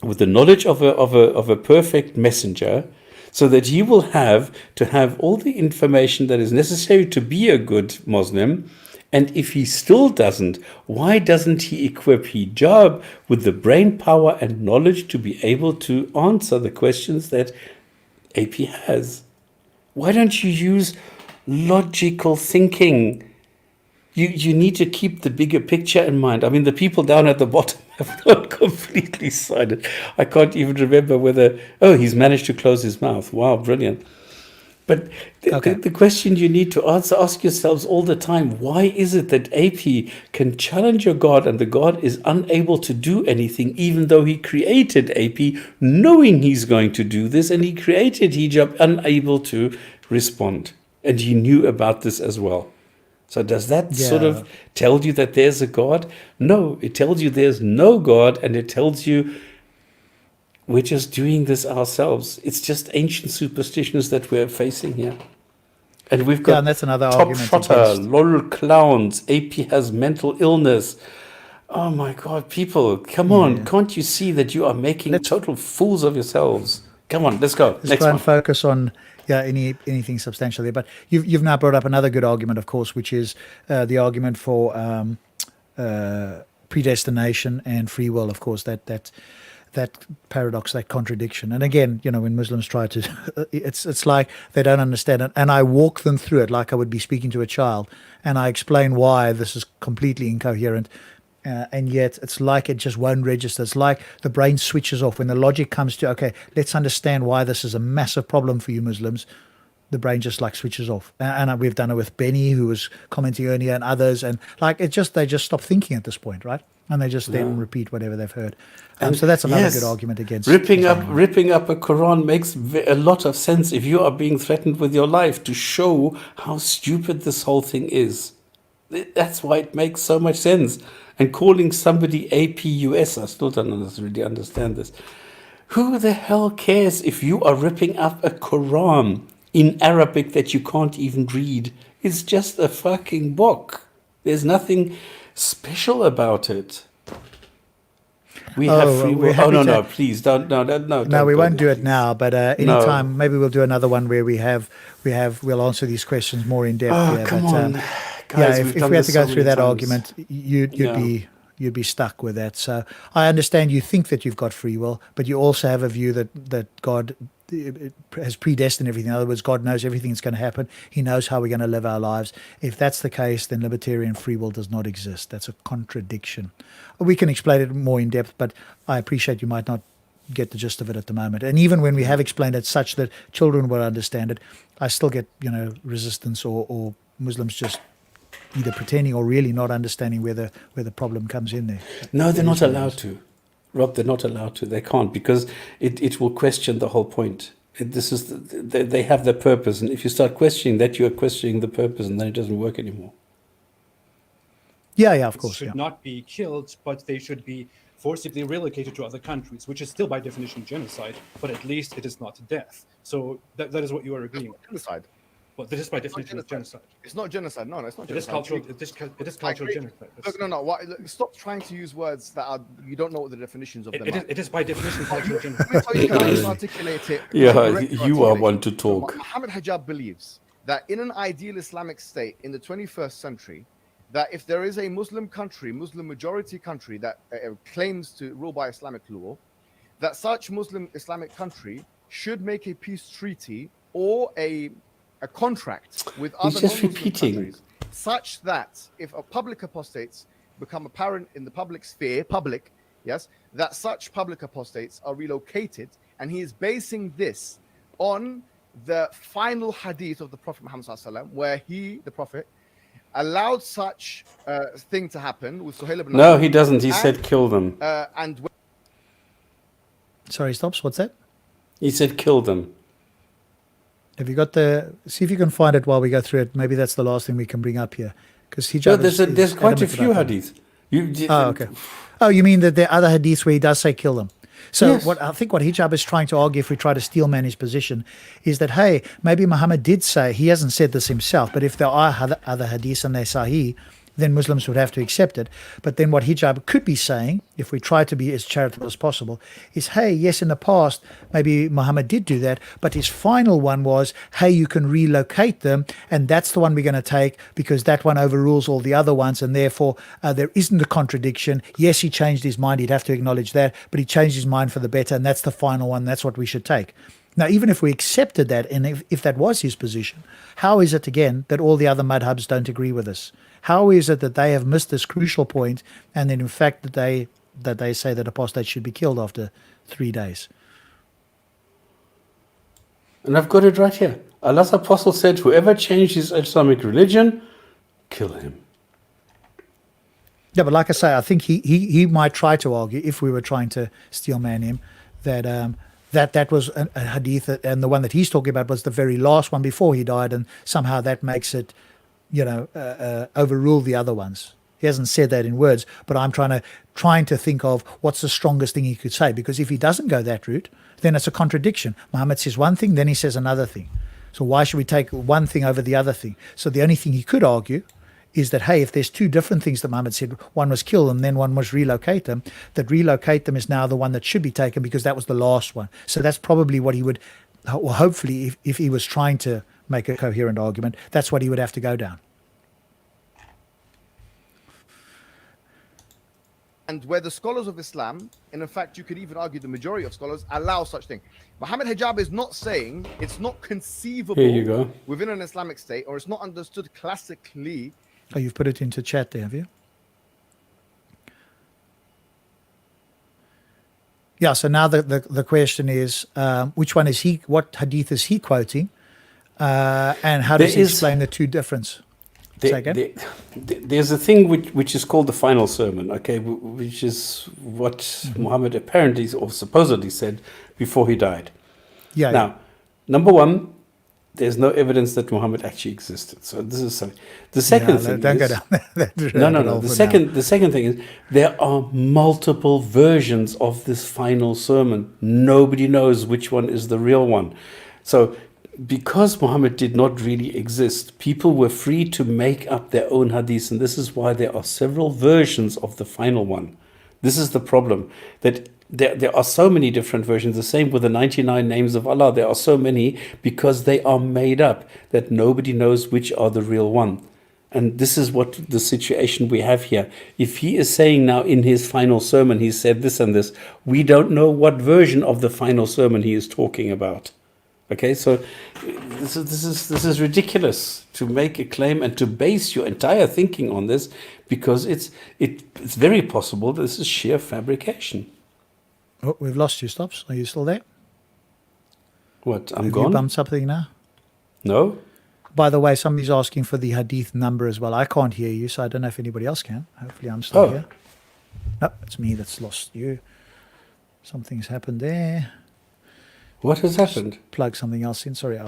with the knowledge of a perfect messenger, so that he will have to have all the information that is necessary to be a good Muslim? And if he still doesn't, why doesn't he equip Hijab with the brain power and knowledge to be able to answer the questions that AP has? Why don't you use logical thinking? You need to keep the bigger picture in mind. I mean, the people down at the bottom have not completely sided. I can't even remember whether, he's managed to close his mouth. Wow, brilliant. But the question you need to ask yourselves all the time, why is it that AP can challenge your God and the God is unable to do anything, even though he created AP knowing he's going to do this, and he created Hijab unable to respond? And he knew about this as well. So does that sort of tell you that there's a God? No, it tells you there's no God, and it tells you we're just doing this ourselves. It's just ancient superstitions that we're facing here. And we've got and that's another top argument shotter, against. lol clowns, AP has mental illness. Oh my God, people, come on. Can't you see that you are making total fools of yourselves? Come on, let's go. Let's Next try one. and focus on anything substantial there. But you've now brought up another good argument, of course, which is the argument for predestination and free will. Of course, that paradox, that contradiction. And again, when Muslims try to, it's like they don't understand it. And I walk them through it like I would be speaking to a child, and I explain why this is completely incoherent. And yet it's like it just won't register. It's like the brain switches off when the logic comes to, okay, let's understand why this is a massive problem for you Muslims. The brain just like switches off. And we've done it with Benny, who was commenting earlier, and others. And like they just stop thinking at this point, right? And they just then repeat whatever they've heard. So that's another good argument against ripping up a Quran makes a lot of sense if you are being threatened with your life, to show how stupid this whole thing is. That's why it makes so much sense. And calling somebody APUS, I still don't really understand this. Who the hell cares if you are ripping up a Quran in Arabic that you can't even read? It's just a fucking book. There's nothing special about it. We have free will. Oh, no, please don't. No, we won't do it now. But anytime, maybe we'll do another one where we'll answer these questions more in depth. Oh, come on. Guys, if we had to go through that argument, you'd be stuck with that. So I understand you think that you've got free will, but you also have a view that God has predestined everything. In other words, God knows everything that's going to happen. He knows how we're going to live our lives. If that's the case, then libertarian free will does not exist. That's a contradiction. We can explain it more in depth, but I appreciate you might not get the gist of it at the moment. And even when we have explained it such that children will understand it, I still get resistance or Muslims just either pretending or really not understanding where the problem comes in there. No, they're not allowed to. Rob, they're not allowed to. They can't, because it will question the whole point. They have their purpose, and if you start questioning that, you are questioning the purpose, and then it doesn't work anymore. Yeah, of course. Should not be killed, but they should be forcibly relocated to other countries, which is still by definition genocide, but at least it is not death. So that is what you are agreeing with. Genocide. Well, this is by definition of genocide. It's not genocide. No, it's not genocide. It is cultural genocide. No. Stop trying to use words that you don't know what the definitions of them are. It is by definition cultural genocide. Let me tell you how to articulate it. Yeah, you are one to talk. Mohammed Hijab believes that in an ideal Islamic state in the 21st century, that if there is a Muslim country, Muslim majority country that claims to rule by Islamic law, that such Muslim Islamic country should make a peace treaty or a contract with other non-Muslim countries, such that if a public apostates become apparent in the public sphere, that such public apostates are relocated, and he is basing this on the final hadith of the Prophet Muhammad ﷺ, where he, the Prophet, allowed such thing to happen with Suhail ibn No, he doesn't. He said kill them. Sorry, stops. What's that? He said kill them. Have you got see if you can find it while we go through it. Maybe that's the last thing we can bring up here. Because Hijab there's quite a few hadith. Okay. Oh, you mean that there are other hadiths where he does say kill them? So Yes. what Hijab is trying to argue, if we try to steel man his position, is that, hey, maybe Muhammad did say, he hasn't said this himself, but if there are other hadiths and they're sahih, then Muslims would have to accept it. But then what Hijab could be saying, if we try to be as charitable as possible, is, hey, yes, in the past, maybe Muhammad did do that, but his final one was, hey, you can relocate them, and that's the one we're going to take because that one overrules all the other ones, and therefore there isn't a contradiction. Yes, he changed his mind, he'd have to acknowledge that, but he changed his mind for the better, and that's the final one, that's what we should take. Now, even if we accepted that, and if that was his position, how is it, again, that all the other madhabs don't agree with us? How is it that they have missed this crucial point, and then in fact that they say that apostates should be killed after 3 days? And I've got it right here. Allah's apostle said, whoever changes Islamic religion, kill him. Yeah, but like I say, I think he might try to argue, if we were trying to steel man him, that that was a hadith, and the one that he's talking about was the very last one before he died, and somehow that makes it, overrule the other ones. He hasn't said that in words, but I'm trying to think of what's the strongest thing he could say, because if he doesn't go that route, then it's a contradiction. Muhammad says one thing, then he says another thing. So why should we take one thing over the other thing? So the only thing he could argue is that, hey, if there's two different things that Muhammad said, one was kill them, then one was relocate them, that relocate them is now the one that should be taken because that was the last one. So that's probably what he would, well, hopefully, if he was trying to make a coherent argument, that's what he would have to go down. And where the scholars of Islam, and in fact, you could even argue the majority of scholars, allow such thing. Mohammed Hijab is not saying it's not conceivable Here you go. within an Islamic state, or it's not understood classically. Oh, you've put it into chat there, have you? Yeah, so now the question is, which one is he, what hadith is he quoting? And how does he explain the two difference? There's a thing which is called the final sermon, okay, which is what Muhammad apparently or supposedly said before he died. Yeah. Now, number one, there's no evidence that Muhammad actually existed. So this is something. The second thing don't is, go down that no. The second thing is there are multiple versions of this final sermon. Nobody knows which one is the real one. So because Muhammad did not really exist, people were free to make up their own hadiths, and this is why there are several versions of the final one. This is the problem, that there are so many different versions. The same with the 99 names of Allah. There are so many because they are made up that nobody knows which are the real one. And this is what the situation we have here. If he is saying now in his final sermon, he said this and this, we don't know what version of the final sermon he is talking about. Okay, so this is ridiculous to make a claim and to base your entire thinking on this, because it's very possible this is sheer fabrication. Oh, we've lost you, Stops. Are you still there? What? I'm Have gone. you bumped something now? No. By the way, somebody's asking for the hadith number as well. I can't hear you, so I don't know if anybody else can. Hopefully, I'm still here. No, it's me that's lost you. Something's happened there. What has happened? Plug something else in. Sorry,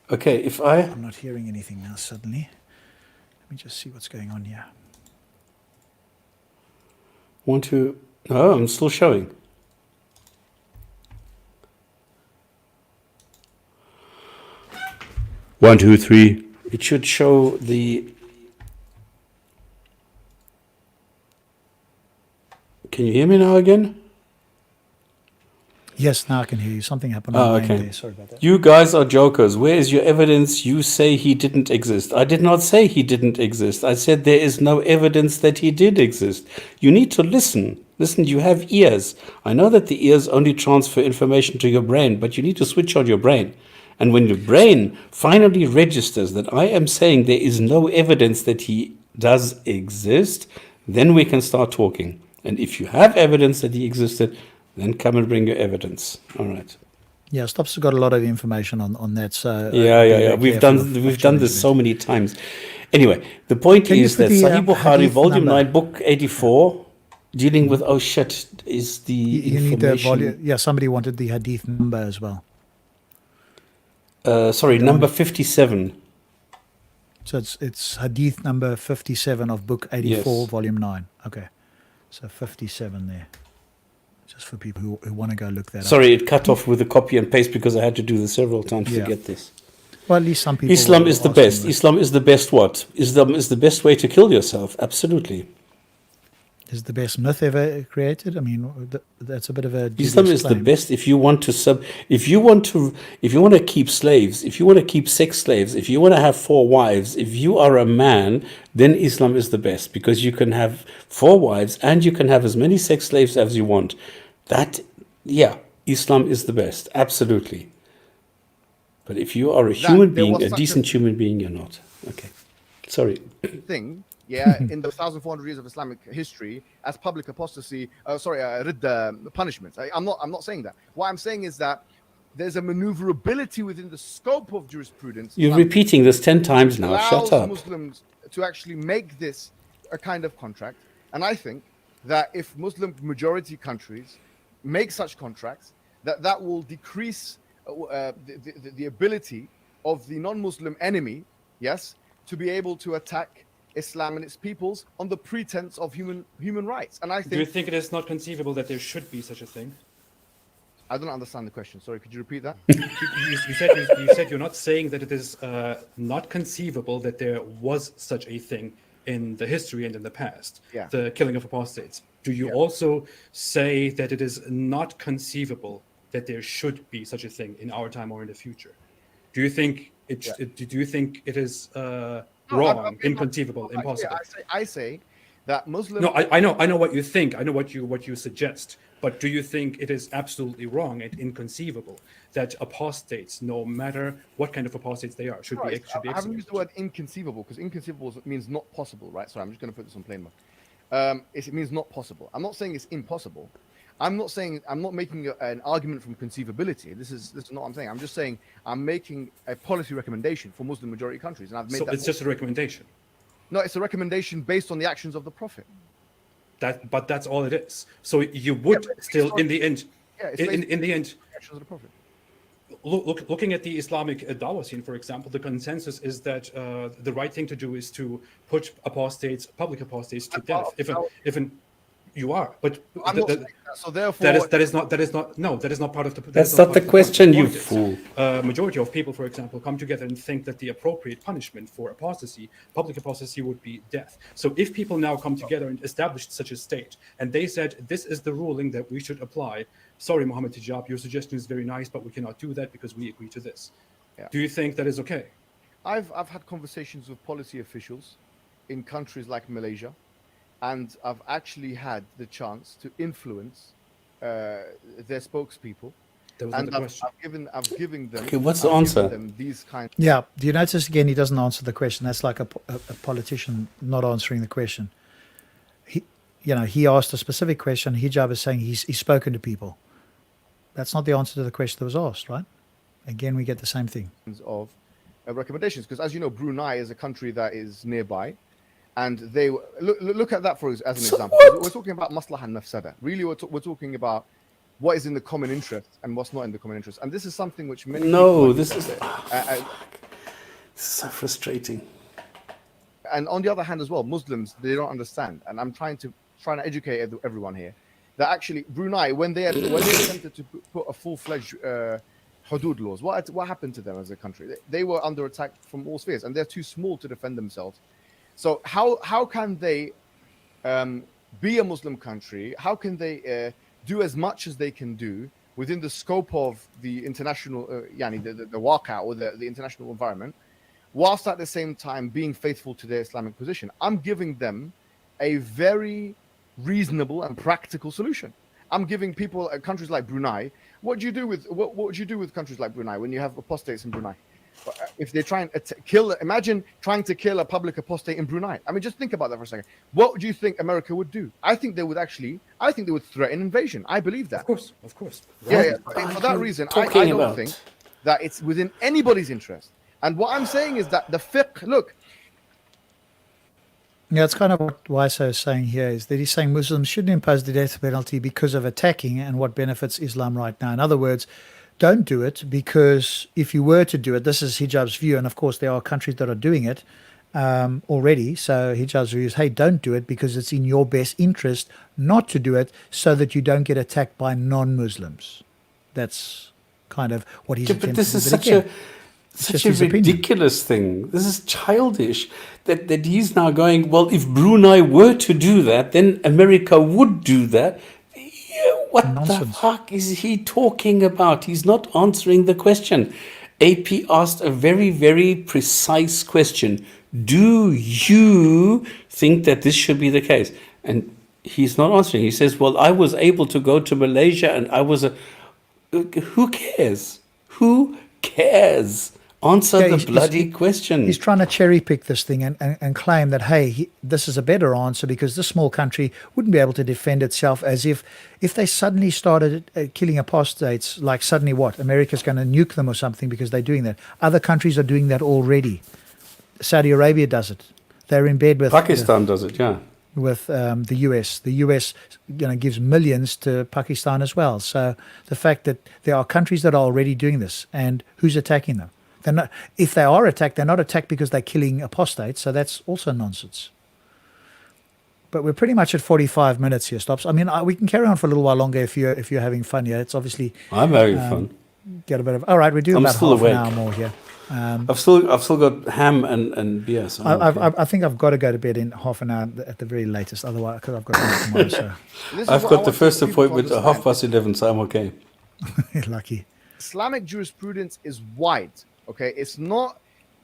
Okay, I'm not hearing anything now suddenly. Let me just see what's going on here. want to... No, I'm still showing. One, two, three. It should show the... Can you hear me now again? Yes, now I can hear you. Something happened on my end there. Sorry about that. You guys are jokers. Where is your evidence? You say he didn't exist. I did not say he didn't exist. I said there is no evidence that he did exist. You need to listen. Listen, you have ears. I know that the ears only transfer information to your brain, but you need to switch on your brain. And when your brain finally registers that I am saying there is no evidence that he does exist, then we can start talking. And if you have evidence that he existed, then come and bring your evidence. All right. Yeah, Stops got a lot of information on that. So yeah. We've done this so many times. Anyway, the point is that Sahih Bukhari, Volume 9, Book 84, dealing with is the you information. need the volume. Yeah, somebody wanted the hadith number as well. Number 57. So it's hadith number 57 of Book 84, Yes. Volume 9. Okay, so 57 there. just for people who want to go look that up. Sorry, it cut off with the copy and paste because I had to do this several times to get this. Well, at least some people. Islam is the best. Islam is the best what? Islam is the best way to kill yourself. Absolutely. Is the best myth ever created? I mean, that's a bit of a. Islam is the best if you want to if you want to keep slaves, if you want to keep sex slaves, if you want to have 4 wives, if you are a man, then Islam is the best because you can have 4 wives and you can have as many sex slaves as you want. Islam is the best, absolutely. But if you are a human being, a decent human being, you're not. Okay, sorry. Thing. Yeah, in the 1,400 years of Islamic history, as public apostasy, punishments. I'm not saying that. What I'm saying is that there's a maneuverability within the scope of jurisprudence. You're repeating this 10 times now. Shut up. Muslims to actually make this a kind of contract, and I think that if Muslim majority countries make such contracts, that will decrease the ability of the non-Muslim enemy, yes, to be able to attack Islam and its peoples on the pretense of human rights. And I think. Do you think it is not conceivable that there should be such a thing? I don't understand the question. Sorry, could you repeat that? you said you're not saying that it is not conceivable that there was such a thing in the history and in the past, the killing of apostates. Do you also say that it is not conceivable that there should be such a thing in our time or in the future? Do you think it is wrong, inconceivable, impossible? I say that Muslims. No, I know what you think. I know what you suggest. But do you think it is absolutely wrong and inconceivable that apostates, no matter what kind of apostates they are, should be executed? I haven't used the word inconceivable because inconceivable means not possible, right? Sorry, I'm just going to put this on plain mode. It means not possible. I'm not saying it's impossible. I'm not making an argument from conceivability. This is not what I'm saying. I'm just saying I'm making a policy recommendation for Muslim majority countries, and I've made that. So it's just a recommendation. No, it's a recommendation based on the actions of the Prophet. But that's all it is. So you would still, in the end, in the end, actions of the Prophet. Looking at the Islamic dawah scene, for example, the consensus is that the right thing to do is to put public apostates to death. You are, but so therefore that is not part of the. That's not the question, you fool. Majority of people, for example, come together and think that the appropriate punishment for public apostasy, would be death. So if people now come together and establish such a state, and they said this is the ruling that we should apply. Sorry, Mohammed Hijab, your suggestion is very nice, but we cannot do that because we agree to this. Yeah. Do you think that is okay? I've had conversations with policy officials in countries like Malaysia. And I've actually had the chance to influence their spokespeople. That was not the question. I've given them. Okay, what's the answer? These kinds. Yeah. Do you notice again? He doesn't answer the question. That's like a politician not answering the question. He asked a specific question. Hijab is saying he's spoken to people. That's not the answer to the question that was asked, right? Again, we get the same thing. Of recommendations, because as you know, Brunei is a country that is nearby. And they look at that as an example. We're talking about maslaha and mafsada. Really, we're talking about what is in the common interest and what's not in the common interest. And this is something which many. No, this is so frustrating. And on the other hand, as well, Muslims, they don't understand. And I'm trying to educate everyone here that actually Brunei, when they attempted to put a full-fledged hudud laws, what happened to them as a country? They were under attack from all spheres, and they're too small to defend themselves. So how can they be a Muslim country? How can they do as much as they can do within the scope of the international, the waqā or the international environment, whilst at the same time being faithful to their Islamic position? I'm giving them a very reasonable and practical solution. I'm giving people countries like Brunei. What would you do with countries like Brunei when you have apostates in Brunei? If they're trying to imagine trying to kill a public apostate in Brunei. I mean, just think about that for a second. What do you think America would do? I think they would threaten invasion. I believe that. Of course. Yeah. For that reason, I don't think that it's within anybody's interest. And what I'm saying is that the fiqh, look. Yeah, it's kind of what Waisa is saying here, is that he's saying Muslims shouldn't impose the death penalty because of attacking and what benefits Islam right now. In other words, don't do it, because if you were to do it, this is Hijab's view, and of course there are countries that are doing it, already. So Hijab's view is, hey, don't do it because it's in your best interest not to do it so that you don't get attacked by non-Muslims. That's kind of what he's attempting But this to is do. such a ridiculous thing. This is childish that he's now going, well, if Brunei were to do that, then America would do that. Yeah, what the fuck is he talking about? He's not answering the question. AP asked a very, very precise question. Do you think that this should be the case? And he's not answering. He says, well, I was able to go to Malaysia and I was who cares? Who cares? Answer the bloody question. He's trying to cherry pick this thing and claim that, hey, this is a better answer because this small country wouldn't be able to defend itself, as if they suddenly started killing apostates, like suddenly what? America's going to nuke them or something because they're doing that. Other countries are doing that already. Saudi Arabia does it. They're in bed with... Pakistan does it, yeah. With the US. The US gives millions to Pakistan as well. So the fact that there are countries that are already doing this, and who's attacking them? They're not, if they are attacked, they're not attacked because they're killing apostates, so that's also nonsense. But we're pretty much at 45 minutes here, Stops. I mean, we can carry on for a little while longer if you're having fun here. It's obviously... I'm having fun. Get a bit of... All right, we do about half an hour more here. I've still got ham and beer. So I think I've got to go to bed in half an hour at the very latest. Otherwise, because I've got to tomorrow. So I've got the first appointment at 11:30, so I'm okay. Lucky. Islamic jurisprudence is wide. Okay, it's not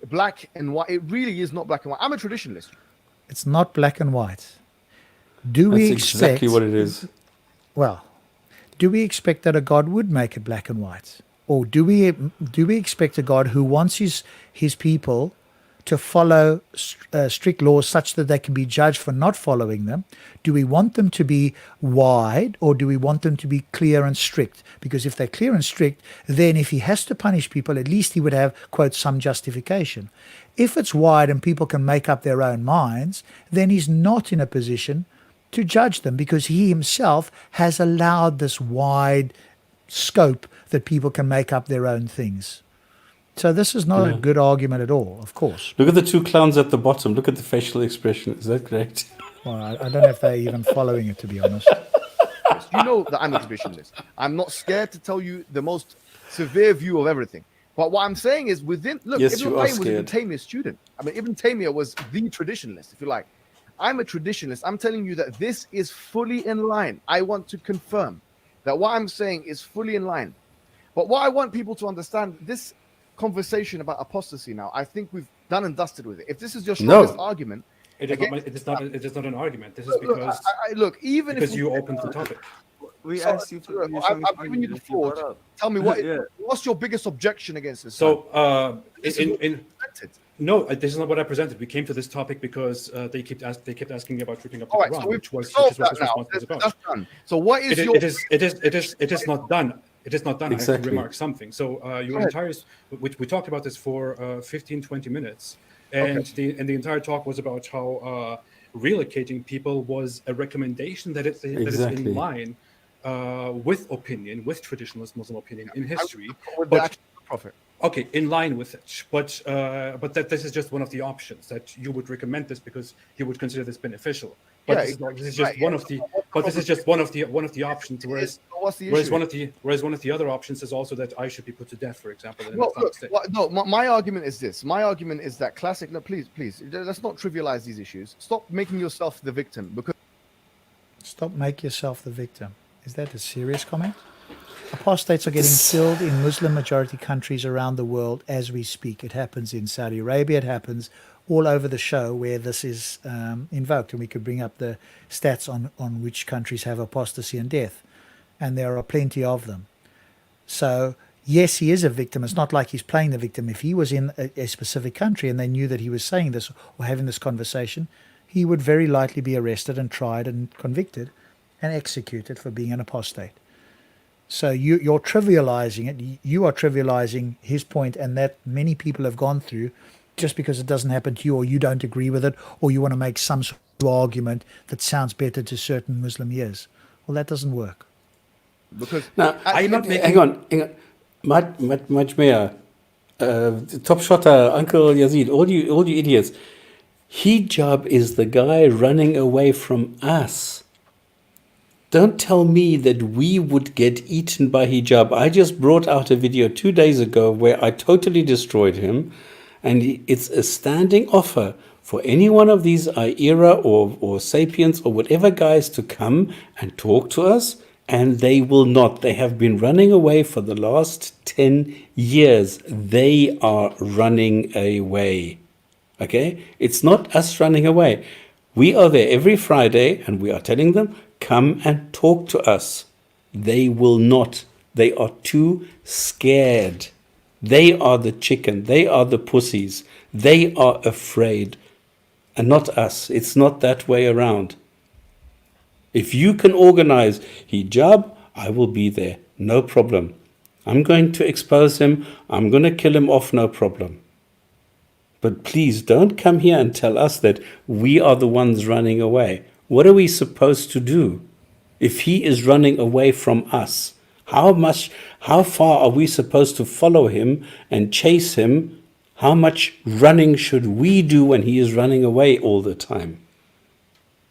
black and white. It really is not black and white. I'm a traditionalist. It's not black and white. Do we That's expect exactly what it is? Well, do we expect that a God would make it black and white? Or do we expect a God who wants his people to follow strict laws such that they can be judged for not following them? Do we want them to be wide, or do we want them to be clear and strict? Because if they're clear and strict, then if he has to punish people, at least he would have, quote, some justification. If it's wide and people can make up their own minds, then he's not in a position to judge them, because he himself has allowed this wide scope that people can make up their own things. So this is not a good argument at all, of course. Look at the two clowns at the bottom. Look at the facial expression. Is that great? Well, I don't know if they're even following it, to be honest. You know that I'm a traditionalist. I'm not scared to tell you the most severe view of everything. But what I'm saying is, Ibn Qayyim was Ibn Taymiyyah's student. I mean, Ibn Taymiyyah was the traditionalist, if you like. I'm a traditionalist. I'm telling you that this is fully in line. I want to confirm that what I'm saying is fully in line. But what I want people to understand, this conversation about apostasy now, I think we've done and dusted with it. If this is your strongest argument... It is not an argument. This is because... Even because if you opened the topic. I've given you the floor. Tell me, what's your biggest objection against this? So, no, this is not what I presented. We came to this topic because they kept asking me about ripping up the Quran, which was what this response was about. That's done. So what is it is not done. It is not done. Exactly. I have to remark something. So your entire, we talked about this for 15, 20 minutes, and the entire talk was about how relocating people was a recommendation that is in line with opinion, with traditionalist Muslim opinion in history. But Prophet. Okay, in line with it, but that this is just one of the options that you would recommend this because you would consider this beneficial. But this is just one of the. But this is just one of the options. Whereas one of the other options is also that I should be put to death, for example. My argument is this. My argument is that classic. No, please, let's not trivialize these issues. Stop making yourself the victim. Because stop making yourself the victim. Is that a serious comment? Apostates are getting killed in Muslim majority countries around the world as we speak. It happens in Saudi Arabia. It happens all over the show where this is invoked. And we could bring up the stats on which countries have apostasy and death. And there are plenty of them. So, yes, he is a victim. It's not like he's playing the victim. If he was in a specific country and they knew that he was saying this or having this conversation, he would very likely be arrested and tried and convicted and executed for being an apostate. So you're trivializing it. You are trivializing his point, and that many people have gone through just because it doesn't happen to you, or you don't agree with it, or you want to make some sort of argument that sounds better to certain Muslim ears. Well, that doesn't work. Because now, hang on. Majmea, Top Shotter, Uncle Yazid, all you idiots. Hijab is the guy running away from us. Don't tell me that we would get eaten by hijab. I just brought out a video 2 days ago where I totally destroyed him. And it's a standing offer for any one of these Aira or Sapiens or whatever guys to come and talk to us. And they will not. They have been running away for the last 10 years. They are running away. Okay? It's not us running away. We are there every Friday and we are telling them, come and talk to us. They will not. They are too scared. They are the chicken. They are the pussies. They are afraid. And not us. It's not that way around. If you can organize hijab, I will be there. No problem. I'm going to expose him. I'm going to kill him off. No problem. But please don't come here and tell us that we are the ones running away. What are we supposed to do if he is running away from us? How far are we supposed to follow him and chase him? How much running should we do when he is running away all the time?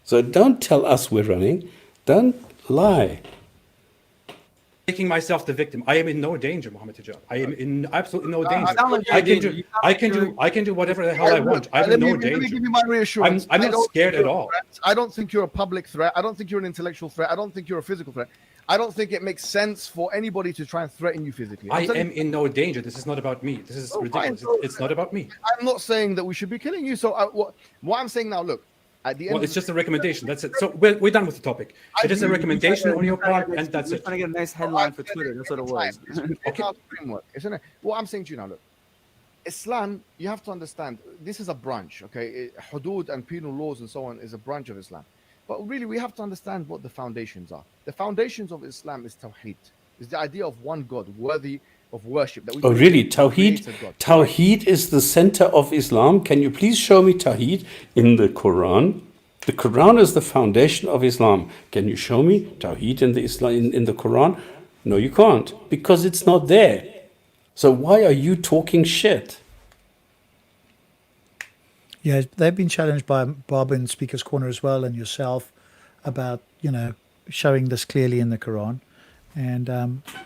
So don't tell us we're running. Don't lie. Making myself the victim. I am in no danger, Mohammed Hijab. I am in absolutely no danger. I can do whatever the hell I want. I'm in no danger. Let me give you my reassurance. I'm not scared at all. I don't think you're a public threat. I don't think you're an intellectual threat. I don't think you're a physical threat. I don't think it makes sense for anybody to try and threaten you physically. I am in no danger. This is not about me. This is ridiculous. It's not about me. I'm not saying that we should be killing you. So what I'm saying now, look, at the end well, it's just a recommendation. That's it. So we're done with the topic. It is a recommendation on your part, and that's it. Trying to get a nice headline for Twitter. That's what it was. Okay. Framework, isn't it? What I'm saying to you now, look, Islam, you have to understand, this is a branch, okay? Hudud and penal laws and so on is a branch of Islam. But really, we have to understand what the foundations are. The foundations of Islam is Tawheed. It's the idea of one God, worthy of worship. That we really? Tawheed? Tawheed is the center of Islam. Can you please show me Tawheed in the Quran? The Quran is the foundation of Islam. Can you show me Tawheed in the Quran? No, you can't, because it's not there. So why are you talking shit? Yeah, they've been challenged by Bob in Speaker's Corner as well, and yourself, about showing this clearly in the Quran. And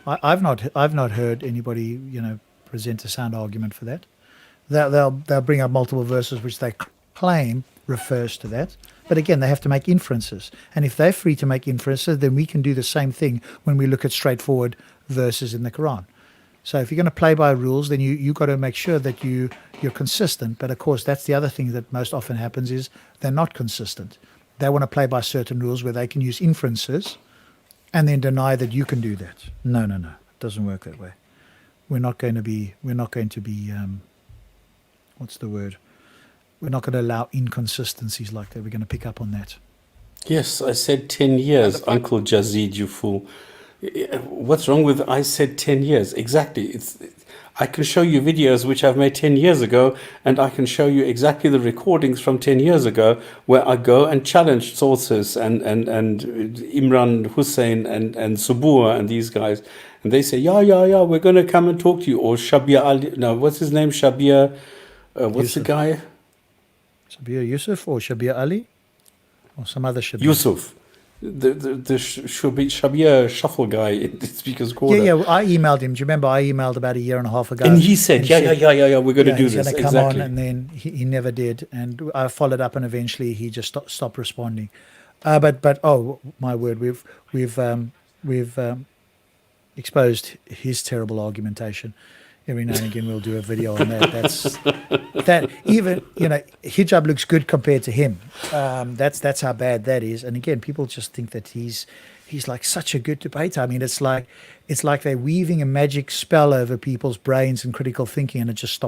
I've not heard anybody present a sound argument for that. They'll bring up multiple verses which they claim refers to that, but again they have to make inferences. And if they're free to make inferences, then we can do the same thing when we look at straightforward verses in the Quran. So if you're going to play by rules, then you got to make sure that you're consistent. But of course, that's the other thing that most often happens is they're not consistent. They want to play by certain rules where they can use inferences and then deny that you can do that. No. It doesn't work that way. We're not going to be what's the word? We're not going to allow inconsistencies like that. We're going to pick up on that. Yes, I said 10 years, Uncle Jazid, you fool. What's wrong with I said 10 years? Exactly. I can show you videos which I've made 10 years ago, and I can show you exactly the recordings from 10 years ago where I go and challenge sources and Imran Hussein and Subur and these guys. And they say, yeah, we're going to come and talk to you. Or Shabir Ali. No, what's his name? Shabir. What's the guy? Shabir Yusuf or Shabir Ali? Or some other Shabir? Yusuf. The Shabir Shuffle guy in the Speaker's Corner. Yeah. Well, I emailed him. Do you remember I emailed about a year and a half ago? And he said, yeah, we're going to do this. He's going to come on, and then he never did. And I followed up, and eventually he just stopped responding. But oh my word, we've exposed his terrible argumentation. Every now and again we'll do a video on that. That even hijab looks good compared to him. That's how bad that is. And again, people just think that he's like such a good debater. I mean, it's like they're weaving a magic spell over people's brains and critical thinking, and it just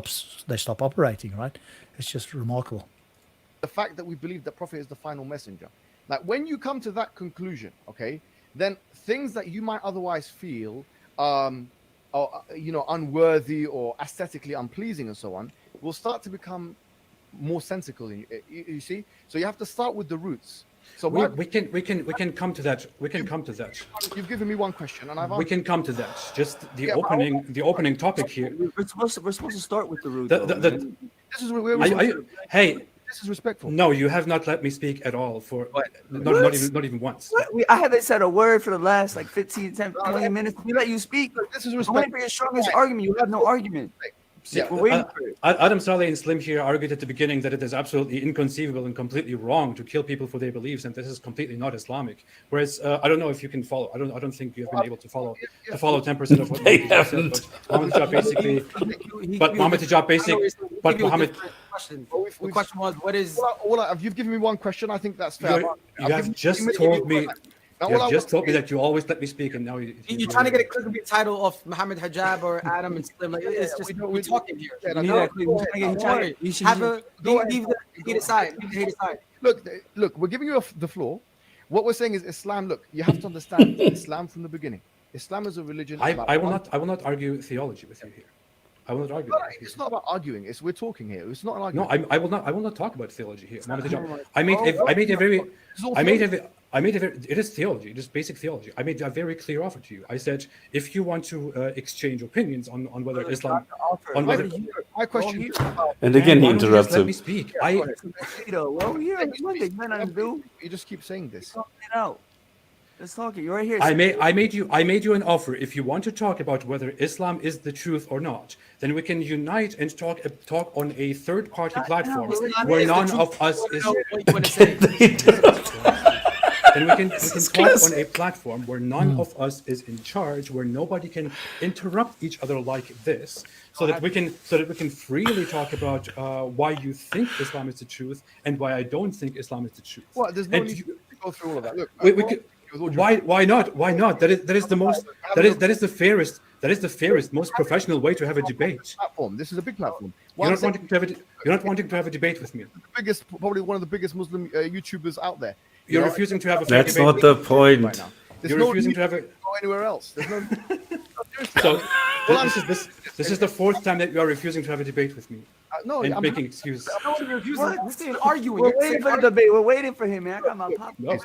they stop operating. Right? It's just remarkable. The fact that we believe that Prophet is the final messenger. Like when you come to that conclusion, okay, then things that you might otherwise feel unworthy or aesthetically unpleasing and so on will start to become more sensical. You see, so you have to start with the roots. So we can come to that. We can come to that. You've given me one question, and we can come to that. Just the opening topic here. We're supposed to start with the roots. This is where hey, disrespectful. No, you have not let me speak at all for not even once. I haven't said a word for the last like 15, 10, 20 minutes. We let you speak. This is I'm respect. waiting for your strongest argument. You have no argument. See, We're waiting for it. Adam Saleh and Slim here argued at the beginning that it is absolutely inconceivable and completely wrong to kill people for their beliefs, and this is completely not Islamic. Whereas I don't know if you can follow. I don't think you have been able to follow 10% of what They Mohammed Hijab said. But Mohammed Hijab basically, but Mohammed Hijab basically, but Mohammed. The question was, what is? You've given me one question. I think that's fair. You have just told me. You have just told me that you always let me speak, and now you're trying to get a clickbait title of Mohammed Hijab or Adam and Slim. Like, it's just we're talking here. Have a leave the hate aside. Look, we're giving you the floor. What we're saying is Islam. Look, you have to understand Islam from the beginning. Islam is a religion. I will not argue theology with you here. I will not argue. It's not about arguing. We're talking here. It's not an argument. No, I will not talk about theology here. It is theology. It is basic theology. I made a very clear offer to you. I said, if you want to exchange opinions on whether Islam, on whether my question, and again he interrupts let him. me speak. You just keep saying this. Let's talk. You're right here. I made you an offer. If you want to talk about whether Islam is the truth or not, then we can unite and talk on a third-party platform where none of us is. Then we can talk on a platform where none of us is in charge, where nobody can interrupt each other like this, so that we can freely talk about why you think Islam is the truth and why I don't think Islam is the truth. Well, there's no need to go through all of that. Look, why not? That is the fairest, most professional way to have a debate. Platform. This is a big platform. You're not wanting to have a debate with me. Probably one of the biggest Muslim YouTubers out there. You're refusing to have a fair That's debate. not the point. Right now. You're refusing to have a. Go anywhere else. There's no. So this is the fourth time that you are refusing to have a debate with me. No, and I'm making excuses. We're still arguing. We're waiting for the debate. We're waiting for him, man. I got my popcorn.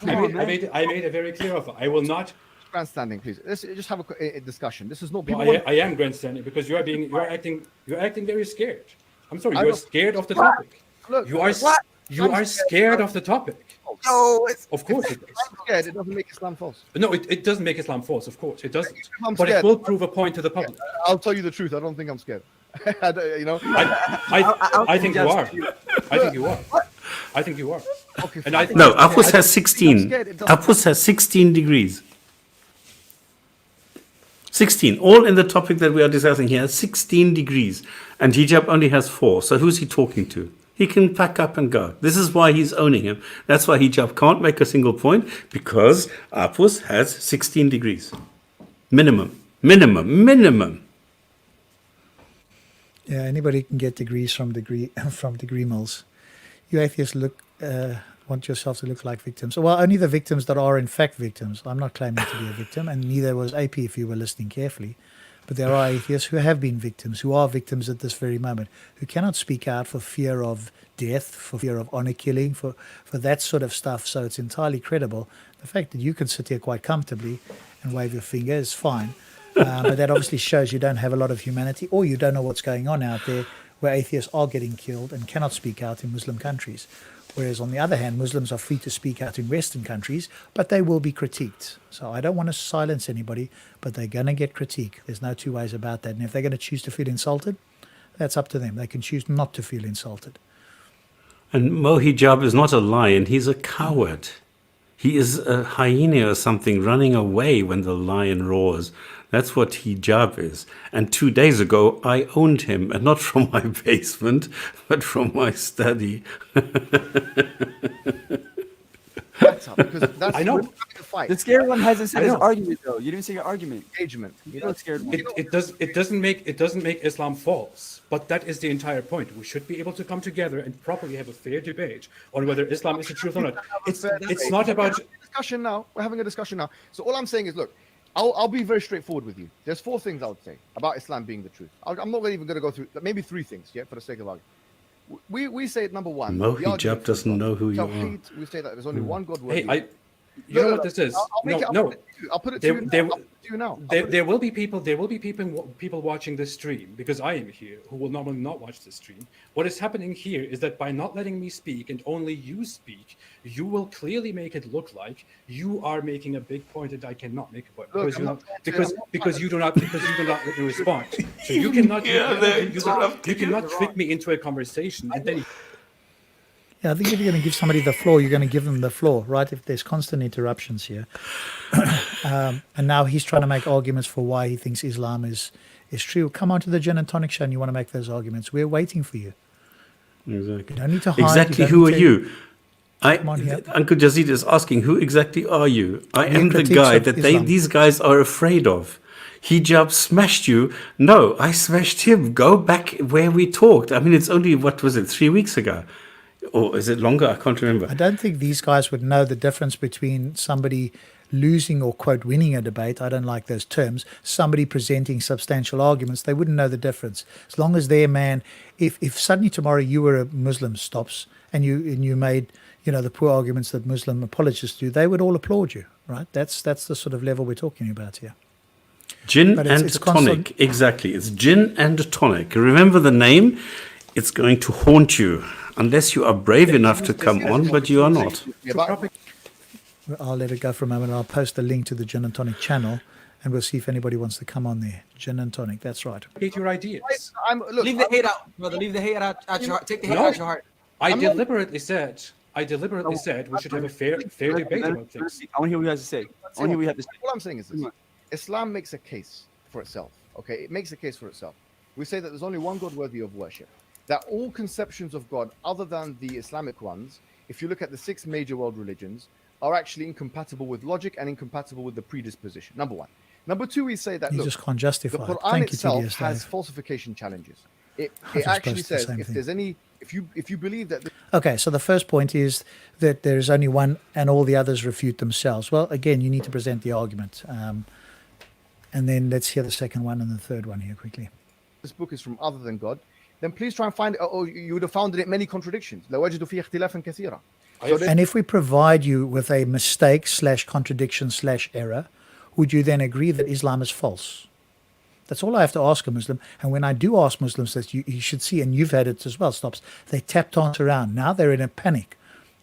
I made a very clear offer. I will not. Grandstanding, please. Let's just have a discussion. This is not. I am grandstanding because you're acting very scared. I'm sorry. You're scared of the topic. Look, you are scared of the topic. No, of course it is. I'm scared. It doesn't make Islam false. No, it doesn't make Islam false. Of course, it doesn't. But it will prove a point to the public. I'll tell you the truth. I don't think I'm scared. I think you are. I think you are. I think you are. Okay. And Apus has 16. Apus has 16 degrees. 16. All in the topic that we are discussing here. 16 degrees, and Hijab only has 4. So who's he talking to? He can pack up and go. This is why he's owning him. That's why Hijab can't make a single point, because Apus has 16 degrees. Minimum. Yeah, anybody can get degrees from degree mills. You atheists want yourself to look like victims. Well, only the victims that are in fact victims. I'm not claiming to be a victim, and neither was AP if you were listening carefully. But there are atheists who have been victims, who are victims at this very moment, who cannot speak out for fear of death, for fear of honor killing, for that sort of stuff. So it's entirely credible. The fact that you can sit here quite comfortably and wave your finger is fine. But that obviously shows you don't have a lot of humanity, or you don't know what's going on out there, where atheists are getting killed and cannot speak out in Muslim countries. Whereas on the other hand, Muslims are free to speak out in Western countries, but they will be critiqued. So I don't want to silence anybody, but they're going to get critique. There's no two ways about that. And if they're going to choose to feel insulted, that's up to them. They can choose not to feel insulted. And Mo Hijab is not a lion. He's a coward. He is a hyena or something running away when the lion roars. That's what Hijab is. And 2 days ago, I owned him, and not from my basement, but from my study. That's I know. The scared one hasn't said his argument, though. You didn't say your argument. Engagement. You're not scared. It doesn't make Islam false, but that is the entire point. We should be able to come together and properly have a fair debate on whether Islam is the truth or not. It's not about discussion now. We're having a discussion now. So all I'm saying is, look, I'll be very straightforward with you. There's 4 things I would say about Islam being the truth. I'm not even going to go through maybe 3 things, for the sake of argument. We say number 1. Mo Hijab doesn't know who you are. We say that there's only one God. Hey, You know what this is? I'll put it to you now. There will be people watching this stream, because I am here, who will normally not watch this stream. What is happening here is that by not letting me speak and only you speak, you will clearly make it look like you are making a big point that I cannot make a point, because you do not let me respond. So you cannot you cannot trick me into a conversation and then. Yeah, I think if you're going to give somebody the floor, you're going to give them the floor, right? If there's constant interruptions here. And now he's trying to make arguments for why he thinks Islam is true. Come on to the Jinn and Tonic Show and you want to make those arguments. We're waiting for you. Exactly. You don't need to hide. Exactly. Who are you? Here. Uncle Jazid is asking, who exactly are you? I am the critiques guy of that Islam. these guys are afraid of. Hijab smashed you. No, I smashed him. Go back where we talked. I mean, it's only, 3 weeks ago? Or is it longer? I can't remember. I don't think these guys would know the difference between somebody losing or, quote, winning a debate. I don't like those terms. Somebody presenting substantial arguments. They wouldn't know the difference. As long as their man, if suddenly tomorrow you were a Muslim stops and you made, the poor arguments that Muslim apologists do, they would all applaud you, right? That's the sort of level we're talking about here. Gin and Tonic. Exactly. It's Gin and Tonic. Remember the name. It's going to haunt you. Unless you are brave enough to come on, but you are not. I'll let it go for a moment. I'll post a link to the Gin and Tonic channel, and we'll see if anybody wants to come on there. Gin and Tonic, that's right. Get your ideas. Leave the hate out, brother. Leave the hate out your heart. Take the hate out your heart. I deliberately said we should have a fair debate about things. I want to hear what you guys to say. I want to hear what you have to say. What I'm saying is this. Islam makes a case for itself. Okay, it makes a case for itself. We say that there's only one God worthy of worship. That all conceptions of God, other than the Islamic ones, if you look at the 6 major world religions, are actually incompatible with logic and incompatible with the predisposition. Number 1. Number 2, we say that you just can't justify the Quran itself has falsification challenges. It actually says if there's any, if you believe that. Okay, so the first point is that there is only one, and all the others refute themselves. Well, again, you need to present the argument, and then let's hear the second one and the third one here quickly. This book is from other than God. Then please try and find it. Oh, you would have found in it many contradictions. لَوَجِدُ فِي اخْتِلَافًا كَثِيرًا. And if we provide you with a mistake / contradiction / error, would you then agree that Islam is false? That's all I have to ask a Muslim. And when I do ask Muslims that, you should see, and you've had it as well, Stops, they tap dance around. Now they're in a panic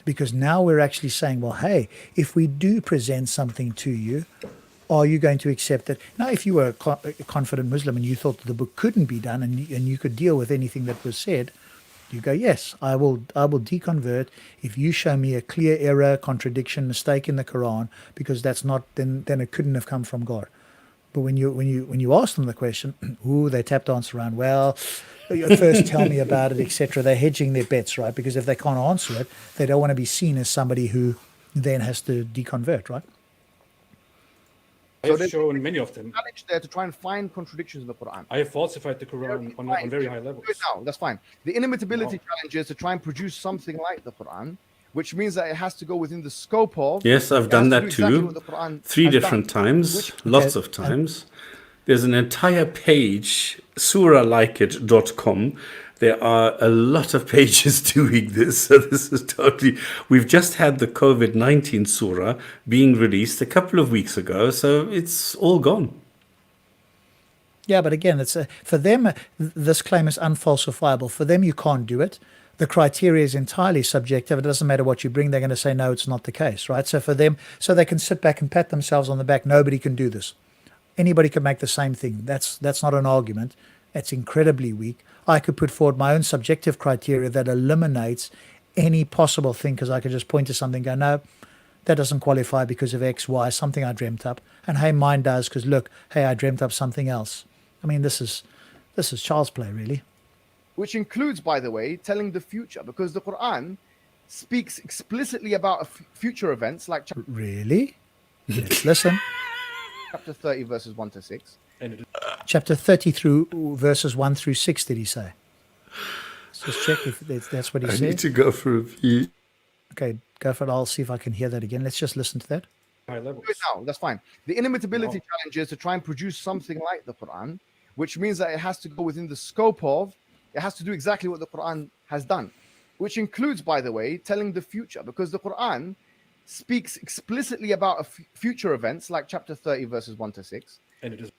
because now we're actually saying, well, hey, if we do present something to you, are you going to accept it? Now, if you were a confident Muslim and you thought that the book couldn't be done and you could deal with anything that was said, you go, yes, I will deconvert if you show me a clear error, contradiction, mistake in the Quran, because that's not, then it couldn't have come from God. But when you ask them the question, they tap dance around. Well, first tell me about it, etc. They're hedging their bets, right? Because if they can't answer it, they don't want to be seen as somebody who then has to deconvert, right? I have shown many of them. Challenge there to try and find contradictions in the Quran. I have falsified the Quran on very high levels. No, that's fine. The inimitability challenge is to try and produce something like the Quran, which means that it has to go within the scope of. Yes, I've done that too. 3 different times, lots of times. There's an entire page, surahlikeit.com. There are a lot of pages doing this. So this is totally. We've just had the COVID-19 surah being released a couple of weeks ago, so it's all gone. Yeah, but again, it's for them, this claim is unfalsifiable. For them, you can't do it. The criteria is entirely subjective. It doesn't matter what you bring. They're going to say, no, it's not the case, right? So for them, so they can sit back and pat themselves on the back. Nobody can do this. Anybody can make the same thing. That's not an argument. It's incredibly weak. I could put forward my own subjective criteria that eliminates any possible thing, because I could just point to something and go, no, that doesn't qualify because of X, Y, something I dreamt up. And hey, mine does because look, hey, I dreamt up something else. I mean, this is child's play, really. Which includes, by the way, telling the future, because the Quran speaks explicitly about future events like. Really? Let's listen. Chapter 30, verses 1 to 6. Chapter 30 through verses 1 through 6, did he say? Let's just check if that's what he said. I need to go for a few. Okay, go for it. I'll see if I can hear that again. Let's just listen to that. High levels. No, that's fine. The inimitability challenge is to try and produce something like the Quran, which means that it has to go within the scope of, it has to do exactly what the Quran has done, which includes, by the way, telling the future, because the Quran speaks explicitly about future events, like chapter 30, verses 1 to 6. And it is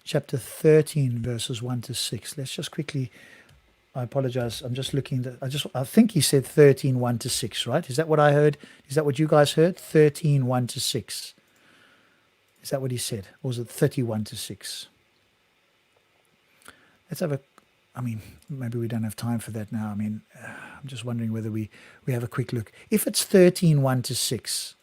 Chapter 13, verses 1 to 6. Let's just quickly, I apologize. I'm just looking. I think he said 13, 1 to 6, right? Is that what I heard? Is that what you guys heard? 13, 1 to 6. Is that what he said? Or was it 31 to 6? Let's have maybe we don't have time for that now. I'm just wondering whether we have a quick look. If it's 13, 1 to 6,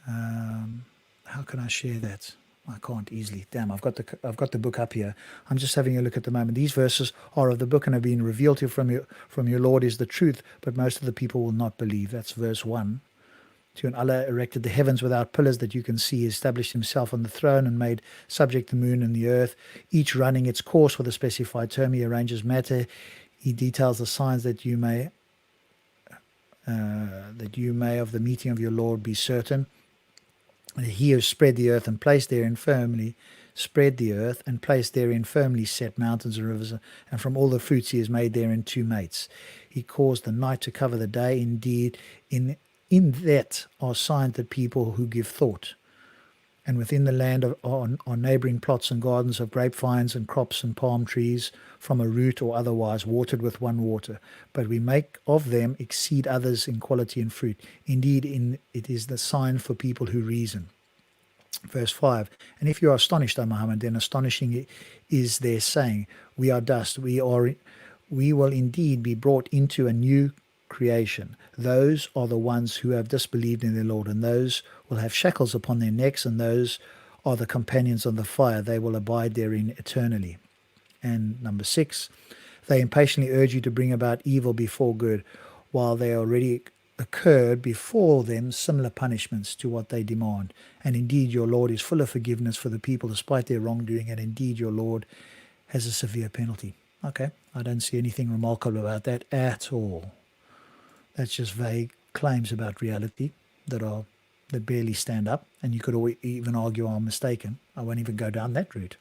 how can I share that? I can't easily. Damn, I've got the book up here. I'm just having a look at the moment. These verses are of the book and have been revealed to you from your Lord is the truth, but most of the people will not believe. That's verse 1. To and Allah erected the heavens without pillars that you can see. He established himself on the throne and made subject the moon and the earth, each running its course with a specified term. He arranges matter. He details the signs that you may of the meeting of your Lord be certain. He has spread the earth and placed therein firmly set mountains and rivers, and from all the fruits he has made therein two mates. He caused the night to cover the day. Indeed, in that are signs that people who give thought. And within the land are neighboring plots and gardens of grapevines and crops and palm trees, from a root or otherwise, watered with one water. But we make of them exceed others in quality and fruit. Indeed, it is the sign for people who reason. Verse 5, and if you are astonished, O Muhammad, then astonishing is their saying, we are dust, we will indeed be brought into a new creation. Those are the ones who have disbelieved in their Lord, and those will have shackles upon their necks, and those are the companions of the fire. They will abide therein eternally. And number 6, they impatiently urge you to bring about evil before good, while they already occurred before them similar punishments to what they demand. And indeed your Lord is full of forgiveness for the people despite their wrongdoing, and indeed your Lord has a severe penalty. Okay, I don't see anything remarkable about that at all. That's just vague claims about reality that barely stand up, and you could even argue I'm mistaken. I won't even go down that route.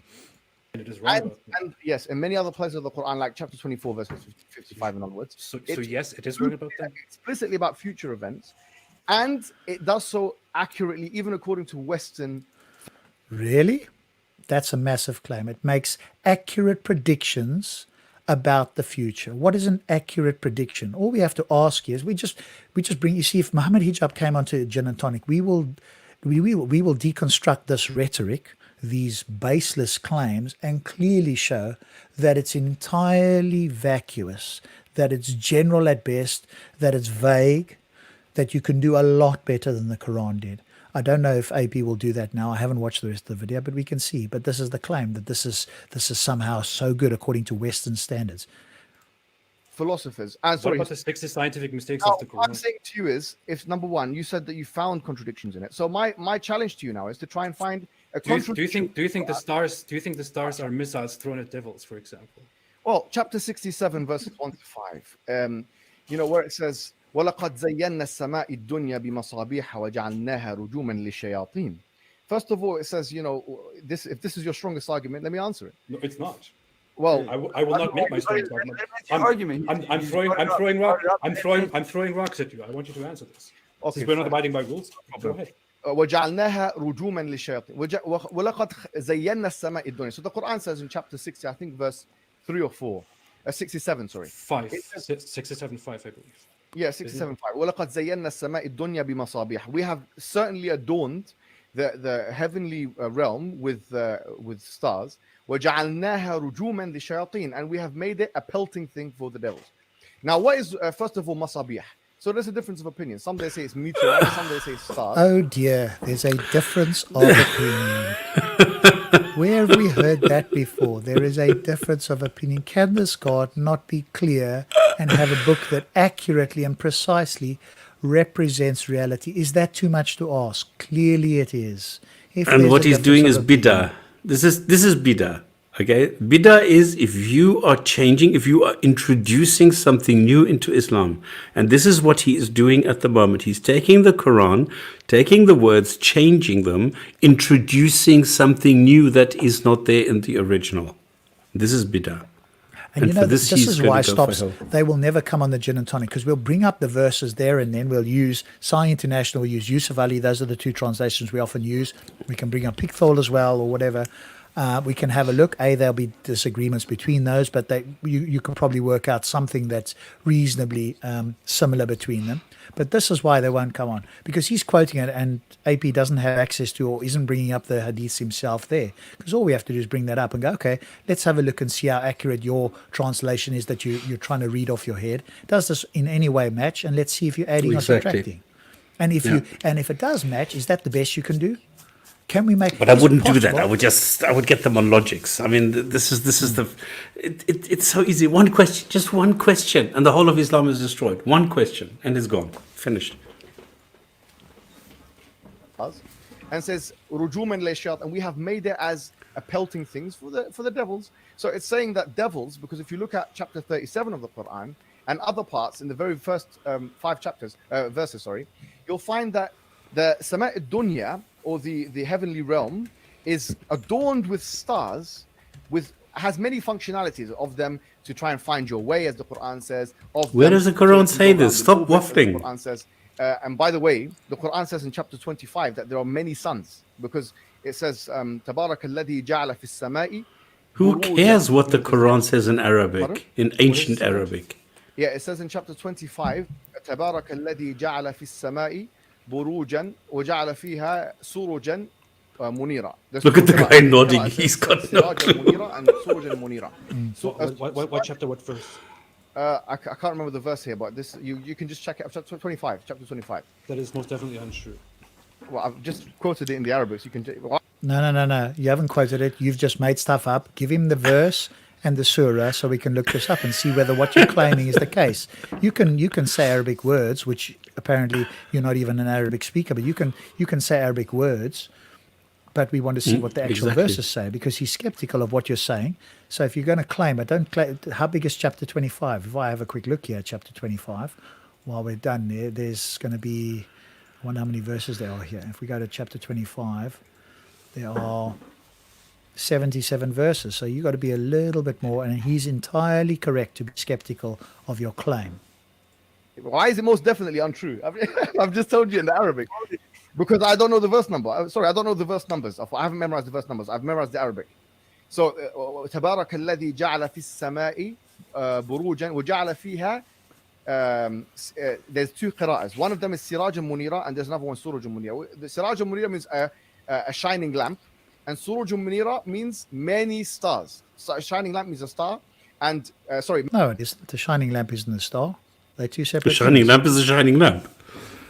And it is wrong. And yes, in many other places of the Quran, like chapter 24, verses 55 and onwards. So yes, it is wrong about that. Explicitly about future events, and it does so accurately, even according to Western. Really? That's a massive claim. It makes accurate predictions about the future. What is an accurate prediction? All we have to ask is we just bring. You see, if Mohammed Hijab came onto Jinn and Tonic, we will deconstruct this rhetoric, these baseless claims, and clearly show that it's entirely vacuous, that it's general at best, that it's vague, that you can do a lot better than the Quran did. I don't know if AP will do that now. I haven't watched the rest of the video, but we can see. But this is the claim, that this is somehow so good according to Western standards. Philosophers. What about the 60 scientific mistakes of the Quran? What I'm saying to you is, if number one, you said that you found contradictions in it. So my challenge to you now is to try and find a contradiction. Do you think the stars are missiles thrown at devils, for example? Well, chapter 67, verses 1 to 5. Where it says, وَلَقَدْ زَيَّنَّا السَّمَاءِ الدُّنْيَا بِمَصَابِيحَ وَجَعَلْنَاهَا رُجُومًا لِلشَّيَاطِينِ. First of all, it says, if this is your strongest argument, let me answer it. No, it's not. Well, I will not make my strongest argument. I'm throwing rocks at you. I want you to answer this. Okay, Since we're not abiding by rules, go ahead. وَجَعَلْنَاهَا رُجُومًا لِلشَّيَاطِينِ وَلَقَدْ زَيَّنَّا السَّمَاءِ الدُّنْيا. So the Quran says in chapter 60, I think verse 3 or 4, 67, sorry. 67, 5, I believe. Yeah, 67, 5. وَلَقَدْ زَيَّنَّا السَّمَاءِ الدُّنْيا بِمَصَابِيحَ. We have certainly adorned the heavenly realm with stars. وَجَعَلْنَاهَا رُجُومًا لِلشَّيَاطِينِ. And we have made it a pelting thing for the devils. Now, what is, first of all, masabih? So there's a difference of opinion. Some they say it's meteorites, some they say it's stars. Oh dear, there's a difference of opinion. Where have we heard that before? There is a difference of opinion. Can this God not be clear and have a book that accurately and precisely represents reality? Is that too much to ask? Clearly it is. And what he's doing is bid'ah. This is bid'ah. Okay, bid'ah is if you are introducing something new into Islam. And this is what he is doing at the moment. He's taking the Quran, taking the words, changing them, introducing something new that is not there in the original. This is bid'ah. And for this this he's is gonna why go for stops, hell. they will never come on the Jinn and Tonic, because we'll bring up the verses there and then we'll use Sai International, we'll use Yusuf Ali. Those are the two translations we often use. We can bring up Pickthall as well or whatever. We can have a look. There'll be disagreements between those, but you can probably work out something that's reasonably similar between them. But this is why they won't come on, because he's quoting it and AP doesn't have access to or isn't bringing up the hadiths himself there. Because all we have to do is bring that up and go, okay, let's have a look and see how accurate your translation is that you're trying to read off your head. Does this in any way match? And let's see if you're adding or subtracting. And if if it does match, is that the best you can do? Can we make? But I wouldn't do that. I would get them on logics. I mean, this is it's so easy. One question, just one question, and the whole of Islam is destroyed. One question, and it's gone, finished. And says rujuman leshiyat, and we have made it as a pelting things for the devils. So it's saying that devils, because if you look at chapter 37 of the Quran and other parts in the very first 5 verses, you'll find that the Sama' dunya, or the heavenly realm, is adorned with stars, has many functionalities of them to try and find your way, as the Quran says. Where does the Quran say this? Stop waffling. The Quran says, and by the way, the Quran says in chapter 25 that there are many suns, because it says, تَبَارَكَ الَّذِي جَعَلَ فِي السَّمَاءِ. Who cares what the Quran says in Arabic, in ancient Arabic? Yeah, it says in chapter 25, تَبَارَكَ الَّذِي جَعَلَ فِي السَّمَاءِ بروجا وجعل فيها سروجا منيرا. Look at the guy nodding. He's got no clue. What chapter, what verse? I can't remember the verse here, but this you can just check it. Chapter 25. That is most definitely untrue. Well, I've just quoted it in the Arabic, so you can. No. You haven't quoted it. You've just made stuff up. Give him the verse and the surah so we can look this up and see whether what you're claiming is the case. You can say Arabic words, which apparently you're not even an Arabic speaker, but you can say Arabic words, but we want to see what the actual verses say, because he's skeptical of what you're saying. So if you're going to claim it, don't claim. How big is chapter 25? If I have a quick look here at chapter 25, while we're done there's going to be, I wonder how many verses there are here. If we go to chapter 25, there are 77 verses, so you got to be a little bit more, and he's entirely correct to be skeptical of your claim. Why is it most definitely untrue? I've just told you in the Arabic, because I don't know the verse number. Sorry, I don't know the verse numbers. I haven't memorized the verse numbers. I've memorized the Arabic. So تبارك الذي جعل في السماء بروجا وجعل فيها. There's 2 qira'as. One of them is Siraj Munira, and there's another one Suraj Munira. The Siraj Munira means a shining lamp, and Suraj Munira means many stars. So a shining lamp means a star, and No, it isn't. The shining lamp isn't a star. They're 2 separate The shining things. lamp is a shining lamp.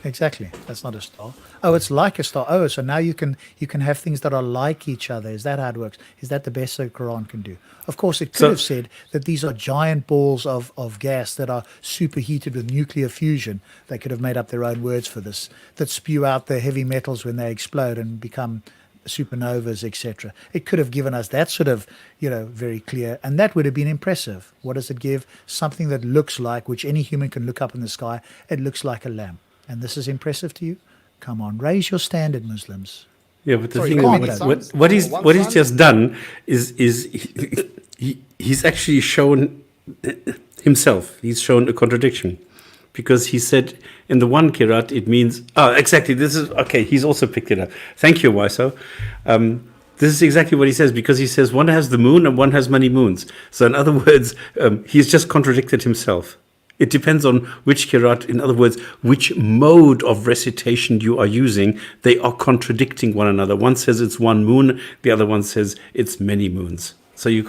Exactly. That's not a star. Oh, it's like a star. Oh, so now you can have things that are like each other. Is that how it works? Is that the best the Quran can do? Of course, it could have said that these are giant balls of gas that are superheated with nuclear fusion. They could have made up their own words for this, that spew out the heavy metals when they explode and become supernovas, etc. It could have given us that sort of, very clear, and that would have been impressive. What does it give? Something that looks like, which any human can look up in the sky, it looks like a lamp. And this is impressive to you? Come on, raise your standard, Muslims. Yeah, but the thing is, what he's just done is he's actually shown himself. He's shown a contradiction, because he said in the one kirat it means exactly. This is okay. He's also picked it up. Thank you, Waiso. This is exactly what he says, because he says one has the moon and one has many moons. So in other words, he's just contradicted himself. It depends on which kirat, in other words, which mode of recitation you are using. They are contradicting one another. One says it's one moon, the other one says it's many moons. So it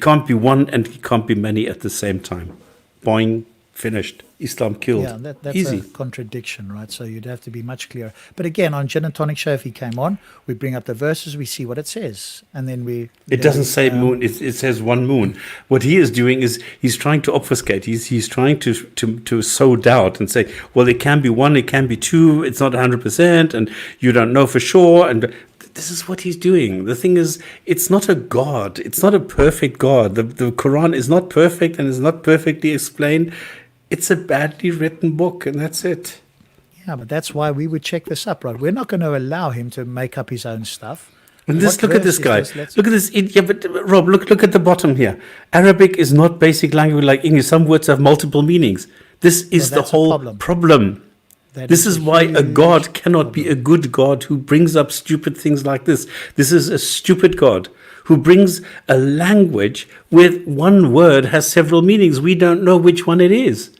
can't be one and it can't be many at the same time. Boing, finished. Islam killed. Yeah, that's easy. a contradiction, right? So you'd have to be much clearer. But again, on Jinn and Tonic Show, if he came on, we bring up the verses, we see what it says, and then It doesn't say moon. It says one moon. What he is doing is he's trying to obfuscate. He's trying to sow doubt and say, well, it can be one, it can be two. It's not 100%, and you don't know for sure. And this is what he's doing. The thing is, it's not a God. It's not a perfect God. The Quran is not perfect and is not perfectly explained. It's a badly written book, and that's it. Yeah, but that's why we would check this up, right? We're not going to allow him to make up his own stuff. And this, look at this guy. Let's- Look at this. Yeah, but Rob, look at the bottom here. Arabic is not basic language like English. Some words have multiple meanings. This is the that's a whole problem. That This is is a why a huge God cannot be a good God who brings up stupid things like this. This is a stupid God who brings a language where one word has several meanings. We don't know which one it is.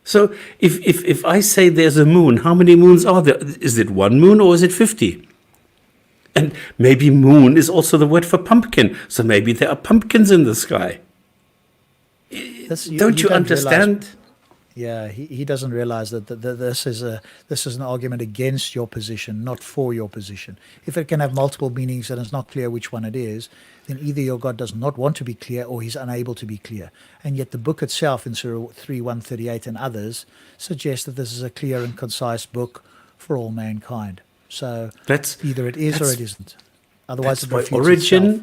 So if I say there's a moon, how many moons are there? Is it one moon or is it 50? And maybe moon is also the word for pumpkin. So maybe there are pumpkins in the sky. Don't you understand? Yeah, he doesn't realize that this is an argument against your position, not for your position. If it can have multiple meanings and it's not clear which one it is, then either your God does not want to be clear or he's unable to be clear. And yet the book itself in Surah 3:138 and others suggests that this is a clear and concise book for all mankind. So either it is or it isn't. Otherwise, it refutes itself.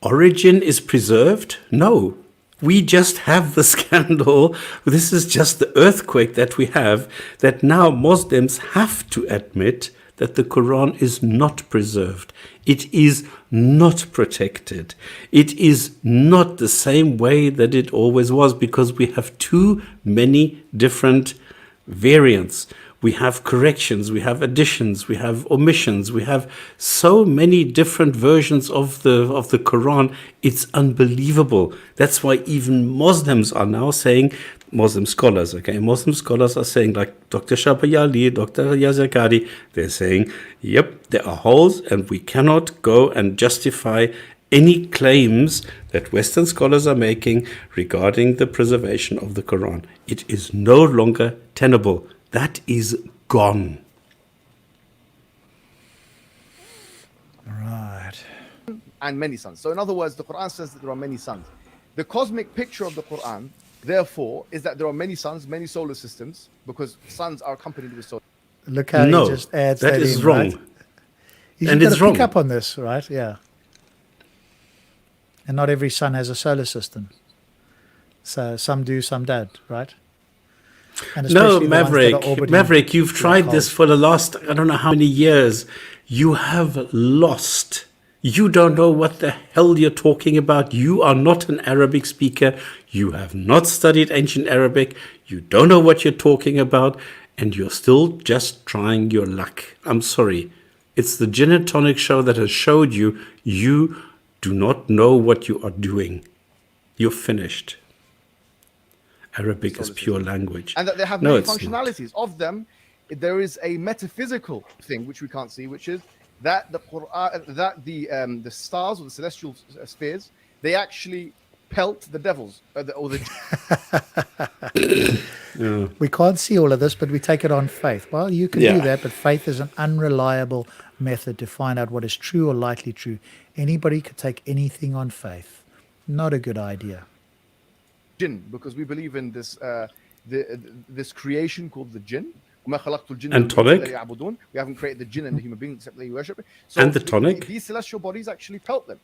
Origin is preserved? No. We just have the scandal. This is just the earthquake that we have, that now Muslims have to admit that the Quran is not preserved. It is not protected. It is not the same way that it always was, because we have too many different variants. We have corrections, we have additions, we have omissions, we have so many different versions of the Quran. It's unbelievable. That's why even Muslims are now saying, Muslim scholars are saying, like Dr. Shabayali, Dr. Yazakari, they're saying, yep, there are holes and we cannot go and justify any claims that Western scholars are making regarding the preservation of the Quran. It is no longer tenable. That is gone. Right. And many suns. So in other words, the Quran says that there are many suns. The cosmic picture of the Quran, therefore, is that there are many suns, many solar systems, because suns are accompanied with solar. Look how he just adds that is in, wrong. right? He's And got it's to wrong. pick up on this, right? Yeah. And not every sun has a solar system. So some do, some don't, right? And No, especially the ones that are orbiting Maverick, you've black tried this holes. for the last, I don't know how many years. You have lost. You don't know what the hell you're talking about. You are not an Arabic speaker. You have not studied ancient Arabic. You don't know what you're talking about. And you're still just trying your luck. I'm sorry. It's the Jinn and Tonic Show that has showed you do not know what you are doing. You're finished. Arabic is pure language. And that they have many functionalities. Of them, there is a metaphysical thing which we can't see, which is that the Quran, that the stars or the celestial spheres, they actually pelt the devils or the We can't see all of this, but we take it on faith. Well, you can do that, but faith is an unreliable method to find out what is true or likely true. Anybody could take anything on faith. Not a good idea. jinn, because we believe in this this creation called the jinn. And tonic. We haven't created the jinn and the human beings except they worship it. So And the tonic. These celestial bodies actually pelt them.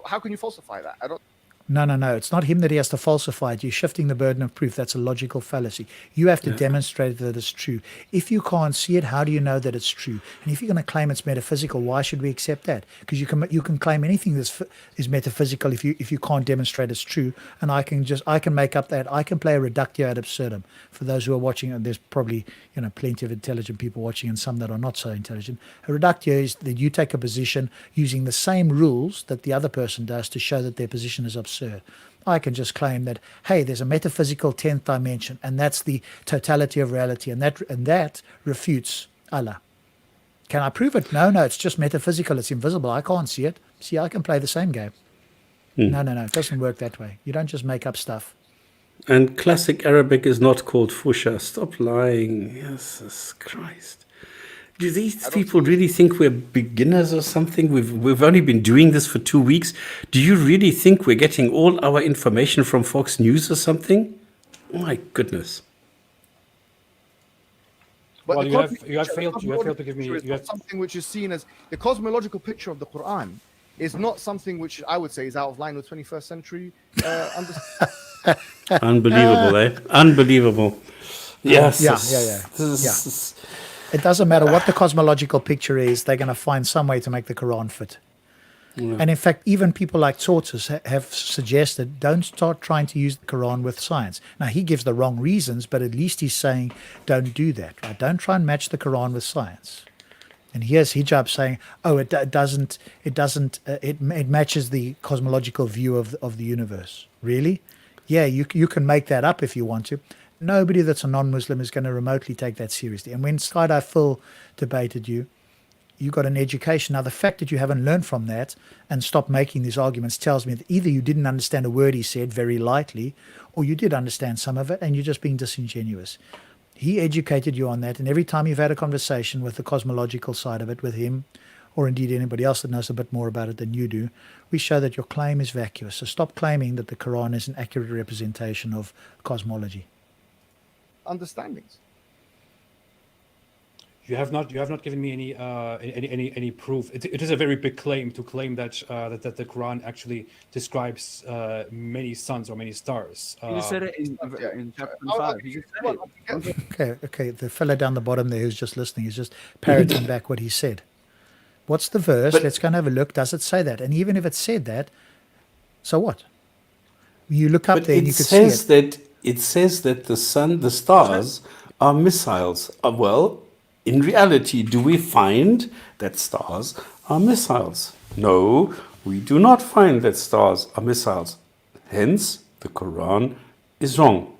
How can you falsify that? I don't. No. It's not him that he has to falsify it. You're shifting the burden of proof. That's a logical fallacy. You have to demonstrate that it's true. If you can't see it, how do you know that it's true? And if you're going to claim it's metaphysical, why should we accept that? Because you can claim anything that is metaphysical if you can't demonstrate it's true. And I can make up that. I can play a reductio ad absurdum. For those who are watching, and there's probably plenty of intelligent people watching and some that are not so intelligent. A reductio is that you take a position using the same rules that the other person does to show that their position is absurd. I can just claim that, hey, there's a metaphysical 10th dimension, and that's the totality of reality, and that refutes Allah. Can I prove it? No, it's just metaphysical. It's invisible. I can't see it. See, I can play the same game. No, it doesn't work that way. You don't just make up stuff. And classic Arabic is not called fusha. Stop lying. Jesus Christ. Do these people really think we're beginners or something? We've only been doing this for 2 weeks. Do you really think we're getting all our information from Fox News or something? Oh my goodness. But Well, the you have failed to give me. is not something which is seen as the cosmological picture of the Quran is not something which I would say is out of line with 21st century understanding. Unbelievable, eh? Unbelievable. Yes. It doesn't matter what the cosmological picture is, they're going to find some way to make the Quran fit. And in fact, even people like Tortoise have suggested don't start trying to use the Quran with science. Now, he gives the wrong reasons, but at least he's saying don't do that. Right? Don't try and match the Quran with science. And here's Hijab saying, oh, it matches the cosmological view of the universe. Really? Yeah, you can make that up if you want to. Nobody that's a non-Muslim is going to remotely take that seriously. And when Skydive Phil debated you got an education. Now, the fact that you haven't learned from that and stopped making these arguments tells me that either you didn't understand a word he said very lightly, or you did understand some of it and you're just being disingenuous. He educated you on that, and every time you've had a conversation with the cosmological side of it with him, or indeed anybody else that knows a bit more about it than you do, we show that your claim is vacuous. So stop claiming that the Quran is an accurate representation of cosmology. Understandings. You have not given me any proof. It is a very big claim to claim that that the Quran actually describes many suns or many stars. You just said it in chapter 5. You just said it. Okay. The fellow down the bottom there who's just listening is just parroting back what he said. What's the verse? Let's go and have a look. Does it say that? And even if it said that, so what? You look up there and you can see it. It says that the sun, the stars are missiles. Well, in reality, do we find that stars are missiles? No, we do not find that stars are missiles. Hence, the Quran is wrong.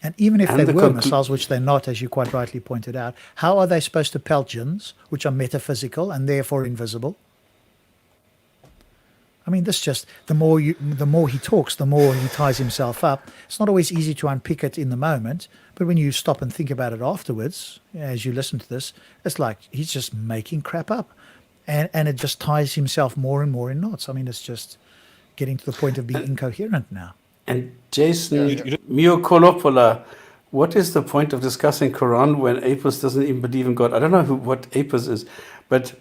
And even if they were missiles, which they're not, as you quite rightly pointed out, how are they supposed to pelt jinns, which are metaphysical and therefore invisible? I mean, this just, the more he talks, the more he ties himself up. It's not always easy to unpick it in the moment, but when you stop and think about it afterwards, as you listen to this, it's like he's just making crap up. And it just ties himself more and more in knots. I mean, it's just getting to the point of being incoherent now. And Jason, Mio Kolopola, what is the point of discussing Quran when Apis doesn't even believe in God? I don't know what Apis is, but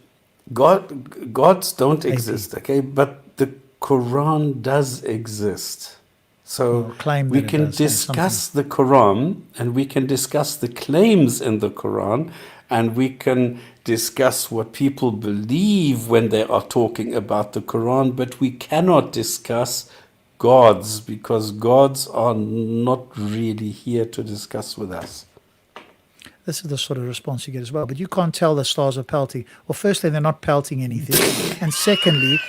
gods don't exist, okay? But the Quran does exist. So we can discuss the Quran, and we can discuss the claims in the Quran, and we can discuss what people believe when they are talking about the Quran, but we cannot discuss gods, because gods are not really here to discuss with us. This is the sort of response you get as well. But you can't tell the stars are pelting. Well, firstly, they're not pelting anything. And secondly,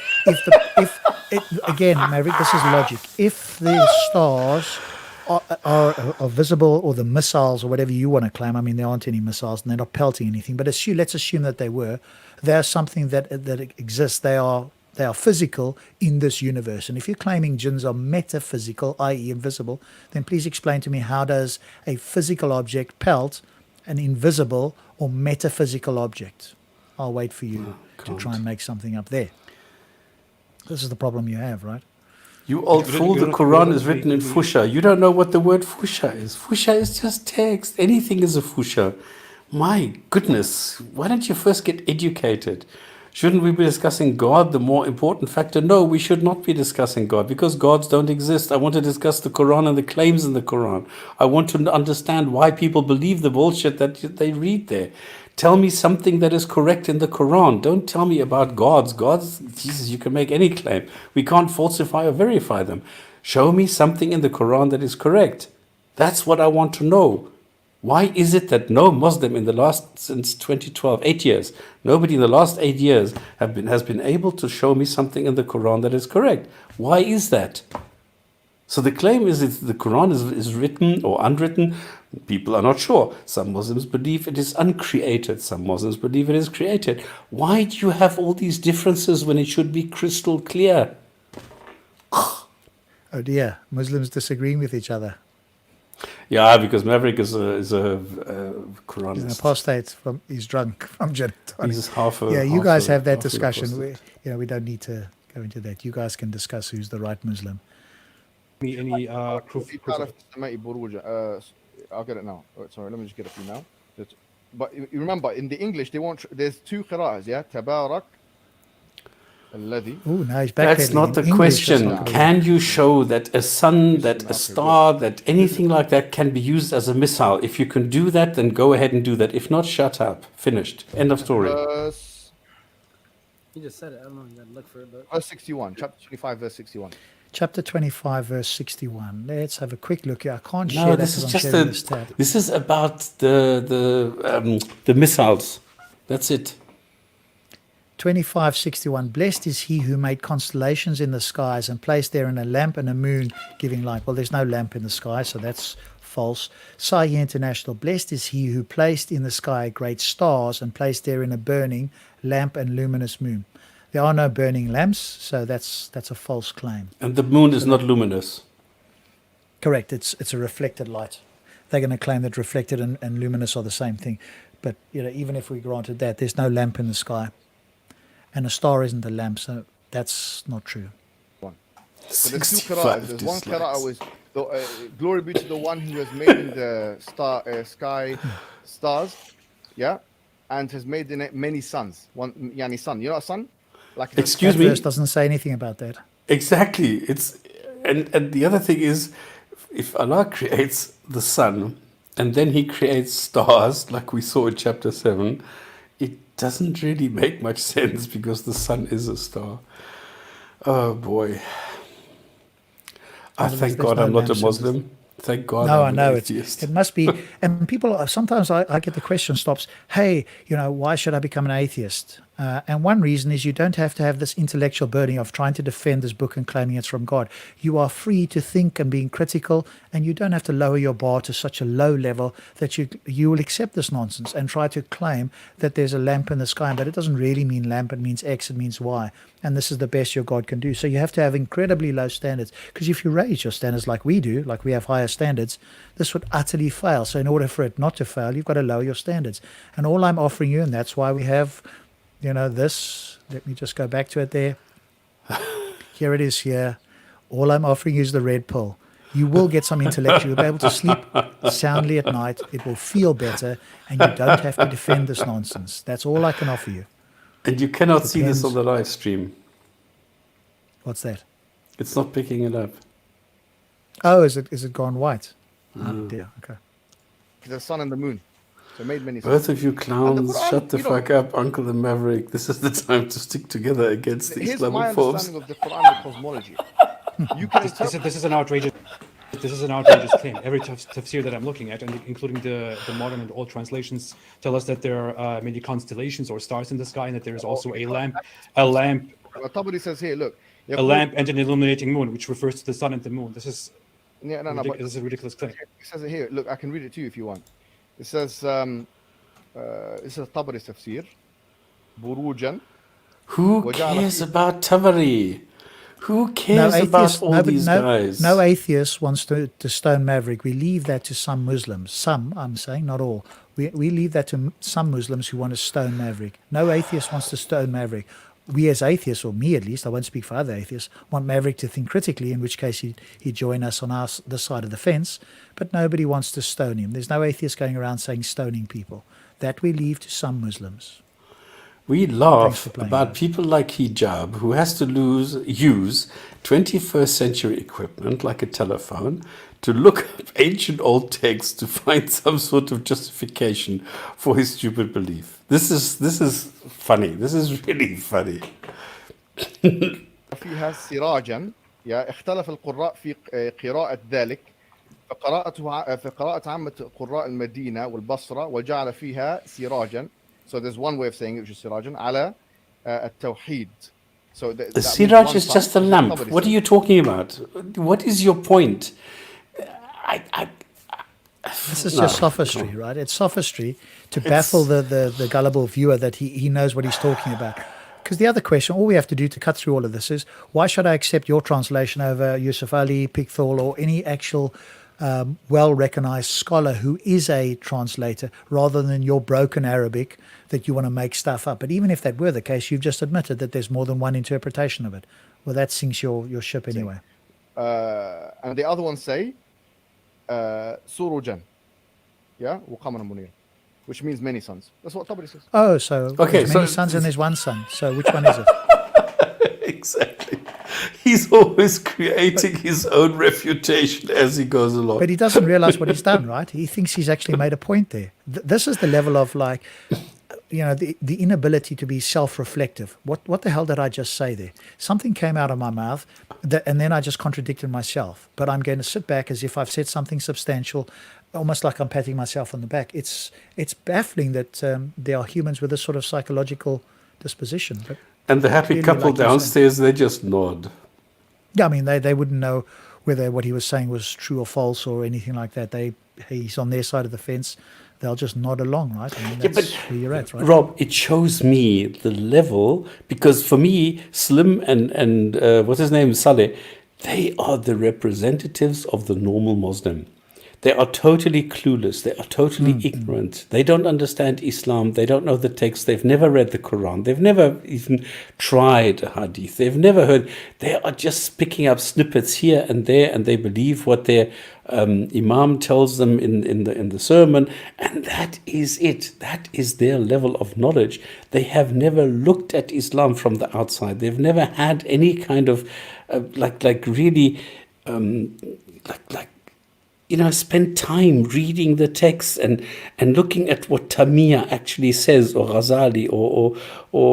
again, Maverick, this is logic. If the stars are visible, or the missiles, or whatever you want to claim, I mean, there aren't any missiles and they're not pelting anything, but let's assume that they were. They're something that exists. They are physical in this universe. And if you're claiming jinns are metaphysical, i.e. invisible, then please explain to me, how does a physical object pelt an invisible or metaphysical object? I'll wait for you to try and make something up there. This is the problem you have, right? You old fool, the Quran is written in Fusha. You don't know what the word Fusha is. Fusha is just text. Anything is a Fusha. My goodness, why don't you first get educated? Shouldn't we be discussing God, the more important factor? No, we should not be discussing God, because gods don't exist. I want to discuss the Quran and the claims in the Quran. I want to understand why people believe the bullshit that they read there. Tell me something that is correct in the Quran. Don't tell me about gods. Gods, Jesus, you can make any claim. We can't falsify or verify them. Show me something in the Quran that is correct. That's what I want to know. Why is it that no Muslim since 2012, 8 years, nobody in the last 8 years has been able to show me something in the Quran that is correct? Why is that? So the claim is that the Quran is written or unwritten. People are not sure. Some Muslims believe it is uncreated. Some Muslims believe it is created. Why do you have all these differences when it should be crystal clear? Oh dear, Muslims disagreeing with each other. Yeah, because Maverick is a Quranist. He's an apostate. He's drunk from Jinn and Tonic. He's half a. Yeah, you guys have that discussion. We don't need to go into that. You guys can discuss who's the right Muslim. Any proof? I'll get it now. Oh, sorry, let me just get it for you now. But you remember, in the English, there's two qira'ahs, yeah? Tabarak alladhi. Oh, now he's back. That's not the question. Can you show that a sun, that a star, that anything like that can be used as a missile? If you can do that, then go ahead and do that. If not, shut up. Finished. End of story. He just said it. I don't know. You gotta look for it. But... Verse 61, chapter 25, verse 61. Chapter 25, verse 61. Let's have a quick look here. I can't No, share that this is because I'm just sharing this tab. this is about the missiles. That's it. 25:61. Blessed is he who made constellations in the skies and placed therein a lamp and a moon giving light. Well, there's no lamp in the sky, so that's false. Sahih International. Blessed is he who placed in the sky great stars and placed therein a burning lamp and luminous moon. There are no burning lamps, so that's a false claim. And the moon is not luminous. Correct. It's a reflected light. They're going to claim that reflected and luminous are the same thing. But even if we granted that, there's no lamp in the sky. And a star isn't a lamp, so that's not true. So there's two qira'ahs. There's one qira'ah with glory be to the one who has made in the sky stars, yeah, and has made in it many suns. One yani sun. You know a sun? Like Excuse That me. verse doesn't say anything about that. Exactly. It's and the other thing is, if Allah creates the sun and then He creates stars, like we saw in chapter 7, it doesn't really make much sense because the sun is a star. Oh boy! I thank God I'm not a Muslim. Thank God. No, I I'm know an it. atheist. It must be. And people sometimes I get the question stops. Hey, why should I become an atheist? And one reason is you don't have to have this intellectual burden of trying to defend this book and claiming it's from God. You are free to think and being critical, and you don't have to lower your bar to such a low level that you will accept this nonsense and try to claim that there's a lamp in the sky, but it doesn't really mean lamp. It means X. It means Y. And this is the best your God can do. So you have to have incredibly low standards, because if you raise your standards like we do, like we have higher standards, this would utterly fail. So in order for it not to fail, you've got to lower your standards. And all I'm offering you, and that's why we have this, let me just go back to it there. Here it is here. All I'm offering you is the red pill. You will get some intellectual. You'll be able to sleep soundly at night. It will feel better, and you don't have to defend this nonsense. That's all I can offer you. And you cannot see this Depends. on the live stream. What's that? It's not picking it up. Oh, is it gone white? Oh dear. Okay. the sun and the moon. So made many Both suns. of you clowns, Quran, shut the you know- fuck up, Uncle the Maverick. This is the time to stick together against the Here's my Islamophobes. understanding of the Quranic cosmology. You can This is an outrageous. This is an outrageous claim. Every tafsir that I'm looking at, and including the modern and old translations, tell us that there are many constellations or stars in the sky, and that there is also a lamp, Tabari says here, look. a lamp, and an illuminating moon, which refers to the sun and the moon. This is Yeah, no, but this is a ridiculous claim. it says it here. Look, I can read it to you if you want. It says, this is Tabari's tafsir. Burujan. Who وجعل cares فيه- about Tabari? Who cares about all these guys? No atheist wants to stone Maverick. We leave that to some Muslims. Some, I'm saying, not all. We leave that to some Muslims who want to stone Maverick. No atheist wants to stone Maverick. We as atheists, or me at least, I won't speak for other atheists, want Maverick to think critically, in which case he'd join us on this side of the fence. But nobody wants to stone him. There's no atheist going around saying stoning people. That we leave to some Muslims. We Thanks laugh for playing about that. people like Hijab who has to use 21st century equipment like a telephone to look up ancient old texts to find some sort of justification for his stupid belief. This is funny. This is really funny. فيها سراجا يا اختلف القراء في قراءة ذلك فقراءة عامة قراء المدينة والبصرة وجعل فيها سراجا. So there's one way of saying it, which is sirajan, ala at-tawheed. So The that means Siraj one is sun. just a lamp. Somebody What are said. you talking about? What is your point? This is No, just sophistry, right? It's sophistry to baffle the gullible viewer that he knows what he's talking about. Because the other question, all we have to do to cut through all of this is, why should I accept your translation over Yusuf Ali, Pickthall, or any actual well-recognized scholar who is a translator, rather than your broken Arabic that you want to make stuff up? But even if that were the case, you've just admitted that there's more than one interpretation of it. Well, that sinks your ship anyway. And the other ones say surujan, yeah, وقمر منير, which means many sons. That's what Tabari says. Oh, so Okay, there's many so- sons and there's one son. So which one is it? Exactly. He's always creating his own refutation as he goes along. But he doesn't realize what he's done, right? He thinks he's actually made a point there. This is the level of, like, the inability to be self-reflective. What the hell did I just say there? Something came out of my mouth, and then I just contradicted myself. But I'm going to sit back as if I've said something substantial, almost like I'm patting myself on the back. It's baffling that there are humans with this sort of psychological disposition. But and the happy clearly, couple like you're downstairs, they just nod. yeah, I mean, they wouldn't know whether what he was saying was true or false or anything like that. He's on their side of the fence. They'll just nod along, right? I mean, that's where you're at, right? Rob, it shows me the level, because for me, Slim and what's his name, Saleh, they are the representatives of the normal Muslim. They are totally clueless. They are totally ignorant. They don't understand Islam. They don't know the text. They've never read the Quran. They've never even tried a hadith. They've never heard. They are just picking up snippets here and there, and they believe what their imam tells them in the sermon, and that is it. That is their level of knowledge. They have never looked at Islam from the outside. They've never had any kind of spend time reading the text and looking at what Tamiya actually says, or Ghazali, or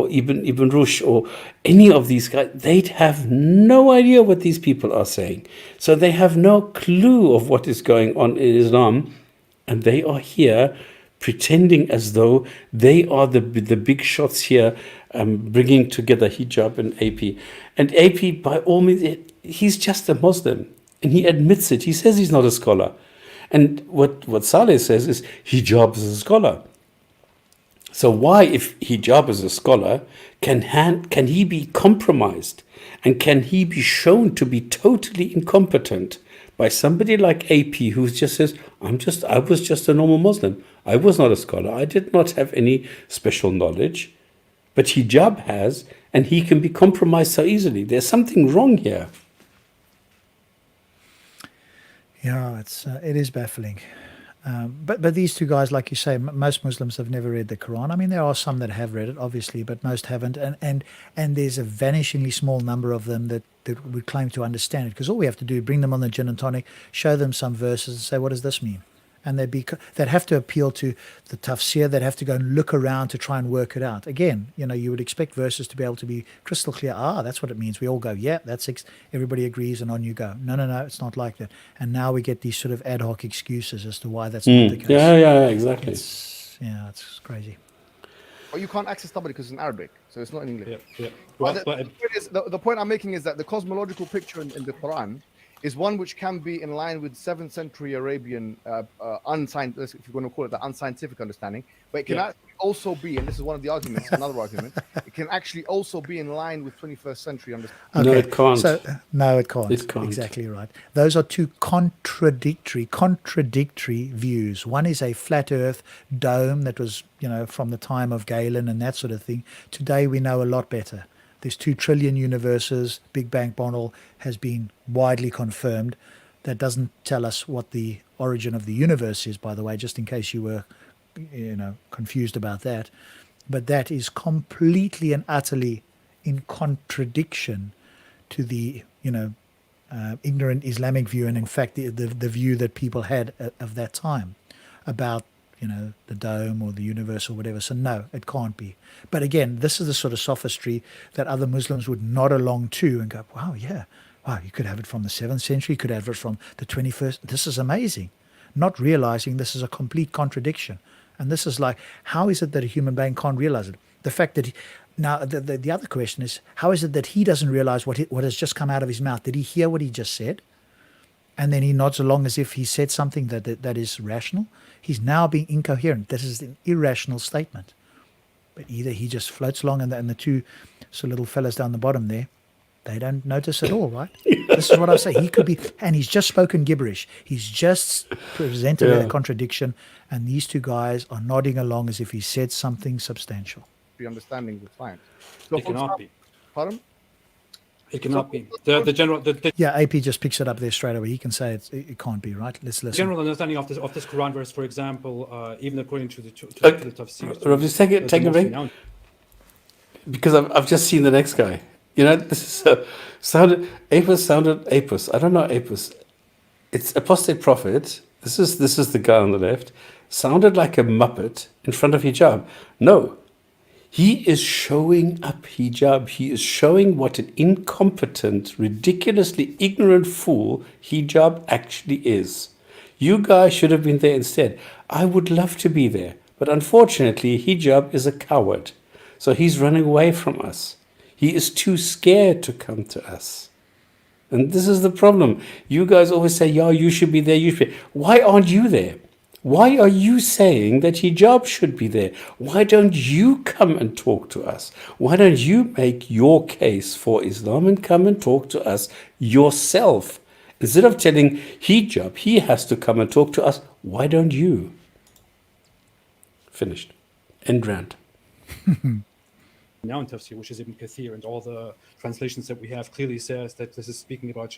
Ibn Rushd, or any of these guys. They'd have no idea what these people are saying. So they have no clue of what is going on in Islam, and they are here pretending as though they are the big shots here, bringing together hijab and AP. And AP, by all means, he's just a Muslim. And he admits it. He says he's not a scholar. And what Saleh says is hijab is a scholar. So why, if hijab is a scholar, can he be compromised? And can he be shown to be totally incompetent by somebody like AP, who just says, I was just a normal Muslim. I was not a scholar. I did not have any special knowledge. But hijab has, and he can be compromised so easily. There's something wrong here. Yeah, it is baffling. But these two guys, like you say, most Muslims have never read the Quran. I mean, there are some that have read it, obviously, but most haven't. And there's a vanishingly small number of them that would claim to understand it. Because all we have to do is bring them on the Jinn and Tonic, show them some verses, and say, what does this mean? And they'd have to appeal to the tafsir. They'd have to go and look around to try and work it out. Again, you would expect verses to be able to be crystal clear. That's what it means. We all go, yeah, that's everybody agrees, and on you go. No, it's not like that. And now we get these sort of ad hoc excuses as to why that's not the case. Yeah, exactly. It's crazy. Or you can't access somebody because it's in Arabic, so it's not in English. Yeah. The point I'm making is that the cosmological picture in the Quran is one which can be in line with 7th century Arabian unscientific, if you're going to call it the unscientific understanding, but it can actually also be, and this is one of the arguments, another argument, it can actually also be in line with 21st century understanding. Okay. No, it can't. No, it can't. It can't. Exactly right. Those are two contradictory views. One is a flat Earth dome that was, from the time of Galen and that sort of thing. Today we know a lot better. There's 2 trillion universes. Big Bang model has been widely confirmed. That doesn't tell us what the origin of the universe is, by the way, just in case you were, confused about that. But that is completely and utterly in contradiction to the, ignorant Islamic view, and in fact the view that people had of that time about the dome or the universe or whatever. So no, it can't be. But again, this is the sort of sophistry that other Muslims would nod along to and go, wow, you could have it from the 7th century, you could have it from the 21st. This is amazing. Not realizing this is a complete contradiction. And this is like, how is it that a human being can't realize it? The fact that now the other question is, how is it that he doesn't realize what has just come out of his mouth? Did he hear what he just said? And then he nods along as if he said something that is rational. He's now being incoherent. This is an irrational statement. But either he just floats along, and the two little fellas down the bottom there, they don't notice at all, right? This is what I say. He could be, and he's just spoken gibberish. He's just presented a contradiction, and these two guys are nodding along as if he said something substantial. The understanding with science. So it cannot be. Pardon? It cannot be. The general. Yeah, AP just picks it up there straight away. He can say it can't be, right? Let's listen. General understanding of this Quran verse, for example, even according to the tafsir. Rob, just take a break. Because I've just seen the next guy. This is sounded Apis. I don't know Apis. It's Apostate Prophet. This is the guy on the left. Sounded like a Muppet in front of hijab. No, He is showing up hijab. He is showing what an incompetent, ridiculously ignorant fool hijab actually is. You guys should have been there instead. I would love to be there. But unfortunately, hijab is a coward. So he's running away from us. He is too scared to come to us. And this is the problem. You guys always say, yeah, you should be there. You should be. Why aren't you there? Why are you saying that hijab should be there? Why don't you come and talk to us? Why don't you make your case for Islam and come and talk to us yourself? Instead of telling hijab, he has to come and talk to us. Why don't you? Finished. End rant. Now in Tafsir, which is Ibn Kathir, and all the translations that we have clearly says that this is speaking about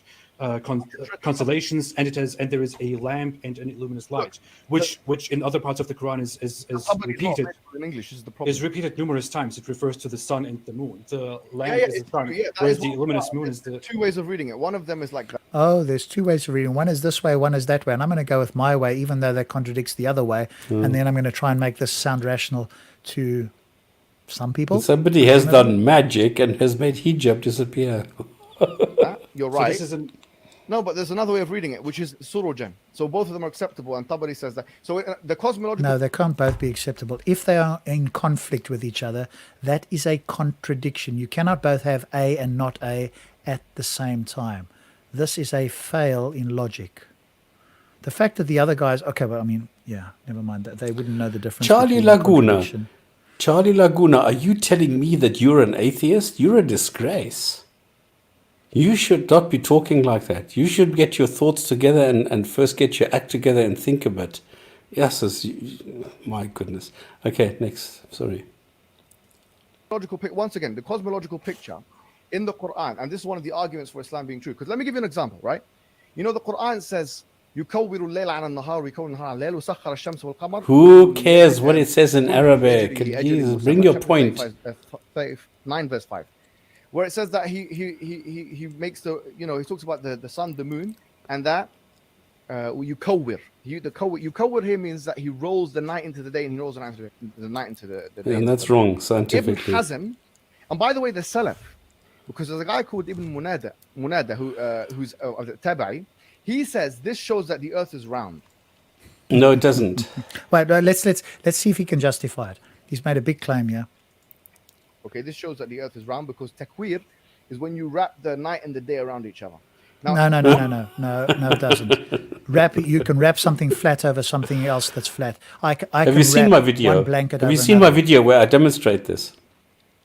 constellations, and there is a lamp and an luminous light, which in other parts of the Quran is repeated in English. Is the problem? Is repeated numerous times. It refers to the sun and the moon. The lamp is the sun, whereas the luminous moon is the. Two ways of reading it. One of them is like that. Oh, there's two ways of reading. One is this way, one is that way. And I'm going to go with my way, even though that contradicts the other way. And then I'm going to try and make this sound rational to some people. Somebody has done magic and has made hijab disappear. You're right. So no, but there's another way of reading it, which is surojan. So both of them are acceptable, and Tabari says that. So the cosmological. No, they can't both be acceptable. If they are in conflict with each other, that is a contradiction. You cannot both have A and not A at the same time. This is a fail in logic. The fact that the other guys, okay, but I mean, yeah, never mind. They wouldn't know the difference. Charlie Laguna, are you telling me that you're an atheist? You're a disgrace. You should not be talking like that. You should get your thoughts together and first get your act together and think a bit. Yes, my goodness. Okay, next. Sorry. Once again, the cosmological picture in the Quran, and this is one of the arguments for Islam being true. Because let me give you an example, right? You know, the Quran says, who cares what it says in Arabic? Please bring your point. 9 verse 5, where it says that he makes the, you know, he talks about the sun, the moon, and that yukawwir. Yukawwir here means that he rolls the night into the day, and he rolls the night into the day. And that's wrong scientifically. Ibn Hazm, and by the way, the Salaf, because there's a guy called Ibn Munada who's of the Tabi'i. He says this shows that the earth is round. No, it doesn't. Wait, let's see if he can justify it. He's made a big claim here. Okay, this shows that the earth is round because takwir is when you wrap the night and the day around each other. Now, no, it doesn't. You can wrap something flat over something else that's flat. Have you seen my video? Have you seen my video where I demonstrate this?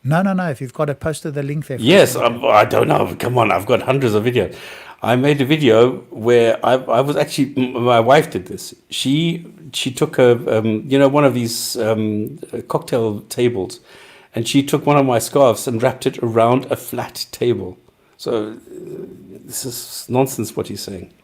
No. If you've got it, posted the link there. Yes, I don't know. Come on, I've got hundreds of videos. I made a video where I was actually, my wife did this. She took one of these cocktail tables, and she took one of my scarves and wrapped it around a flat table. So this is nonsense what he's saying.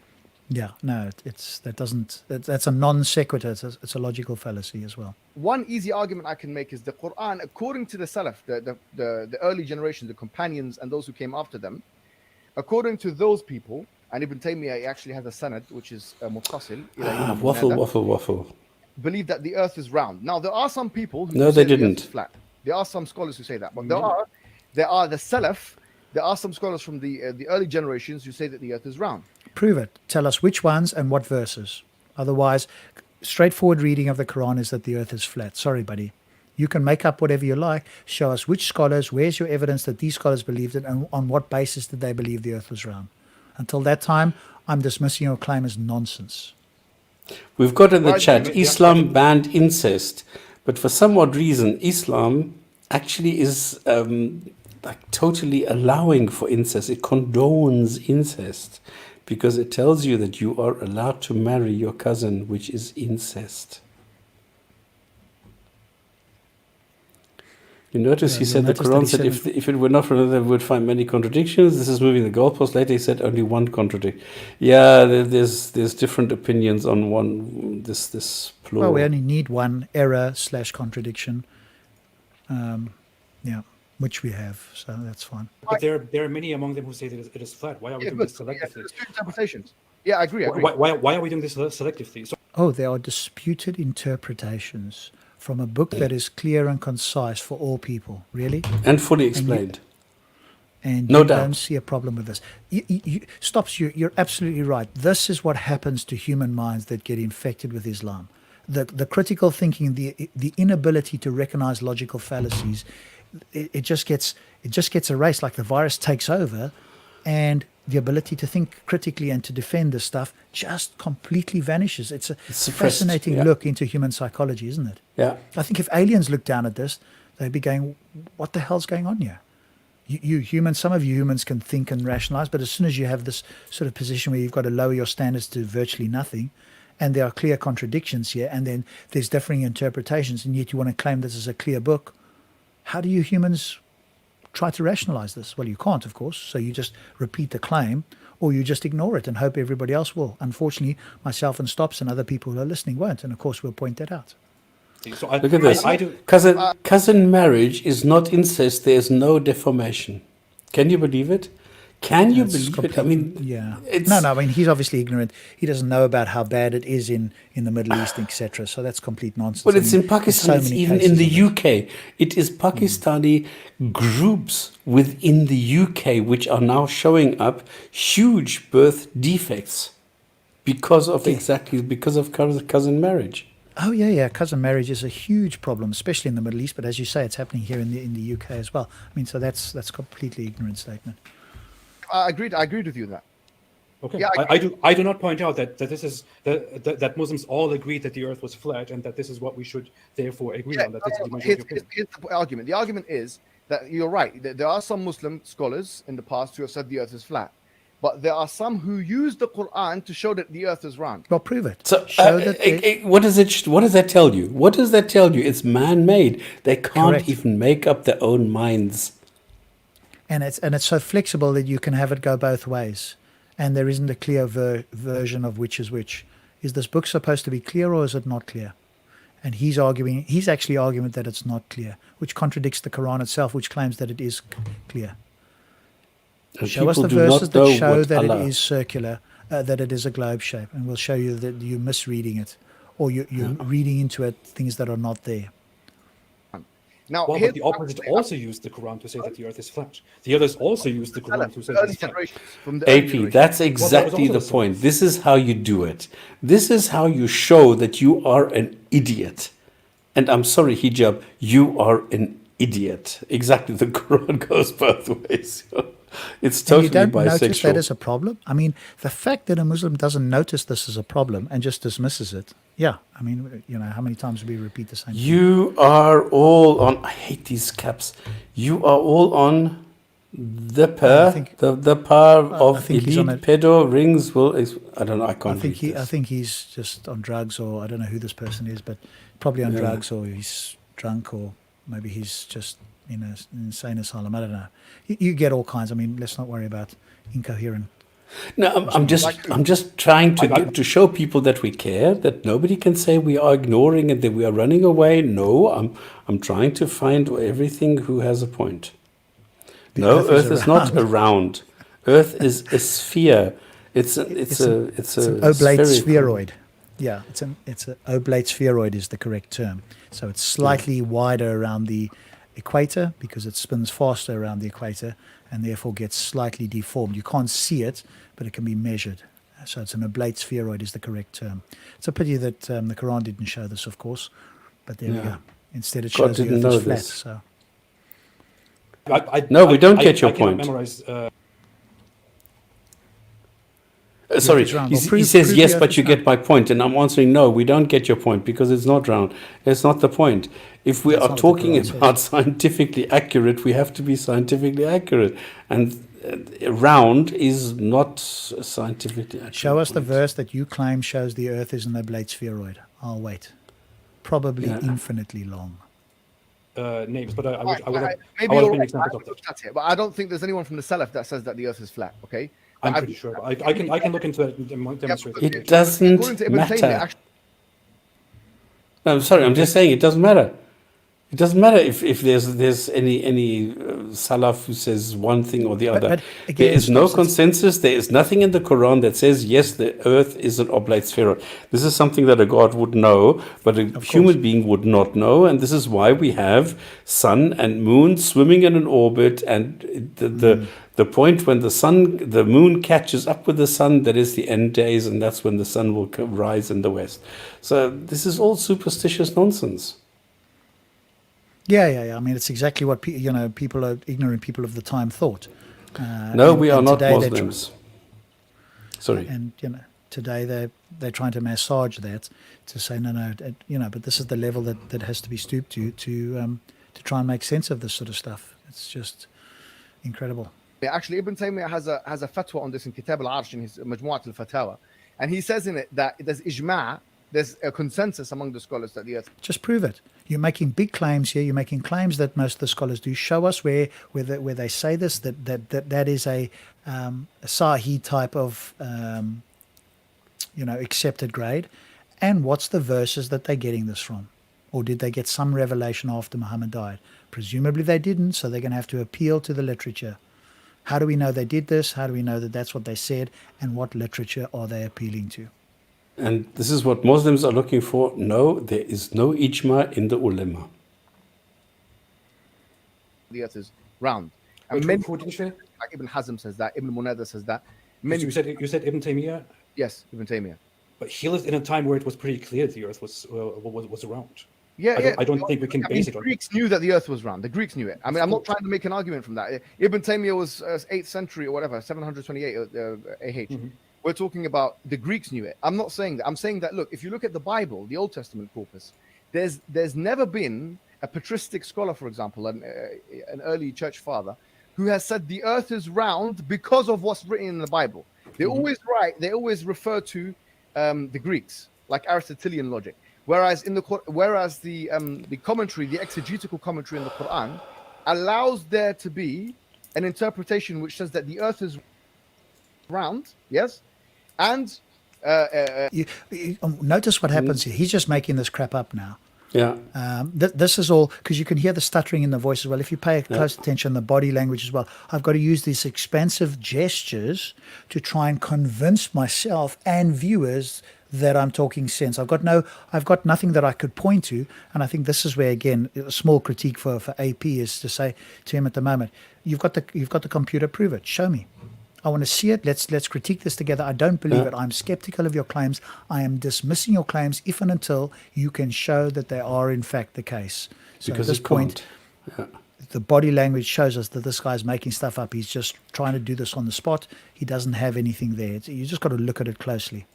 Yeah, no, that's a non sequitur. It's a logical fallacy as well. One easy argument I can make is the Quran, according to the Salaf, the early generations, the companions, and those who came after them. According to those people, and Ibn Taymiyyah actually has a sanad, which is muttasil. Waffle. Believe that the earth is round. Now, there are some people who say the didn't. Earth is flat. There are some scholars who say that. But there are the Salaf, there are some scholars from the early generations who say that the earth is round. Prove it. Tell us which ones and what verses. Otherwise, straightforward reading of the Quran is that the earth is flat. Sorry, buddy. You can make up whatever you like. Show us which scholars, where's your evidence that these scholars believed it, and on what basis did they believe the earth was round. Until that time, I'm dismissing your claim as nonsense. We've got in the chat, Islam banned incest, but for some odd reason, Islam actually is totally allowing for incest. It condones incest because it tells you that you are allowed to marry your cousin, which is incest. You notice he said the Quran said if it were not for another, we would find many contradictions. This is moving the goalpost. Later he said only one contradiction. Yeah, there's different opinions on this plural. Well, we only need one error/contradiction. Which we have, so that's fine. But there are many among them who say that it is flat. Why are we doing this selectively? Interpretations. Yeah, I agree. Why are we doing this selectively? There are disputed interpretations from a book that is clear and concise for all people, really? And fully explained. And No you doubt. don't see a problem with this. You're absolutely right. This is what happens to human minds that get infected with Islam. The critical thinking, the inability to recognize logical fallacies, it just gets erased, like the virus takes over, and the ability to think critically and to defend this stuff just completely vanishes. It's a suppressed, fascinating yeah. look into human psychology, isn't it? Yeah. I think if aliens looked down at this, they'd be going, what the hell's going on here? You humans, some of you humans can think and rationalize, but as soon as you have this sort of position where you've got to lower your standards to virtually nothing, and there are clear contradictions here, and then there's differing interpretations, and yet you want to claim this is a clear book, how do you humans try to rationalize this? Well, you can't, of course, so you just repeat the claim, or you just ignore it and hope everybody else will. Unfortunately, myself and Stops and other people who are listening won't, and of course we'll point that out. So Look at this. I do. Cousin marriage is not incest. There's no deformation. Can you believe it? Can you believe it? I mean, yeah. it's, No, I mean, he's obviously ignorant. He doesn't know about how bad it is in the Middle East, etc. So that's complete nonsense. Well, I it's mean, in Pakistan. there's It's many even cases in the of it. UK. It is Pakistani groups within the UK which are now showing up huge birth defects because of cousin marriage. Oh yeah. Cousin marriage is a huge problem, especially in the Middle East. But as you say, it's happening here in the UK as well. I mean, so that's completely ignorant statement. I agreed with you on that. Okay. Yeah, I do not point out that this is that Muslims all agreed that the earth was flat and that this is what we should therefore agree on. That this is the majority opinion. Here's the argument. The argument is that you're right. There are some Muslim scholars in the past who have said the earth is flat. But there are some who use the Quran to show that the earth is round. Well, prove it. So, Show that they- what does that tell you? What does that tell you? It's man-made. They can't Correct. even make up their own minds. and it's so flexible that you can have it go both ways, and there isn't a clear version of which is which. Is this book supposed to be clear or is it not clear? And he's actually arguing that it's not clear, which contradicts the Quran itself, which claims that it is clear. And Show us the people do not verses know that show what that Allah- it is circular, that it is a globe shape, and we'll show you that you're misreading it, or you're reading into it things that are not there. Now, Well, here's but the opposite also used the Quran to say that the earth is flat. The others also used the Quran to say that early it's flat. generations, from the early AP, generations. that's exactly the also- point. This is how you do it. This is how you show that you are an idiot. And I'm sorry, Hijab, you are an idiot. Exactly. The Quran goes both ways. It's And totally you don't notice bisexual. that as a problem? I mean, the fact that a Muslim doesn't notice this as a problem and just dismisses it, yeah. I mean, how many times do we repeat the same thing? You are all on. I hate these caps. You are all on the pair. think- The power I of think he's on elite it. pedo rings will. I don't know. I I can't think read this. I think he's just on drugs, or I don't know who this person is, but probably on Yeah. drugs, or he's drunk, or maybe he's just in an insane asylum. I don't know. You get all kinds. I mean, let's not worry about incoherent. No, I'm just trying to show people that we care, that nobody can say we are ignoring and that we are running away. No, I'm trying to find everything who has a point. No, Earth Earth is is not around. Earth is a sphere. It's an oblate spherical. spheroid. Yeah, it's an oblate spheroid is the correct term. So it's slightly wider around the equator because it spins faster around the equator and therefore gets slightly deformed. You can't see it, but it can be measured. So it's an oblate spheroid is the correct term. It's a pity that the Quran didn't show this, of course, but there we Yeah. go. Instead, it God shows the didn't Earth know is flat. this. So No, we don't get your I cannot point. memorize, Sorry, it's round. he, Well, he prove- says prove yes, the Earth but is you round. get my point, and I'm answering no. We don't get your point because it's not round. It's not the point. If we That's are not what the talking Quran about scientifically accurate, we have to be scientifically accurate, and round is not scientifically accurate. show us the point. verse that you claim shows the Earth is an oblate spheroid. I'll wait. Probably Yeah. infinitely long. names, but I would have Maybe been you're right. examples I of that. looked at it, but I don't think there's anyone from the Salaf that says that the earth is flat, okay? I'm But pretty sure. I can look into that and demonstrate. but It doesn't according to Ibn Taymiyyah, matter. actually, No, I'm sorry. I'm just saying it doesn't matter. It doesn't matter if there's any salaf who says one thing or the other. But There again, is no Stops, consensus. There is nothing in the Quran that says yes, the earth is an oblate sphere. This is something that a god would know, but a human being would not know, and this is why we have sun and moon swimming in an orbit, and the point when the moon catches up with the sun, that is the end days, and that's when the sun will rise in the west. So this is all superstitious nonsense. yeah. I mean, it's exactly what ignorant people of the time thought. No, we are and not today Muslims. Sorry. And today they're trying to massage that to say no, but this is the level that has to be stooped to try and make sense of this sort of stuff. It's just incredible. Yeah, actually, Ibn Taymiyyah has a fatwa on this in Kitab al-Arsh in his Majmu'at al-Fatawa, and he says in it that there's ijma', there's a consensus among the scholars that the earth. Just prove it. You're making big claims here. You're making claims that most of the scholars do. Show us where they say this, that is a Sahih type of accepted grade, and what's the verses that they're getting this from, or did they get some revelation after Muhammad died? Presumably they didn't, so they're going to have to appeal to the literature. How do we know they did this? How do we know that that's what they said? And what literature are they appealing to? And this is what Muslims are looking for. No, there is no ijma in the ulama. The earth is round. And many, like Ibn Hazm says that, Ibn Munada says that. Many, you said Ibn Taymiyyah? Yes, Ibn Taymiyyah. But he lived in a time where it was pretty clear the earth was round. Yeah, I don't think we can base it on. The Greeks knew that the earth was round. The Greeks knew it. I mean, I'm not trying to make an argument from that. Ibn Taymiyyah was 8th century or whatever, 728 AH. We're talking about the Greeks knew it. I'm not saying that. I'm saying that, look, if you look at the Bible, the Old Testament corpus, there's never been a patristic scholar, for example, an early church father, who has said the earth is round because of what's written in the Bible. They always refer to the Greeks, like Aristotelian logic. Whereas the commentary, the exegetical commentary in the Quran, allows there to be an interpretation which says that the earth is round, yes, and you notice what happens here. He's just making this crap up now. Yeah. This is all because you can hear the stuttering in the voice as well. If you pay close attention, the body language as well. I've got to use these expansive gestures to try and convince myself and viewers that I'm talking sense. I've got nothing that I could point to, and I think this is where, again, a small critique for AP is to say to him at the moment, you've got the computer, prove it, show me. I want to see it. Let's critique this together. I don't believe it. I'm skeptical of your claims. I am dismissing your claims if and until you can show that they are in fact the case. So Because at this it point, can't. the body language shows us that this guy's making stuff up. He's just trying to do this on the spot. He doesn't have anything there. You just got to look at it closely.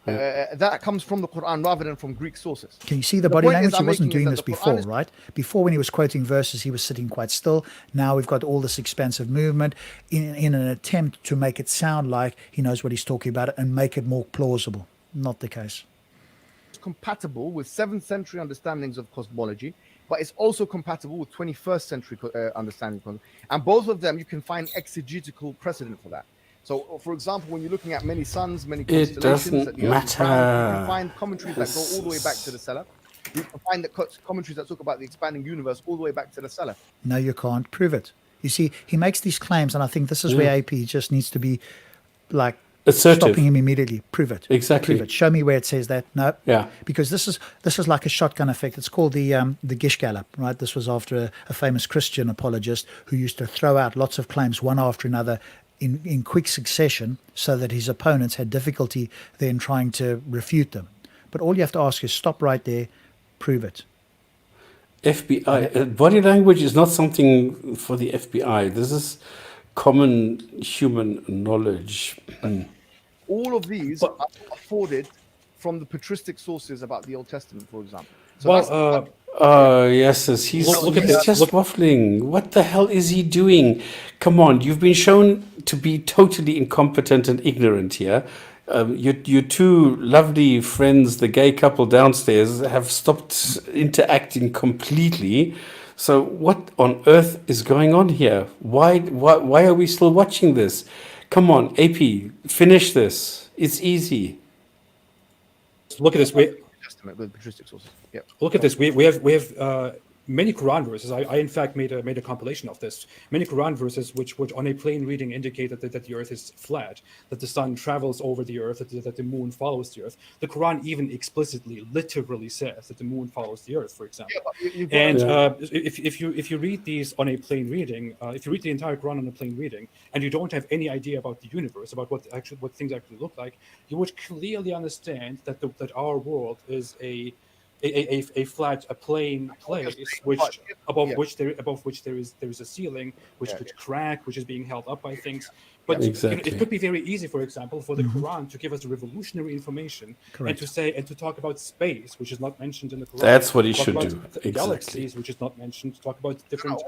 that comes from the Quran rather than from Greek sources. Can you see the body language? He wasn't doing this before, right? Before, when he was quoting verses, he was sitting quite still. Now we've got all this expansive movement in an attempt to make it sound like he knows what he's talking about and make it more plausible. Not the case. It's compatible with 7th century understandings of cosmology, but it's also compatible with 21st century understanding. And both of them, you can find exegetical precedent for that. So, for example, when you're looking at many suns, many constellations, it doesn't matter. You can find commentaries that go all the way back to the Salaf. You can find commentaries that talk about the expanding universe all the way back to the Salaf. No, you can't prove it. You see, he makes these claims, and I think this is where AP just needs to be like assertive. Stopping him immediately. Prove it. Exactly. Prove it. Show me where it says that. No. Yeah. Because this is like a shotgun effect. It's called the Gish Gallop, right? This was after a famous Christian apologist who used to throw out lots of claims one after another in quick succession, so that his opponents had difficulty then trying to refute them. But all you have to ask is stop right there, prove it. FBI body language is not something for the FBI. This is common human knowledge. All of these are afforded from the patristic sources about the Old Testament, for example. So yes, he's just waffling. What the hell is he doing? Come on, you've been shown to be totally incompetent and ignorant here. Your two lovely friends, the gay couple downstairs, have stopped interacting completely. So what on earth is going on here? Why are we still watching this? Come on, AP, finish this. It's easy. Look at this. Testament with patristic sources. Yeah. Look at this. We have many Quran verses. I in fact made a compilation of this. Many Quran verses which on a plain reading indicate that the earth is flat, that the sun travels over the earth, that the moon follows the earth. The Quran even explicitly, literally says that the moon follows the earth, for example. If you read these on a plain reading, if you read the entire Quran on a plain reading, and you don't have any idea about the universe, about what things actually look like, you would clearly understand that our world is a flat, a plain place, above which there is a ceiling, which could crack, which is being held up by things. But it could be very easy, for example, for the Quran to give us revolutionary information and to talk about space, which is not mentioned in the Quran. That's what he should do. Exactly. Galaxies, which is not mentioned. Talk about different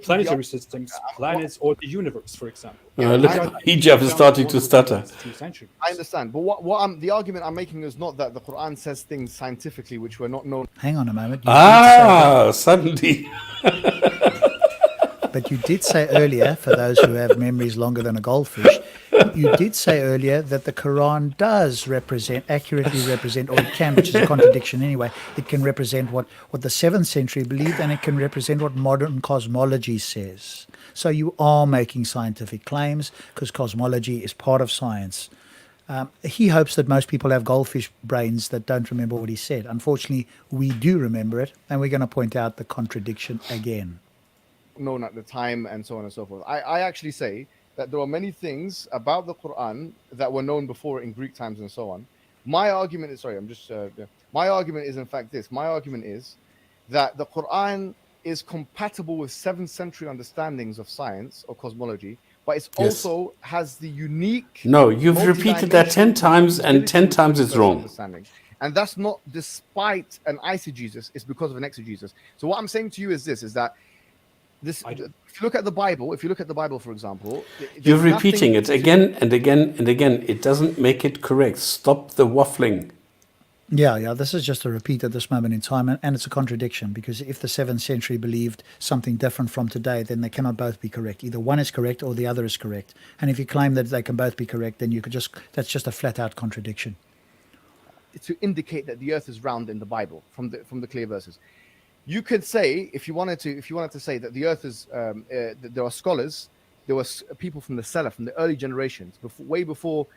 planetary systems, planets, or the universe, for example. Look, Hijab is starting to stutter. I understand, but the argument I'm making is not that the Quran says things scientifically which were not known. Hang on a moment. Suddenly. But you did say earlier, for those who have memories longer than a goldfish, you did say earlier that the Quran does accurately represent, or it can, which is a contradiction anyway, it can represent what the 7th century believed, and it can represent what modern cosmology says. So you are making scientific claims, because cosmology is part of science. He hopes that most people have goldfish brains that don't remember what he said. Unfortunately, we do remember it, and we're going to point out the contradiction again. Known at the time and so on and so forth. I actually say that there are many things about the Quran that were known before in Greek times and so on. My argument is, my argument is in fact this. My argument is that the Quran is compatible with 7th century understandings of science or cosmology, but it also has the unique... No, you've repeated that 10 times and 10 times it's wrong. And that's not despite an eisegesis, it's because of an exegesis. So what I'm saying to you is this, is that if you look at the Bible, for example, you're repeating it again and again and again. It doesn't make it correct. Stop the waffling. Yeah, this is just a repeat at this moment in time, and it's a contradiction, because if the 7th century believed something different from today, then they cannot both be correct. Either one is correct or the other is correct. And if you claim that they can both be correct, then that's just a flat-out contradiction. To indicate that the earth is round in the Bible from the clear verses. You could say, if you wanted to say that the earth is, there are scholars, there were people from the Salaf, from the early generations, way before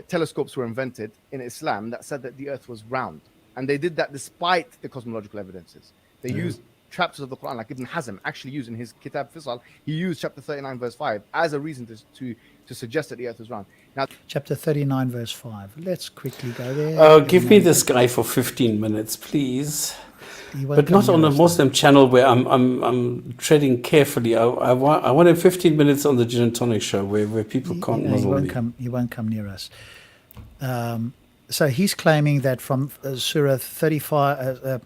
telescopes were invented in Islam, that said that the earth was round. And they did that despite the cosmological evidences. They used chapters of the Quran, like Ibn Hazm actually used in his Kitab Fisal, he used chapter 39 verse 5 as a reason to suggest that the earth is round. Now, chapter 39 verse 5. Let's quickly go there. Oh, give me this guy for 15 minutes, please. But not on a Muslim channel where I'm treading carefully. I want him 15 minutes on the Jinn and Tonic Show where people can't muzzle me. He won't come near us. So he's claiming that from Surah 35,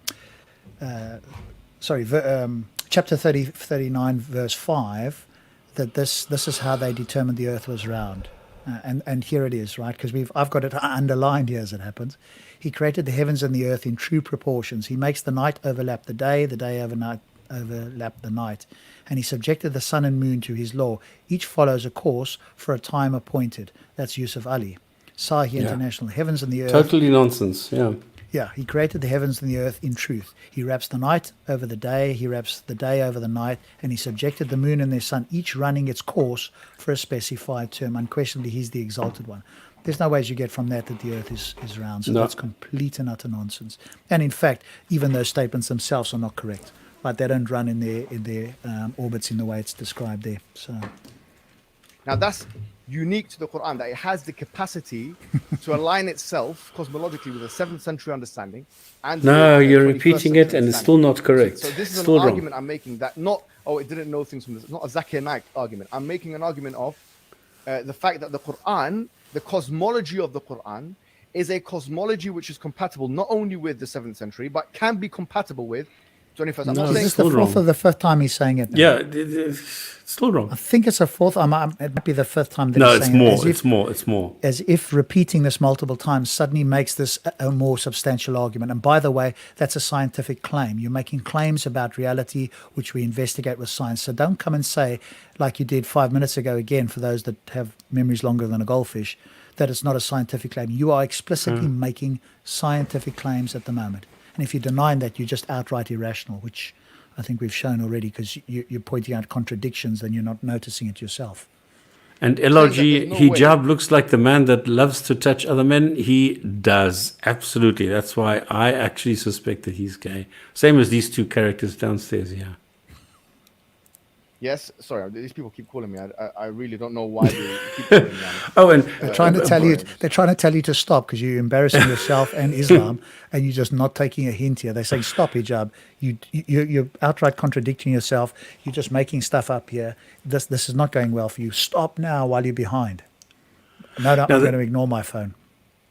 chapter 39 verse 5, that this is how they determined the earth was round. And here it is, right? Because I've got it underlined here as it happens. He created the heavens and the earth in true proportions. He makes the night overlap the day overlap the night. And he subjected the sun and moon to his law. Each follows a course for a time appointed. That's Yusuf Ali. Sahi International, heavens and the earth. Totally nonsense, yeah. Yeah, he created the heavens and the earth in truth. He wraps the night over the day, he wraps the day over the night, and he subjected the moon and their sun, each running its course for a specified term. Unquestionably, he's the exalted one. There's no ways you get from that the earth is round. So that's complete and utter nonsense. And in fact, even those statements themselves are not correct. Like they don't run in their orbits in the way it's described there. So now that's unique to the Quran, that it has the capacity to align itself cosmologically with a 7th century understanding. And you're repeating it and it's still not correct. So this is still an argument I'm making that it didn't know things from this. It's not a Zakir Naik argument. I'm making an argument of the fact that the Quran, the cosmology of the Quran, is a cosmology which is compatible not only with the 7th century, but can be compatible with 21st. I'm not saying it's the fourth or the fifth time he's saying it now. Yeah, it's still wrong. I think it's a fourth. It might be the fifth time that he's saying it. It's more. As if repeating this multiple times suddenly makes this a more substantial argument. And by the way, that's a scientific claim. You're making claims about reality, which we investigate with science. So don't come and say, like you did 5 minutes ago, again, for those that have memories longer than a goldfish, that it's not a scientific claim. You are explicitly making scientific claims at the moment. And if you're denying that, you're just outright irrational, which I think we've shown already, because you're pointing out contradictions and you're not noticing it yourself. And Saying LRG that there's no Hijab looks like the man that loves to touch other men. He does. Absolutely. That's why I actually suspect that he's gay. Same as these two characters downstairs here. Yes, sorry, these people keep calling me. I really don't know why they keep calling me. Oh, and They're trying to tell you. They're trying to tell you to stop because you're embarrassing yourself and Islam, and you're just not taking a hint here. They're saying stop hijab. You're outright contradicting yourself. You're just making stuff up here. This is not going well for you. Stop now while you're behind. No, I'm going to ignore my phone.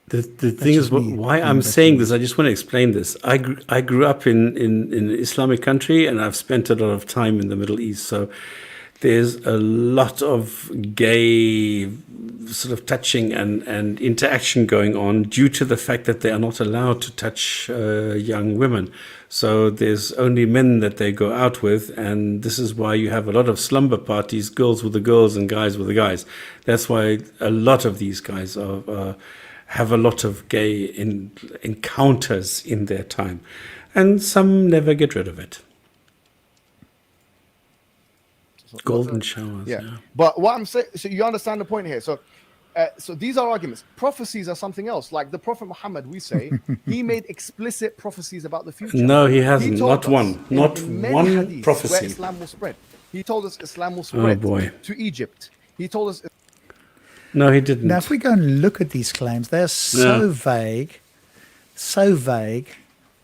The thing is, why I'm saying this, I just want to explain this. I grew up in an Islamic country, and I've spent a lot of time in the Middle East. So there's a lot of gay sort of touching and interaction going on due to the fact that they are not allowed to touch young women. So there's only men that they go out with, and this is why you have a lot of slumber parties, girls with the girls and guys with the guys. That's why a lot of these guys have a lot of gay encounters in their time, and some never get rid of it. Golden showers. Yeah. But what I'm saying, so you understand the point here. So these are arguments. Prophecies are something else. Like the Prophet Muhammad, we say, he made explicit prophecies about the future. No, he hasn't. Not one. Not one prophecy. Where Islam will spread. He told us Islam will spread to Egypt. He told us. No, he didn't. Now, if we go and look at these claims, they're so vague, so vague.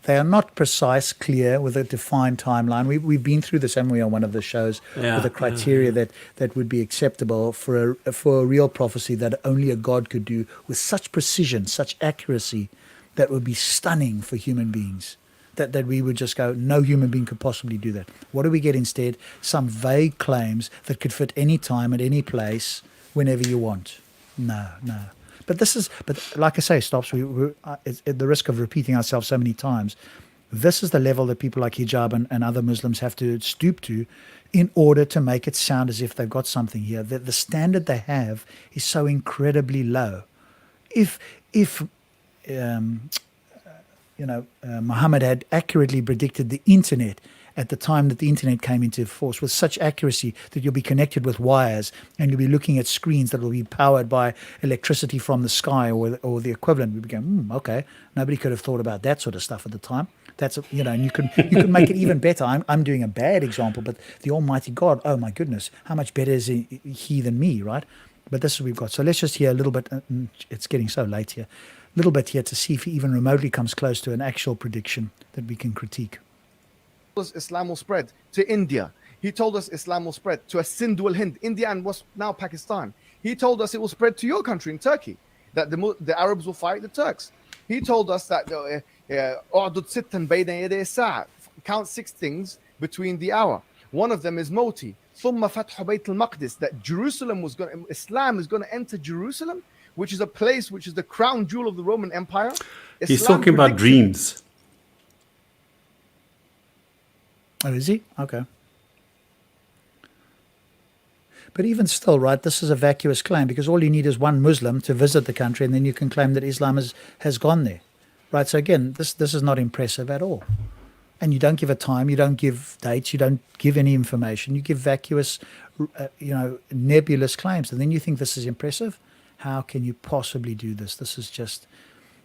They are not precise, clear, with a defined timeline. We've been through this, haven't we, on one of the shows, with the criteria that would be acceptable for a real prophecy that only a God could do with such precision, such accuracy, that would be stunning for human beings. That we would just go, no human being could possibly do that. What do we get instead? Some vague claims that could fit any time at any place, whenever you want. No. But like I say, Stops, it's at the risk of repeating ourselves so many times, this is the level that people like Hijab and other Muslims have to stoop to in order to make it sound as if they've got something here. The standard they have is so incredibly low. If Muhammad had accurately predicted the internet at the time that the internet came into force with such accuracy that you'll be connected with wires and you'll be looking at screens that will be powered by electricity from the sky or the equivalent, we'd be going, okay, nobody could have thought about that sort of stuff at the time. That's and you could make it even better. I'm doing a bad example, but the Almighty God, oh my goodness, how much better is he than me, right? But this is what we've got. So let's just hear a little bit. It's getting so late here. A little bit here to see if he even remotely comes close to an actual prediction that we can critique. Islam will spread to India. He told us Islam will spread to Sindh wal Hind, India and what's now Pakistan. He told us it will spread to your country in Turkey, that the Arabs will fight the Turks. He told us that count 6 things between the hour. One of them is Moti. That Islam is going to enter Jerusalem, which is a place which is the crown jewel of the Roman Empire. He's talking about dreams. Oh, is he? Okay. But even still, right, this is a vacuous claim because all you need is one Muslim to visit the country and then you can claim that Islam has gone there. Right? So again, this is not impressive at all. And you don't give a time, you don't give dates, you don't give any information. You give vacuous, nebulous claims. And then you think this is impressive? How can you possibly do this? This is just...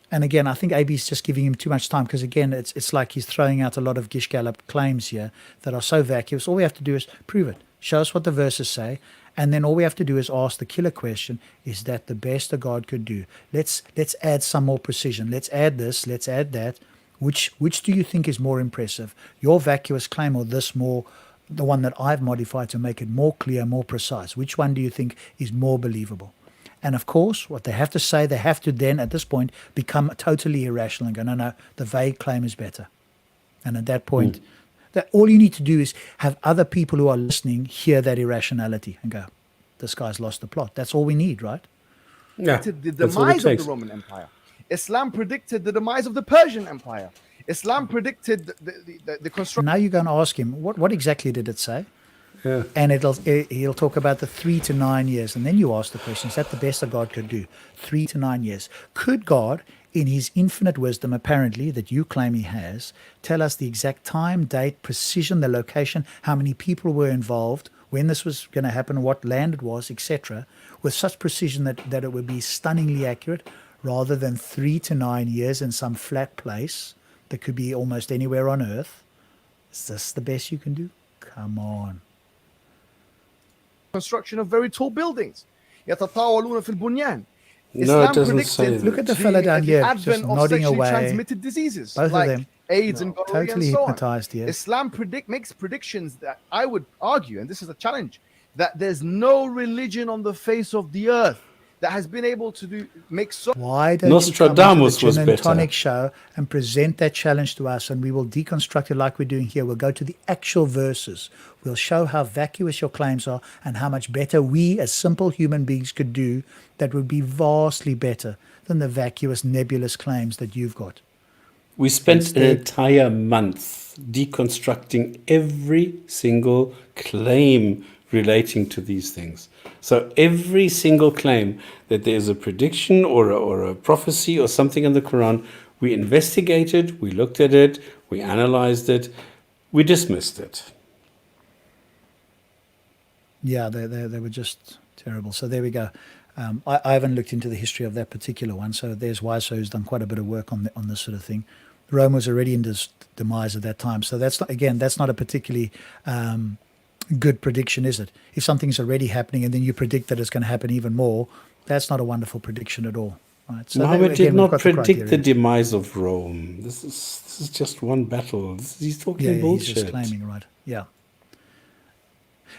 And again, I think AB is just giving him too much time because, again, it's like he's throwing out a lot of gish gallop claims here that are so vacuous. All we have to do is prove it. Show us what the verses say. And then all we have to do is ask the killer question, is that the best a God could do? Let's add some more precision. Let's add this. Let's add that. Which do you think is more impressive? Your vacuous claim or this more, the one that I've modified to make it more clear, more precise? Which one do you think is more believable? And of course, what they have to say, they have to then, at this point, become totally irrational and go, no, the vague claim is better. And at that point, that all you need to do is have other people who are listening hear that irrationality and go, this guy's lost the plot. That's all we need, right? Yeah, the demise of the Roman Empire. Islam predicted the demise of the Persian Empire. Islam predicted the construction. Now you're going to ask him, what exactly did it say? Yeah. And he'll talk about the 3 to 9 years. And then you ask the question, is that the best that God could do? 3 to 9 years. Could God, in his infinite wisdom, apparently, that you claim he has, tell us the exact time, date, precision, the location, how many people were involved, when this was going to happen, what land it was, etc., with such precision that it would be stunningly accurate, rather than 3 to 9 years in some flat place that could be almost anywhere on earth? Is this the best you can do? Come on. Construction of very tall buildings. يتطاولون في البنيان. No, it doesn't say that. Look at the fella down here, just advent of nodding sexually away. transmitted diseases Both like of them. AIDS and gonorrhea Totally and so on. hypnotized here. Islam makes predictions that I would argue, and this is a challenge, that there's no religion on the face of the earth that has been able to make so. Why don't Nostradamus you was come into the Jinn and better. Tonic Show and present that challenge to us, and we will deconstruct it like we're doing here. We'll go to the actual verses. We'll show how vacuous your claims are and how much better we as simple human beings could do that would be vastly better than the vacuous, nebulous claims that you've got. We spent an Instead- entire month deconstructing every single claim relating to these things. So every single claim that there's a prediction or a prophecy or something in the Quran, we investigated, we looked at it, we analyzed it, we dismissed it. Yeah, they were just terrible. So there we go. I haven't looked into the history of that particular one. So there's Weiso, who's done quite a bit of work on this sort of thing. Rome was already in demise at that time. So that's not a particularly good prediction, is it? If something's already happening and then you predict that it's going to happen even more, that's not a wonderful prediction at all. Right? So Muhammad again, did we've not got the predict the criteria. demise of Rome. This is just one battle. He's talking He's bullshit. just claiming, right? Yeah.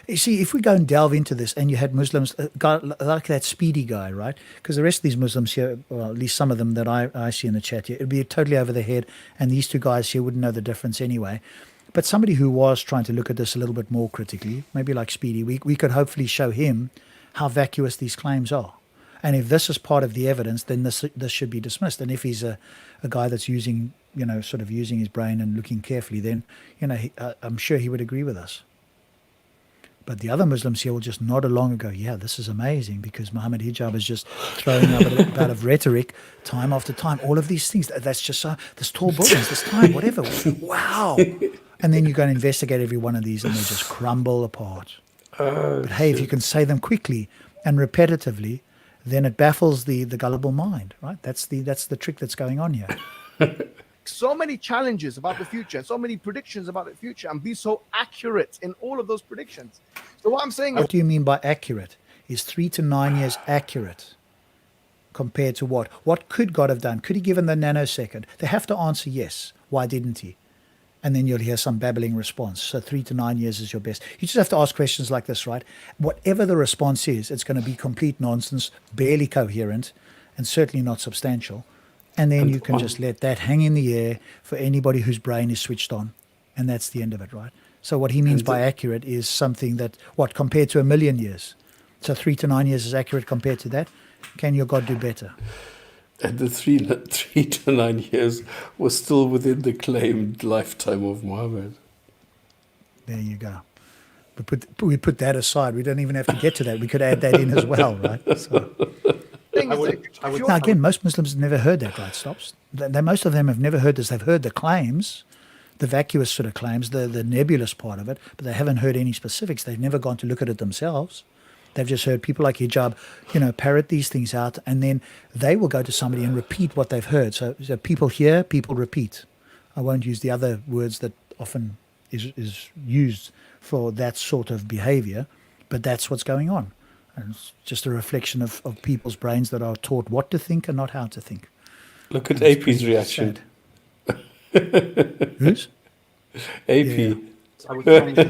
You see, if we go and delve into this, and you had Muslims, like that Speedy guy, right? Because the rest of these Muslims here, well, at least some of them that I see in the chat here, it'd be totally over their head, and these two guys here wouldn't know the difference anyway. But somebody who was trying to look at this a little bit more critically, maybe like Speedy, we could hopefully show him how vacuous these claims are. And if this is part of the evidence, then this should be dismissed. And if he's a guy that's using, sort of using his brain and looking carefully, then, I'm sure he would agree with us. But the other Muslims here will just nod along and go, yeah, this is amazing, because Mohammed Hijab is just throwing up a bout of rhetoric time after time. All of these things, that's just this tall buildings, this time, whatever. Wow. And then you go and investigate every one of these and they just crumble apart. But hey, if you can say them quickly and repetitively, then it baffles the gullible mind, right? That's the trick that's going on here. So many challenges about the future, so many predictions about the future, and be so accurate in all of those predictions. So what I'm saying is, What do you mean by accurate? Is 3 to 9 years accurate compared to what? What could God have done? Could he given the nanosecond? They have to answer yes. Why didn't he? And then you'll hear some babbling response. So 3 to 9 years is your best. You just have to ask questions like this, right? Whatever the response is, it's going to be complete nonsense, barely coherent, and certainly not substantial. And then you can just let that hang in the air for anybody whose brain is switched on. And that's the end of it, right? So what he means by accurate is something that, compared to 1,000,000 years? So 3 to 9 years is accurate compared to that? Can your God do better? And the 3 to 9 years was still within the claimed lifetime of Muhammad. There you go. We put that aside. We don't even have to get to that. We could add that in as well, right? So. Now, again, most Muslims have never heard that, right? Stops. Most of them have never heard this. They've heard the claims, the vacuous sort of claims, the nebulous part of it, but they haven't heard any specifics. They've never gone to look at it themselves. They've just heard people like Hijab, parrot these things out, and then they will go to somebody and repeat what they've heard. So people hear, people repeat. I won't use the other words that often is used for that sort of behavior, but that's what's going on. And it's just a reflection of people's brains that are taught what to think and not how to think. Look at AP's reaction. Whose? AP. Yeah. I would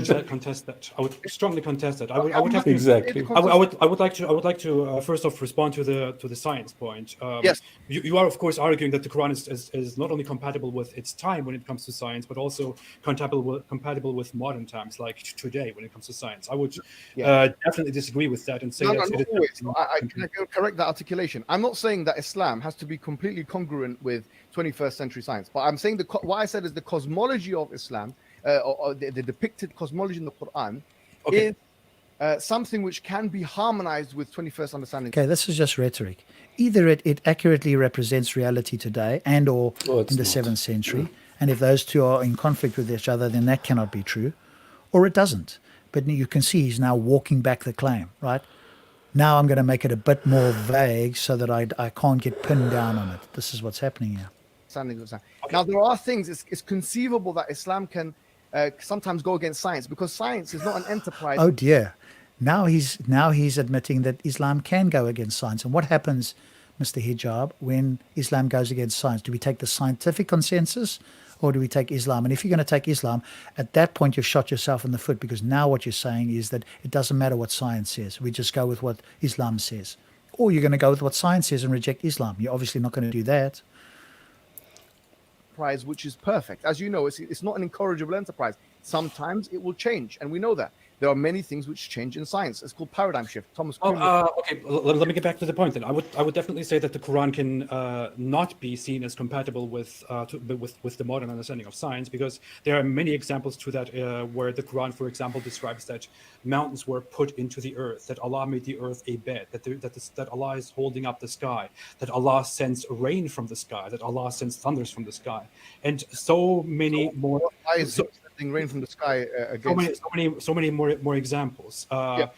strongly contest that. I would strongly contest that. I would have to, Exactly. I would like to first off respond to the science point. Yes. You are of course arguing that the Quran is not only compatible with its time when it comes to science, but also compatible with modern times, like today when it comes to science. I would definitely disagree with that and say not always. I can correct that articulation. I'm not saying that Islam has to be completely congruent with 21st century science, but I'm saying what I said is the cosmology of Islam. Or the depicted cosmology in the Quran is something which can be harmonized with 21st understanding. Okay, this is just rhetoric. either it accurately represents reality today and or it's in the not. 7th century, and if those two are in conflict with each other, then that cannot be true, or it doesn't. But you can see he's now walking back the claim, right? Now I'm going to make it a bit more vague so that I can't get pinned down on it. This is what's happening here. Now, there are things, it's conceivable that Islam can sometimes go against science, because science is not an enterprise. Oh dear. Now he's admitting that Islam can go against science. And what happens, Mr. Hijab, when Islam goes against science? Do we take the scientific consensus or do we take Islam? And if you're going to take Islam, at that point you've shot yourself in the foot, because now what you're saying is that it doesn't matter what science says. We just go with what Islam says. Or you're going to go with what science says and reject Islam. You're obviously not going to do that. Which is perfect. As you know, it's not an incorrigible enterprise. Sometimes it will change, and we know that. There are many things which change in science. It's called paradigm shift. Thomas. Okay. Let me get back to the point. Then I would definitely say that the Quran can not be seen as compatible with the modern understanding of science, because there are many examples to that where the Quran, for example, describes that mountains were put into the earth, that Allah made the earth a bed, that Allah is holding up the sky, that Allah sends rain from the sky, that Allah sends thunders from the sky, and so many more. Rain from the sky so many more examples. That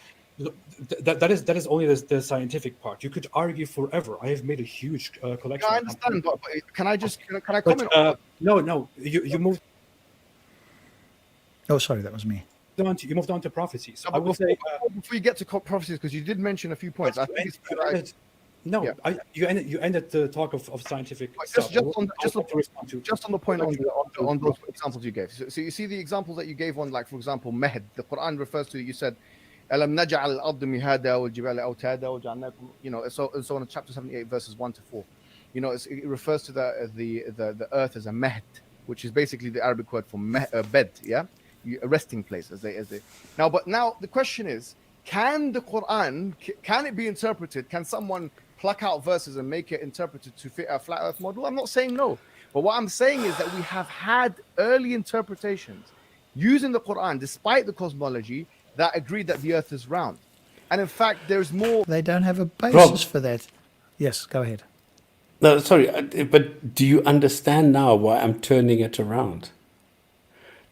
is only the scientific part. You could argue forever. I have made a huge collection. I understand, but can I comment? No, you moved. Oh, sorry, that was me. You moved on to prophecies. So I would say before you get to prophecies, because you did mention a few points. I think you ended the talk of scientific stuff. Just on the point on those examples you gave. So you see the examples that you gave on, like, for example, Mahd. The Quran refers to, you said, أَلَمْ نَجْعَلْ الْأَرْضَ مِهَادًا وَالْجِبَالَ أَوْتَادًا وَجَعَلْنَاكُمْ, so on in chapter 78 verses 1 to 4. It refers to the earth as a Mahd, which is basically the Arabic word for bed, a resting place, as they. But now the question is, can the Quran, can it be interpreted? Can someone pluck out verses and make it interpreted to fit a flat earth model? I'm not saying no. But what I'm saying is that we have had early interpretations using the Quran, despite the cosmology, that agreed that the earth is round. And in fact, there's more. They don't have a basis for that. Yes, go ahead. No, sorry, but do you understand now why I'm turning it around?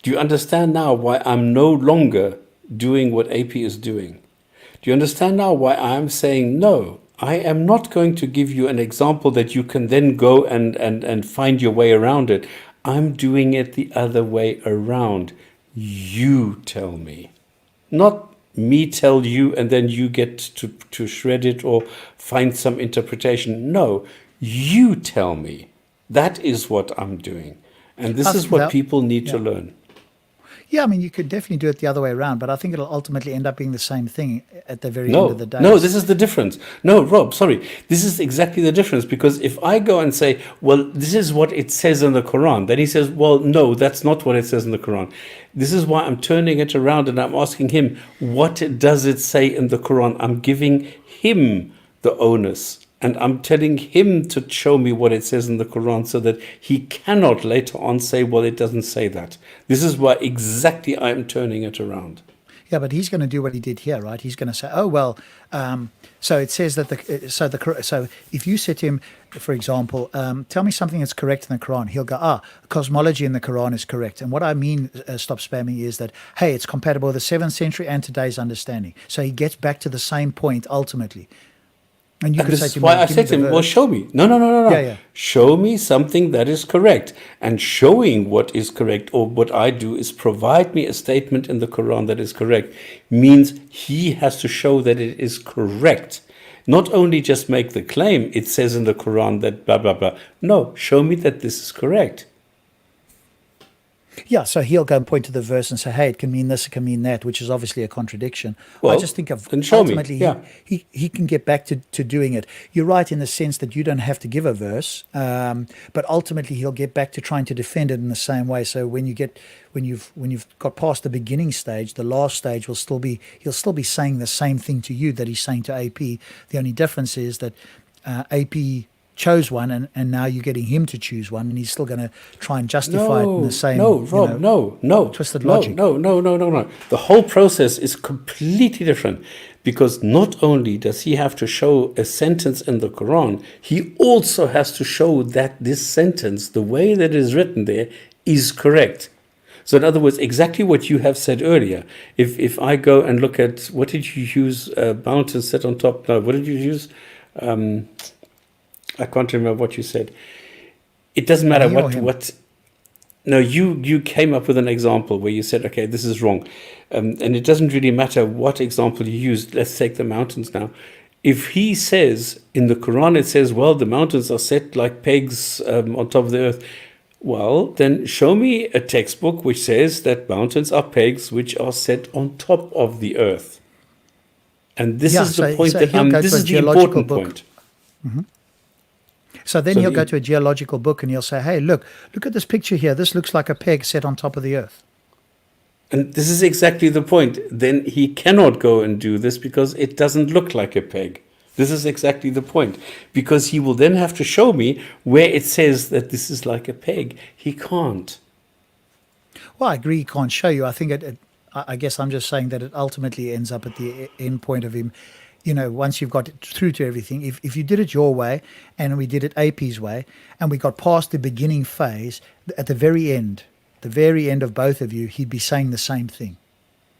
Do you understand now why I'm no longer doing what AP is doing? Do you understand now why I'm saying no? I am not going to give you an example that you can then go and find your way around it. I'm doing it the other way around. You tell me. Not me tell you and then you get to shred it or find some interpretation. No, you tell me. That is what I'm doing. And this is what people need to learn. Yeah, I mean, you could definitely do it the other way around, but I think it'll ultimately end up being the same thing at the very end of the day. No, this is the difference. No, Rob, sorry. This is exactly the difference, because if I go and say, well, this is what it says in the Quran, then he says, well, no, that's not what it says in the Quran. This is why I'm turning it around and I'm asking him, what does it say in the Quran? I'm giving him the onus. And I'm telling him to show me what it says in the Quran, so that he cannot later on say, well, it doesn't say that. This is why exactly I'm turning it around. Yeah, but he's going to do what he did here, right? He's going to say, oh, well, so it says that so if you said to him, for example, tell me something that's correct in the Quran, he'll go, cosmology in the Quran is correct. And what I mean, stop spamming, is that, hey, it's compatible with the 7th century and today's understanding. So he gets back to the same point ultimately. And you could say to him, I said to him, well, show me. No. Yeah. Show me something that is correct. And showing what is correct, or what I do, is provide me a statement in the Quran that is correct, means he has to show that it is correct. Not only just make the claim, it says in the Quran that blah, blah, blah. No, show me that this is correct. Yeah, so he'll go and point to the verse and say, hey, it can mean this, it can mean that, which is obviously a contradiction. Well, I just think ultimately he can get back to doing it. You're right in the sense that you don't have to give a verse, but ultimately he'll get back to trying to defend it in the same way. So when you've got past the beginning stage, the last stage he'll still be saying the same thing to you that he's saying to AP. The only difference is that AP chose one, and now you're getting him to choose one, and he's still going to try and justify it in the same twisted logic. No. The whole process is completely different, Because not only does he have to show a sentence in the Quran, he also has to show that this sentence, the way that it is written there, is correct. So in other words, exactly what you have said earlier. If I go and look at, what did you use, mountains set on top? No, what did you use? I can't remember what you said. It doesn't matter what. No, you came up with an example where you said, okay, this is wrong. And it doesn't really matter what example you used. Let's take the mountains now. If he says, in the Quran, it says, well, the mountains are set like pegs on top of the earth. Well, then show me a textbook which says that mountains are pegs which are set on top of the earth. And this is the point this is the important point. Mm-hmm. So then he'll go to a geological book and he'll say, hey, look at this picture here. This looks like a peg set on top of the earth. And this is exactly the point. Then he cannot go and do this because it doesn't look like a peg. This is exactly the point. Because he will then have to show me where it says that this is like a peg. He can't. Well, I agree he can't show you. I think I guess I'm just saying that it ultimately ends up at the end point of him. You know, once you've got it through to everything, if you did it your way and we did it AP's way and we got past the beginning phase, at the very end of both of you, he'd be saying the same thing.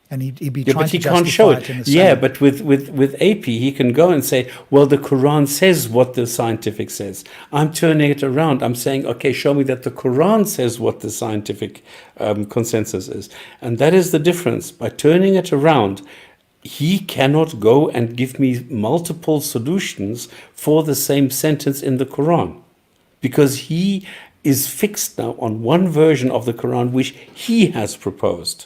And he'd be trying to justify it in the same way. But with AP, he can go and say, well, the Quran says what the scientific says. I'm turning it around. I'm saying, okay, show me that the Quran says what the scientific consensus is. And that is the difference. By turning it around, he cannot go and give me multiple solutions for the same sentence in the Quran, because he is fixed now on one version of the Quran which he has proposed.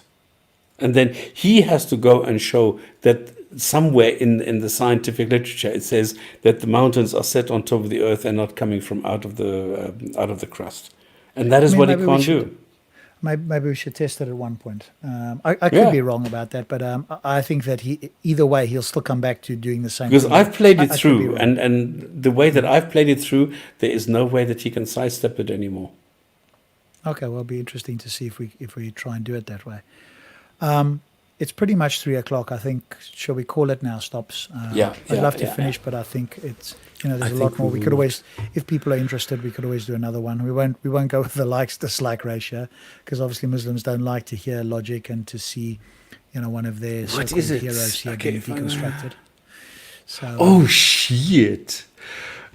And then he has to go and show that somewhere in the scientific literature it says that the mountains are set on top of the earth and not coming from out of the crust. And that is what he can't do. Maybe we should test it at one point. I could be wrong about that, but I think that either way he'll still come back to doing the same thing. Because I've played it through, and the way that I've played it through, there is no way that he can sidestep it anymore. Okay, well, it'll be interesting to see if we try and do it that way. It's pretty much 3:00. I think. Shall we call it now? Stops. I'd love to finish, but I think it's there's a lot more. We could always, if people are interested, we could always do another one. We won't go with the likes-dislike ratio, because obviously Muslims don't like to hear logic and to see one of their so-called heroes here being deconstructed. So, oh shit.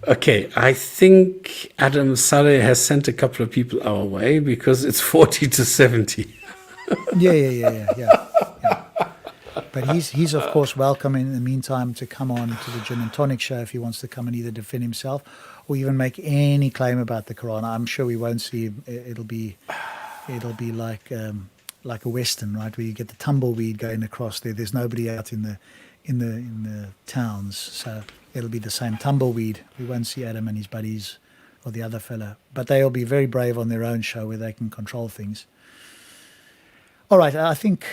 Okay, I think Adam Saleh has sent a couple of people our way because it's 40 to 70. Yeah. But he's of course welcome in the meantime to come on to the Jinn and Tonic Show if he wants to come and either defend himself or even make any claim about the Quran. I'm sure we won't see him. It'll be like a Western, right, where you get the tumbleweed going across there. There's nobody out in the towns, so it'll be the same tumbleweed. We won't see Adam and his buddies or the other fella, but they'll be very brave on their own show where they can control things. All right, I think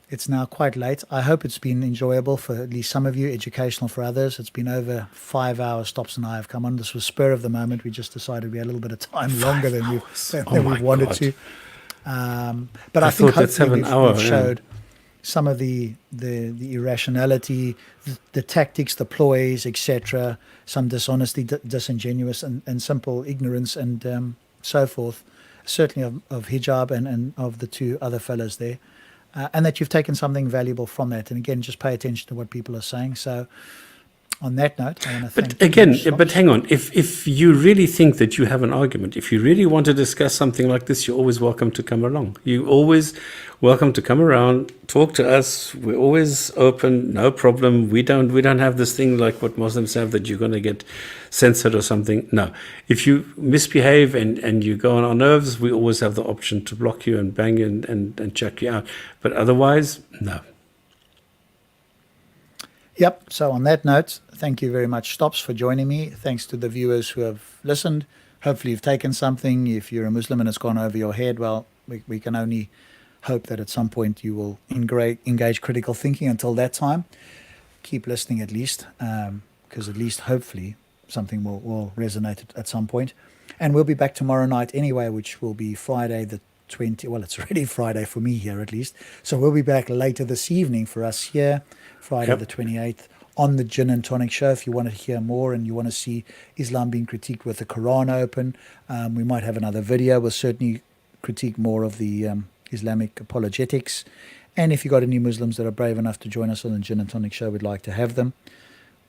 it's now quite late. I hope it's been enjoyable for at least some of you, educational for others. It's been over 5 hours. Stops and I have come on. This was spur of the moment. We just decided we had a little bit of time longer than we wanted to. But I think hopefully we've showed some of the irrationality, the tactics, the ploys, etc., some dishonesty, disingenuous and simple ignorance and so forth, certainly of Hijab and of the two other fellows there. And that you've taken something valuable from that. And again, just pay attention to what people are saying. So on that note, I want to thank But hang on. If you really think that you have an argument, if you really want to discuss something like this, you're always welcome to come along. You're always welcome to come around, talk to us. We're always open, no problem. We don't have this thing like what Muslims have that you're going to get censored or something. No. If you misbehave and you go on our nerves, we always have the option to block you and bang you and chuck you out. But otherwise, no. Yep. So on that note, thank you very much, Stops, for joining me. Thanks to the viewers who have listened. Hopefully you've taken something. If you're a Muslim and it's gone over your head, well, we can only hope that at some point you will engage critical thinking. Until that time, keep listening at least, because at least hopefully something will resonate at some point. And we'll be back tomorrow night anyway, which will be Friday the well, it's already Friday for me here at least. So we'll be back later this evening for us here, Friday the 28th, on the Jinn and Tonic Show. If you want to hear more and you want to see Islam being critiqued with the Quran open, we might have another video. We'll certainly critique more of the Islamic apologetics. And if you've got any Muslims that are brave enough to join us on the Jinn and Tonic Show, we'd like to have them.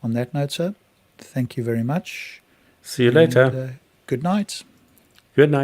On that note, sir, thank you very much. See you later. Good night. Good night.